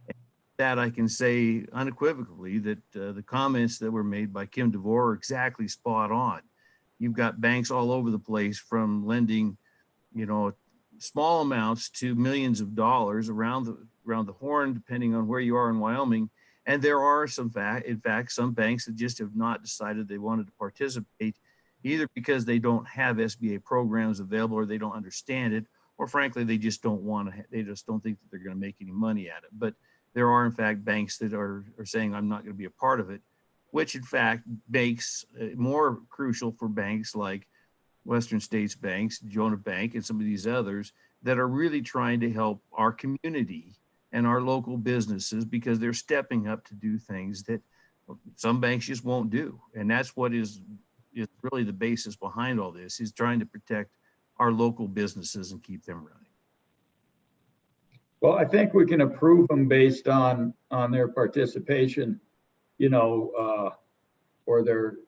[SPEAKER 10] And that I can say unequivocally that the comments that were made by Kim DeVore are exactly spot on. You've got banks all over the place, from lending, small amounts to millions of dollars around the horn, depending on where you are in Wyoming. And there are in fact, some banks that just have not decided they wanted to participate, either because they don't have SBA programs available, or they don't understand it, or frankly, they just don't want to. They just don't think that they're going to make any money at it. But there are in fact banks that are saying, I'm not going to be a part of it, which in fact makes it more crucial for banks like Western States Banks, Jonah Bank, and some of these others that are really trying to help our community and our local businesses, because they're stepping up to do things that some banks just won't do. And that's what is really the basis behind all this, is trying to protect our local businesses and keep them running.
[SPEAKER 1] Well, I think we can approve them based on their participation, or their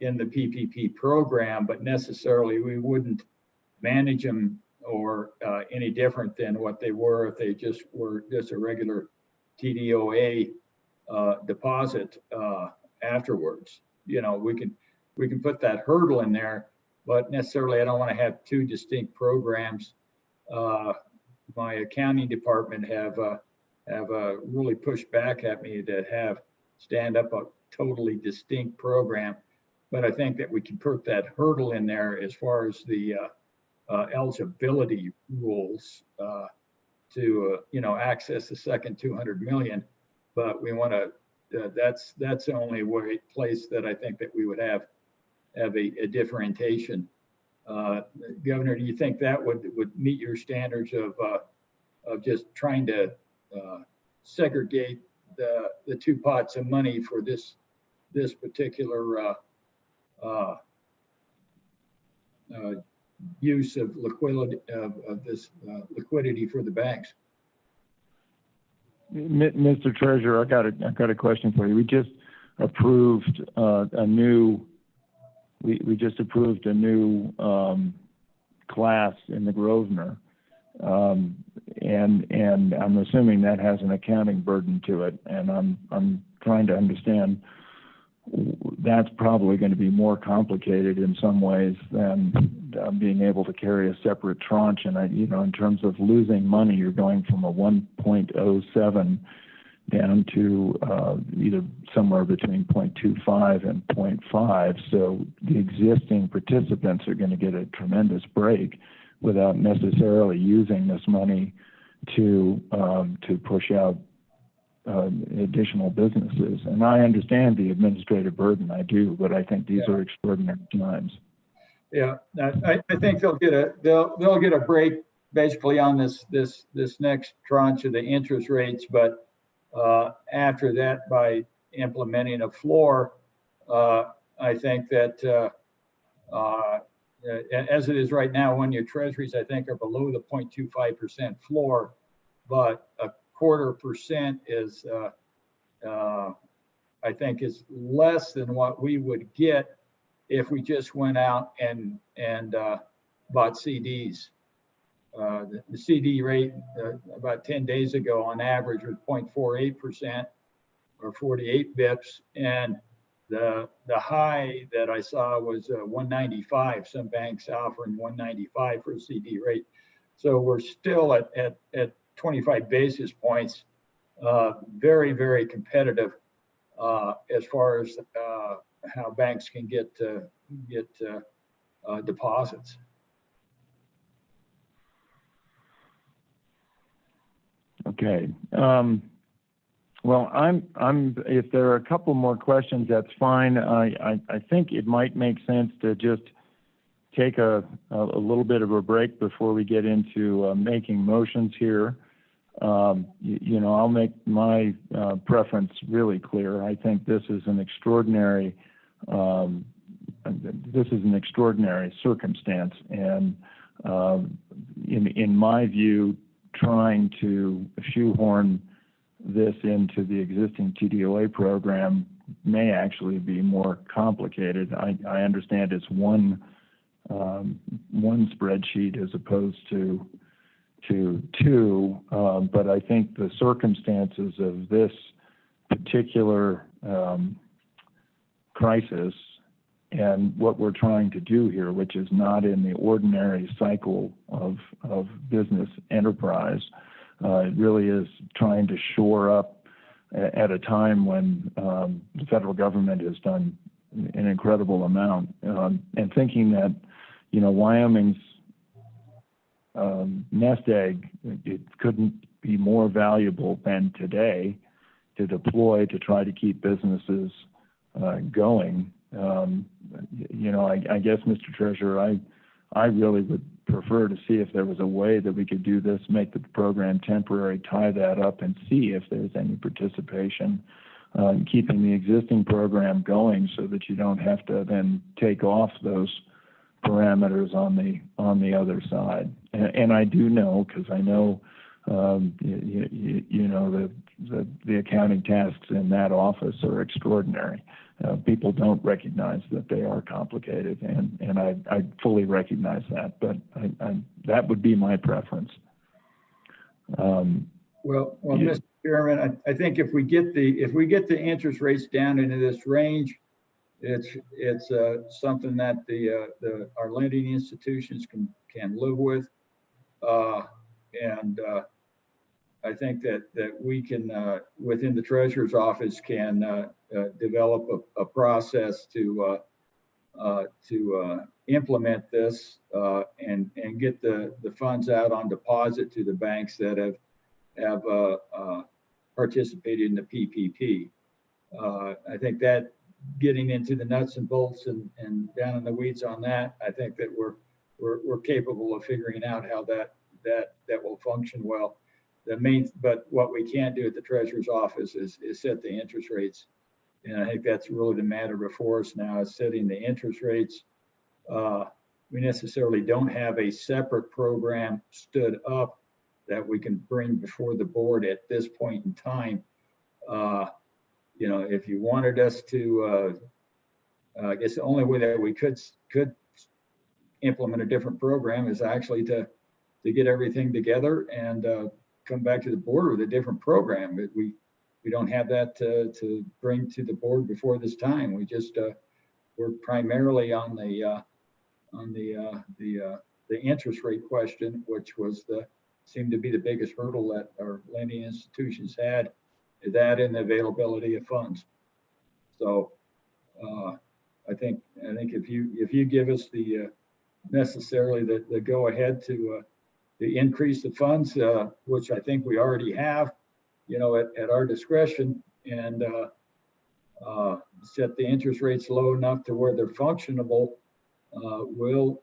[SPEAKER 1] in the PPP program, but necessarily we wouldn't manage them or any different than what they were if they just were just a regular TDOA deposit afterwards. We can put that hurdle in there, but necessarily I don't want to have two distinct programs. My accounting department have really pushed back at me to stand up a totally distinct program, but I think that we can put that hurdle in there as far as the eligibility rules to access the second 200 million. But we want to. That's the only place that I think that we would have a differentiation. Governor, do you think that would meet your standards of just trying to segregate the two pots of money for this particular use of liquidity of this liquidity for the banks?
[SPEAKER 5] Mr. Treasurer, I got a question for you. We just approved a new class in the Grosvenor, and I'm assuming that has an accounting burden to it, and I'm trying to understand. That's probably going to be more complicated in some ways than being able to carry a separate tranche. And in terms of losing money, you're going from a 1.07 down to either somewhere between 0.25 and 0.5. So the existing participants are going to get a tremendous break without necessarily using this money to push out additional businesses. And I understand the administrative burden, I do, but I think these are extraordinary times.
[SPEAKER 1] Yeah, I think they'll get a break basically on this next tranche of the interest rates, but after that, by implementing a floor, I think that as it is right now, 1-year treasuries, I think, are below the 0.25% floor, but 0.25% is, I think, is less than what we would get if we just went out and bought CDs. The CD rate about 10 days ago on average was 0.48% or 48 bips, and the high that I saw was 195. Some banks offering 195 for a CD rate. So we're still at 25 basis points, very, very competitive as far as how banks can get deposits.
[SPEAKER 5] Okay. Well, if there are a couple more questions, that's fine. I think it might make sense to just take a little bit of a break before we get into making motions here. I'll make my preference really clear. I think this is an extraordinary circumstance, and in my view, trying to shoehorn this into the existing TDOA program may actually be more complicated. I understand it's one spreadsheet as opposed to two, but I think the circumstances of this particular crisis and what we're trying to do here, which is not in the ordinary cycle of business enterprise, it really is trying to shore up at a time when the federal government has done an incredible amount, and thinking that, Wyoming's nest egg, it couldn't be more valuable than today to deploy to try to keep businesses going. I guess, Mr. Treasurer, I really would prefer to see if there was a way that we could do this, make the program temporary, tie that up, and see if there's any participation in keeping the existing program going, so that you don't have to then take off those parameters on the other side. And I do know, because I know the accounting tasks in that office are extraordinary. People don't recognize that they are complicated, and I fully recognize that, but that would be my preference.
[SPEAKER 1] Well, Mr. Chairman, I think if we get the interest rates down into this range, it's something that our lending institutions can live with, and I think that we can, within the Treasurer's office, can develop a process to implement this and get the funds out on deposit to the banks that have participated in the PPP. I think that getting into the nuts and bolts and down in the weeds on that, I think that we're capable of figuring out how that will function well. But what we can't do at the Treasurer's office is set the interest rates. And I think that's really the matter before us now, is setting the interest rates. We necessarily don't have a separate program stood up that we can bring before the board at this point in time. If you wanted us to, I guess the only way that we could implement a different program is actually to get everything together and come back to the board with a different program. But we don't have that to bring to the board before this time. We just we're primarily on the interest rate question, which seemed to be the biggest hurdle that our lending institutions had, that and the availability of funds. So I think if you give us the necessarily the go ahead to increase the funds, which I think we already have, at our discretion, and set the interest rates low enough to where they're functionable, we'll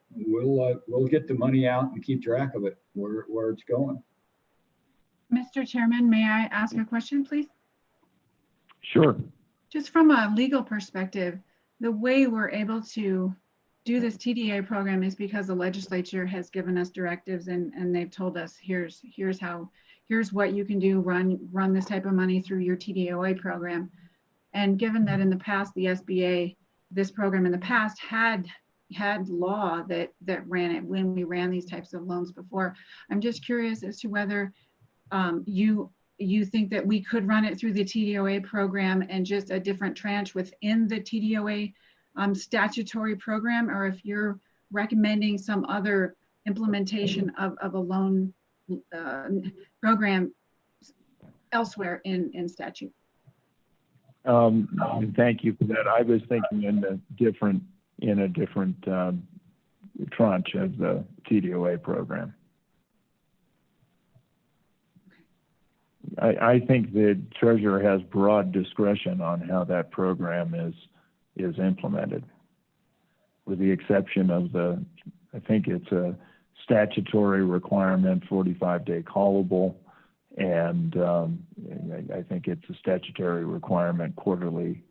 [SPEAKER 1] get the money out and keep track of it where it's going.
[SPEAKER 2] Mr. Chairman, may I ask a question, please?
[SPEAKER 5] Sure.
[SPEAKER 2] Just from a legal perspective, the way we're able to do this TDA program is because the legislature has given us directives and they've told us, here's what you can do, run this type of money through your TDOA program. And given that in the past, the SBA, this program in the past had law that ran it when we ran these types of loans before. I'm just curious as to whether you think that we could run it through the TDOA program and just a different tranche within the TDOA statutory program, or if you're recommending some other implementation of a loan program elsewhere in statute.
[SPEAKER 5] Thank you for that. I was thinking in a different tranche of the TDOA program. I think the treasurer has broad discretion on how that program is implemented, with the exception of I think it's a statutory requirement, 45-day callable, and I think it's a statutory requirement, quarterly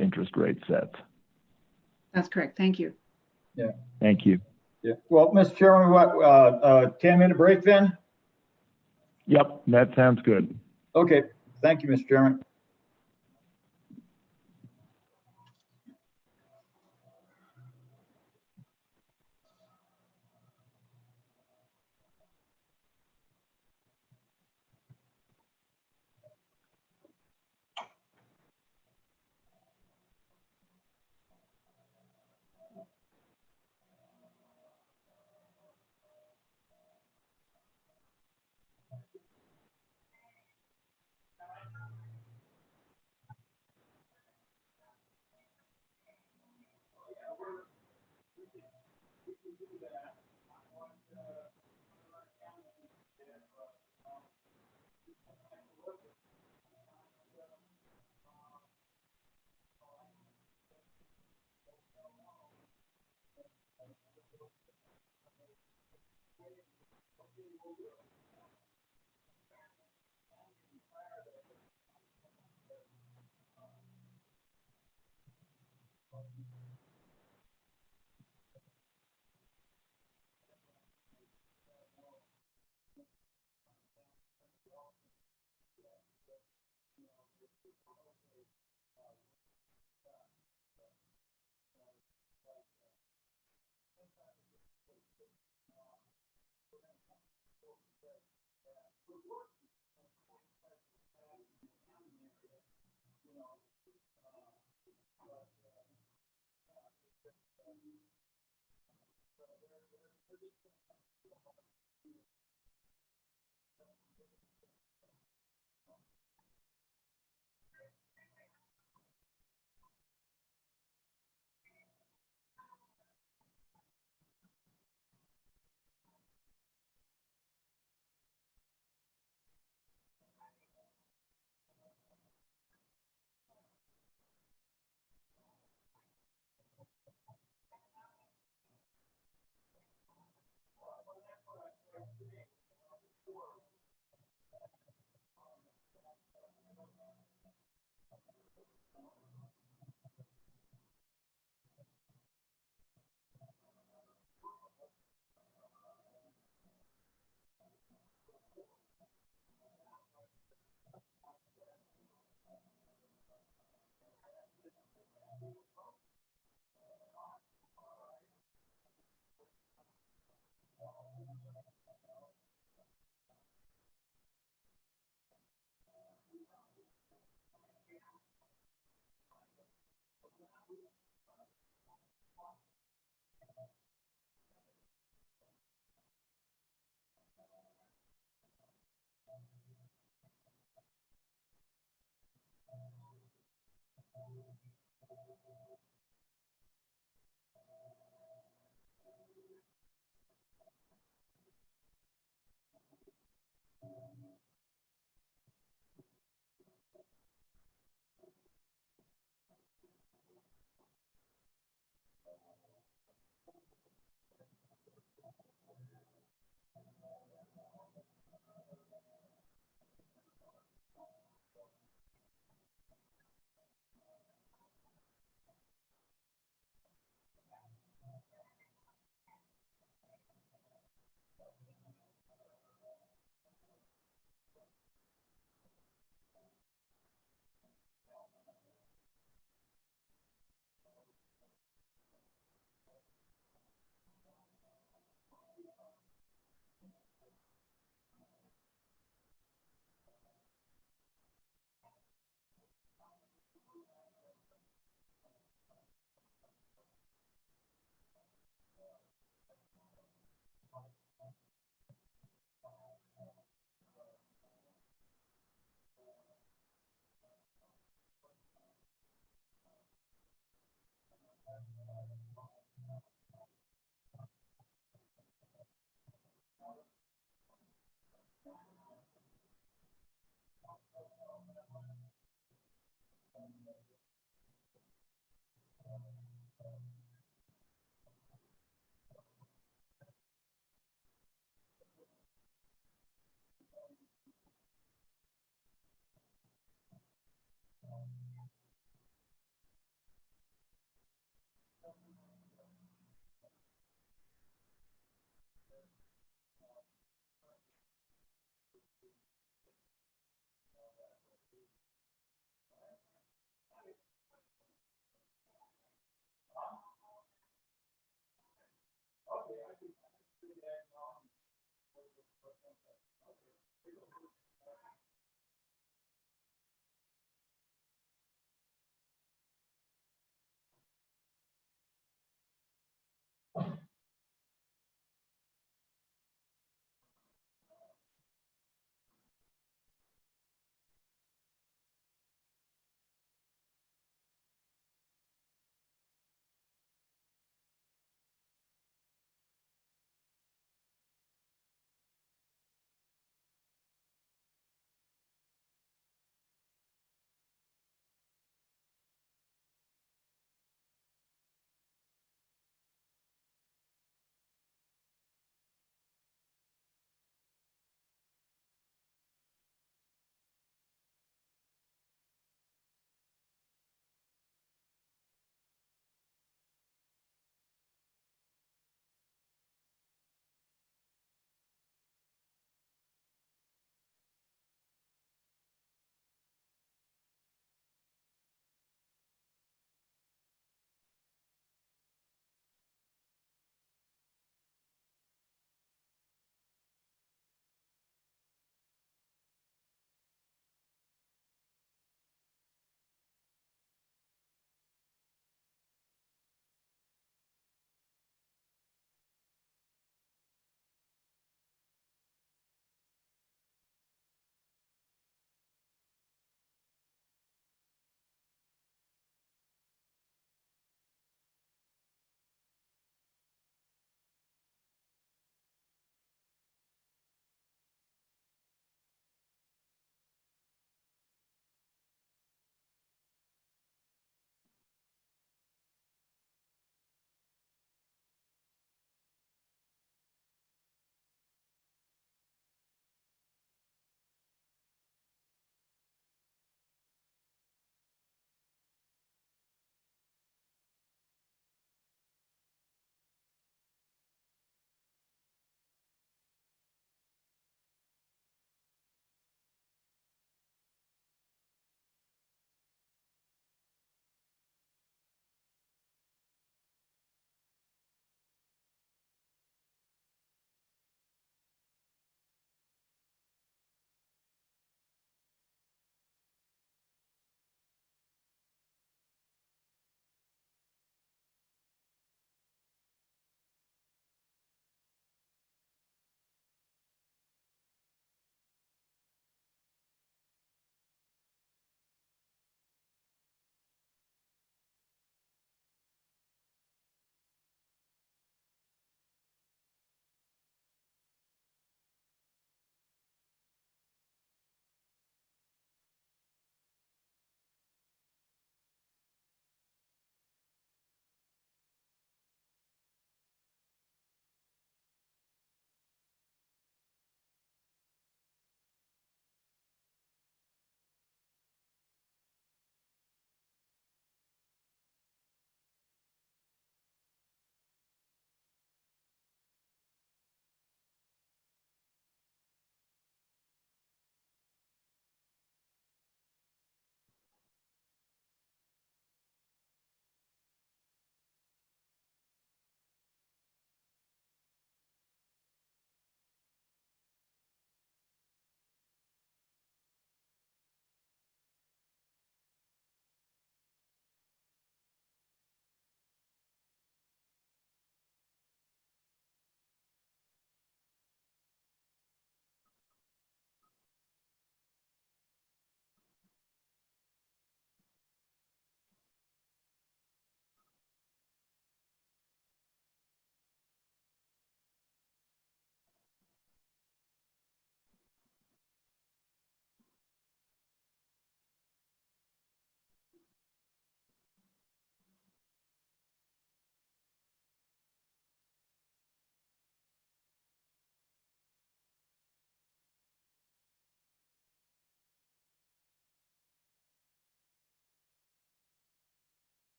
[SPEAKER 5] interest rate sets.
[SPEAKER 2] That's correct. Thank you.
[SPEAKER 1] Yeah.
[SPEAKER 5] Thank you.
[SPEAKER 1] Yeah. Well, Mr. Chairman, what, 10-minute break then?
[SPEAKER 5] Yep, that sounds good.
[SPEAKER 1] Okay. Thank you, Mr. Chairman.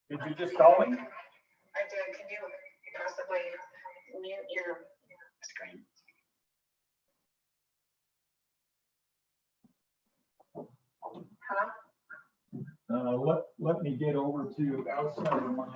[SPEAKER 1] Did you just call me?
[SPEAKER 15] I did. Can you possibly mute your screen? Hello?
[SPEAKER 1] Let me get over to outside of my.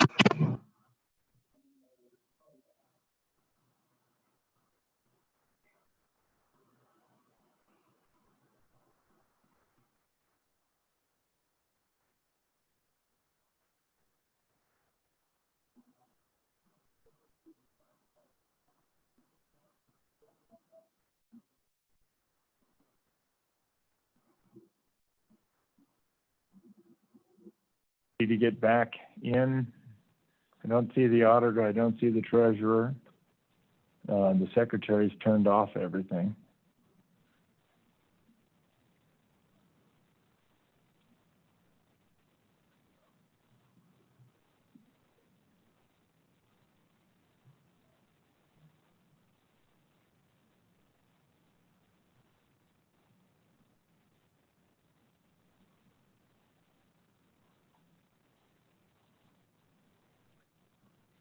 [SPEAKER 5] Need to get back in. I don't see the auditor. I don't see the treasurer. The secretary's turned off everything.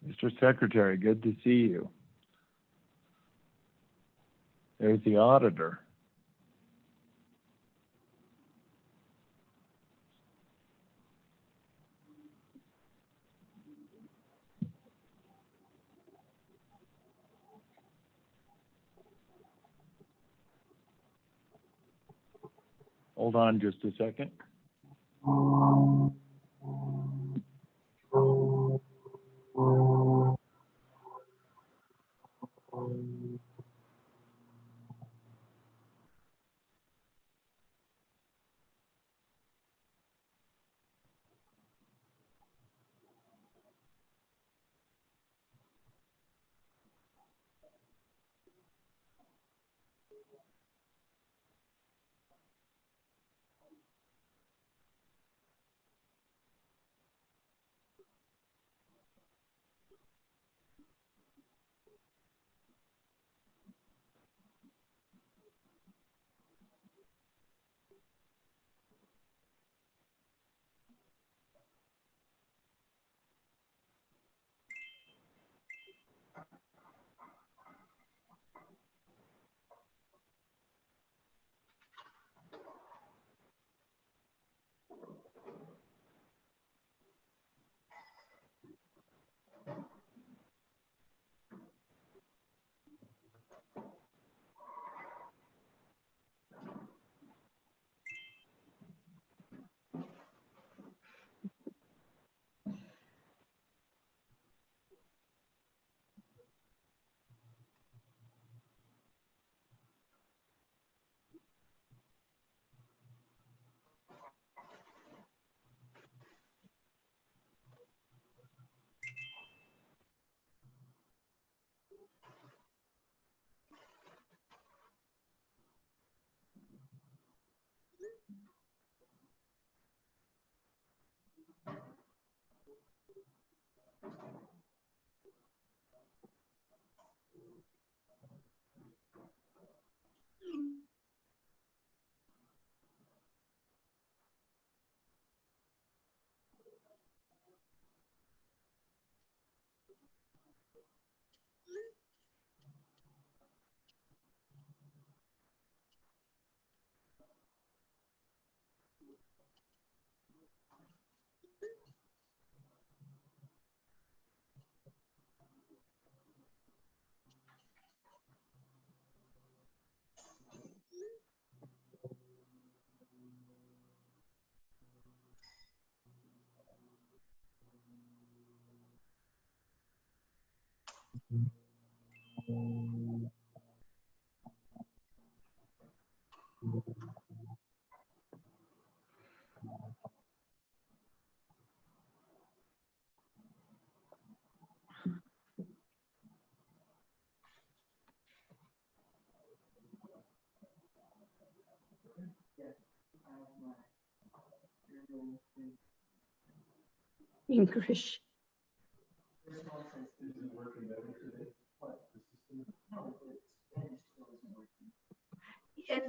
[SPEAKER 5] Mr. Secretary, good to see you. There's the auditor. Hold on just a second.
[SPEAKER 8] English. And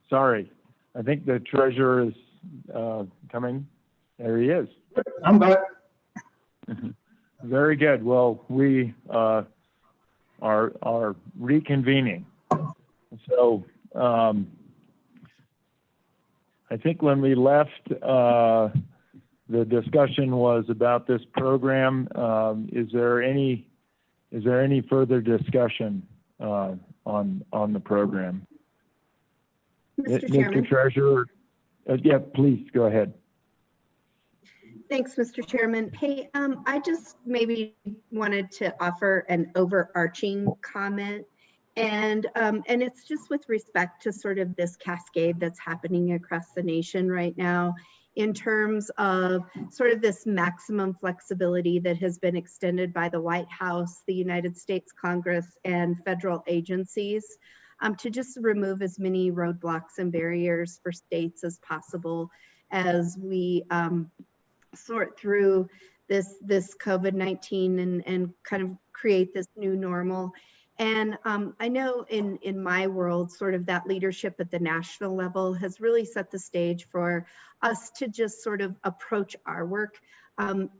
[SPEAKER 5] Sorry, I think the treasurer is coming. There he is.
[SPEAKER 1] I'm back.
[SPEAKER 5] Very good. Well, we are reconvening. So I think when we left, the discussion was about this program. Is there any further discussion on the program?
[SPEAKER 12] Mr. Chairman.
[SPEAKER 5] Mr. Treasurer, yeah, please go ahead.
[SPEAKER 12] Thanks, Mr. Chairman. Hey, I just maybe wanted to offer an overarching comment, and it's just with respect to sort of this cascade that's happening across the nation right now in terms of sort of this maximum flexibility that has been extended by the White House, the United States Congress, and federal agencies to just remove as many roadblocks and barriers for states as possible as we sort through this COVID-19 and kind of create this new normal. And I know in my world, sort of that leadership at the national level has really set the stage for us to just sort of approach our work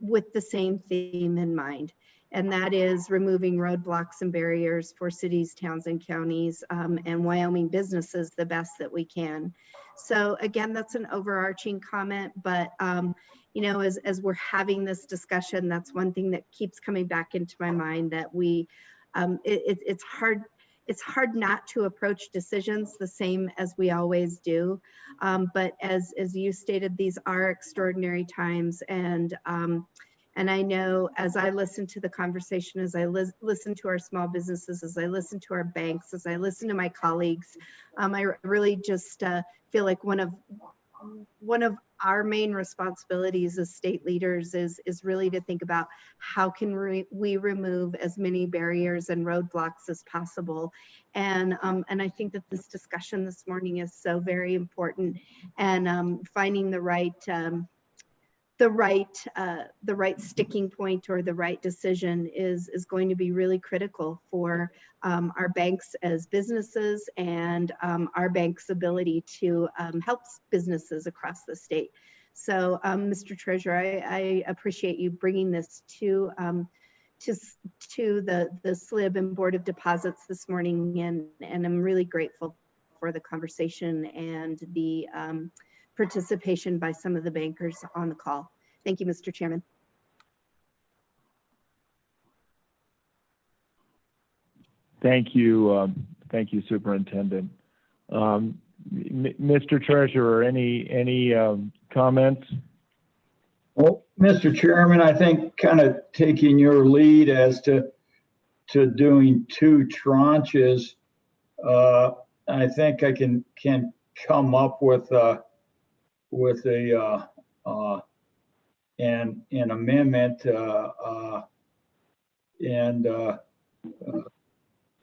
[SPEAKER 12] with the same theme in mind. And that is removing roadblocks and barriers for cities, towns, and counties and Wyoming businesses the best that we can. So again, that's an overarching comment, but you know, as we're having this discussion, that's one thing that keeps coming back into my mind, that we, it's hard not to approach decisions the same as we always do. But as you stated, these are extraordinary times, and I know as I listen to the conversation, as I listen to our small businesses, as I listen to our banks, as I listen to my colleagues, I really just feel like one of our main responsibilities as state leaders is really to think about how can we remove as many barriers and roadblocks as possible. And I think that this discussion this morning is so very important, and finding the right sticking point or the right decision is going to be really critical for our banks as businesses and our bank's ability to help businesses across the state. So, Mr. Treasurer, I appreciate you bringing this to the Slib and Board of Deposits this morning, and I'm really grateful for the conversation and the participation by some of the bankers on the call. Thank you, Mr. Chairman.
[SPEAKER 5] Thank you, Superintendent. Mr. Treasurer, any comments?
[SPEAKER 1] Well, Mr. Chairman, I think kind of taking your lead as to doing 2 tranches, I think I can come up with an amendment,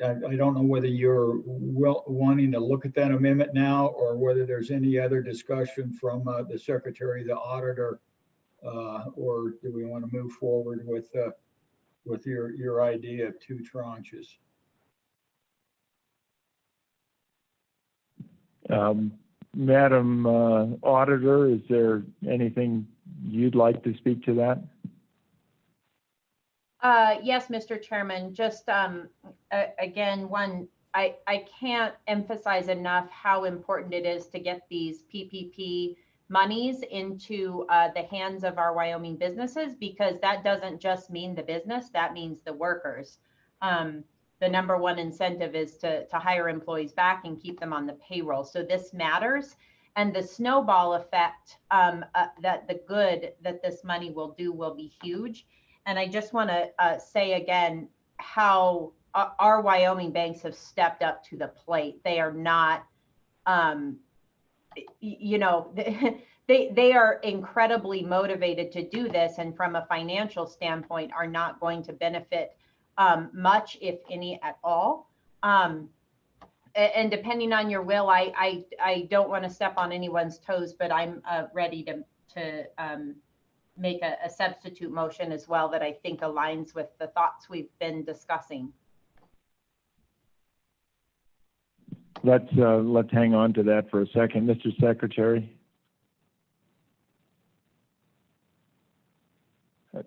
[SPEAKER 1] I don't know whether you're wanting to look at that amendment now, or whether there's any other discussion from the Secretary, the Auditor, or do we want to move forward with your idea of 2 tranches?
[SPEAKER 5] Madam Auditor, is there anything you'd like to speak to that?
[SPEAKER 9] Yes, Mr. Chairman, just again, I can't emphasize enough how important it is to get these PPP monies into the hands of our Wyoming businesses, because that doesn't just mean the business, that means the workers. The number one incentive is to hire employees back and keep them on the payroll. So this matters. And the snowball effect that the good that this money will do will be huge. And I just want to say again how our Wyoming banks have stepped up to the plate. They are not you know, they are incredibly motivated to do this, and from a financial standpoint are not going to benefit much, if any at all. And depending on your will, I don't want to step on anyone's toes, but I'm ready to make a substitute motion as well that I think aligns with the thoughts we've been discussing.
[SPEAKER 5] Let's hang on to that for a second, Mr. Secretary.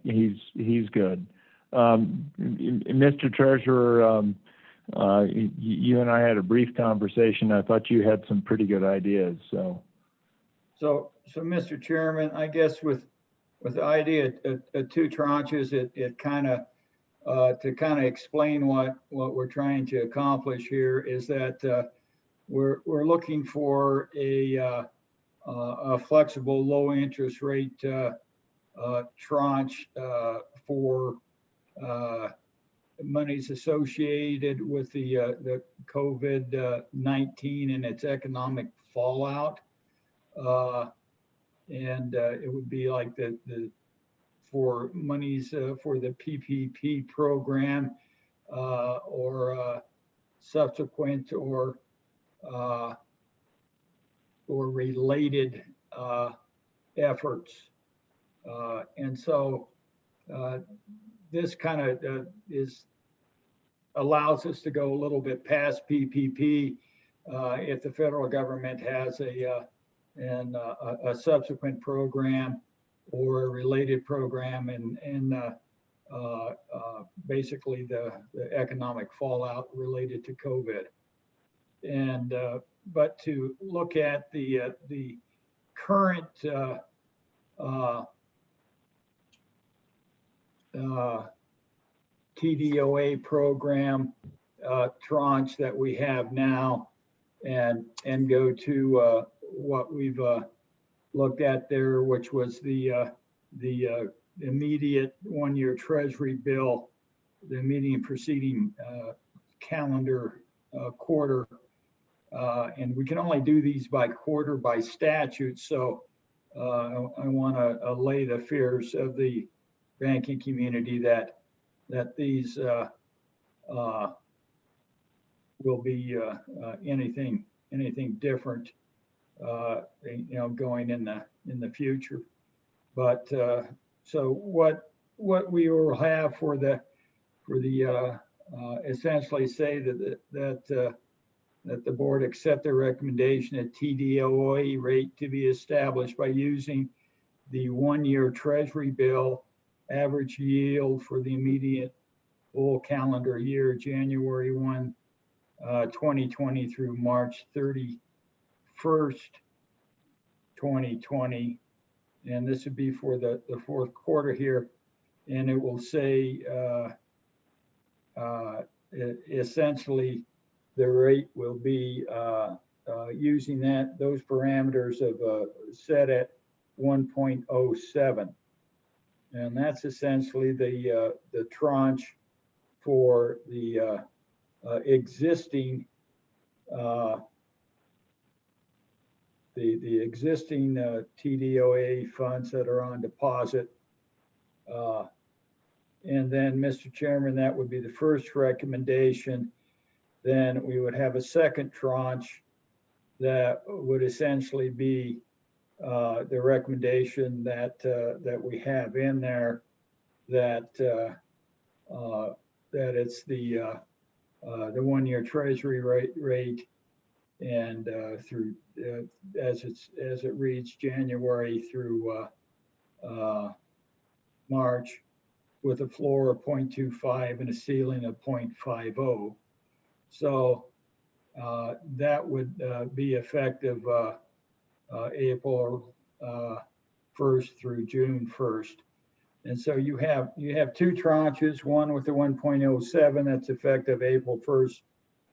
[SPEAKER 5] He's good. Mr. Treasurer, you and I had a brief conversation. I thought you had some pretty good ideas. So
[SPEAKER 1] Mr. Chairman, I guess with the idea of two tranches, it kind of to kind of explain what we're trying to accomplish here is that we're looking for a flexible low interest rate tranche for monies associated with the COVID-19 and its economic fallout. And it would be like for monies for the PPP program or subsequent or related efforts. And so this kind of allows us to go a little bit past PPP if the federal government has a subsequent program or a related program and basically the economic fallout related to COVID. And but to look at the current TDOA program tranche that we have now and go to what we've looked at there, which was the immediate one-year Treasury bill, the immediate preceding calendar quarter. And we can only do these by quarter by statute. So I want to allay the fears of the banking community that these will be anything different, going in the future. But so what we will have for the essentially say that the board accept the recommendation at TDOA rate to be established by using the one-year Treasury bill average yield for the immediate full calendar year, January 1, 2020 through March 31st, 2020. And this would be for the fourth quarter here. And it will say essentially the rate will be using those parameters of set at 1.07. And that's essentially the tranche for the existing the existing TDOA funds that are on deposit. And then, Mr. Chairman, that would be the first recommendation. Then we would have a second tranche that would essentially be the recommendation that we have in there, that it's the one-year Treasury rate, and through as it reads January through March, with a floor of 0.25 and a ceiling of 0.50. So that would be effective April 1st through June 1st. And so you have two tranches, one with the 1.07 that's effective April 1st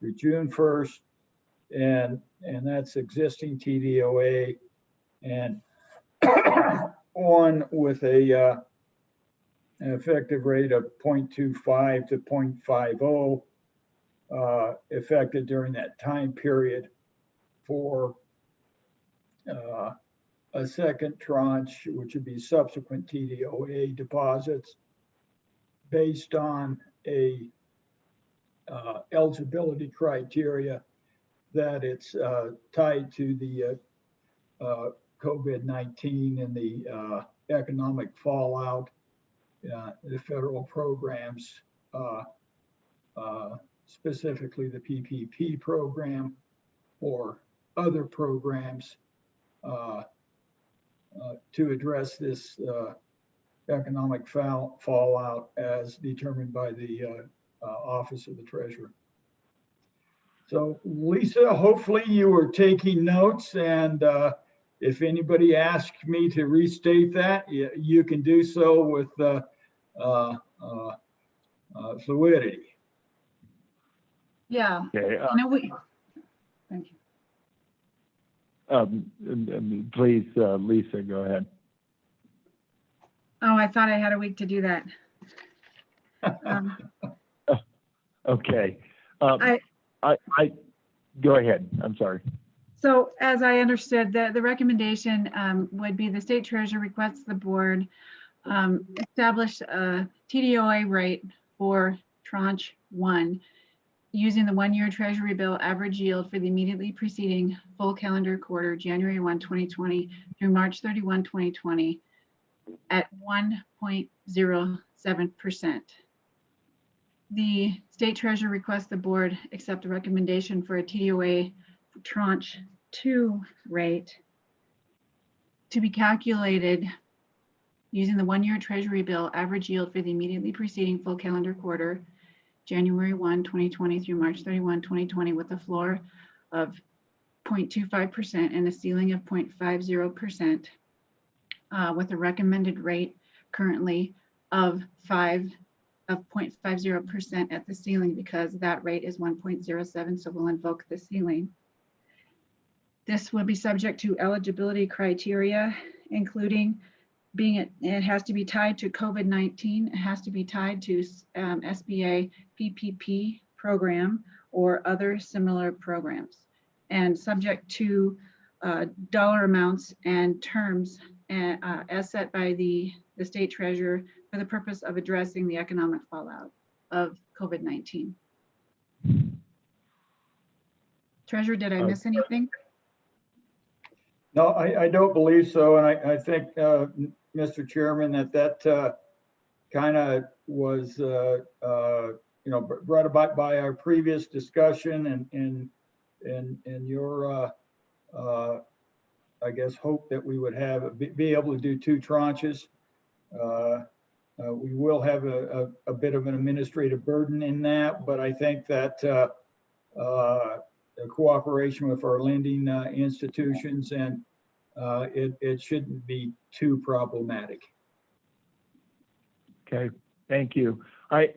[SPEAKER 1] through June 1st, and that's existing TDOA, and one with an effective rate of 0.25 to 0.50 affected during that time period. for a second tranche, which would be subsequent TDOA deposits based on a eligibility criteria that it's tied to the COVID-19 and the economic fallout, the federal programs, specifically the PPP program or other programs to address this economic fallout as determined by the Office of the Treasurer. So Lisa, hopefully you were taking notes, and if anybody asks me to restate that, you can do so with fluidity.
[SPEAKER 2] Yeah.
[SPEAKER 5] Okay.
[SPEAKER 2] Thank you.
[SPEAKER 5] Please, Lisa, go ahead.
[SPEAKER 2] Oh, I thought I had a week to do that.
[SPEAKER 5] Okay. Go ahead. I'm sorry.
[SPEAKER 2] So as I understood, the recommendation would be the state treasurer requests the board establish a TDOA rate for tranche 1 using the 1-year treasury bill average yield for the immediately preceding full calendar quarter, January 1, 2020 through March 31, 2020 at 1.07%. The state treasurer requests the board accept a recommendation for a TDOA tranche 2 rate to be calculated using the 1-year treasury bill average yield for the immediately preceding full calendar quarter, January 1, 2020 through March 31, 2020 with a floor of 0.25% and a ceiling of 0.50%, with a recommended rate currently of 0.50% at the ceiling, because that rate is 1.07, so we'll invoke the ceiling. This will be subject to eligibility criteria, including it has to be tied to COVID-19, it has to be tied to SBA PPP program or other similar programs, and subject to dollar amounts and terms as set by the state treasurer for the purpose of addressing the economic fallout of COVID-19. Treasurer, did I miss anything?
[SPEAKER 1] No, I don't believe so. And I think, Mr. Chairman, that kind of was, brought about by our previous discussion and your, I guess, hope that we would be able to do 2 tranches. We will have a bit of an administrative burden in that, but I think that the cooperation with our lending institutions and it shouldn't be too problematic.
[SPEAKER 5] Okay, thank you. I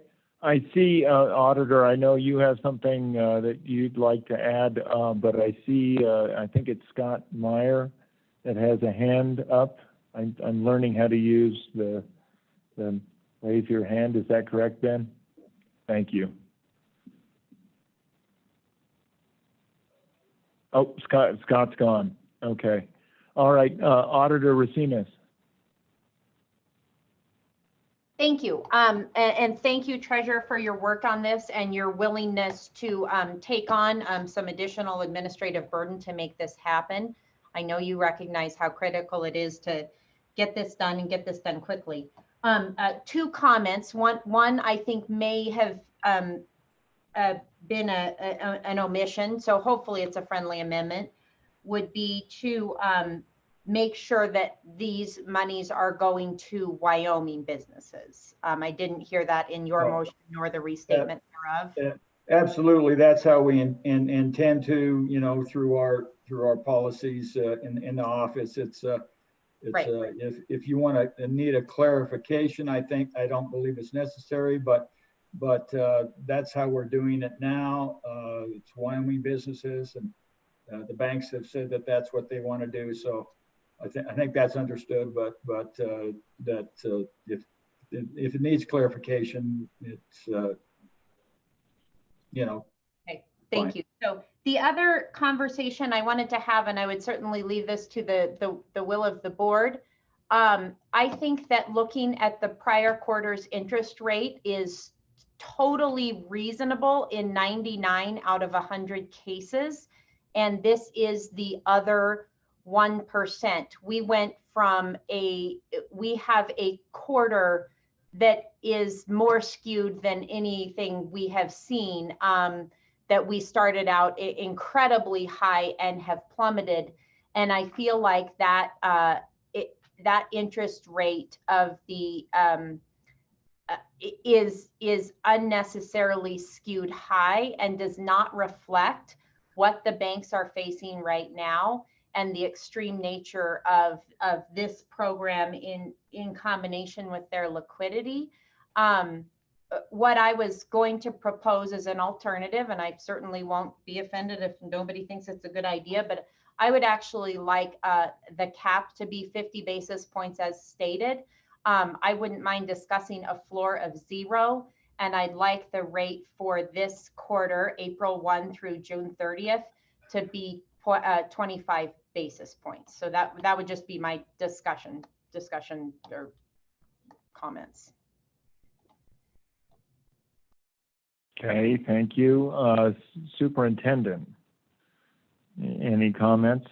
[SPEAKER 5] see, Auditor, I know you have something that you'd like to add, but I see, I think it's Scott Meyer that has a hand up. I'm learning how to use the raise your hand. Is that correct, Ben? Thank you. Oh, Scott's gone. Okay. All right, Auditor Racines.
[SPEAKER 9] Thank you. And thank you, Treasurer, for your work on this and your willingness to take on some additional administrative burden to make this happen. I know you recognize how critical it is to get this done and get this done quickly. 2 comments. One I think may have been an omission, so hopefully it's a friendly amendment, would be to make sure that these monies are going to Wyoming businesses. I didn't hear that in your motion nor the restatement thereof.
[SPEAKER 1] Absolutely, that's how we intend to, through our policies in the office. It's right. If you want to need a clarification, I don't believe it's necessary, but that's how we're doing it now. It's Wyoming businesses, and the banks have said that that's what they want to do. So I think that's understood, but that if it needs clarification, it's Okay,
[SPEAKER 9] thank you. So The other conversation I wanted to have, and I would certainly leave this to the will of the board. I think that looking at the prior quarter's interest rate is totally reasonable in 99 out of 100 cases. And this is the other 1%. We have a quarter that is more skewed than anything we have seen, that we started out incredibly high and have plummeted. And I feel like that that interest rate of the is unnecessarily skewed high and does not reflect what the banks are facing right now and the extreme nature of this program in combination with their liquidity. What I was going to propose as an alternative, and I certainly won't be offended if nobody thinks it's a good idea, but I would actually like the cap to be 50 basis points as stated. I wouldn't mind discussing a floor of 0, and I'd like the rate for this quarter, April 1 through June 30th, to be 25 basis points. So that would just be my discussion or comments.
[SPEAKER 5] Okay, thank you. Superintendent, any comments?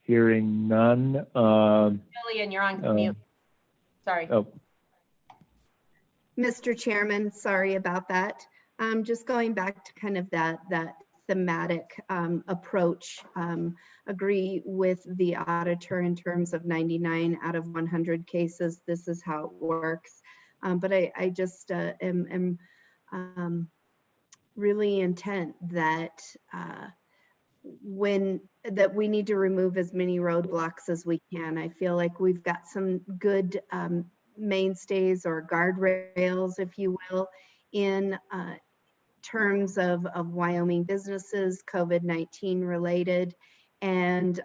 [SPEAKER 5] Hearing none.
[SPEAKER 9] Jillian, you're on mute. Sorry.
[SPEAKER 5] Oh.
[SPEAKER 12] Mr. Chairman, sorry about that. Just going back to kind of that thematic approach, agree with the auditor in terms of 99 out of 100 cases, this is how it works. But I just am really intent that that we need to remove as many roadblocks as we can. I feel like we've got some good mainstays or guardrails, if you will, in terms of Wyoming businesses, COVID-19 related, and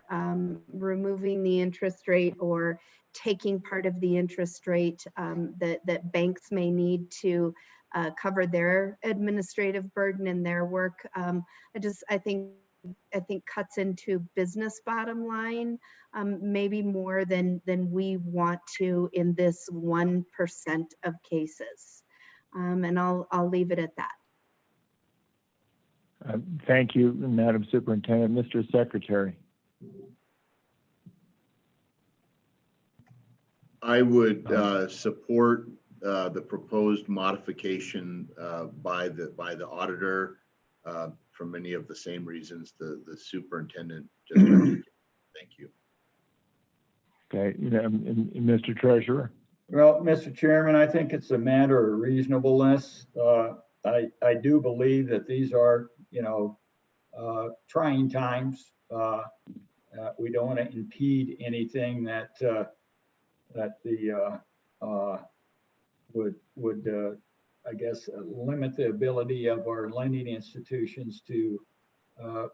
[SPEAKER 12] removing the interest rate or taking part of the interest rate that banks may need to cover their administrative burden and their work. I think cuts into business bottom line, maybe more than we want to in this 1% of cases. And I'll leave it at that.
[SPEAKER 5] Thank you, Madam Superintendent. Mr. Secretary.
[SPEAKER 7] I would support the proposed modification by the auditor for many of the same reasons the superintendent just mentioned. Thank you.
[SPEAKER 5] Okay, Mr. Treasurer.
[SPEAKER 1] Well, Mr. Chairman, I think it's a matter of reasonableness. I do believe that these are, trying times. We don't want to impede anything that would I guess limit the ability of our lending institutions to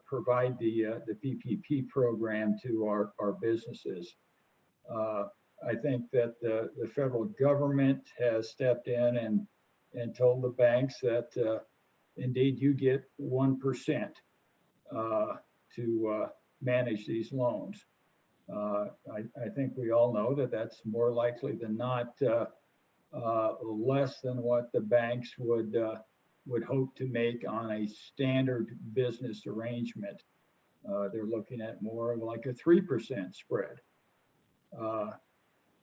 [SPEAKER 1] provide the PPP program to our businesses. I think that the federal government has stepped in and told the banks that indeed you get 1% to manage these loans. I think we all know that that's more likely than not less than what the banks would hope to make on a standard business arrangement. They're looking at more of like a 3% spread.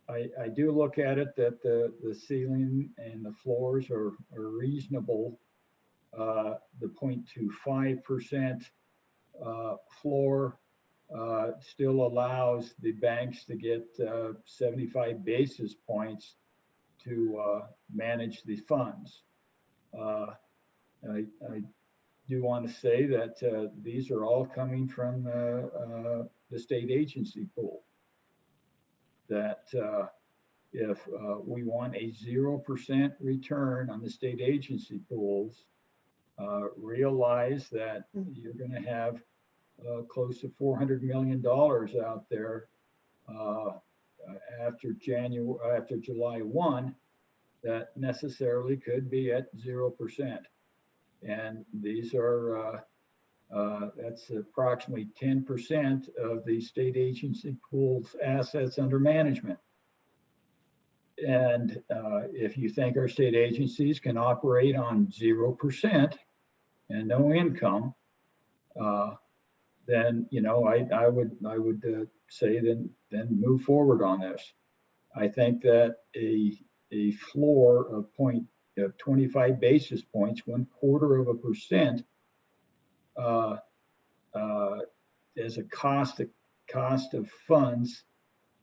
[SPEAKER 1] I do look at it that the ceiling and the floors are reasonable. The 0.25% floor still allows the banks to get 75 basis points to manage the funds. I do want to say that these are all coming from the state agency pool. That if we want a 0% return on the state agency pools, realize that you're going to have close to $400 million out there after July 1 that necessarily could be at 0%. And these are, that's approximately 10% of the state agency pool's assets under management. And if you think our state agencies can operate on 0% and no income, then I would say then move forward on this. I think that a floor of 25 basis points, 0.25%, as a cost of funds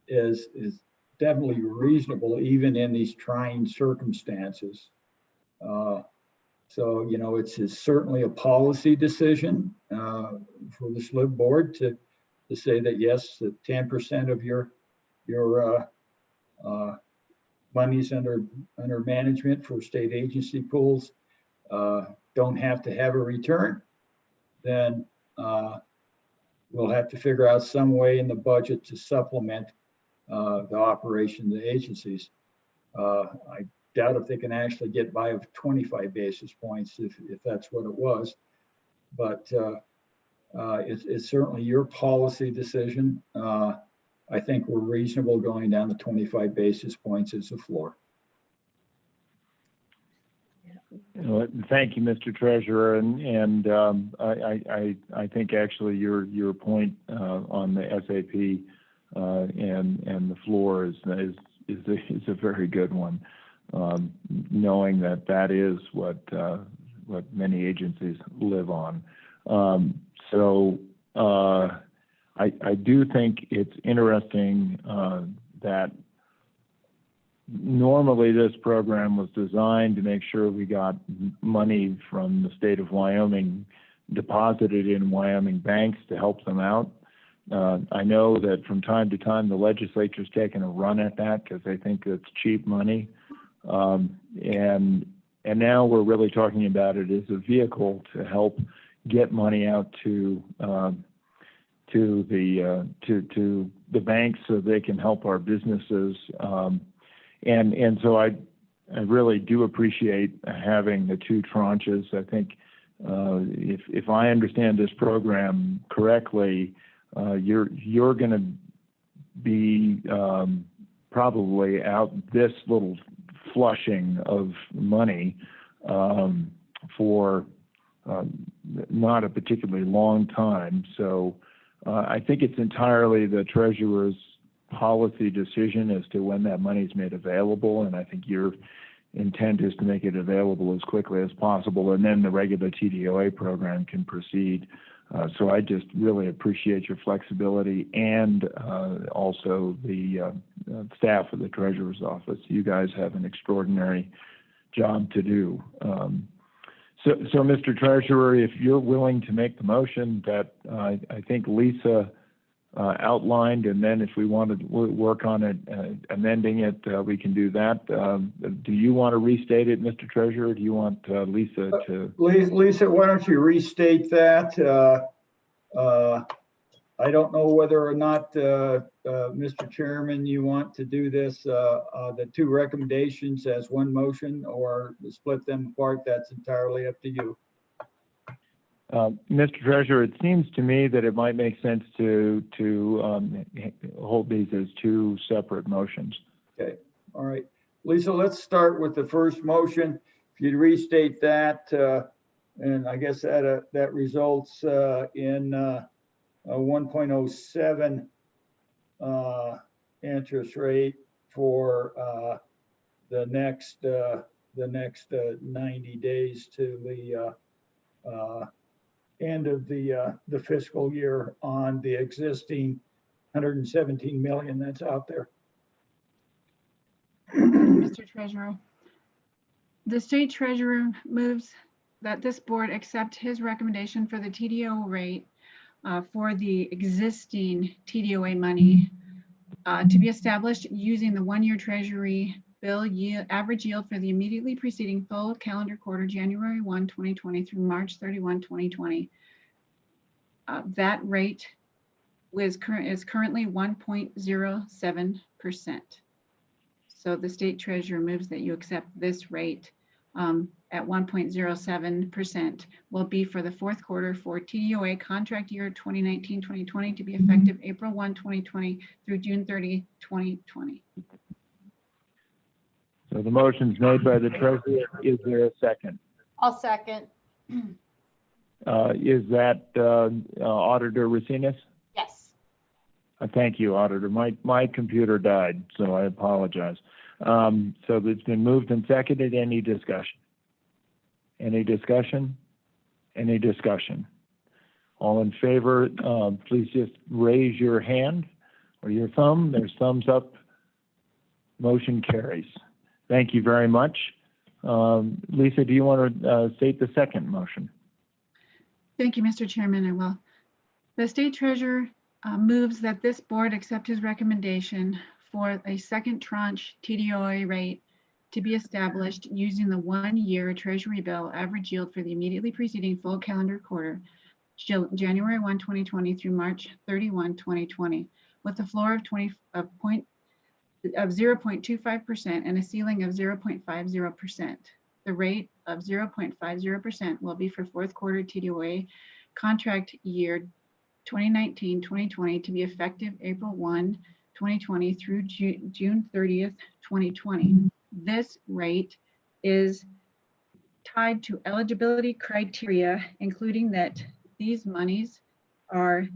[SPEAKER 1] is definitely reasonable, even in these trying circumstances. So, it's certainly a policy decision for the Slib board to say that yes, that 10% of your monies under management for state agency pools don't have to have a return. Then we'll have to figure out some way in the budget to supplement the operation of the agencies. I doubt if they can actually get by with 25 basis points if that's what it was. But it's certainly your policy decision. I think we're reasonable going down to 25 basis points as a floor.
[SPEAKER 5] Thank you, Mr. Treasurer, and I think actually your point on the SAP and the floor is a very good one. Knowing that is what many agencies live on. So I do think it's interesting that normally this program was designed to make sure we got money from the state of Wyoming deposited in Wyoming banks to help them out. I know that from time to time the legislature's taken a run at that because they think it's cheap money. And now we're really talking about it as a vehicle to help get money out to the banks so they can help our businesses. And so I really do appreciate having the two tranches. I think if I understand this program correctly, you're going to be probably out this little flushing of money for not a particularly long time. So I think it's entirely the treasurer's policy decision as to when that money is made available, and I think your intent is to make it available as quickly as possible, and then the regular TDOA program can proceed. So I just really appreciate your flexibility and also the staff of the Treasurer's Office. You guys have an extraordinary job to do. So Mr. Treasurer, if you're willing to make the motion that I think Lisa outlined, and then if we want to work on it, amending it, we can do that. Do you want to restate it, Mr. Treasurer? Do you want Lisa to?
[SPEAKER 1] Lisa, why don't you restate that? I don't know whether or not, Mr. Chairman, you want to do this, the two recommendations as one motion or split them apart. That's entirely up to you.
[SPEAKER 5] Mr. Treasurer, it seems to me that it might make sense to hold these as two separate motions.
[SPEAKER 1] Okay, all right. Lisa, let's start with the first motion. If you'd restate that, and I guess that results in a 1.07 interest rate for the next 90 days to the end of the fiscal year on the existing 117 million that's out there.
[SPEAKER 2] Mr. Treasurer, the state treasurer moves that this board accept his recommendation for the TDO rate for the existing TDOA money to be established using the one-year treasury bill yield, average yield for the immediately preceding full calendar quarter, January 1, 2020 through March 31, 2020. That rate is currently 1.07%. So the state treasurer moves that you accept this rate at 1.07% will be for the fourth quarter for TDOA contract year 2019-2020 to be effective April 1, 2020 through June 30, 2020.
[SPEAKER 5] So the motion's made by the treasurer. Is there a second?
[SPEAKER 9] I'll second.
[SPEAKER 5] Is that Auditor Racinas?
[SPEAKER 9] Yes.
[SPEAKER 5] Thank you, Auditor. My computer died, so I apologize. So it's been moved and seconded. Any discussion? Any discussion? Any discussion? All in favor, please just raise your hand or your thumb. There's thumbs up. Motion carries. Thank you very much. Lisa, do you want to state the second motion?
[SPEAKER 2] Thank you, Mr. Chairman. I will. The state treasurer moves that this board accept his recommendation for a second tranche TDOA rate to be established using the 1-year Treasury bill average yield for the immediately preceding full calendar quarter, January 1, 2020 through March 31, 2020, with a floor of 0.25% and a ceiling of 0.50%. The rate of 0.50% will be for fourth quarter TDOA contract year 2019-2020 to be effective April 1, 2020 through June 30th, 2020. This rate is tied to eligibility criteria, including that these monies are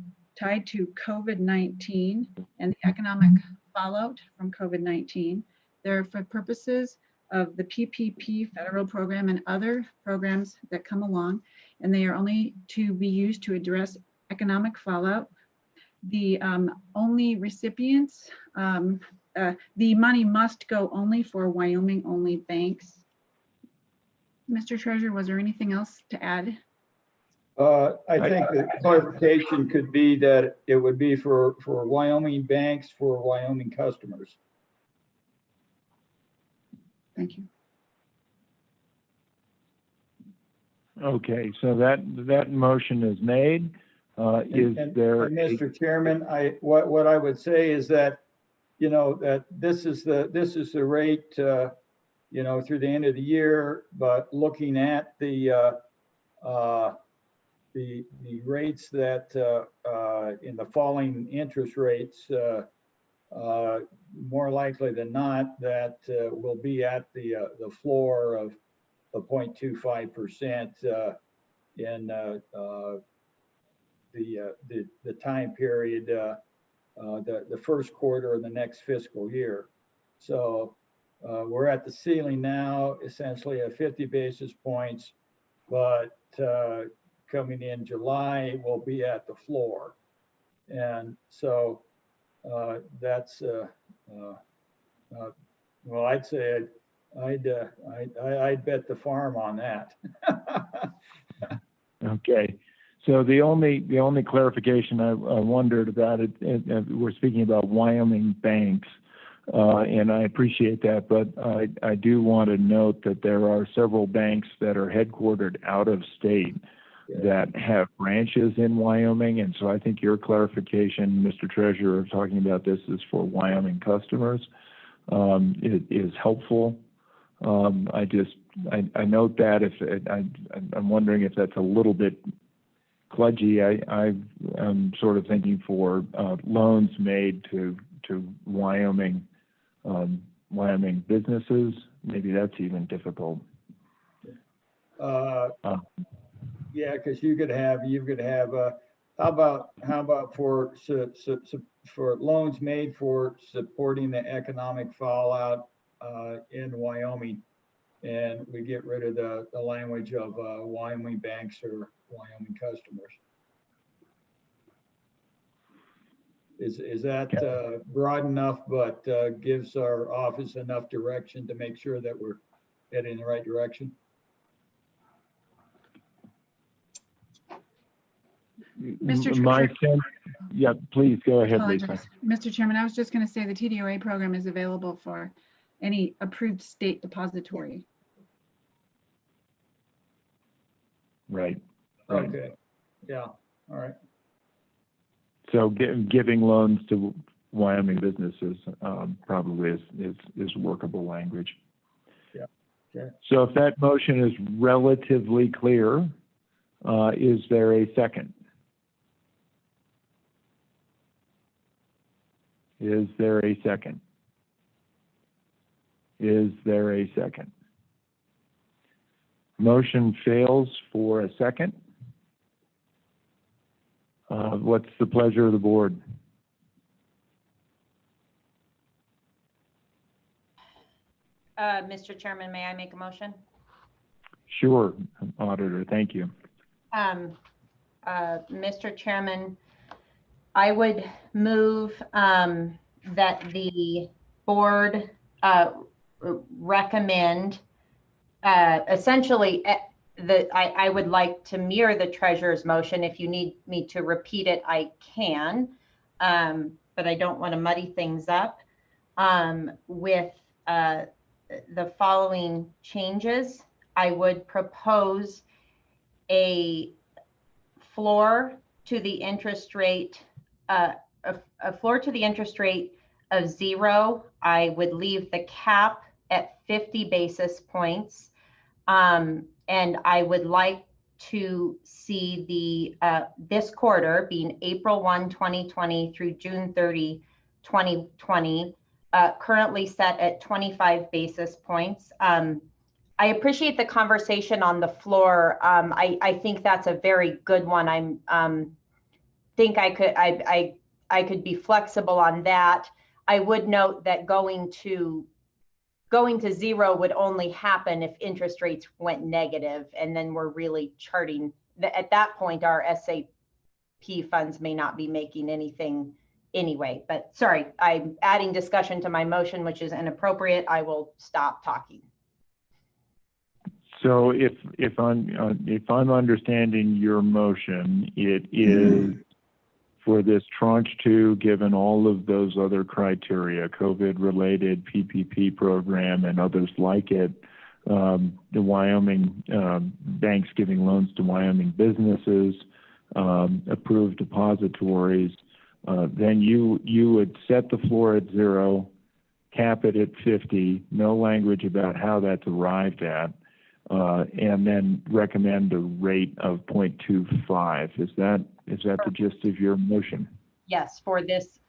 [SPEAKER 2] tied to COVID-19 and the economic fallout from COVID-19. They're for purposes of the PPP federal program and other programs that come along, and they are only to be used to address economic fallout. The only recipients, the money must go only for Wyoming-only banks. Mr. Treasurer, was there anything else to add?
[SPEAKER 1] I think the clarification could be that it would be for Wyoming banks, for Wyoming customers.
[SPEAKER 2] Thank you.
[SPEAKER 5] Okay, so that motion is made.
[SPEAKER 1] Mr. Chairman, what I would say is that, you know, that this is the rate, you know, through the end of the year, but looking at the rates that in the falling interest rates, more likely than not, that will be at the floor of 0.25% in the time period, the first quarter of the next fiscal year. So we're at the ceiling now, essentially at 50 basis points, but coming in July, we'll be at the floor. And so that's, well, I'd say I'd bet the farm on that.
[SPEAKER 5] Okay. So the only clarification I wondered about it, we're speaking about Wyoming banks, and I appreciate that, but I do want to note that there are several banks that are headquartered out of state that have branches in Wyoming, and so I think your clarification, Mr. Treasurer, of talking about this is for Wyoming customers, it is helpful. I note that I'm wondering if that's a little bit kludgy. I'm sort of thinking for loans made to Wyoming businesses. Maybe that's even difficult.
[SPEAKER 1] Yeah, because you could have how about for loans made for supporting the economic fallout in Wyoming, and we get rid of the language of Wyoming banks or Wyoming customers. Is that broad enough, but gives our office enough direction to make sure that we're heading in the right direction?
[SPEAKER 2] Mr. Treasurer,
[SPEAKER 5] yeah, please go ahead, Lisa.
[SPEAKER 2] Mr. Chairman, I was just going to say the TDOA program is available for any approved state depository.
[SPEAKER 5] Right.
[SPEAKER 1] Okay. Yeah. All right.
[SPEAKER 5] So giving loans to Wyoming businesses probably is workable language.
[SPEAKER 1] Yeah. Okay.
[SPEAKER 5] So if that motion is relatively clear, is there a second? Is there a second? Is there a second? Motion fails for a second. What's the pleasure of the board?
[SPEAKER 9] Mr. Chairman, may I make a motion?
[SPEAKER 5] Sure, Auditor, thank you.
[SPEAKER 9] Mr. Chairman, I would move that the board recommend essentially I would like to mirror the treasurer's motion. If you need me to repeat it, I can, but I don't want to muddy things up with the following changes. I would propose a floor to the interest rate, a floor to the interest rate of 0. I would leave the cap at 50 basis points. And I would like to see the this quarter, being April 1, 2020 through June 30, 2020, currently set at 25 basis points. I appreciate the conversation on the floor. I think that's a very good one. Think I could be flexible on that. I would note that going to 0 would only happen if interest rates went negative, and then we're really charting. At that point, our SAP funds may not be making anything anyway. But sorry, I'm adding discussion to my motion, which is inappropriate. I will stop talking.
[SPEAKER 5] So if I'm understanding your motion, it is for this tranche 2, given all of those other criteria, COVID-related PPP program and others like it, the Wyoming banks giving loans to Wyoming businesses, approved depositories, then you would set the floor at 0, cap it at 50, no language about how that's arrived at, and then recommend a rate of 0.25. Is that the gist of your motion?
[SPEAKER 9] Yes, for this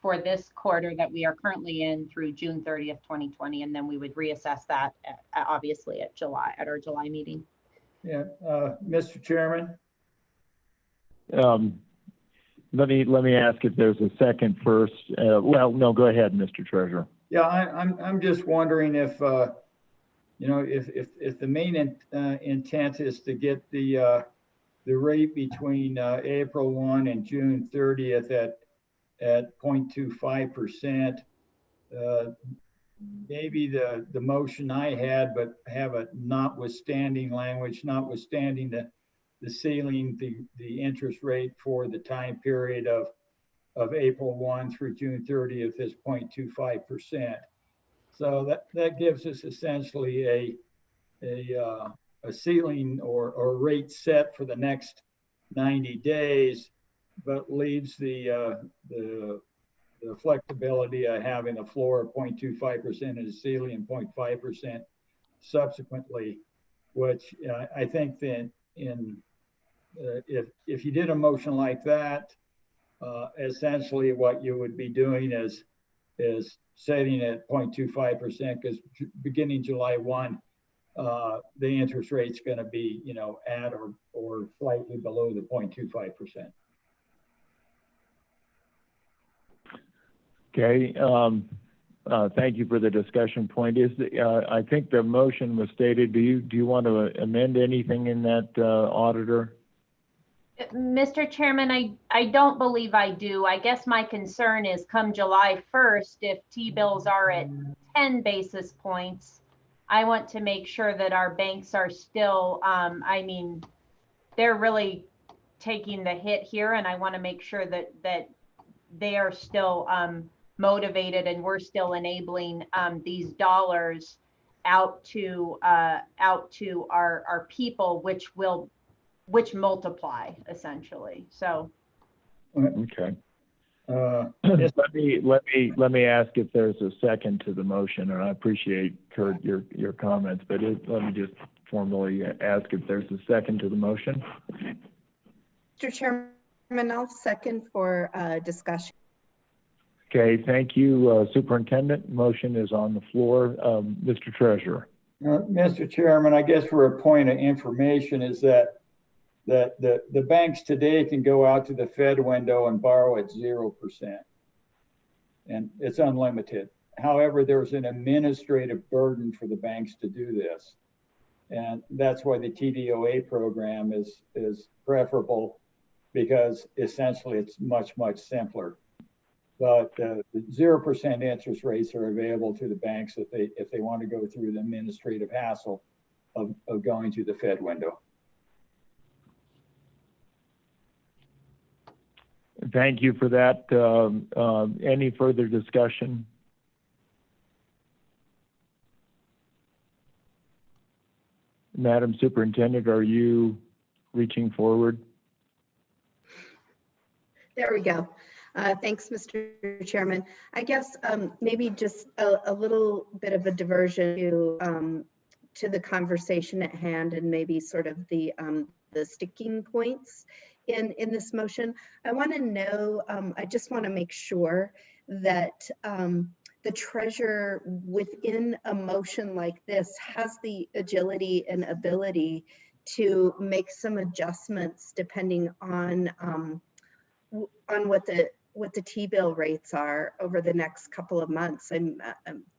[SPEAKER 9] quarter that we are currently in through June 30th, 2020, and then we would reassess that obviously at our July meeting.
[SPEAKER 1] Yeah, Mr. Chairman.
[SPEAKER 5] Let me ask if there's a second first. Well, no, go ahead, Mr. Treasurer.
[SPEAKER 1] Yeah, I'm just wondering if if the main intent is to get the rate between April 1 and June 30th at 0.25%, maybe the motion I had, but have a notwithstanding language, notwithstanding the ceiling, the interest rate for the time period of April 1 through June 30th is 0.25%. So that gives us essentially a ceiling or rate set for the next 90 days, but leaves the flexibility of having a floor of 0.25% and a ceiling of 0.5% subsequently, which I think that if you did a motion like that, essentially what you would be doing is setting at 0.25%, because beginning July 1, the interest rate's going to be, at or slightly below the 0.25%.
[SPEAKER 5] Okay. Thank you for the discussion point. I think the motion was stated. Do you want to amend anything in that, Auditor?
[SPEAKER 9] Mr. Chairman, I don't believe I do. I guess my concern is come July 1st, if T-bills are at 10 basis points, I want to make sure that our banks are still, they're really taking the hit here, and I want to make sure that they are still motivated and we're still enabling these dollars out to our people, which multiply essentially. So.
[SPEAKER 5] Okay. Let me ask if there's a second to the motion, and I appreciate, Kurt, your comments, but let me just formally ask if there's a second to the motion.
[SPEAKER 12] Mr. Chairman, I'll second for discussion.
[SPEAKER 5] Okay, thank you, Superintendent. Motion is on the floor. Mr. Treasurer.
[SPEAKER 1] Mr. Chairman, I guess for a point of information is that the banks today can go out to the Fed window and borrow at 0%. And it's unlimited. However, there's an administrative burden for the banks to do this. And that's why the TDOA program is preferable, because essentially it's much simpler. But the 0% interest rates are available to the banks if they want to go through the administrative hassle of going to the Fed window.
[SPEAKER 5] Thank you for that. Any further discussion? Madam Superintendent, are you reaching forward?
[SPEAKER 12] There we go. Thanks, Mr. Chairman. I guess maybe just a little bit of a diversion to the conversation at hand, and maybe sort of the sticking points in this motion. I want to know, I just want to make sure that the treasurer within a motion like this has the agility and ability to make some adjustments depending on what the T-bill rates are over the next couple of months.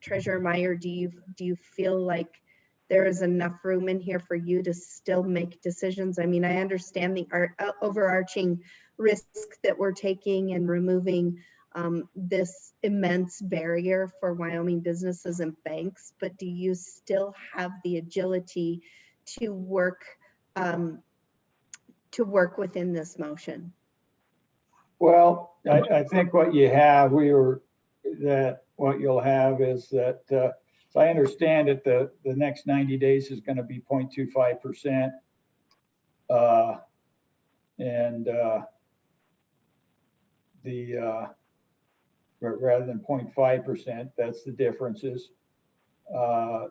[SPEAKER 12] Treasurer Meyer, do you feel like there is enough room in here for you to still make decisions? I mean, I understand the overarching risk that we're taking and removing this immense barrier for Wyoming businesses and banks, but do you still have the agility to work within this motion?
[SPEAKER 1] Well, I think what you have, what you'll have is that, so I understand that the next 90 days is going to be 0.25%. Rather than 0.5%, that's the differences. The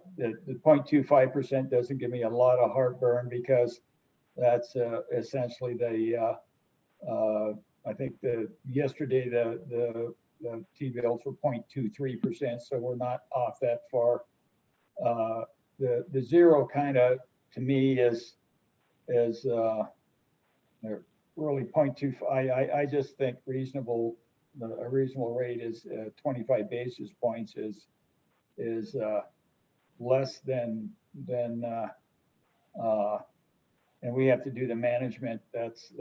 [SPEAKER 1] 0.25% doesn't give me a lot of heartburn, because that's essentially I think yesterday the T-bills were 0.23%, so we're not off that far. The zero kind of, to me, is really 0.25. I just think a reasonable rate is 25 basis points is less than and we have to do the management. That's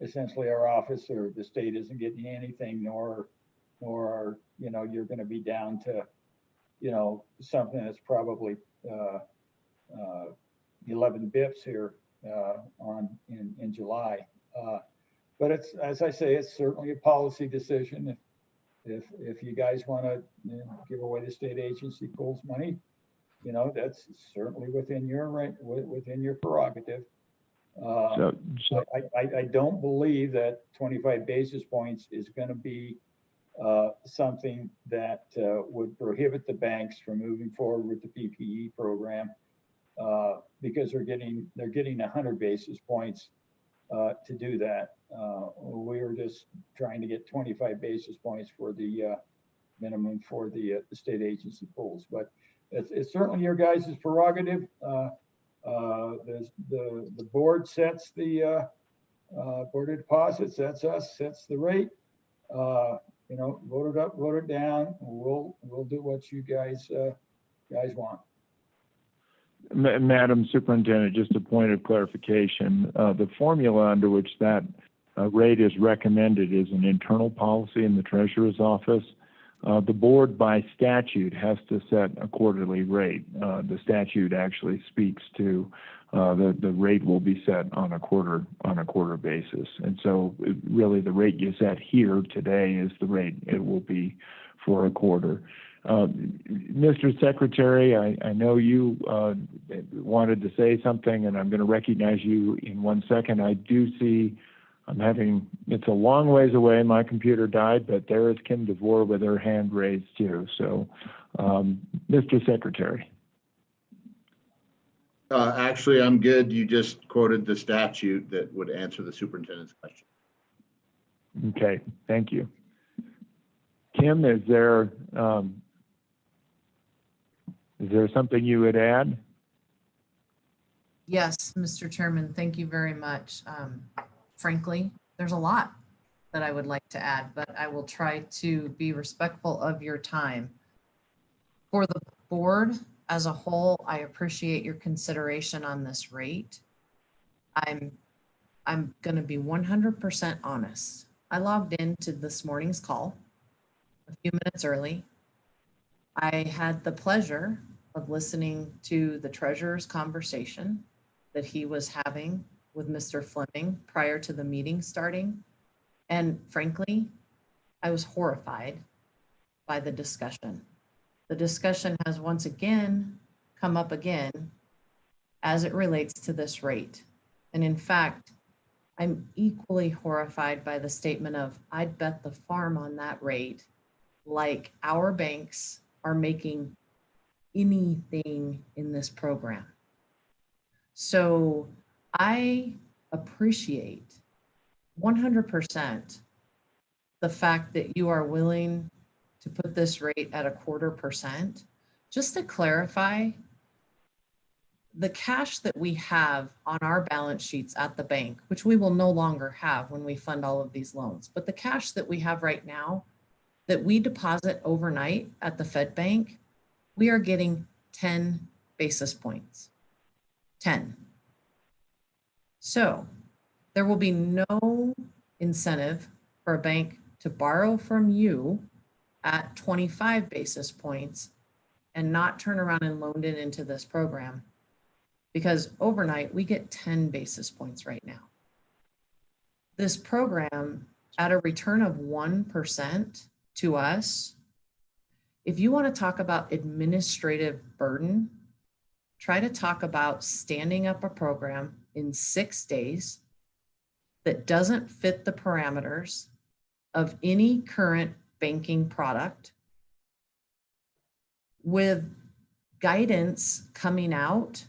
[SPEAKER 1] essentially our office, or the state isn't getting anything, nor you're going to be down to something that's probably 11 bips here in July. But it's, as I say, it's certainly a policy decision. If you guys want to give away the state agency pools money, that's certainly within your right, within your prerogative. I don't believe that 25 basis points is going to be something that would prohibit the banks from moving forward with the PPE program, because they're getting 100 basis points to do that. We were just trying to get 25 basis points for the minimum for the state agency pools, but it's certainly your guys' prerogative. The board sets the board of deposits, that's us, sets the rate. Vote it up, vote it down. We'll do what you guys want.
[SPEAKER 5] Madam Superintendent, just a point of clarification. The formula under which that rate is recommended is an internal policy in the Treasurer's office. The board by statute has to set a quarterly rate. The statute actually speaks to the rate will be set on a quarter basis. And so really the rate you set here today is the rate it will be for a quarter. Mr. Secretary, I know you wanted to say something, and I'm going to recognize you in 1 second. I do see It's a long ways away. My computer died, but there is Kim DeVore with her hand raised too. So, Mr. Secretary.
[SPEAKER 7] Actually, I'm good. You just quoted the statute that would answer the superintendent's question.
[SPEAKER 5] Okay, thank you. Kim, is there something you would add?
[SPEAKER 14] Yes, Mr. Chairman, thank you very much. Frankly, there's a lot that I would like to add, but I will try to be respectful of your time. For the board as a whole, I appreciate your consideration on this rate. I'm going to be 100% honest. I logged into this morning's call a few minutes early. I had the pleasure of listening to the treasurer's conversation that he was having with Mr. Fleming prior to the meeting starting. And frankly, I was horrified by the discussion. The discussion has once again come up again as it relates to this rate. And in fact, I'm equally horrified by the statement of, I'd bet the farm on that rate, like our banks are making anything in this program. So I appreciate 100% the fact that you are willing to put this rate at 0.25%. Just to clarify, the cash that we have on our balance sheets at the bank, which we will no longer have when we fund all of these loans, but the cash that we have right now that we deposit overnight at the Fed Bank, we are getting 10 basis points. 10. So there will be no incentive for a bank to borrow from you at 25 basis points and not turn around and loan it into this program, because overnight we get 10 basis points right now. This program at a return of 1% to us, if you want to talk about administrative burden, try to talk about standing up a program in 6 days that doesn't fit the parameters of any current banking product, with guidance coming out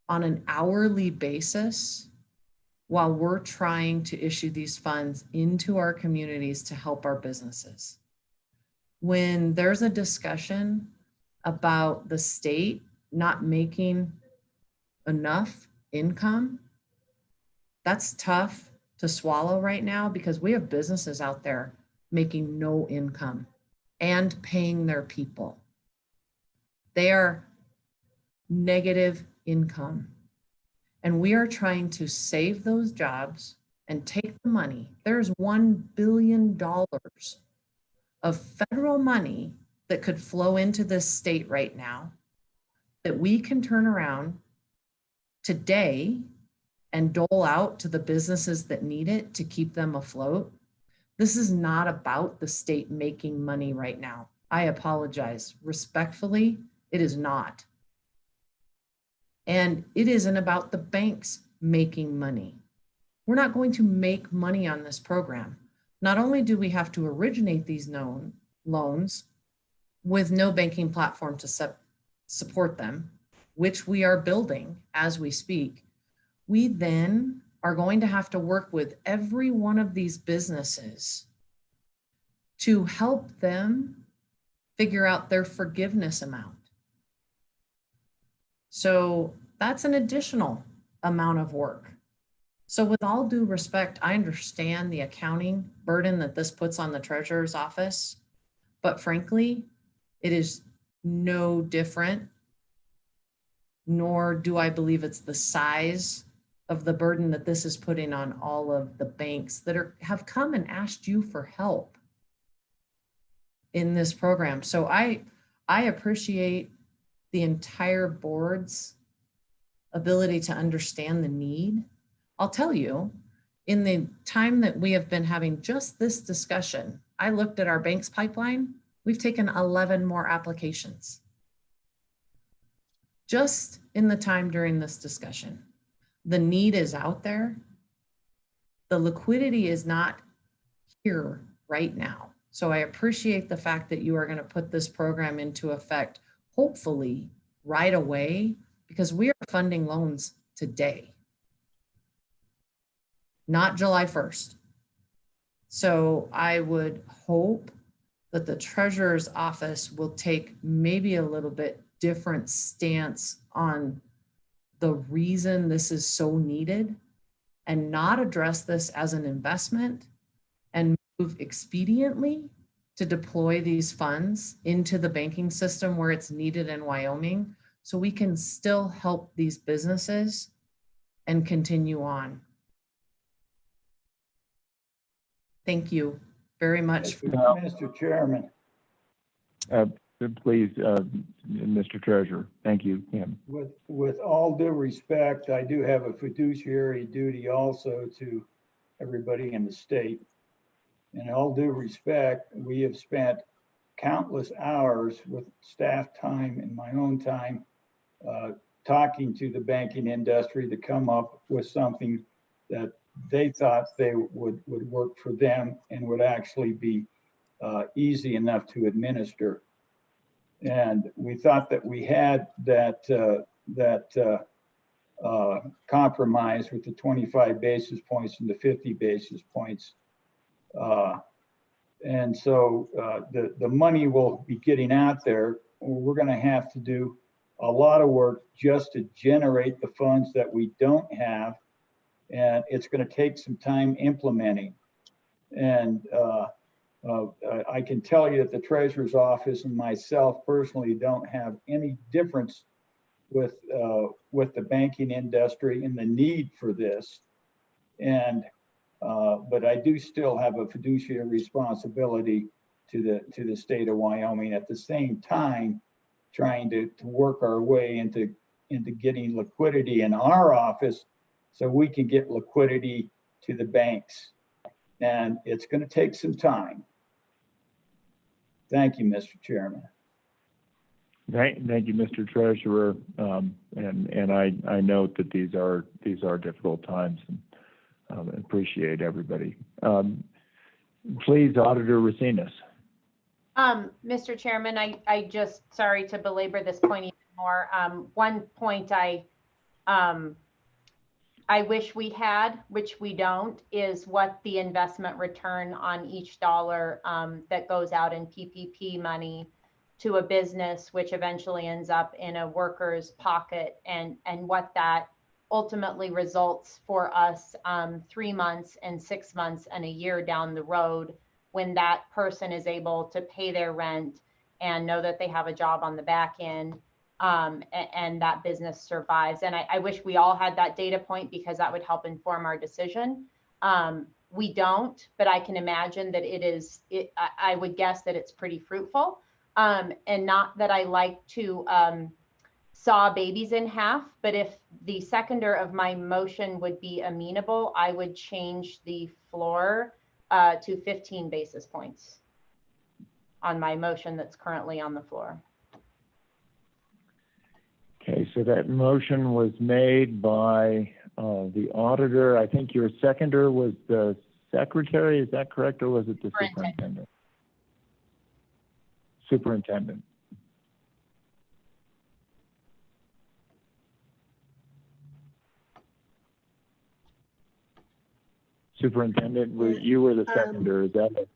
[SPEAKER 14] on an hourly basis while we're trying to issue these funds into our communities to help our businesses. When there's a discussion about the state not making enough income, that's tough to swallow right now, because we have businesses out there making no income and paying their people. They are negative income. And we are trying to save those jobs and take the money. There's $1 billion of federal money that could flow into this state right now that we can turn around today and dole out to the businesses that need it to keep them afloat. This is not about the state making money right now. I apologize. Respectfully, it is not. And it isn't about the banks making money. We're not going to make money on this program. Not only do we have to originate these loans with no banking platform to support them, which we are building as we speak, we then are going to have to work with every one of these businesses to help them figure out their forgiveness amount. So that's an additional amount of work. So with all due respect, I understand the accounting burden that this puts on the treasurer's office, but frankly, it is no different, nor do I believe it's the size of the burden that this is putting on all of the banks that have come and asked you for help in this program. So I appreciate the entire board's ability to understand the need. I'll tell you, in the time that we have been having just this discussion, I looked at our bank's pipeline. We've taken 11 more applications just in the time during this discussion. The need is out there. The liquidity is not here right now. So I appreciate the fact that you are going to put this program into effect, hopefully right away, because we are funding loans today, not July 1st. So I would hope that the treasurer's office will take maybe a little bit different stance on the reason this is so needed and not address this as an investment and move expediently to deploy these funds into the banking system where it's needed in Wyoming, so we can still help these businesses and continue on. Thank you very much.
[SPEAKER 1] Mr. Chairman.
[SPEAKER 5] Please, Mr. Treasurer. Thank you, Kim.
[SPEAKER 1] With all due respect, I do have a fiduciary duty also to everybody in the state. In all due respect, we have spent countless hours with staff time and my own time talking to the banking industry to come up with something that they thought they would work for them and would actually be easy enough to administer. And we thought that we had that compromise with the 25 basis points and the 50 basis points. And so the money will be getting out there. We're going to have to do a lot of work just to generate the funds that we don't have. And it's going to take some time implementing. And I can tell you that the treasurer's office and myself personally don't have any difference with the banking industry and the need for this. And but I do still have a fiduciary responsibility to the state of Wyoming. At the same time, trying to work our way into getting liquidity in our office so we can get liquidity to the banks. And it's going to take some time. Thank you, Mr. Chairman.
[SPEAKER 5] Thank you, Mr. Treasurer. And I note that these are difficult times, and appreciate everybody. Please, Auditor Racinas.
[SPEAKER 9] Mr. Chairman, I just, sorry to belabor this point even more. One point I wish we had, which we don't, is what the investment return on each dollar that goes out in PPP money to a business, which eventually ends up in a worker's pocket, and what that ultimately results for us 3 months and 6 months and a year down the road, when that person is able to pay their rent and know that they have a job on the back end, and that business survives. And I wish we all had that data point, because that would help inform our decision. We don't, but I can imagine that I would guess that it's pretty fruitful. And not that I like to saw babies in half, but if the seconder of my motion would be amenable, I would change the floor to 15 basis points on my motion that's currently on the floor.
[SPEAKER 5] Okay, so that motion was made by the auditor. I think your seconder was the secretary, is that correct, or was it the superintendent? Superintendent. Superintendent, you were the seconder, is that it?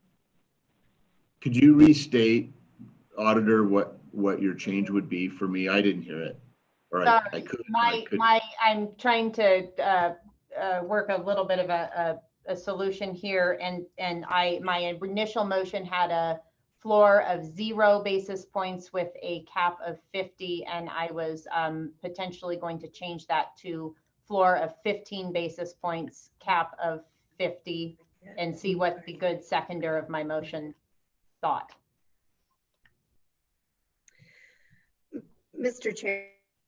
[SPEAKER 7] Could you restate, Auditor, what your change would be for me? I didn't hear it. Or I could.
[SPEAKER 9] I'm trying to work a little bit of a solution here, and my initial motion had a floor of 0 basis points with a cap of 50, and I was potentially going to change that to floor of 15 basis points, cap of 50, and see what the good seconder of my motion thought.
[SPEAKER 12] Mr.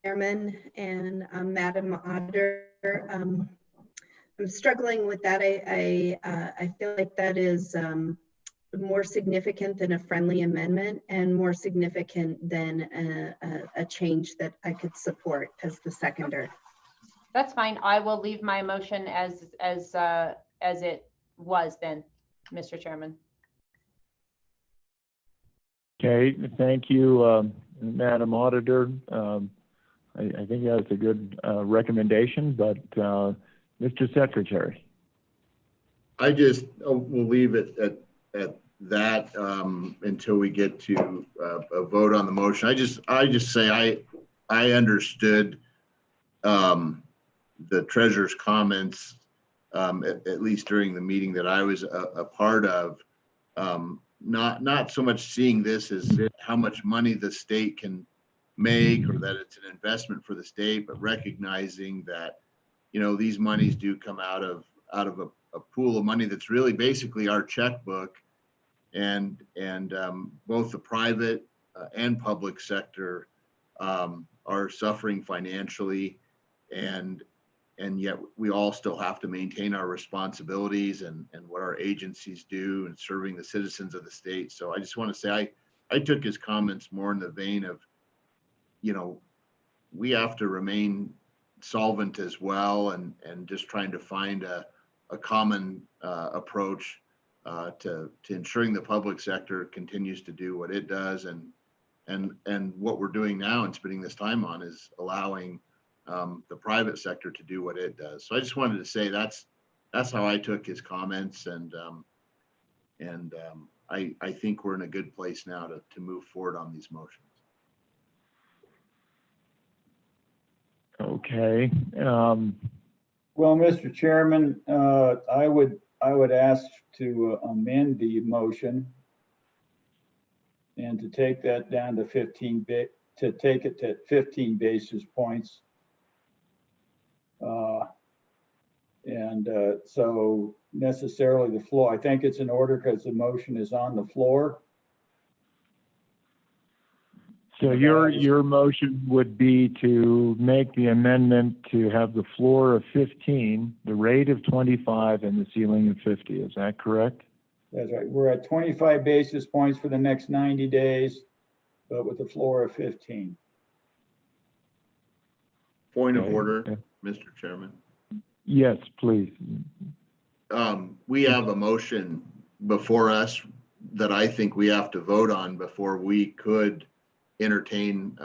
[SPEAKER 12] Chairman and Madam Auditor, I'm struggling with that. I feel like that is more significant than a friendly amendment, and more significant than a change that I could support as the seconder.
[SPEAKER 9] That's fine. I will leave my motion as as it was then, Mr. Chairman.
[SPEAKER 5] Okay, thank you, Madam Auditor. I think that's a good recommendation, but Mr. Secretary.
[SPEAKER 7] I just will leave it at that until we get to a vote on the motion. I just say I understood the treasurer's comments at least during the meeting that I was a part of. Not so much seeing this as how much money the state can make or that it's an investment for the state, but recognizing that, you know, these monies do come out of a pool of money that's really basically our checkbook, and both the private and public sector are suffering financially, and yet we all still have to maintain our responsibilities and what our agencies do in serving the citizens of the state. So I just want to say I took his comments more in the vein of, you know, we have to remain solvent as well, and just trying to find a common approach to ensuring the public sector continues to do what it does, and what we're doing now and spending this time on is allowing the private sector to do what it does. So I just wanted to say that's how I took his comments, and I think we're in a good place now to move forward on these motions.
[SPEAKER 5] Okay.
[SPEAKER 1] Well, Mr. Chairman, I would ask to amend the motion and to take that down to 15 basis points. So necessarily the floor, I think it's in order because the motion is on the floor.
[SPEAKER 5] So your motion would be to make the amendment to have the floor of 15, the rate of 25, and the ceiling of 50. Is that correct?
[SPEAKER 1] That's right. We're at 25 basis points for the next 90 days, but with a floor of 15.
[SPEAKER 7] Point of order, Mr. Chairman.
[SPEAKER 5] Yes, please.
[SPEAKER 7] We have a motion before us that I think we have to vote on before we could entertain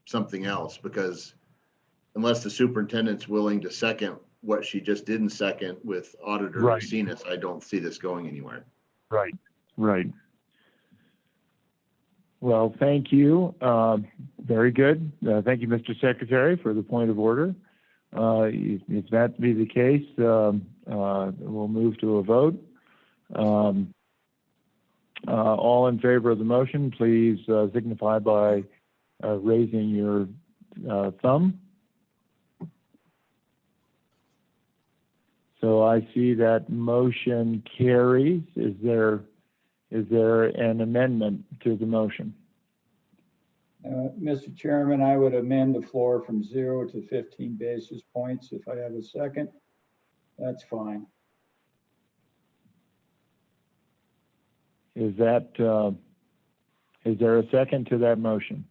[SPEAKER 7] something else, because unless the superintendent's willing to second what she just didn't second with Auditor Racines, I don't see this going anywhere.
[SPEAKER 5] Right. Well, thank you. Very good. Thank you, Mr. Secretary, for the point of order. If that be the case, we'll move to a vote. All in favor of the motion, please signify by raising your thumb. So I see that motion carries. Is there an amendment to the motion?
[SPEAKER 1] Mr. Chairman, I would amend the floor from 0 to 15 basis points. If I have a second, that's fine.
[SPEAKER 5] Is there a second to that motion?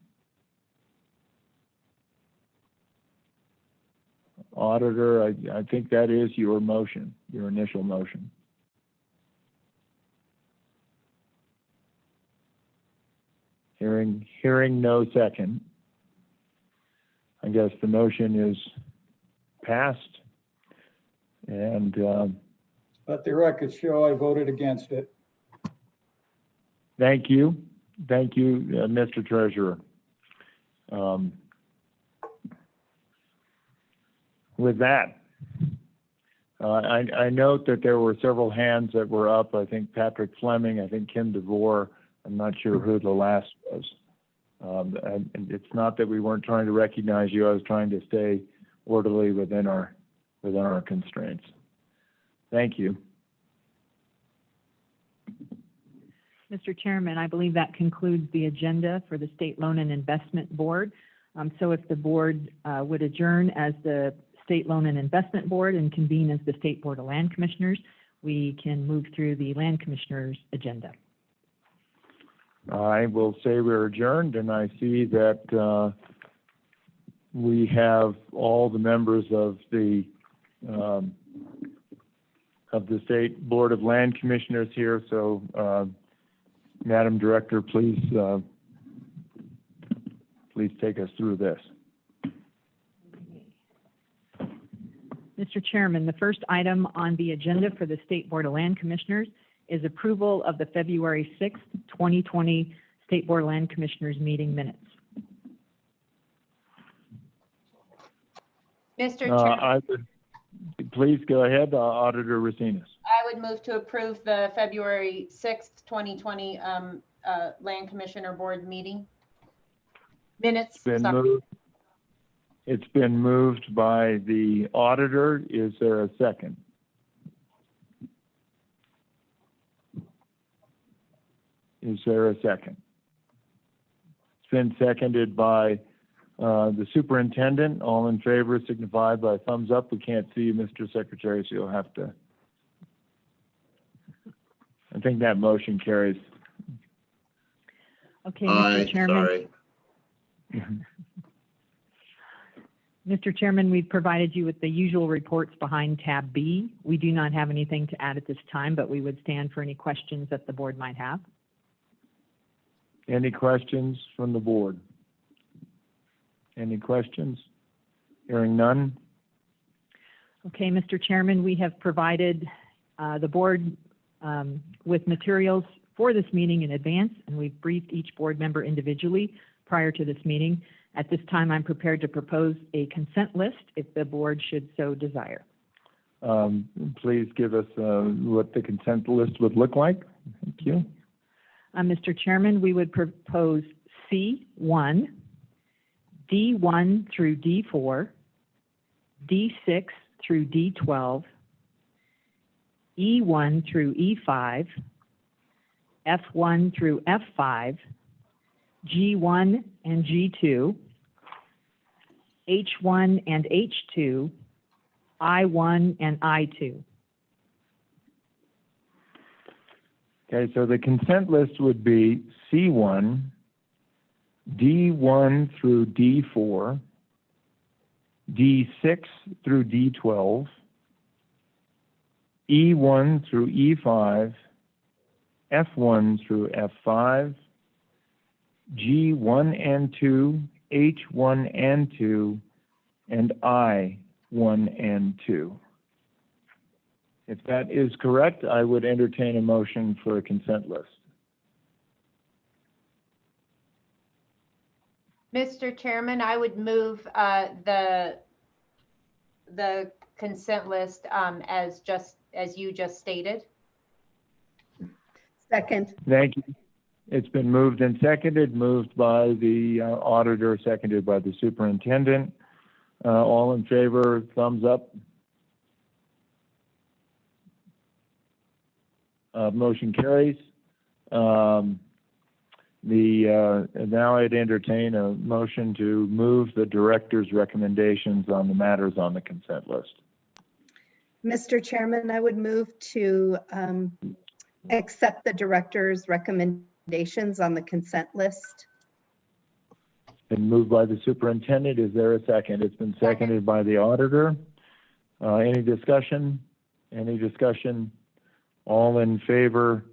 [SPEAKER 5] Auditor, I think that is your motion, your initial motion. Hearing no second, I guess the motion is passed, and
[SPEAKER 1] let the record show I voted against it.
[SPEAKER 5] Thank you, Mr. Treasurer. With that, I note that there were several hands that were up. I think Patrick Fleming, I think Kim DeVore. I'm not sure who the last was. And it's not that we weren't trying to recognize you. I was trying to stay orderly within our constraints. Thank you.
[SPEAKER 6] Mr. Chairman, I believe that concludes the agenda for the State Loan and Investment Board. So if the board would adjourn as the State Loan and Investment Board and convene as the State Board of Land Commissioners, we can move through the Land Commissioners agenda.
[SPEAKER 5] I will say we're adjourned, and I see that we have all the members of the of the State Board of Land Commissioners here. So, Madam Director, please take us through this.
[SPEAKER 6] Mr. Chairman, the first item on the agenda for the State Board of Land Commissioners is approval of the February 6th, 2020 State Board of Land Commissioners meeting minutes.
[SPEAKER 9] Mr. Chairman,
[SPEAKER 5] Please go ahead, Auditor Racines.
[SPEAKER 9] I would move to approve the February 6th, 2020 Land Commissioner Board meeting minutes.
[SPEAKER 5] It's been moved by the auditor. Is there a second? Is there a second? It's been seconded by the superintendent. All in favor signify by thumbs up. We can't see you, Mr. Secretary, so you'll have to. I think that motion carries.
[SPEAKER 6] Okay, Mr. Chairman.
[SPEAKER 7] Sorry.
[SPEAKER 6] Mr. Chairman, we've provided you with the usual reports behind tab B. We do not have anything to add at this time, but we would stand for any questions that the board might have.
[SPEAKER 5] Any questions from the board? Any questions? Hearing none.
[SPEAKER 6] Okay, Mr. Chairman, we have provided the board with materials for this meeting in advance, and we've briefed each board member individually prior to this meeting. At this time, I'm prepared to propose a consent list if the board should so desire.
[SPEAKER 5] Please give us what the consent list would look like. Thank you.
[SPEAKER 6] Mr. Chairman, we would propose C1, D1 through D4, D6 through D12, E1 through E5, F1 through F5, G1 and G2, H1 and H2, I1 and I2.
[SPEAKER 5] Okay, so the consent list would be C1, D1 through D4, D6 through D12, E1 through E5, F1 through F5, G1 and 2, H1 and 2, and I1 and 2. If that is correct, I would entertain a motion for a consent list.
[SPEAKER 9] Mr. Chairman, I would move the consent list as you just stated.
[SPEAKER 12] Second.
[SPEAKER 5] Thank you. It's been moved and seconded, moved by the auditor, seconded by the superintendent. All in favor, thumbs up. Motion carries. Now I'd entertain a motion to move the director's recommendations on the matters on the consent list.
[SPEAKER 12] Mr. Chairman, I would move to accept the director's recommendations on the consent list.
[SPEAKER 5] Been moved by the superintendent. Is there a second? It's been seconded by the auditor. Any discussion? Any discussion? All in favor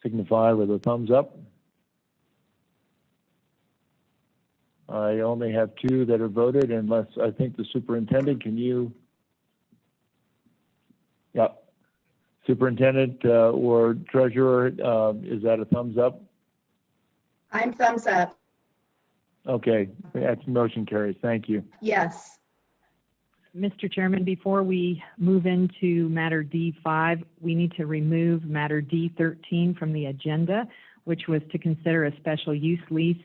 [SPEAKER 5] signify with a thumbs up. I only have two that have voted, unless I think the superintendent, can you? Yeah. Superintendent or treasurer, is that a thumbs up?
[SPEAKER 12] I'm thumbs up.
[SPEAKER 5] Okay, that motion carries. Thank you.
[SPEAKER 12] Yes.
[SPEAKER 6] Mr. Chairman, before we move into matter D5, we need to remove matter D13 from the agenda, which was to consider a special use lease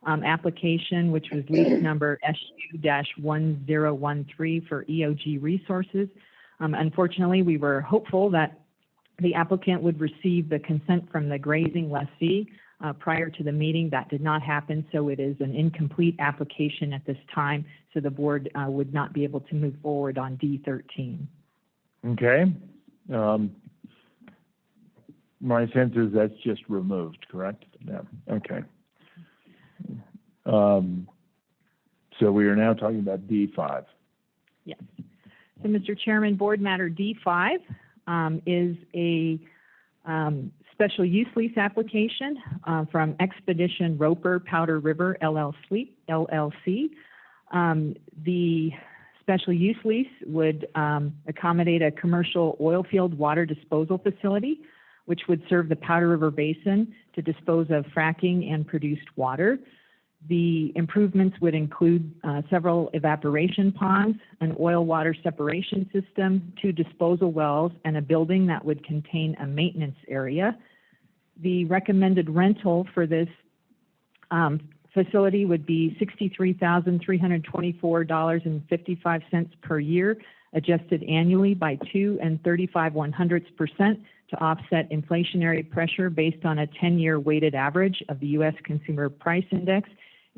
[SPEAKER 6] application, which was lease number SU-1013 for EOG Resources. Unfortunately, we were hopeful that the applicant would receive the consent from the grazing lessee prior to the meeting. That did not happen, so it is an incomplete application at this time, so the board would not be able to move forward on D13.
[SPEAKER 5] Okay. My sense is that's just removed, correct? Yeah, okay. So we are now talking about D5.
[SPEAKER 6] Yes. So, Mr. Chairman, board matter D5 is a special use lease application from Expedition Roper Powder River LLC. The special use lease would accommodate a commercial oil field water disposal facility, which would serve the Powder River Basin to dispose of fracking and produced water. The improvements would include several evaporation ponds, an oil water separation system, 2 disposal wells, and a building that would contain a maintenance area. The recommended rental for this facility would be $63,324.55 per year, adjusted annually by 2 35/100% to offset inflationary pressure based on a 10-year weighted average of the U.S. Consumer Price Index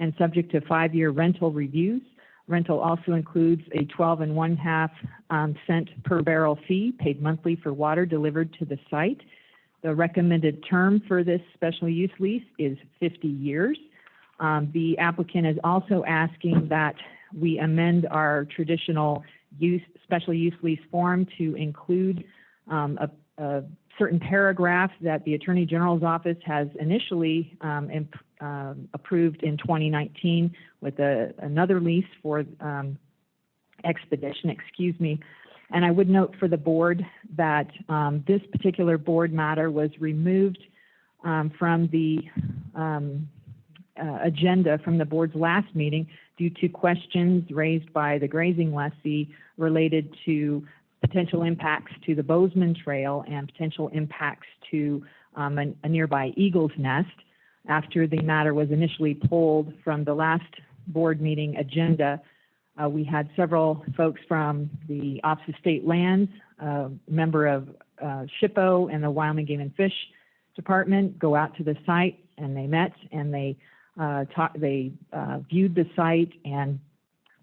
[SPEAKER 6] and subject to 5-year rental reviews. Rental also includes a 12.5 cent per barrel fee paid monthly for water delivered to the site. The recommended term for this special use lease is 50 years. The applicant is also asking that we amend our traditional special use lease form to include a certain paragraph that the Attorney General's office has initially approved in 2019 with another lease for Expedition, And I would note for the board that this particular board matter was removed from the agenda from the board's last meeting due to questions raised by the grazing lessee related to potential impacts to the Bozeman Trail and potential impacts to a nearby eagle's nest. After the matter was initially pulled from the last board meeting agenda, we had several folks from the Office of State Lands, a member of SHPO and the Wyoming Game and Fish Department go out to the site, and they met and they viewed the site and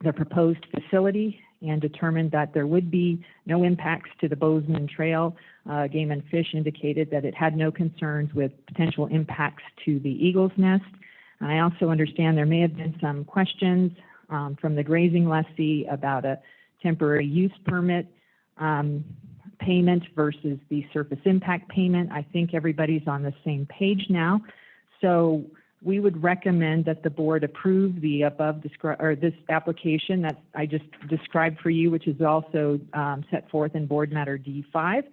[SPEAKER 6] the proposed facility and determined that there would be no impacts to the Bozeman Trail. Game and Fish indicated that it had no concerns with potential impacts to the eagle's nest. And I also understand there may have been some questions from the grazing lessee about a temporary use permit payment versus the surface impact payment. I think everybody's on the same page now. So we would recommend that the board approve the above this application that I just described for you, which is also set forth in Board Matter D5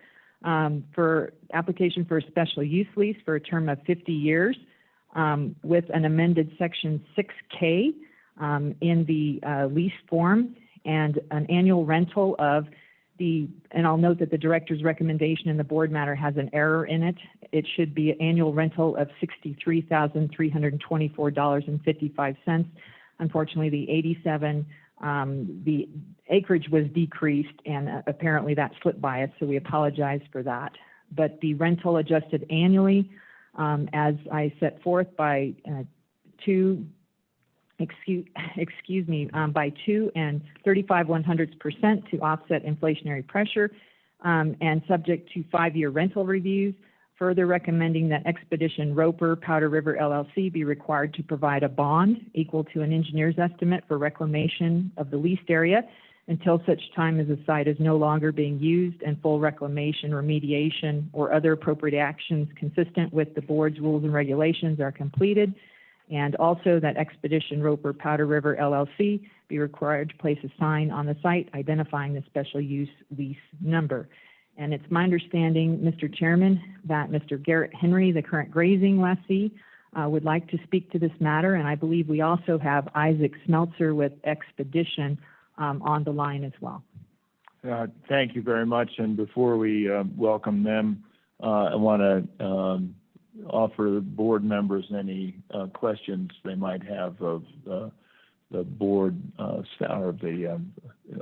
[SPEAKER 6] for application for a special use lease for a term of 50 years with an amended Section 6K in the lease form and an annual rental of and I'll note that the director's recommendation in the board matter has an error in it. It should be an annual rental of $63,324.55. Unfortunately, the acreage was decreased and apparently that slipped by us, so we apologize for that. But the rental adjusted annually, as I set forth by by 2 35/100% to offset inflationary pressure and subject to 5-year rental reviews, further recommending that Expedition Roper Powder River LLC be required to provide a bond equal to an engineer's estimate for reclamation of the leased area until such time as the site is no longer being used and full reclamation, remediation, or other appropriate actions consistent with the board's rules and regulations are completed. And also that Expedition Roper Powder River LLC be required to place a sign on the site identifying the special use lease number. And it's my understanding, Mr. Chairman, that Mr. Garrett Henry, the current grazing lessee, would like to speak to this matter. And I believe we also have Isaac Smeltzer with Expedition on the line as well.
[SPEAKER 5] Thank you very much. And before we welcome them, I want to offer board members any questions they might have of the board or the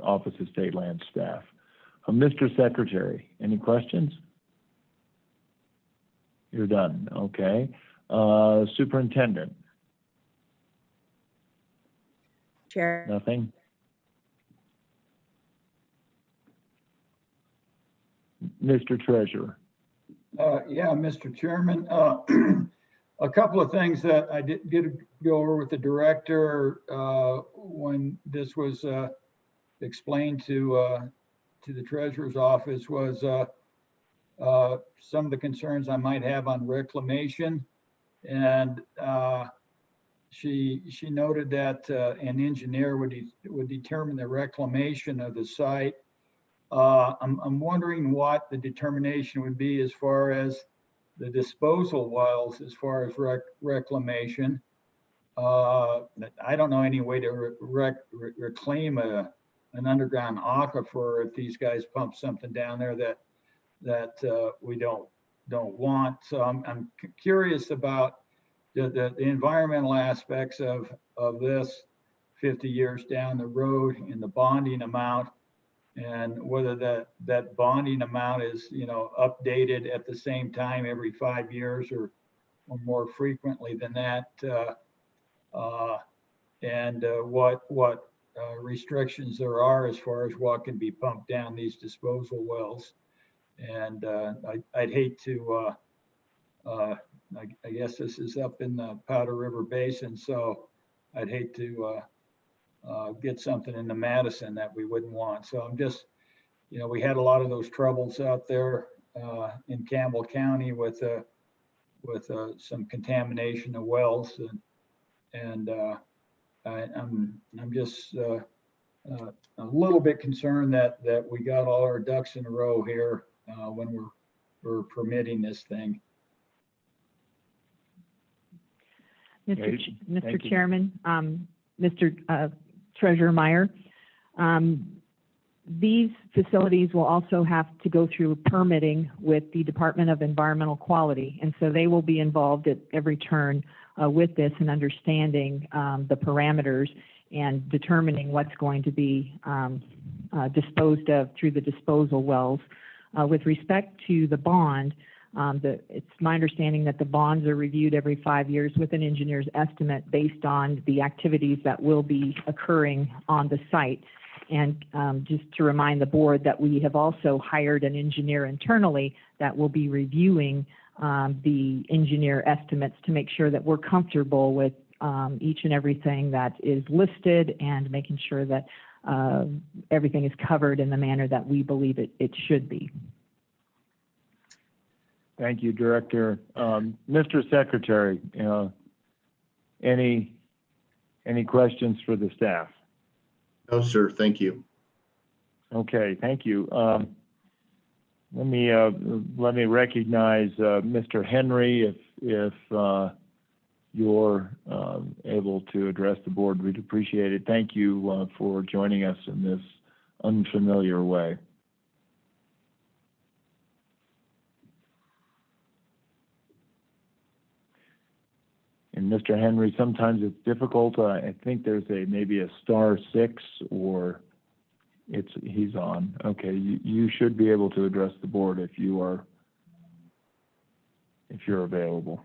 [SPEAKER 5] Office of State Land staff. Mr. Secretary, any questions? You're done. Okay. Superintendent?
[SPEAKER 12] Chair.
[SPEAKER 5] Nothing? Mr. Treasurer?
[SPEAKER 1] Yeah, Mr. Chairman, a couple of things that I did go over with the director when this was explained to the treasurer's office was some of the concerns I might have on reclamation. And she noted that an engineer would determine the reclamation of the site. I'm wondering what the determination would be as far as the disposal wells, as far as reclamation. I don't know any way to reclaim an underground aquifer if these guys pump something down there that we don't want. So I'm curious about the environmental aspects of this 50 years down the road and the bonding amount, and whether that bonding amount is, you know, updated at the same time every 5 years or more frequently than that, and what restrictions there are as far as what can be pumped down these disposal wells. And I'd hate to, I guess this is up in the Powder River Basin, so I'd hate to get something into Madison that we wouldn't want. So I'm just, you know, we had a lot of those troubles out there in Campbell County with some contamination of wells, and I'm just a little bit concerned that we got all our ducks in a row here when we're permitting this thing.
[SPEAKER 6] Mr. Chairman, Mr. Treasurer Meyer, these facilities will also have to go through permitting with the Department of Environmental Quality, and so they will be involved at every turn with this and understanding the parameters and determining what's going to be disposed of through the disposal wells. With respect to the bond, it's my understanding that the bonds are reviewed every 5 years with an engineer's estimate based on the activities that will be occurring on the site. And just to remind the board that we have also hired an engineer internally that will be reviewing the engineer estimates to make sure that we're comfortable with each and everything that is listed and making sure that everything is covered in the manner that we believe it should be.
[SPEAKER 5] Thank you, Director. Mr. Secretary, any questions for the staff?
[SPEAKER 7] No, sir. Thank you.
[SPEAKER 5] Okay, thank you. Let me recognize Mr. Henry. If you're able to address the board, we'd appreciate it. Thank you for joining us in this unfamiliar way. And Mr. Henry, sometimes it's difficult. I think there's maybe a *6 or he's on. Okay, you should be able to address the board if you're available.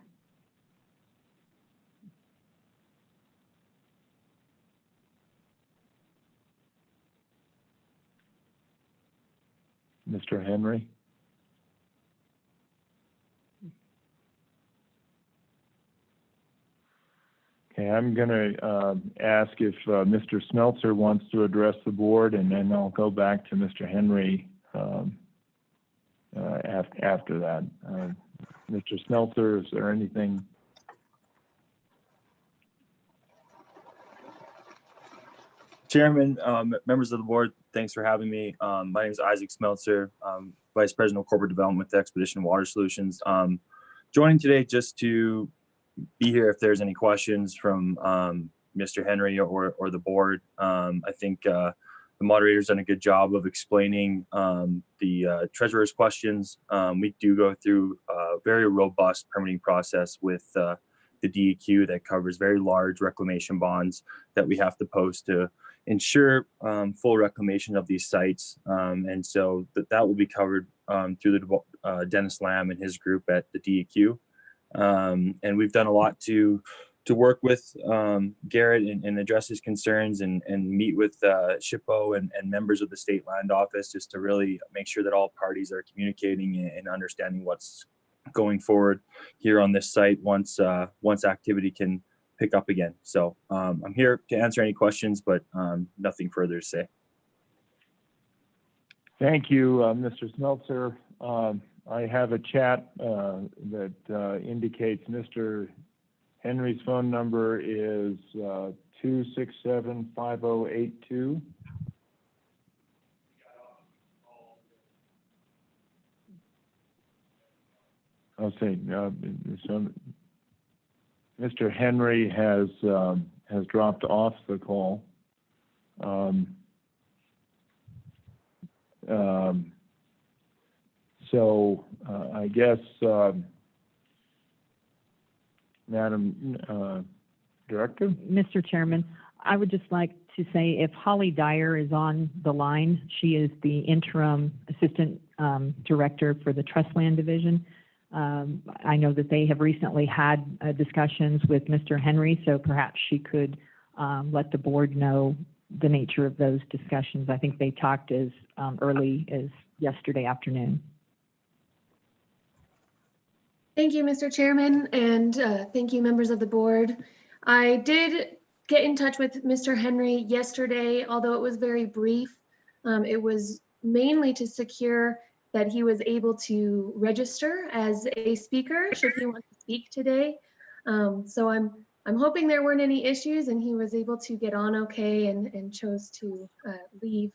[SPEAKER 5] Mr. Henry? Okay, I'm going to ask if Mr. Smeltzer wants to address the board, and then I'll go back to Mr. Henry after that. Mr. Smeltzer, is there anything?
[SPEAKER 13] Chairman, members of the board, thanks for having me. My name is Isaac Smeltzer, Vice President of Corporate Development with Expedition Water Solutions. Joining today just to be here if there's any questions from Mr. Henry or the board. I think the moderator's done a good job of explaining the treasurer's questions. We do go through a very robust permitting process with the DEQ that covers very large reclamation bonds that we have to post to ensure full reclamation of these sites. And so that will be covered through the Dennis Lamb and his group at the DEQ. And we've done a lot to work with Garrett and address his concerns and meet with SHPO and members of the state land office just to really make sure that all parties are communicating and understanding what's going forward here on this site once activity can pick up again. So I'm here to answer any questions, but nothing further to say.
[SPEAKER 5] Thank you, Mr. Smeltzer. I have a chat that indicates Mr. Henry's phone number is 267-5082. I'll say so Mr. Henry has dropped off the call. So I guess, Madam Director?
[SPEAKER 6] Mr. Chairman, I would just like to say if Holly Dyer is on the line, she is the interim assistant director for the Trust Land Division. I know that they have recently had discussions with Mr. Henry, so perhaps she could let the board know the nature of those discussions. I think they talked as early as yesterday afternoon.
[SPEAKER 11] Thank you, Mr. Chairman, and thank you, members of the board. I did get in touch with Mr. Henry yesterday, although it was very brief. It was mainly to secure that he was able to register as a speaker should he want to speak today. So I'm hoping there weren't any issues and he was able to get on okay and chose to leave,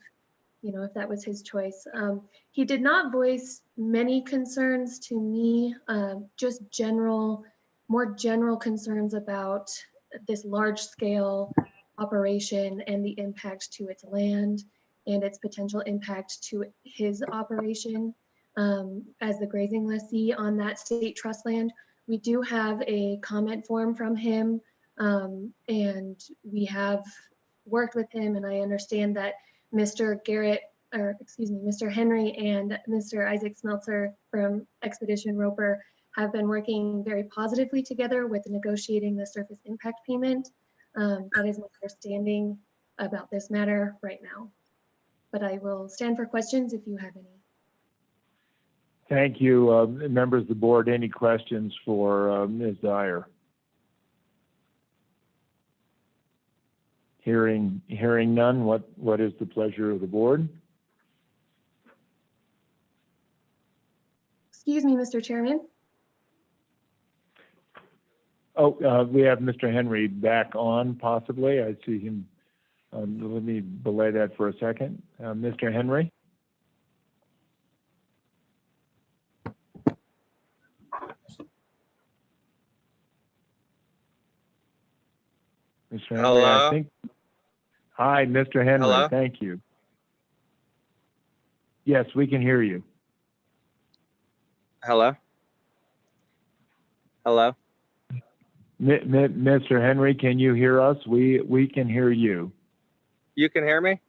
[SPEAKER 11] you know, if that was his choice. He did not voice many concerns to me, just more general concerns about this large scale operation and the impact to its land and its potential impact to his operation as the grazing lessee on that state trust land. We do have a comment form from him, and we have worked with him, and I understand that Mr. Henry and Mr. Isaac Smeltzer from Expedition Roper have been working very positively together with negotiating the surface impact payment. That is my understanding about this matter right now. But I will stand for questions if you have any.
[SPEAKER 5] Thank you. Members of the board, any questions for Ms. Dyer? Hearing none, what is the pleasure of the board?
[SPEAKER 11] Excuse me, Mr. Chairman.
[SPEAKER 5] Oh, we have Mr. Henry back on, possibly. I see him. Let me belay that for a second. Mr. Henry? Mr. Henry,
[SPEAKER 22] Hello?
[SPEAKER 5] I think. Hi, Mr. Henry.
[SPEAKER 22] Hello?
[SPEAKER 5] Thank you. Yes, we can hear you.
[SPEAKER 22] Hello? Hello?
[SPEAKER 5] Mr. Henry, can you hear us? We can hear you.
[SPEAKER 22] You can hear me?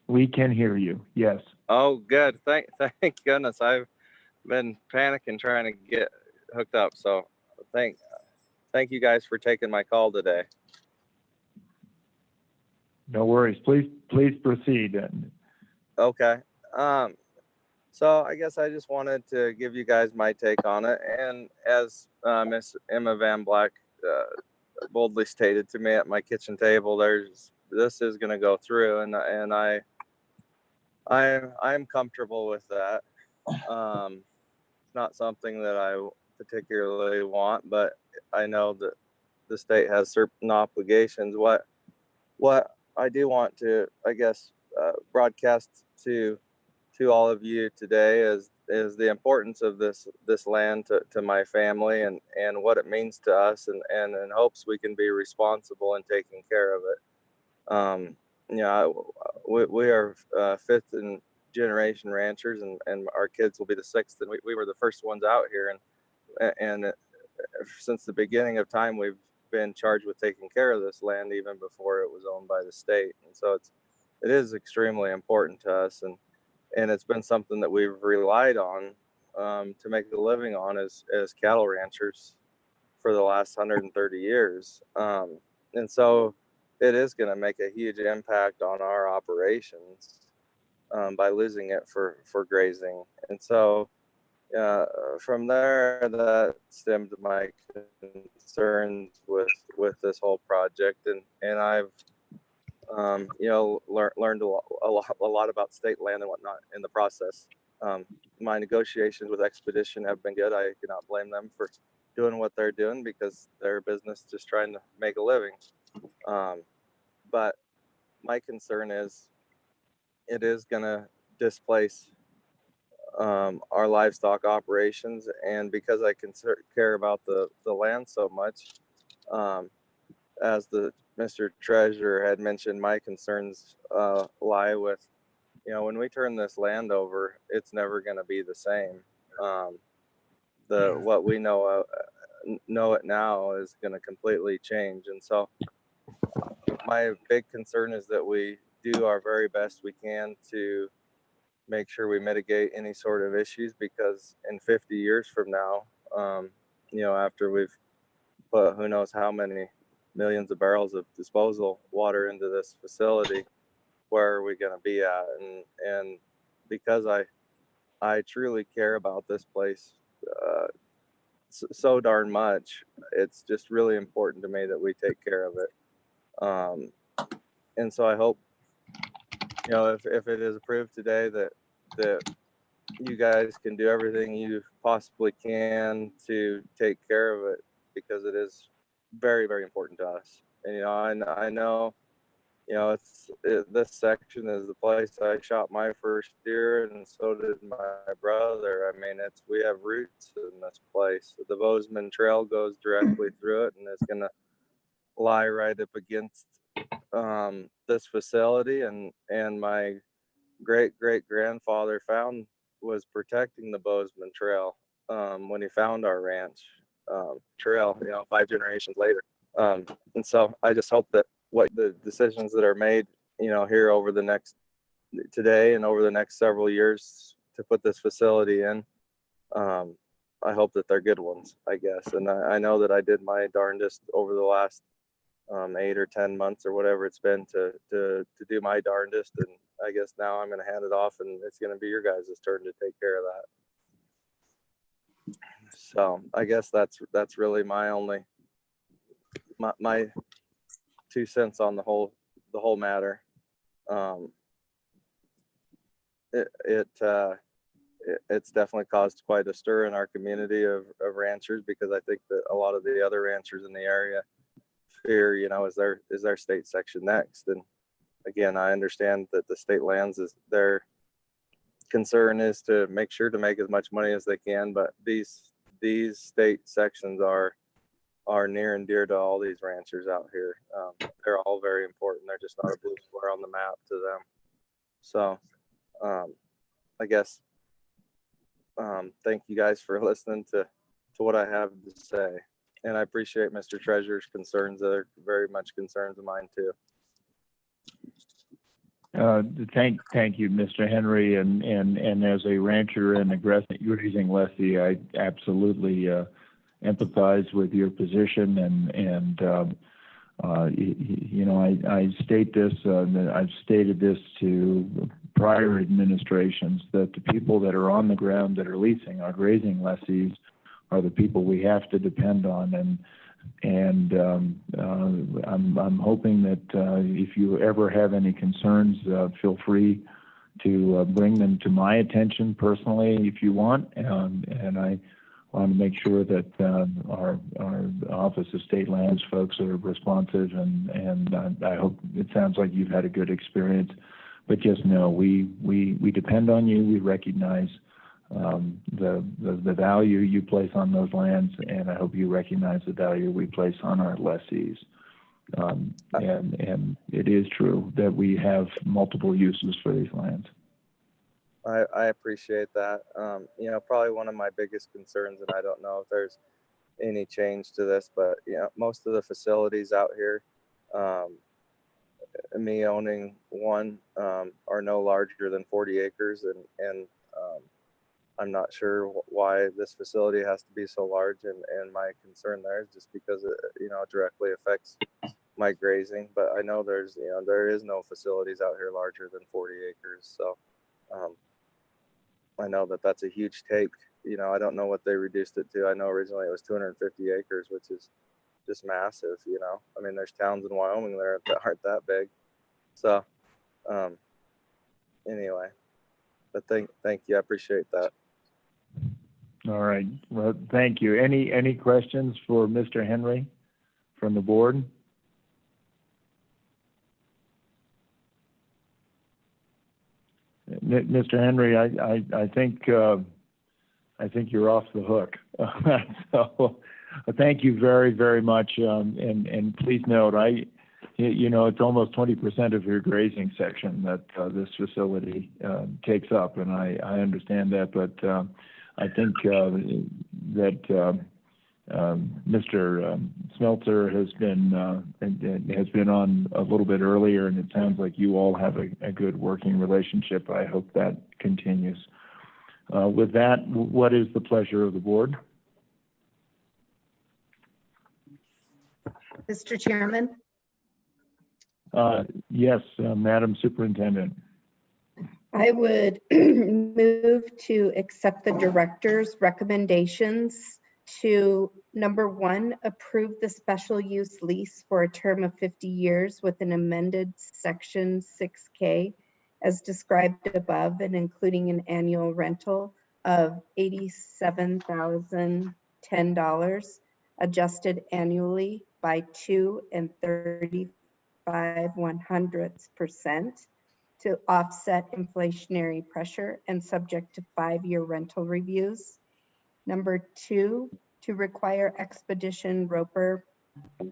[SPEAKER 5] We can hear you, yes.
[SPEAKER 22] Oh, good. Thank goodness. I've been panicking trying to get hooked up. So thank you guys for taking my call today.
[SPEAKER 5] No worries. Please proceed.
[SPEAKER 22] Okay. So I guess I just wanted to give you guys my take on it. And as Miss Emma Van Black boldly stated to me at my kitchen table, this is going to go through, and I'm comfortable with that. It's not something that I particularly want, but I know that the state has certain obligations. What I do want to, I guess, broadcast to all of you today is the importance of this land to my family and what it means to us, and in hopes we can be responsible in taking care of it. You know, we are fifth in generation ranchers, and our kids will be the sixth, and we were the first ones out here, and since the beginning of time we've been charged with taking care of this land even before it was owned by the state. And so it is extremely important to us, and it's been something that we've relied on to make a living on as cattle ranchers for the last 130 years. And so it is going to make a huge impact on our operations by losing it for grazing. And so from there, that stemmed my concerns with this whole project, and I've you know, learned a lot about state land and whatnot in the process. My negotiations with Expedition have been good. I cannot blame them for doing what they're doing because they're a business just trying to make a living. But my concern is it is going to displace our livestock operations, and because I care about the land so much, as the Mr. Treasurer had mentioned, my concerns lie with, when we turn this land over, it's never going to be the same. What we know it now is going to completely change, and so my big concern is that we do our very best we can to make sure we mitigate any sort of issues, because in 50 years from now, after we've put who knows how many millions of barrels of disposal water into this facility, where are we going to be at? And because I truly care about this place so darn much, it's just really important to me that we take care of it. And so I hope, if it is approved today, that you guys can do everything you possibly can to take care of it, because it is very, very important to us. And I know, this section is the place I shot my first deer, and so did my brother. I mean, we have roots in this place. The Bozeman Trail goes directly through it, and it's gonna lie right up against this facility, and my great grandfather was protecting the Bozeman Trail when he found our ranch trail, 5 generations later. And so I just hope that what the decisions that are made, here over today and over the next several years to put this facility in, I hope that they're good ones, I guess. And I know that I did my darndest over the last 8 or 10 months or whatever it's been to do my darndest, and I guess now I'm going to hand it off, and it's going to be your guys' turn to take care of that. So I guess that's really my 2 cents on the whole matter. It's definitely caused quite a stir in our community of ranchers, because I think that a lot of the other ranchers in the area fear, is their state section next? And again, I understand that the state lands their concern is to make sure to make as much money as they can, but these state sections are near and dear to all these ranchers out here. They're all very important. They're just not a blue square on the map to them. So I guess thank you guys for listening to what I have to say. And I appreciate Mr. Treasurer's concerns. They're very much concerns of mine too.
[SPEAKER 5] Thank you, Mr. Henry. And as a rancher and aggressive grazing lessee, I absolutely empathize with your position. And I state this, I've stated this to prior administrations, that the people that are on the ground that are leasing, our grazing lessees, are the people we have to depend on. And I'm hoping that if you ever have any concerns, feel free to bring them to my attention personally if you want. And I want to make sure that our Office of State Lands folks are responsive. And I hope it sounds like you've had a good experience. But just know we depend on you. We recognize the value you place on those lands, and I hope you recognize the value we place on our lessees. And it is true that we have multiple uses for these lands.
[SPEAKER 22] I appreciate that. Probably one of my biggest concerns, and I don't know if there's any change to this, but most of the facilities out here, me owning one, are no larger than 40 acres, and I'm not sure why this facility has to be so large, and my concern there is just because it directly affects my grazing. But I know there is no facilities out here larger than 40 acres. So I know that that's a huge take. I don't know what they reduced it to. I know originally it was 250 acres, which is just massive. I mean, there's towns in Wyoming that aren't that big. So anyway, But thank you. I appreciate that.
[SPEAKER 5] All right. Well, thank you. Any questions for Mr. Henry from the board? Mr. Henry, I think you're off the hook. So thank you very, very much. And please note, it's almost 20% of your grazing section that this facility takes up, and I understand that, but I think that Mr. Smeltzer has been on a little bit earlier, and it sounds like you all have a good working relationship. I hope that continues. With that, what is the pleasure of the board?
[SPEAKER 12] Mr. Chairman?
[SPEAKER 5] Yes, Madam Superintendent.
[SPEAKER 12] I would move to accept the director's recommendations to, number 1, approve the special use lease for a term of 50 years with an amended section 6K as described above, and including an annual rental of $87,010 adjusted annually by 2 35/100% to offset inflationary pressure and subject to 5-year rental reviews. Number 2, to require Expedition Roper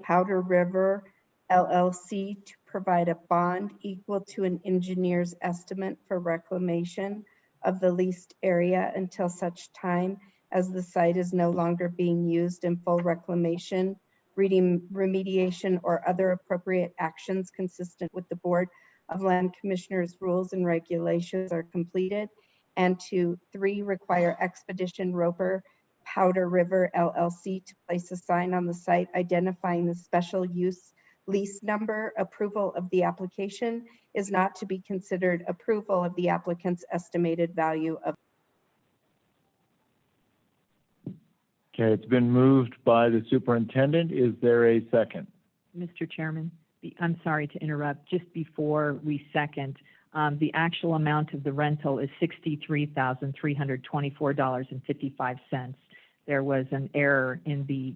[SPEAKER 12] Powder River LLC to provide a bond equal to an engineer's estimate for reclamation of the leased area until such time as the site is no longer being used and full reclamation, remediation, or other appropriate actions consistent with the Board of Land Commissioners rules and regulations are completed. And to 3, require Expedition Roper Powder River LLC to place a sign on the site identifying the special use lease number. Approval of the application is not to be considered approval of the applicant's estimated value of.
[SPEAKER 5] Okay, it's been moved by the superintendent. Is there a second?
[SPEAKER 6] Mr. Chairman, I'm sorry to interrupt. Just before we second, the actual amount of the rental is $63,324.55. There was an error in the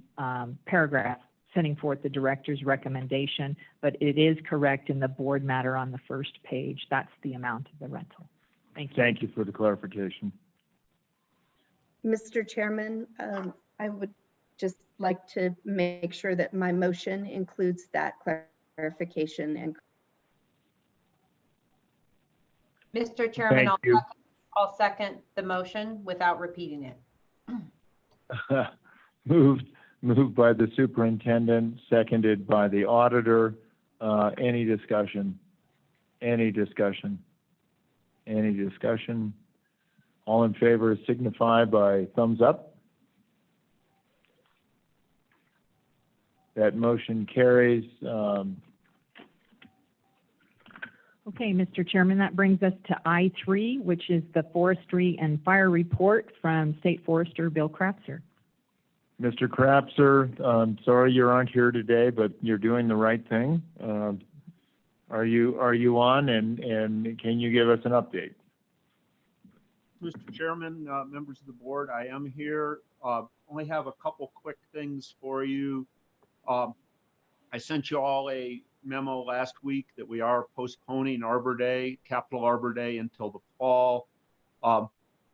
[SPEAKER 6] paragraph setting forth the director's recommendation, but it is correct in the board matter on the first page. That's the amount of the rental. Thank you.
[SPEAKER 5] Thank you for the clarification.
[SPEAKER 12] Mr. Chairman, I would just like to make sure that my motion includes that clarification. And
[SPEAKER 9] Mr. Chairman,
[SPEAKER 5] Thank you.
[SPEAKER 9] I'll second the motion without repeating it.
[SPEAKER 5] Moved by the superintendent, seconded by the auditor. Any discussion? Any discussion? Any discussion? All in favor signify by thumbs up. That motion carries.
[SPEAKER 6] Okay, Mr. Chairman, that brings us to I3, which is the forestry and fire report from State Forester Bill Crapser.
[SPEAKER 5] Mr. Crapser, I'm sorry you aren't here today, but you're doing the right thing. Are you on, and can you give us an update?
[SPEAKER 16] Mr. Chairman, members of the board, I am here. Only have a couple quick things for you. I sent you all a memo last week that we are postponing Arbor Day, Capital Arbor Day, until the fall.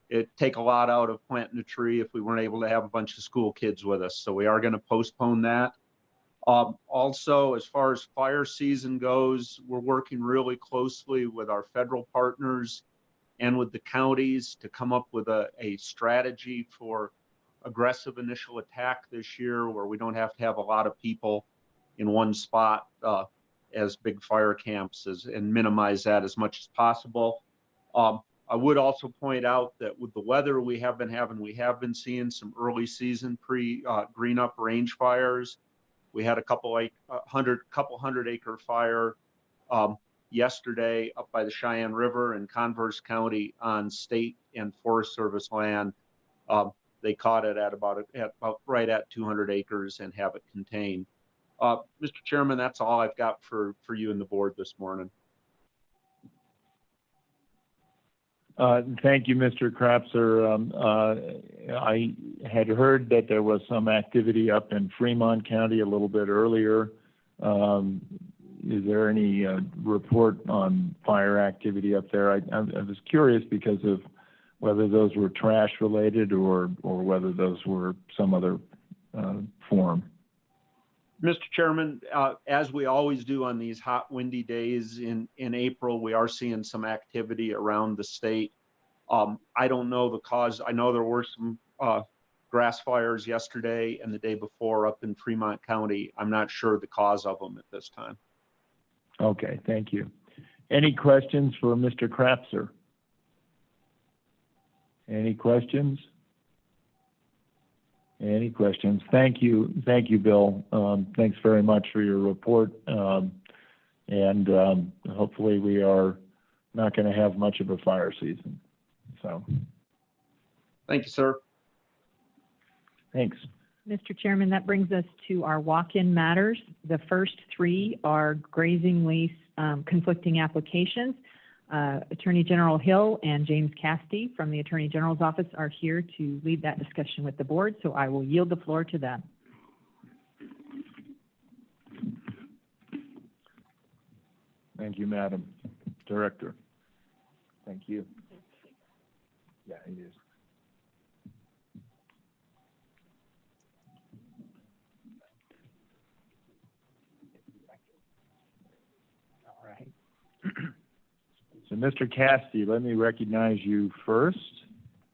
[SPEAKER 16] It'd take a lot out of planting a tree if we weren't able to have a bunch of school kids with us. So we are going to postpone that. Also, as far as fire season goes, we're working really closely with our federal partners and with the counties to come up with a strategy for aggressive initial attack this year, where we don't have to have a lot of people in one spot as big fire camps, and minimize that as much as possible. I would also point out that with the weather we have been having, we have been seeing some early season green up range fires. We had a couple hundred acre fire yesterday up by the Cheyenne River in Converse County on state and Forest Service land. They caught it at about right at 200 acres and have it contained. Mr. Chairman, that's all I've got for you and the board this morning.
[SPEAKER 5] Thank you, Mr. Krapser. I had heard that there was some activity up in Fremont County a little bit earlier. Is there any report on fire activity up there? I was curious because of whether those were trash related or whether those were some other form.
[SPEAKER 16] Mr. Chairman, as we always do on these hot, windy days in April, we are seeing some activity around the state. I don't know the cause. I know there were some grass fires yesterday and the day before up in Fremont County. I'm not sure the cause of them at this time.
[SPEAKER 5] Okay, thank you. Any questions for Mr. Krapser? Any questions? Any questions? Thank you, Bill. Thanks very much for your report. And hopefully we are not going to have much of a fire season. So,
[SPEAKER 16] thank you, sir.
[SPEAKER 5] Thanks.
[SPEAKER 6] Mr. Chairman, that brings us to our walk-in matters. The first three are grazing lease conflicting applications. Attorney General Hill and James Castee from the Attorney General's office are here to lead that discussion with the board, so I will yield the floor to them.
[SPEAKER 5] Thank you, Madam Director. Thank you. Yeah, it is. All right. So, Mr. Castee, let me recognize you first.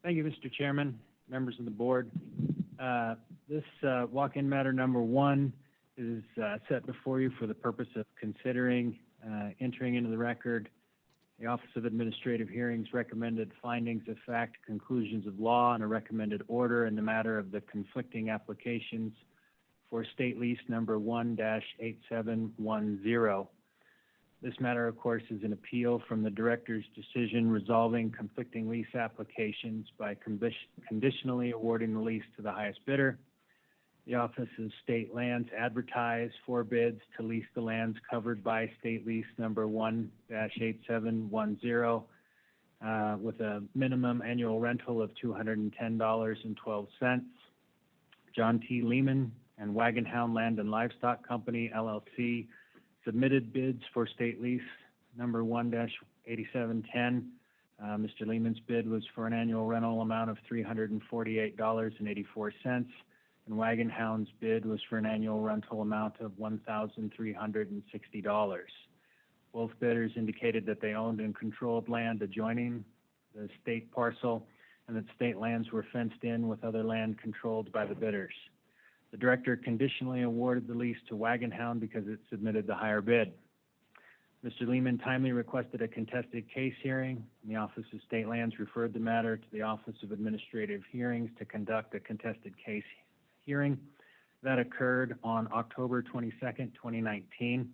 [SPEAKER 17] Thank you, Mr. Chairman, members of the board. This walk-in matter number one is set before you for the purpose of considering entering into the record the Office of Administrative Hearings recommended findings of fact, conclusions of law, and a recommended order in the matter of the conflicting applications for state lease number 1-8710. This matter, of course, is an appeal from the director's decision resolving conflicting lease applications by conditionally awarding the lease to the highest bidder. The Office of State Lands advertised 4 bids to lease the lands covered by state lease number 1-8710 with a minimum annual rental of $210.12. John T. Lehman and Wagon Hound Land and Livestock Company, LLC, submitted bids for state lease number 1-8710. Mr. Lehman's bid was for an annual rental amount of $348.84, and Wagon Hound's bid was for an annual rental amount of $1,360. Both bidders indicated that they owned and controlled land adjoining the state parcel and that state lands were fenced in with other land controlled by the bidders. The director conditionally awarded the lease to Wagon Hound because it submitted the higher bid. Mr. Lehman timely requested a contested case hearing, and the Office of State Lands referred the matter to the Office of Administrative Hearings to conduct a contested case hearing. That occurred on October 22nd, 2019.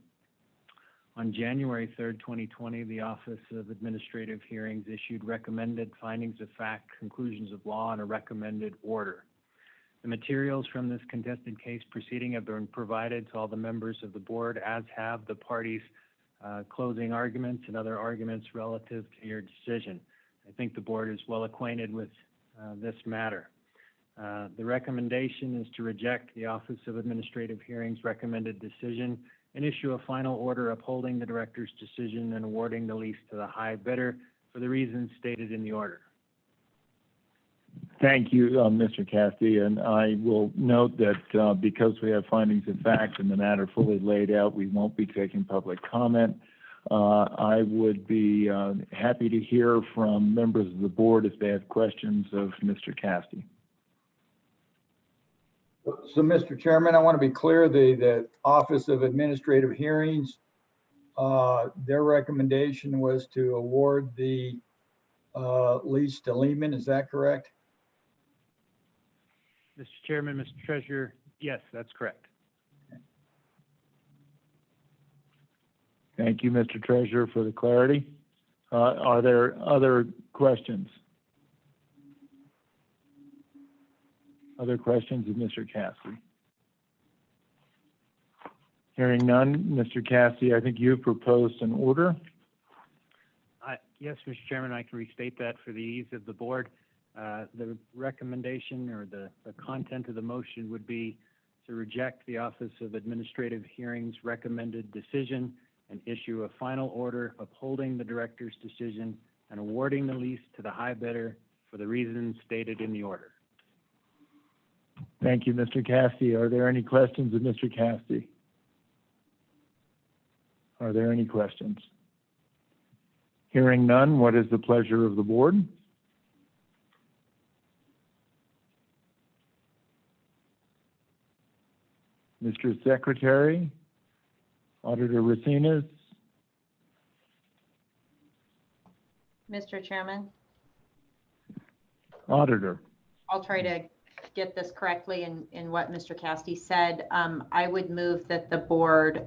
[SPEAKER 17] On January 3rd, 2020, the Office of Administrative Hearings issued recommended findings of fact, conclusions of law, and a recommended order. The materials from this contested case proceeding have been provided to all the members of the board, as have the parties' closing arguments and other arguments relative to your decision. I think the board is well acquainted with this matter. The recommendation is to reject the Office of Administrative Hearings recommended decision and issue a final order upholding the director's decision and awarding the lease to the high bidder for the reasons stated in the order.
[SPEAKER 5] Thank you, Mr. Castee, and I will note that because we have findings of fact and the matter fully laid out, we won't be taking public comment. I would be happy to hear from members of the board if they have questions of Mr. Castee.
[SPEAKER 1] So, Mr. Chairman, I want to be clear, the Office of Administrative Hearings, their recommendation was to award the lease to Lehman, is that correct?
[SPEAKER 17] Mr. Chairman, Mr. Treasurer, yes, that's correct.
[SPEAKER 5] Thank you, Mr. Treasurer, for the clarity. Are there other questions? Other questions of Mr. Castee? Hearing none, Mr. Castee, I think you've proposed an order.
[SPEAKER 17] Yes, Mr. Chairman, I can restate that for the ease of the board. The recommendation or the content of the motion would be to reject the Office of Administrative Hearings recommended decision and issue a final order upholding the director's decision and awarding the lease to the high bidder for the reasons stated in the order.
[SPEAKER 5] Thank you, Mr. Cassidy. Are there any questions of Mr. Cassidy? Are there any questions? Hearing none, what is the pleasure of the board? Mr. Secretary, Auditor Racinas.
[SPEAKER 9] Mr. Chairman,
[SPEAKER 5] Auditor.
[SPEAKER 9] I'll try to get this correctly in what Mr. Cassidy said. I would move that the board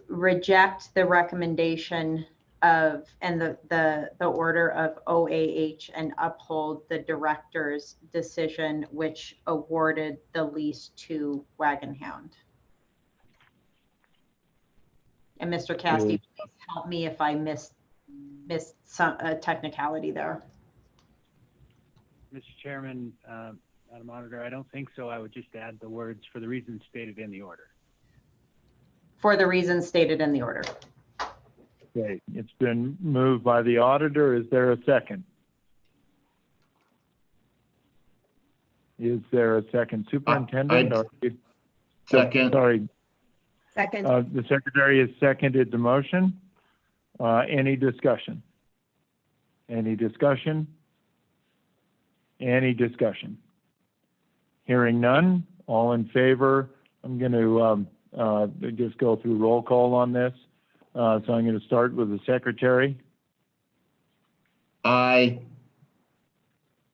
[SPEAKER 9] reject the recommendation of and the order of OAH and uphold the director's decision, which awarded the lease to Wagon Hound. And Mr. Cassidy, please help me if I missed some technicality there.
[SPEAKER 17] Mr. Chairman, Madam Auditor, I don't think so. I would just add the words for the reasons stated in the order.
[SPEAKER 9] For the reasons stated in the order.
[SPEAKER 5] Okay, it's been moved by the auditor. Is there a second? Is there a second? Superintendent?
[SPEAKER 7] Second.
[SPEAKER 5] Sorry.
[SPEAKER 12] Second.
[SPEAKER 5] The secretary has seconded the motion. Any discussion? Any discussion? Any discussion? Hearing none, all in favor. I'm going to just go through roll call on this. So I'm going to start with the secretary.
[SPEAKER 7] Aye.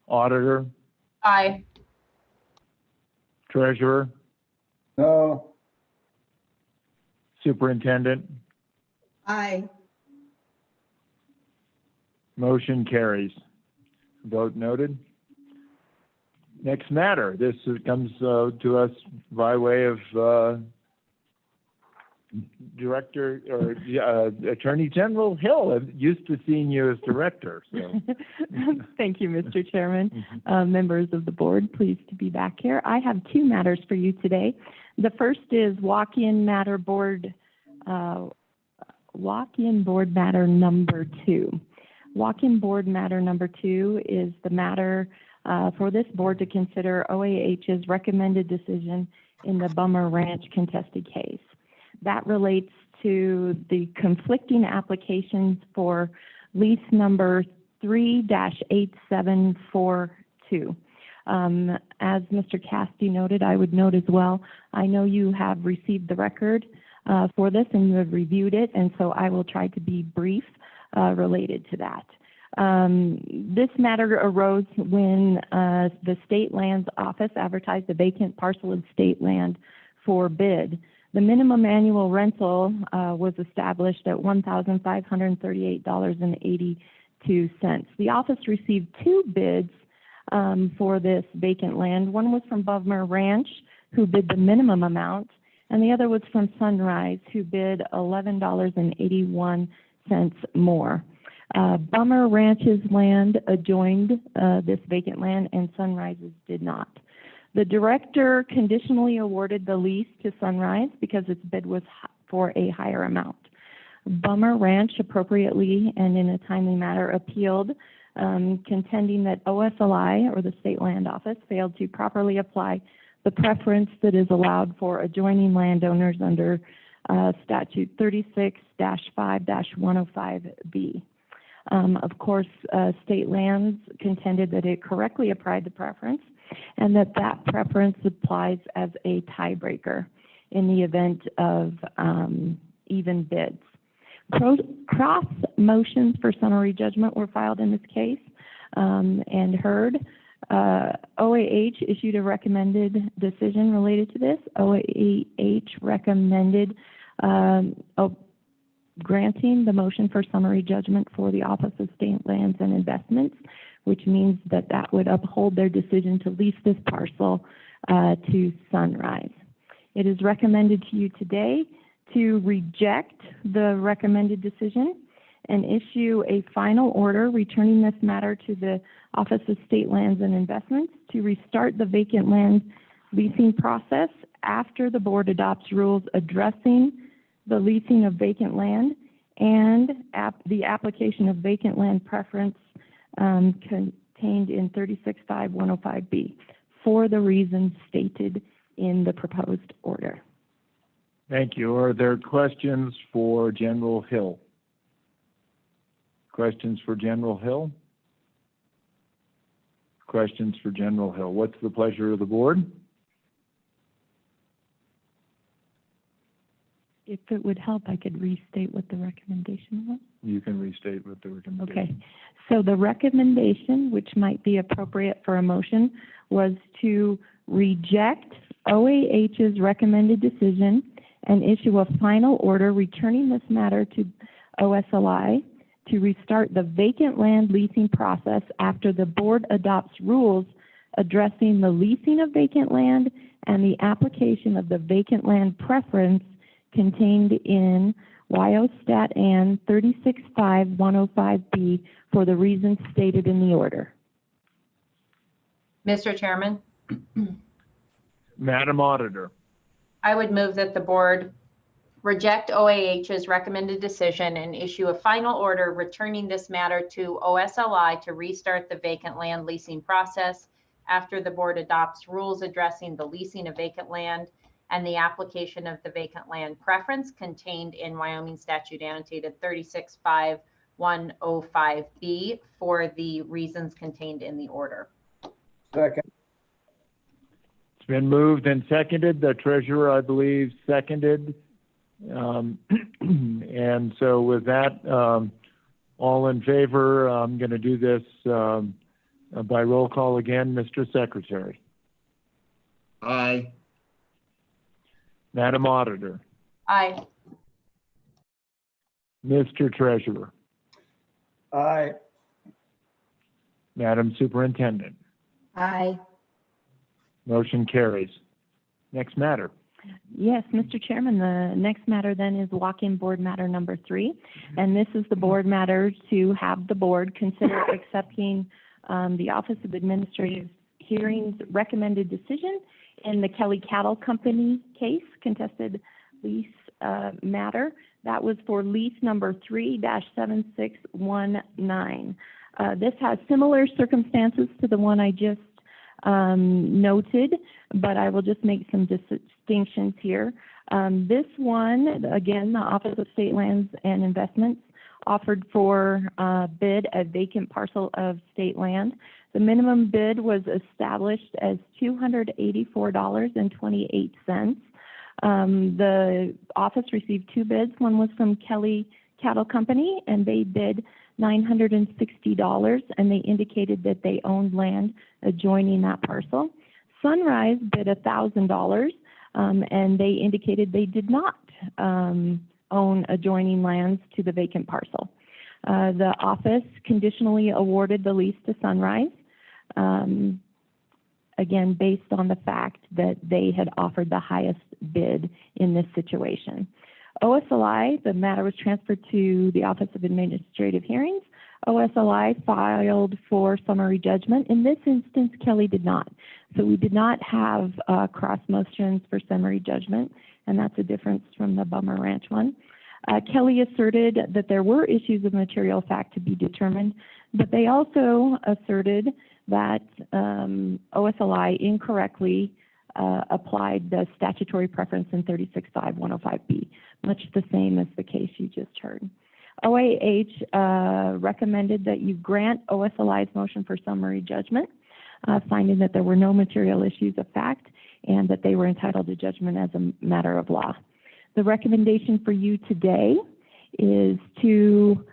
[SPEAKER 5] Auditor.
[SPEAKER 9] Aye.
[SPEAKER 5] Treasurer.
[SPEAKER 1] No.
[SPEAKER 5] Superintendent.
[SPEAKER 12] Aye.
[SPEAKER 5] Motion carries. Vote noted. Next matter. This comes to us by way of Director or Attorney General Hill. I'm used to seeing you as director. So.
[SPEAKER 6] Thank you, Mr. Chairman. Members of the board, pleased to be back here. I have two matters for you today. The first is walk-in board matter number 2. Walk-in board matter number 2 is the matter for this board to consider OAH's recommended decision in the Bummer Ranch contested case. That relates to the conflicting applications for lease number 3-8742. As Mr. Cassidy noted, I would note as well, I know you have received the record for this and you have reviewed it, and so I will try to be brief related to that. This matter arose when the State Lands Office advertised a vacant parcel of state land for bid. The minimum annual rental was established at $1,538.82. The office received 2 bids for this vacant land. One was from Bummer Ranch, who bid the minimum amount, and the other was from Sunrise, who bid $11.81 more. Bummer Ranch's land adjoined this vacant land, and Sunrise's did not. The director conditionally awarded the lease to Sunrise because its bid was for a higher amount. Bummer Ranch appropriately and in a timely manner appealed, contending that OSLI, or the State Land Office, failed to properly apply the preference that is allowed for adjoining landowners under Statute 36-5-105B. Of course, State Lands contended that it correctly applied the preference and that preference applies as a tiebreaker in the event of even bids. Cross motions for summary judgment were filed in this case and heard. OAH issued a recommended decision related to this. OAH recommended granting the motion for summary judgment for the Office of State Lands and Investments, which means that would uphold their decision to lease this parcel to Sunrise. It is recommended to you today
[SPEAKER 19] to reject the recommended decision and issue a final order returning this matter to the Office of State Lands and Investments to restart the vacant land leasing process after the board adopts rules addressing the leasing of vacant land and the application of vacant land preference contained in 365105B for the reasons stated in the proposed order.
[SPEAKER 5] Thank you. Are there questions for General Hill? Questions for General Hill? Questions for General Hill. What's the pleasure of the board?
[SPEAKER 19] If it would help, I could restate what the recommendation was.
[SPEAKER 5] You can restate what the recommendation.
[SPEAKER 19] Okay. So the recommendation, which might be appropriate for a motion, was to reject OAH's recommended decision and issue a final order returning this matter to OSLI to restart the vacant land leasing process after the board adopts rules addressing the leasing of vacant land and the application of the vacant land preference contained in WyoStat Ann 365105B for the reasons stated in the order.
[SPEAKER 9] Mr. Chairman,
[SPEAKER 5] Madam Auditor.
[SPEAKER 9] I would move that the board reject OAH's recommended decision and issue a final order returning this matter to OSLI to restart the vacant land leasing process after the board adopts rules addressing the leasing of vacant land and the application of the vacant land preference contained in Wyoming statute annotated 365105B for the reasons contained in the order.
[SPEAKER 1] Second.
[SPEAKER 5] It's been moved and seconded. The treasurer, I believe, seconded. And so with that, all in favor, I'm going to do this by roll call again. Mr. Secretary.
[SPEAKER 7] Aye.
[SPEAKER 5] Madam Auditor.
[SPEAKER 9] Aye.
[SPEAKER 5] Mr. Treasurer.
[SPEAKER 1] Aye.
[SPEAKER 5] Madam Superintendent.
[SPEAKER 12] Aye.
[SPEAKER 5] Motion carries. Next matter.
[SPEAKER 19] Yes, Mr. Chairman, the next matter then is walk-in board matter number 3. And this is the board matter to have the board consider accepting the Office of Administrative Hearings recommended decision in the Kelly Cattle Company case, contested lease matter. That was for lease number 3-7619. This has similar circumstances to the one I just noted, but I will just make some distinctions here. This one, again, the Office of State Lands and Investments offered for bid a vacant parcel of state land. The minimum bid was established as $284.28. The office received 2 bids. One was from Kelly Cattle Company, and they bid $960, and they indicated that they owned land adjoining that parcel. Sunrise bid $1,000, and they indicated they did not own adjoining lands to the vacant parcel. The office conditionally awarded the lease to Sunrise, again, based on the fact that they had offered the highest bid in this situation. OSLI, the matter was transferred to the Office of Administrative Hearings. OSLI filed for summary judgment. In this instance, Kelly did not. So we did not have cross motions for summary judgment, and that's a difference from the Bummer Ranch one. Kelly asserted that there were issues of material fact to be determined, but they also asserted that OSLI incorrectly applied the statutory preference in 365105B, much the same as the case you just heard. OAH recommended that you grant OSLI's motion for summary judgment, finding that there were no material issues of fact and that they were entitled to judgment as a matter of law. The recommendation for you today is to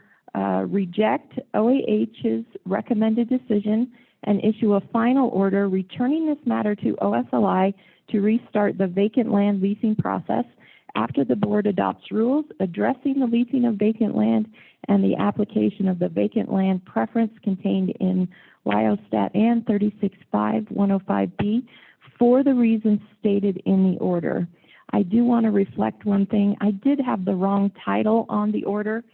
[SPEAKER 19] reject OAH's recommended decision and issue a final order returning this matter to OSLI to restart the vacant land leasing process after the board adopts rules addressing the leasing of vacant land and the application of the vacant land preference contained in WyoStat Ann 365105B for the reasons stated in the order. I do want to reflect one thing. I did have the wrong title on the order.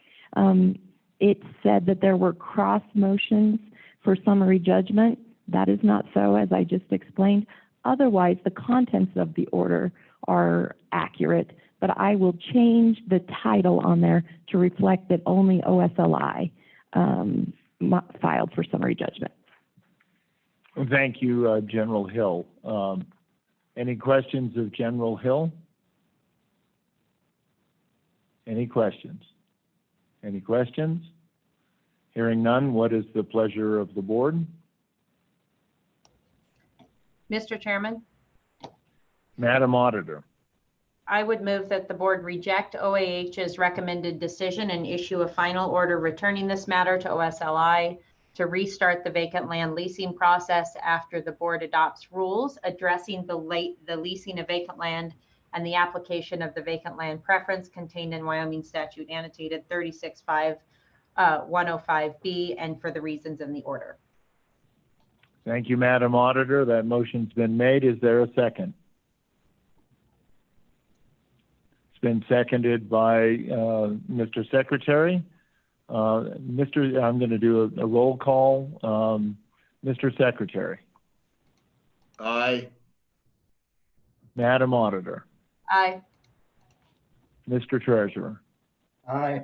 [SPEAKER 19] It said that there were cross motions for summary judgment. That is not so, as I just explained. Otherwise, the contents of the order are accurate, but I will change the title on there to reflect that only OSLI filed for summary judgment.
[SPEAKER 5] Thank you, General Hill. Any questions of General Hill? Any questions? Any questions? Hearing none, what is the pleasure of the board?
[SPEAKER 9] Mr. Chairman,
[SPEAKER 5] Madam Auditor.
[SPEAKER 9] I would move that the board reject OAH's recommended decision and issue a final order returning this matter to OSLI to restart the vacant land leasing process after the board adopts rules addressing the leasing of vacant land and the application of the vacant land preference contained in Wyoming statute annotated 36.5.105B and for the reasons in the order.
[SPEAKER 5] Thank you, Madam Auditor. That motion's been made. Is there a second? It's been seconded by Mr. Secretary. I'm going to do a roll call. Mr. Secretary.
[SPEAKER 7] Aye.
[SPEAKER 5] Madam Auditor.
[SPEAKER 9] Aye.
[SPEAKER 5] Mr. Treasurer.
[SPEAKER 1] Aye.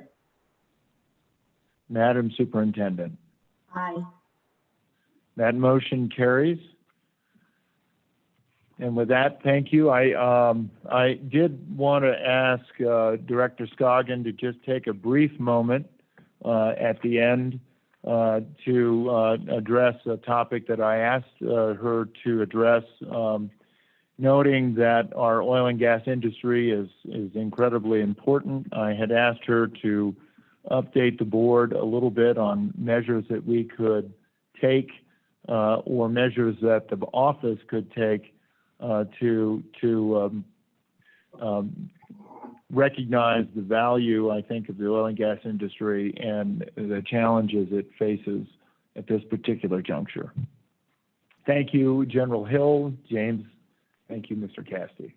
[SPEAKER 5] Madam Superintendent.
[SPEAKER 12] Aye.
[SPEAKER 5] That motion carries. And with that, thank you. I did want to ask Director Scoggin to just take a brief moment at the end to address a topic that I asked her to address, noting that our oil and gas industry is incredibly important. I had asked her to update the board a little bit on measures that we could take or measures that the office could take to recognize the value, I think, of the oil and gas industry and the challenges it faces at this particular juncture. Thank you, General Hill. James, thank you, Mr. Cassidy.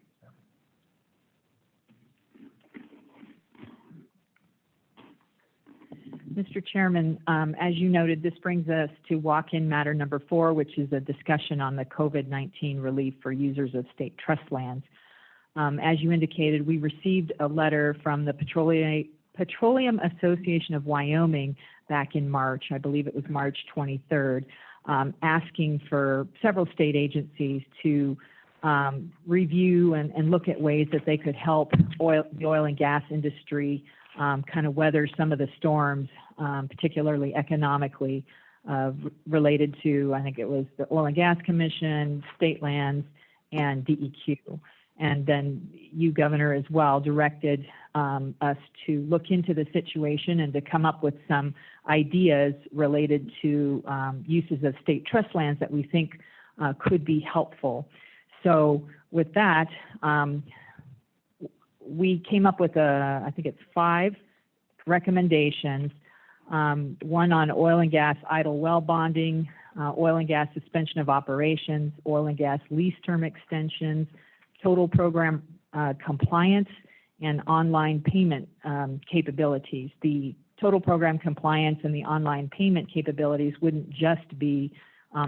[SPEAKER 6] Mr. Chairman, as you noted, this brings us to walk-in matter number 4, which is a discussion on the COVID-19 relief for users of state trust lands. As you indicated, we received a letter from the Petroleum Association of Wyoming back in March, I believe it was March 23rd, asking for several state agencies to review and look at ways that they could help the oil and gas industry kind of weather some of the storms, particularly economically, related to, I think it was the Oil and Gas Commission, state lands, and DEQ. And then you, Governor, as well, directed us to look into the situation and to come up with some ideas related to uses of state trust lands that we think could be helpful. So with that, we came up with I think it's 5 recommendations. One on oil and gas idle well bonding, oil and gas suspension of operations, oil and gas lease term extensions, total program compliance, and online payment capabilities. The total program compliance and the online payment capabilities wouldn't just be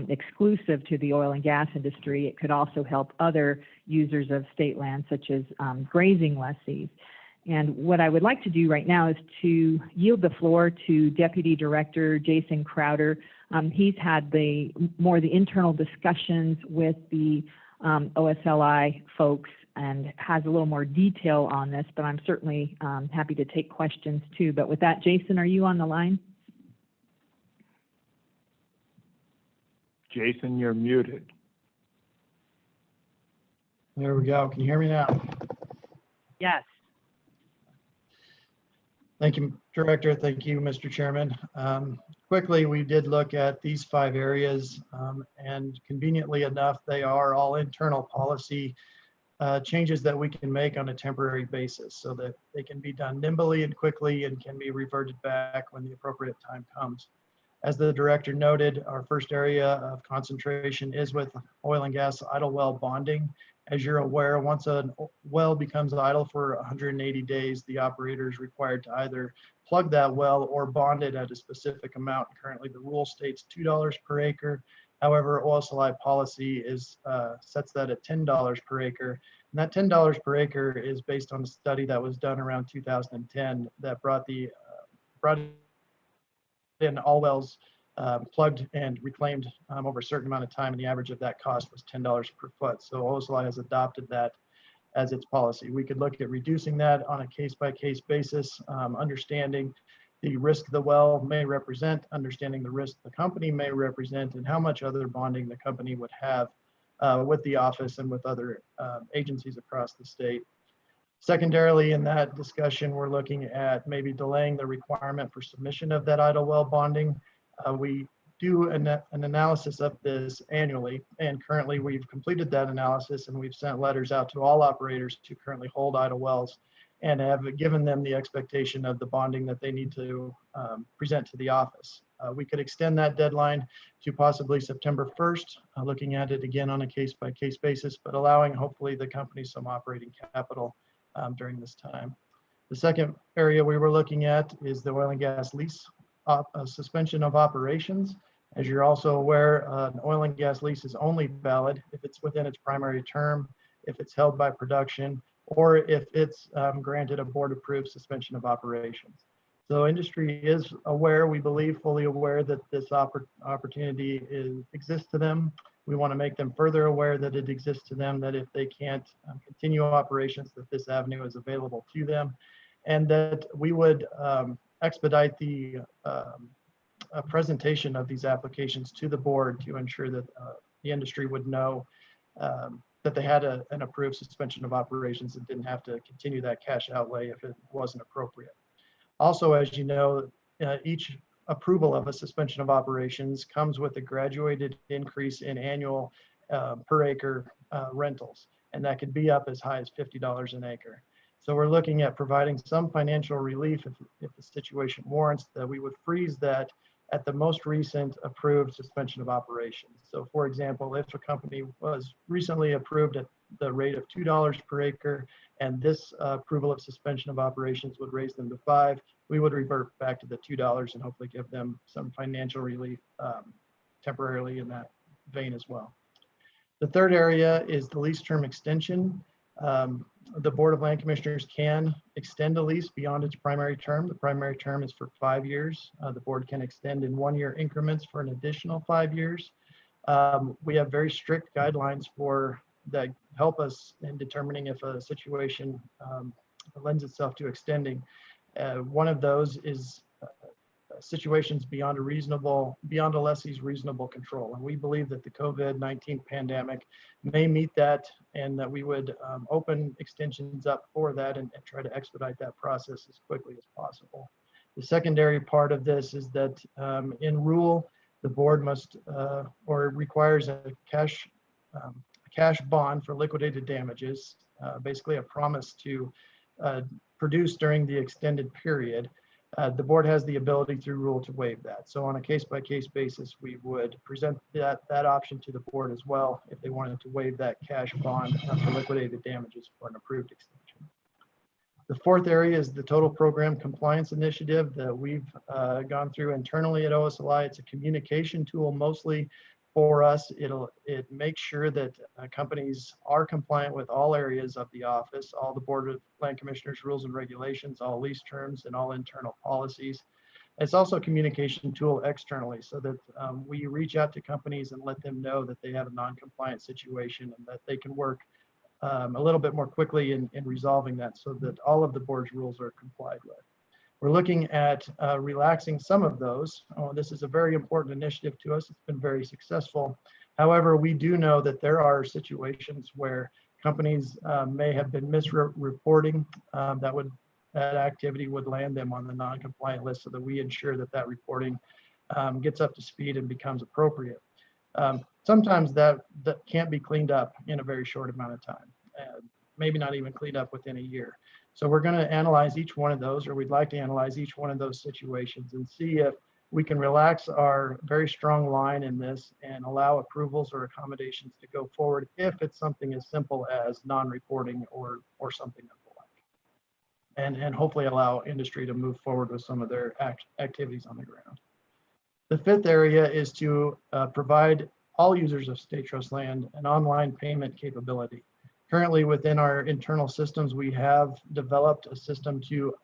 [SPEAKER 6] exclusive to the oil and gas industry. It could also help other users of state land, such as grazing lessees. And what I would like to do right now is to yield the floor to Deputy Director Jason Crowder. He's had the internal discussions with the OSLI folks and has a little more detail on this, but I'm certainly happy to take questions too. But with that, Jason, are you on the line?
[SPEAKER 5] Jason, you're muted.
[SPEAKER 3] There we go. Can you hear me now?
[SPEAKER 6] Yes.
[SPEAKER 3] Thank you, Director. Thank you, Mr. Chairman. Quickly, we did look at these 5 areas, and conveniently enough, they are all internal policy changes that we can make on a temporary basis so that they can be done nimbly and quickly and can be reverted back when the appropriate time comes. As the Director noted, our first area of concentration is with oil and gas idle well bonding As you're aware, once a well becomes idle for 180 days, the operator is required to either plug that well or bond it at a specific amount. Currently, the rule states $2 per acre. However, OSLI policy sets that at $10 per acre. And that $10 per acre is based on a study that was done around 2010 that brought in all wells plugged and reclaimed over a certain amount of time, and the average of that cost was $10 per foot. So OSLI has adopted that as its policy. We could look at reducing that on a case-by-case basis, understanding the risk the well may represent, understanding the risk the company may represent, and how much other bonding the company would have with the office and with other agencies across the state. Secondarily, in that discussion, we're looking at maybe delaying the requirement for submission of that idle well bonding. We do an analysis of this annually, and currently we've completed that analysis and we've sent letters out to all operators who currently hold idle wells and have given them the expectation of the bonding that they need to present to the office. We could extend that deadline to possibly September 1st, looking at it again on a case-by-case basis, but allowing hopefully the company some operating capital during this time. The second area we were looking at is the oil and gas lease suspension of operations. As you're also aware, an oil and gas lease is only valid if it's within its primary term, if it's held by production, or if it's granted a board-approved suspension of operations. So industry is aware, we believe, fully aware that this opportunity exists to them. We want to make them further aware that it exists to them, that if they can't continue operations, that this avenue is available to them, and that we would expedite the presentation of these applications to the board to ensure that the industry would know that they had an approved suspension of operations and didn't have to continue that cash outlay if it wasn't appropriate. Also, as you know, each approval of a suspension of operations comes with a graduated increase in annual per acre rentals, and that could be up as high as $50 an acre. So we're looking at providing some financial relief if the situation warrants, that we would freeze that at the most recent approved suspension of operations. So for example, if a company was recently approved at the rate of $2 per acre, and this approval of suspension of operations would raise them to $5, we would revert back to the $2 and hopefully give them some financial relief temporarily in that vein as well. The third area is the lease term extension. The Board of Land Commissioners can extend a lease beyond its primary term. The primary term is for 5 years. The board can extend in 1-year increments for an additional 5 years. We have very strict guidelines that help us in determining if a situation lends itself to extending. One of those is situations beyond a lessee's reasonable control. And we believe that the COVID-19 pandemic may meet that, and that we would open extensions up for that and try to expedite that process as quickly as possible. The secondary part of this is that in rule, the board must or requires a cash bond for liquidated damages, basically a promise to produce during the extended period. The board has the ability through rule to waive that. So on a case-by-case basis, we would present that option to the board as well if they wanted to waive that cash bond for liquidated damages for an approved extension. The fourth area is the total program compliance initiative that we've gone through internally at OSLI. It's a communication tool mostly for us. It makes sure that companies are compliant with all areas of the office, all the Board of Land Commissioners rules and regulations, all lease terms, and all internal policies. It's also a communication tool externally, so that we reach out to companies and let them know that they have a non-compliant situation and that they can work a little bit more quickly in resolving that, so that all of the board's rules are complied with. We're looking at relaxing some of those. This is a very important initiative to us. It's been very successful. However, we do know that there are situations where companies may have been misreporting that activity would land them on the non-compliant list, so that we ensure that that reporting gets up to speed and becomes appropriate. Sometimes that can't be cleaned up in a very short amount of time, maybe not even cleaned up within a year. So we're going to analyze each one of those, or we'd like to analyze each one of those situations and see if we can relax our very strong line in this and allow approvals or accommodations to go forward if it's something as simple as non-reporting or something of the like. And hopefully allow industry to move forward with some of their activities on the ground. The fifth area is to provide all users of state trust land an online payment capability. Currently within our internal systems, we have developed a system to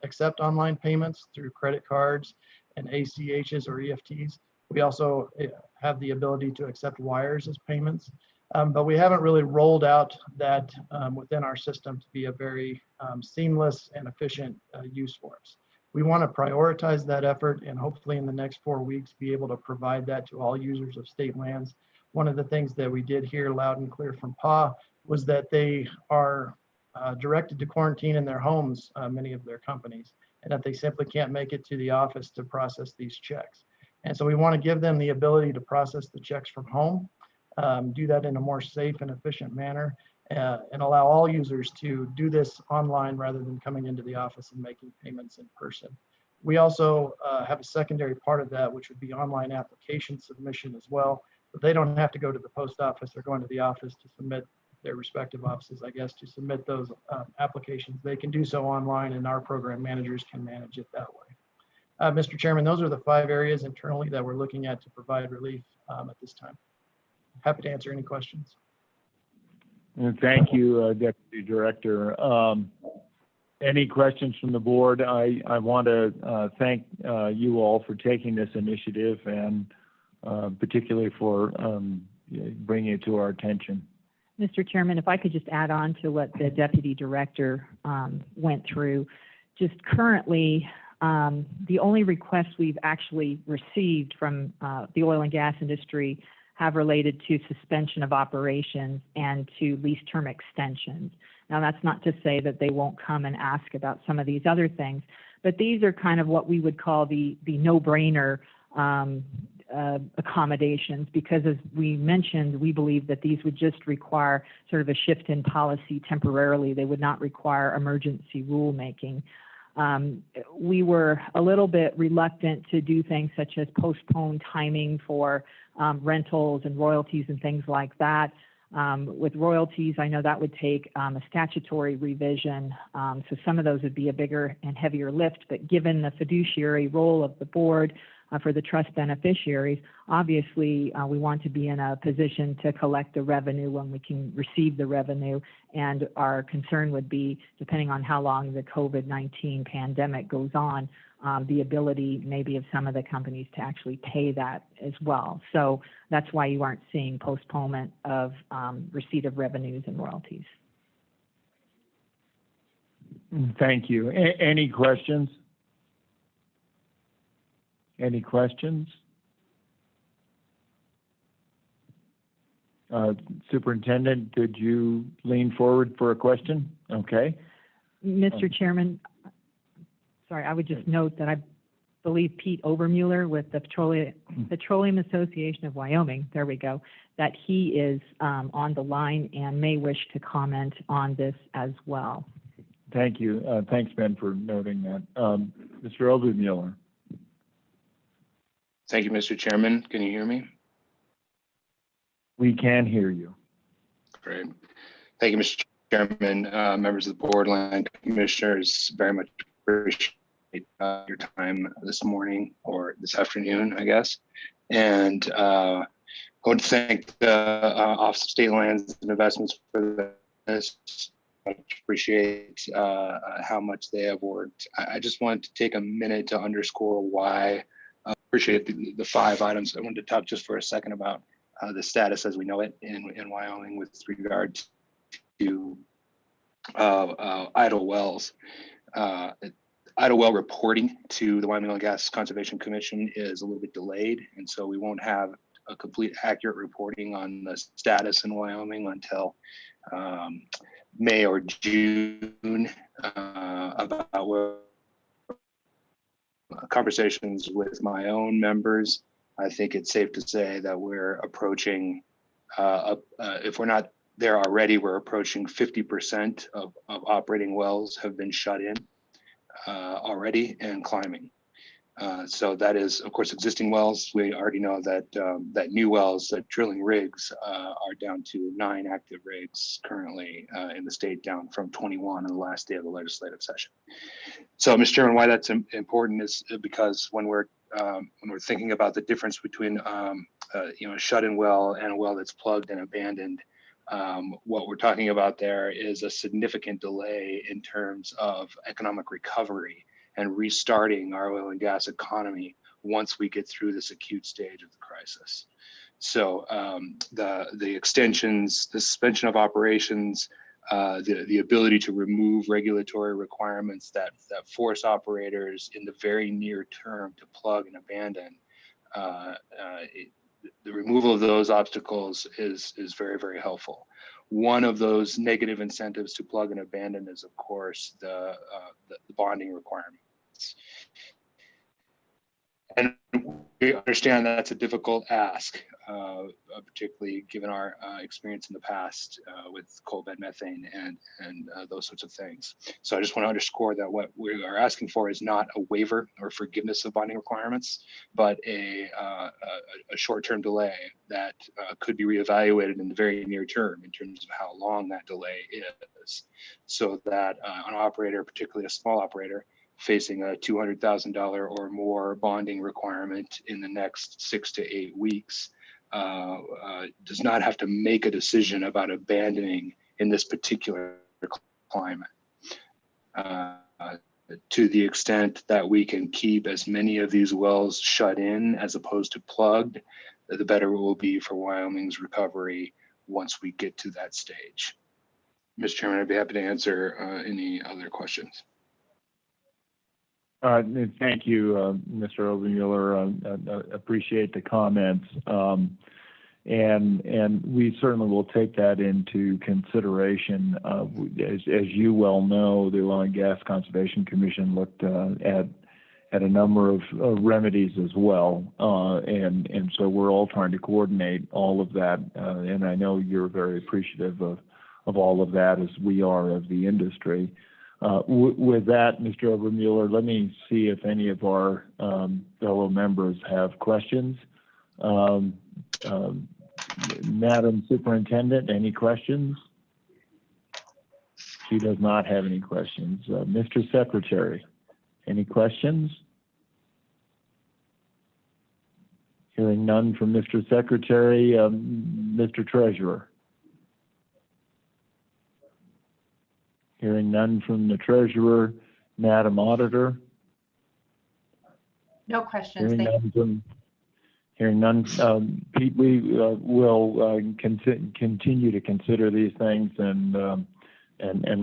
[SPEAKER 3] accept online payments through credit cards and ACHs or EFTs. We also have the ability to accept wires as payments, but we haven't really rolled out that within our system to be a very seamless and efficient use for us. We want to prioritize that effort and hopefully in the next 4 weeks be able to provide that to all users of state lands. One of the things that we did hear loud and clear from PA was that they are directed to quarantine in their homes, many of their companies, and that they simply can't make it to the office to process these checks. And so we want to give them the ability to process the checks from home, do that in a more safe and efficient manner, and allow all users to do this online rather than coming into the office and making payments in person. We also have a secondary part of that, which would be online application submission as well, but they don't have to go to the post office or go into the office to submit their respective offices, I guess, to submit those applications. They can do so online and our program managers can manage it that way. Mr. Chairman, those are the 5 areas internally that we're looking at to provide relief at this time. Happy to answer any questions.
[SPEAKER 5] And thank you, Deputy Director. Any questions from the board? I want to thank you all for taking this initiative and particularly for bringing it to our attention.
[SPEAKER 6] Mr. Chairman, if I could just add on to what the Deputy Director went through. Just currently, the only requests we've actually received from the oil and gas industry have related to suspension of operations and to lease term extensions. Now, that's not to say that they won't come and ask about some of these other things, but these are kind of what we would call the no-brainer accommodations, because as we mentioned, we believe that these would just require sort of a shift in policy temporarily. They would not require emergency rulemaking. We were a little bit reluctant to do things such as postpone timing for rentals and royalties and things like that. With royalties, I know that would take a statutory revision, so some of those would be a bigger and heavier lift, but given the fiduciary role of the board for the trust beneficiaries, obviously we want to be in a position to collect the revenue when we can receive the revenue, and our concern would be, depending on how long the COVID-19 pandemic goes on, the ability maybe of some of the companies to actually pay that as well. So that's why you aren't seeing postponement of receipt of revenues and royalties.
[SPEAKER 5] Thank you. Any questions? Any questions? Superintendent, could you lean forward for a question? Okay.
[SPEAKER 6] Mr. Chairman, sorry, I would just note that I believe Pete Obermuller with the Petroleum Association of Wyoming, there we go, that he is on the line and may wish to comment on this as well.
[SPEAKER 5] Thank you. Thanks, Ben, for noting that. Mr. Obermuller.
[SPEAKER 18] Thank you, Mr. Chairman. Can you hear me?
[SPEAKER 5] We can hear you.
[SPEAKER 18] Great. Thank you, Mr. Chairman, members of the board, land commissioners. Very much appreciate your time this morning or this afternoon, I guess. And I want to thank the Office of State Lands and Investments for this. I appreciate how much they have worked. I just wanted to take a minute to underscore why. Appreciate the 5 items. I wanted to talk just for a second about the status as we know it in Wyoming with regard to idle wells. Idle well reporting to the Wyoming Oil and Gas Conservation Commission is a little bit delayed, and so we won't have a complete accurate reporting on the status in Wyoming until May or June. About where conversations with my own members, I think it's safe to say that we're approaching, if we're not there already, we're approaching 50% of operating wells have been shut in already and climbing. So that is, of course, existing wells. We already know that that new wells, that drilling rigs are down to 9 active rigs currently in the state, down from 21 on the last day of the legislative session. So, Mr. Chairman, why that's important is because when we're thinking about the difference between you know, a shut-in well and a well that's plugged and abandoned, what we're talking about there is a significant delay in terms of economic recovery and restarting our oil and gas economy once we get through this acute stage of the crisis. So the extensions, the suspension of operations, the ability to remove regulatory requirements that force operators in the very near term to plug and abandon, the removal of those obstacles is very, very helpful. One of those negative incentives to plug and abandon is, of course, the bonding requirements. And we understand that's a difficult ask, particularly given our experience in the past with coal bed methane and those sorts of things. So I just want to underscore that what we are asking for is not a waiver or forgiveness of bonding requirements, but a short-term delay that could be reevaluated in the very near term in terms of how long that delay is, so that an operator, particularly a small operator, facing a $200,000 or more bonding requirement in the next 6 to 8 weeks does not have to make a decision about abandoning in this particular climate. To the extent that we can keep as many of these wells shut in as opposed to plugged, the better it will be for Wyoming's recovery once we get to that stage. Mr. Chairman, I'd be happy to answer any other questions.
[SPEAKER 5] Thank you, Mr. Obermuller. Appreciate the comments. And we certainly will take that into consideration. As you well know, the Oil and Gas Conservation Commission looked at a number of remedies as well. And so we're all trying to coordinate all of that. And I know you're very appreciative of all of that, as we are of the industry. With that, Mr. Obermuller, let me see if any of our fellow members have questions. Madam Superintendent, any questions? She does not have any questions. Mr. Secretary, any questions? Hearing none from Mr. Secretary, Mr. Treasurer. Hearing none from the Treasurer, Madam Auditor.
[SPEAKER 9] No questions. Thank you.
[SPEAKER 5] Hearing none, Pete, we will continue to consider these things and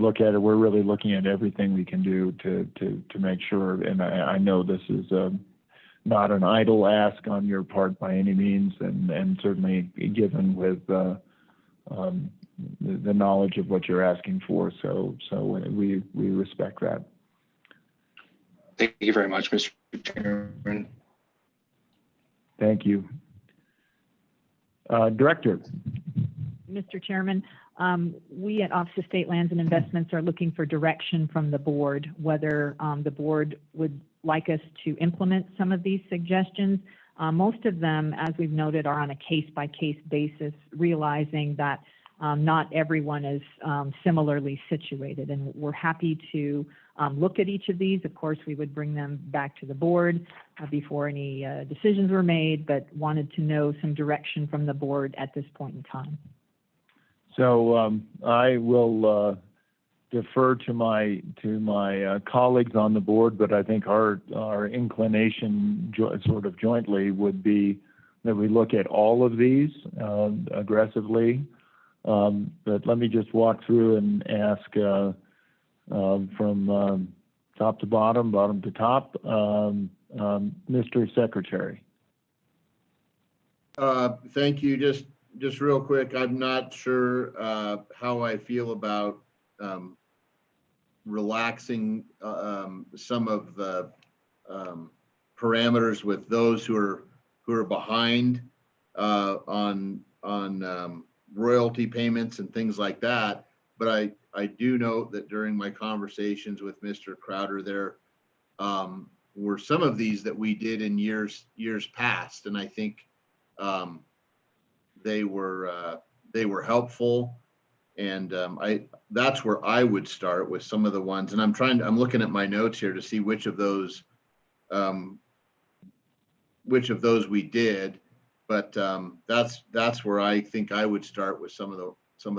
[SPEAKER 5] look at it. We're really looking at everything we can do to make sure. And I know this is not an idle ask on your part by any means, and certainly given with the knowledge of what you're asking for. So we respect that.
[SPEAKER 18] Thank you very much, Mr. Chairman.
[SPEAKER 5] Thank you. Director.
[SPEAKER 6] Mr. Chairman, we at Office of State Lands and Investments are looking for direction from the board, whether the board would like us to implement some of these suggestions. Most of them, as we've noted, are on a case-by-case basis, realizing that not everyone is similarly situated, and we're happy to look at each of these. Of course, we would bring them back to the board before any decisions were made, but wanted to know some direction from the board at this point in time.
[SPEAKER 5] So I will defer to my colleagues on the board, but I think our inclination sort of jointly would be that we look at all of these aggressively. But let me just walk through and ask from top to bottom, bottom to top. Mr. Secretary.
[SPEAKER 7] Thank you. Just real quick, I'm not sure how I feel about relaxing some of the parameters with those who are behind on royalty payments and things like that. But I do note that during my conversations with Mr. Crowder there, were some of these that we did in years past, and I think they were helpful. And that's where I would start with some of the ones. And I'm looking at my notes here to see which of those we did. But that's where I think I would start with some of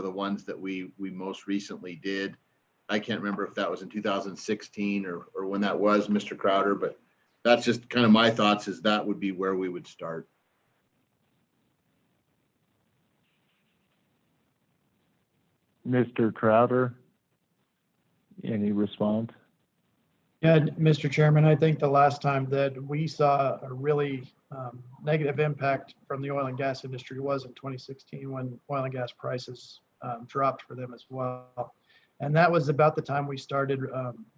[SPEAKER 7] the ones that we most recently did. I can't remember if that was in 2016 or when that was, Mr. Crowder, but that's just kind of my thoughts, is that would be where we would start.
[SPEAKER 5] Mr. Crowder, any response?
[SPEAKER 3] Yeah, Mr. Chairman, I think the last time that we saw a really negative impact from the oil and gas industry was in 2016, when oil and gas prices dropped for them as well. And that was about the time we started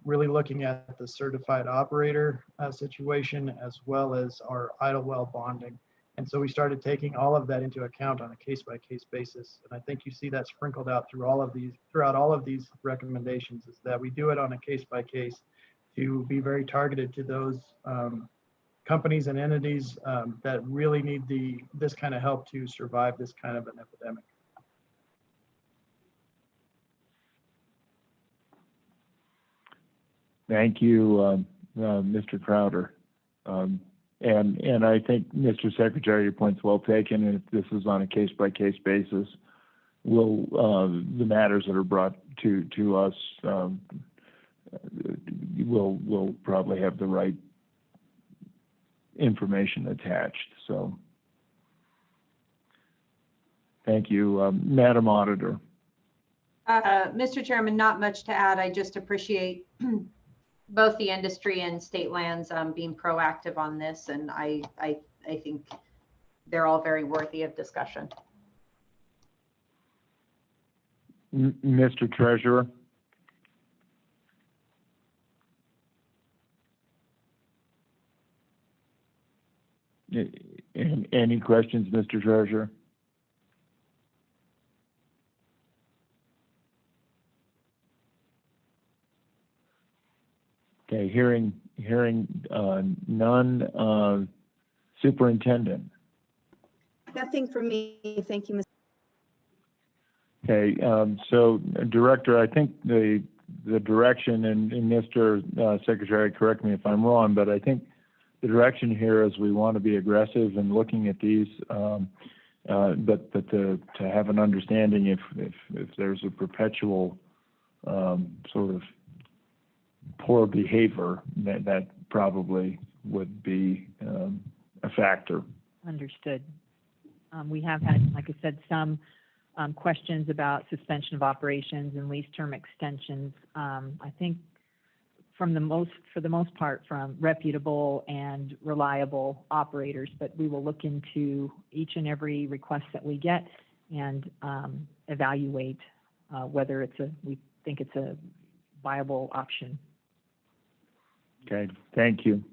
[SPEAKER 3] really looking at the certified operator situation, as well as our idle well bonding. And so we started taking all of that into account on a case-by-case basis. And I think you see that sprinkled out throughout all of these recommendations, is that we do it on a case-by-case to be very targeted to those companies and entities that really need this kind of help to survive this kind of an epidemic.
[SPEAKER 5] Thank you, Mr. Crowder. And I think, Mr. Secretary, your point's well taken. And if this is on a case-by-case basis, the matters that are brought to us will probably have the right information attached. So, thank you, Madam Auditor.
[SPEAKER 9] Mr. Chairman, not much to add. I just appreciate both the industry and state lands being proactive on this, and I think they're all very worthy of discussion.
[SPEAKER 5] Mr. Treasurer. Any questions, Mr. Treasurer? Okay, hearing none. Superintendent.
[SPEAKER 12] Nothing for me. Thank you, Mr.
[SPEAKER 5] Okay, so Director, I think the direction, and Mr. Secretary, correct me if I'm wrong, but I think the direction here is we want to be aggressive in looking at these, but to have an understanding if there's a perpetual sort of poor behavior, that probably would be a factor.
[SPEAKER 6] Understood. We have had, like I said, some questions about suspension of operations and lease term extensions. I think for the most part, from reputable and reliable operators, but we will look into each and every request that we get and evaluate whether we think it's a viable option.
[SPEAKER 5] Okay, thank you.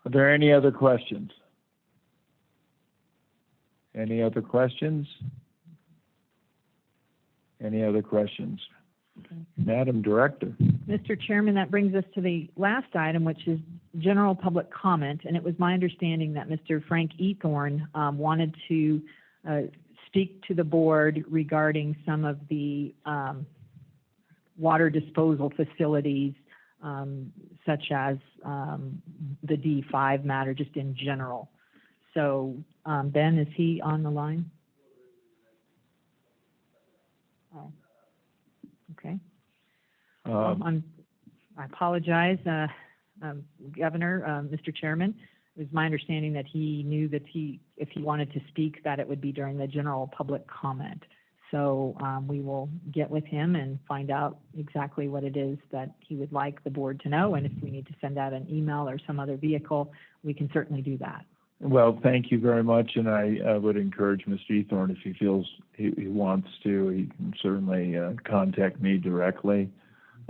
[SPEAKER 5] Are there any other questions? Any other questions? Any other questions? Okay. Madam Director.
[SPEAKER 6] Mr. Chairman, that brings us to the last item, which is general public comment. And it was my understanding that Mr. Frank Ethorn wanted to speak to the board regarding some of the water disposal facilities, such as the D5 matter, just in general. So, Ben, is he on the line? Oh, okay. I apologize, Governor, Mr. Chairman. It was my understanding that he knew that if he wanted to speak, that it would be during the general public comment. So we will get with him and find out exactly what it is that he would like the board to know. And if we need to send out an email or some other vehicle, we can certainly do that.
[SPEAKER 5] Well, thank you very much. And I would encourage Mr. Ethorn, if he feels he wants to, he can certainly contact me directly.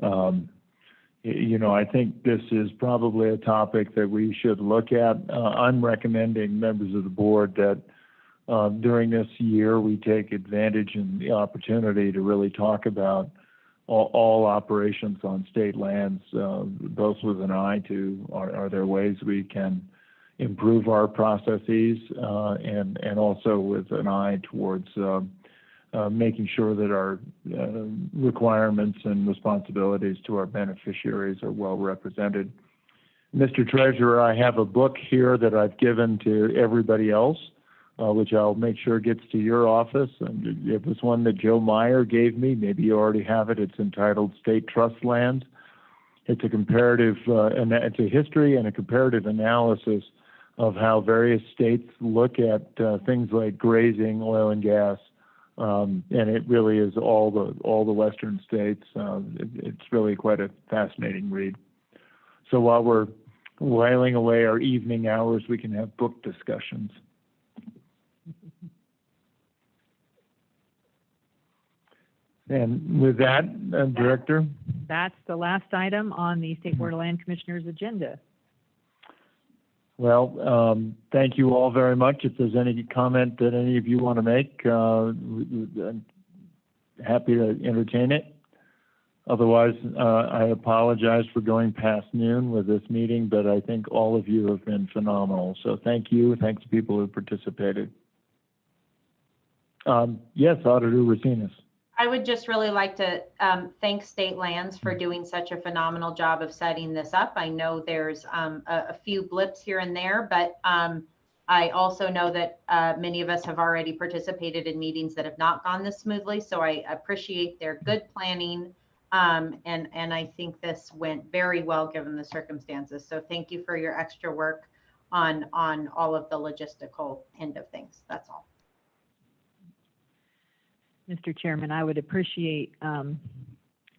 [SPEAKER 5] You know, I think this is probably a topic that we should look at. I'm recommending members of the board that during this year, we take advantage and the opportunity to really talk about all operations on state lands, both with an eye to are there ways we can improve our processes, and also with an eye towards making sure that our requirements and responsibilities to our beneficiaries are well represented. Mr. Treasurer, I have a book here that I've given to everybody else, which I'll make sure gets to your office. And it was one that Joe Meyer gave me. Maybe you already have it. It's entitled State Trust Lands. It's a comparative, it's a history and a comparative analysis of how various states look at things like grazing, oil and gas, and it really is all the Western states. It's really quite a fascinating read. So while we're whiling away our evening hours, we can have book discussions. And with that, Director?
[SPEAKER 6] That's the last item on the State Board of Land Commissioners agenda.
[SPEAKER 5] Well, thank you all very much. If there's any comment that any of you want to make, I'm happy to entertain it. Otherwise, I apologize for going past noon with this meeting, but I think all of you have been phenomenal. So thank you. Thanks to people who participated. Yes, Auditor Racines.
[SPEAKER 9] I would just really like to thank State Lands for doing such a phenomenal job of setting this up. I know there's a few blips here and there, but I also know that many of us have already participated in meetings that have not gone this smoothly. So I appreciate their good planning. And I think this went very well given the circumstances. So thank you for your extra work on all of the logistical end of things. That's all.
[SPEAKER 6] Mr. Chairman, I would appreciate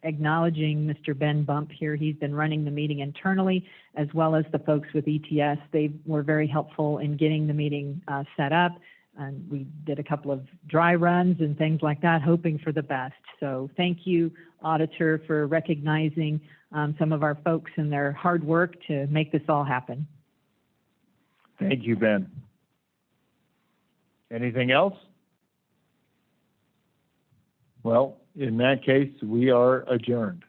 [SPEAKER 6] acknowledging Mr. Ben Bump here. He's been running the meeting internally, as well as the folks with ETS. They were very helpful in getting the meeting set up. And we did a couple of dry runs and things like that, hoping for the best. So thank you, Auditor, for recognizing some of our folks and their hard work to make this all happen.
[SPEAKER 5] Thank you, Ben. Anything else? Well, in that case, we are adjourned.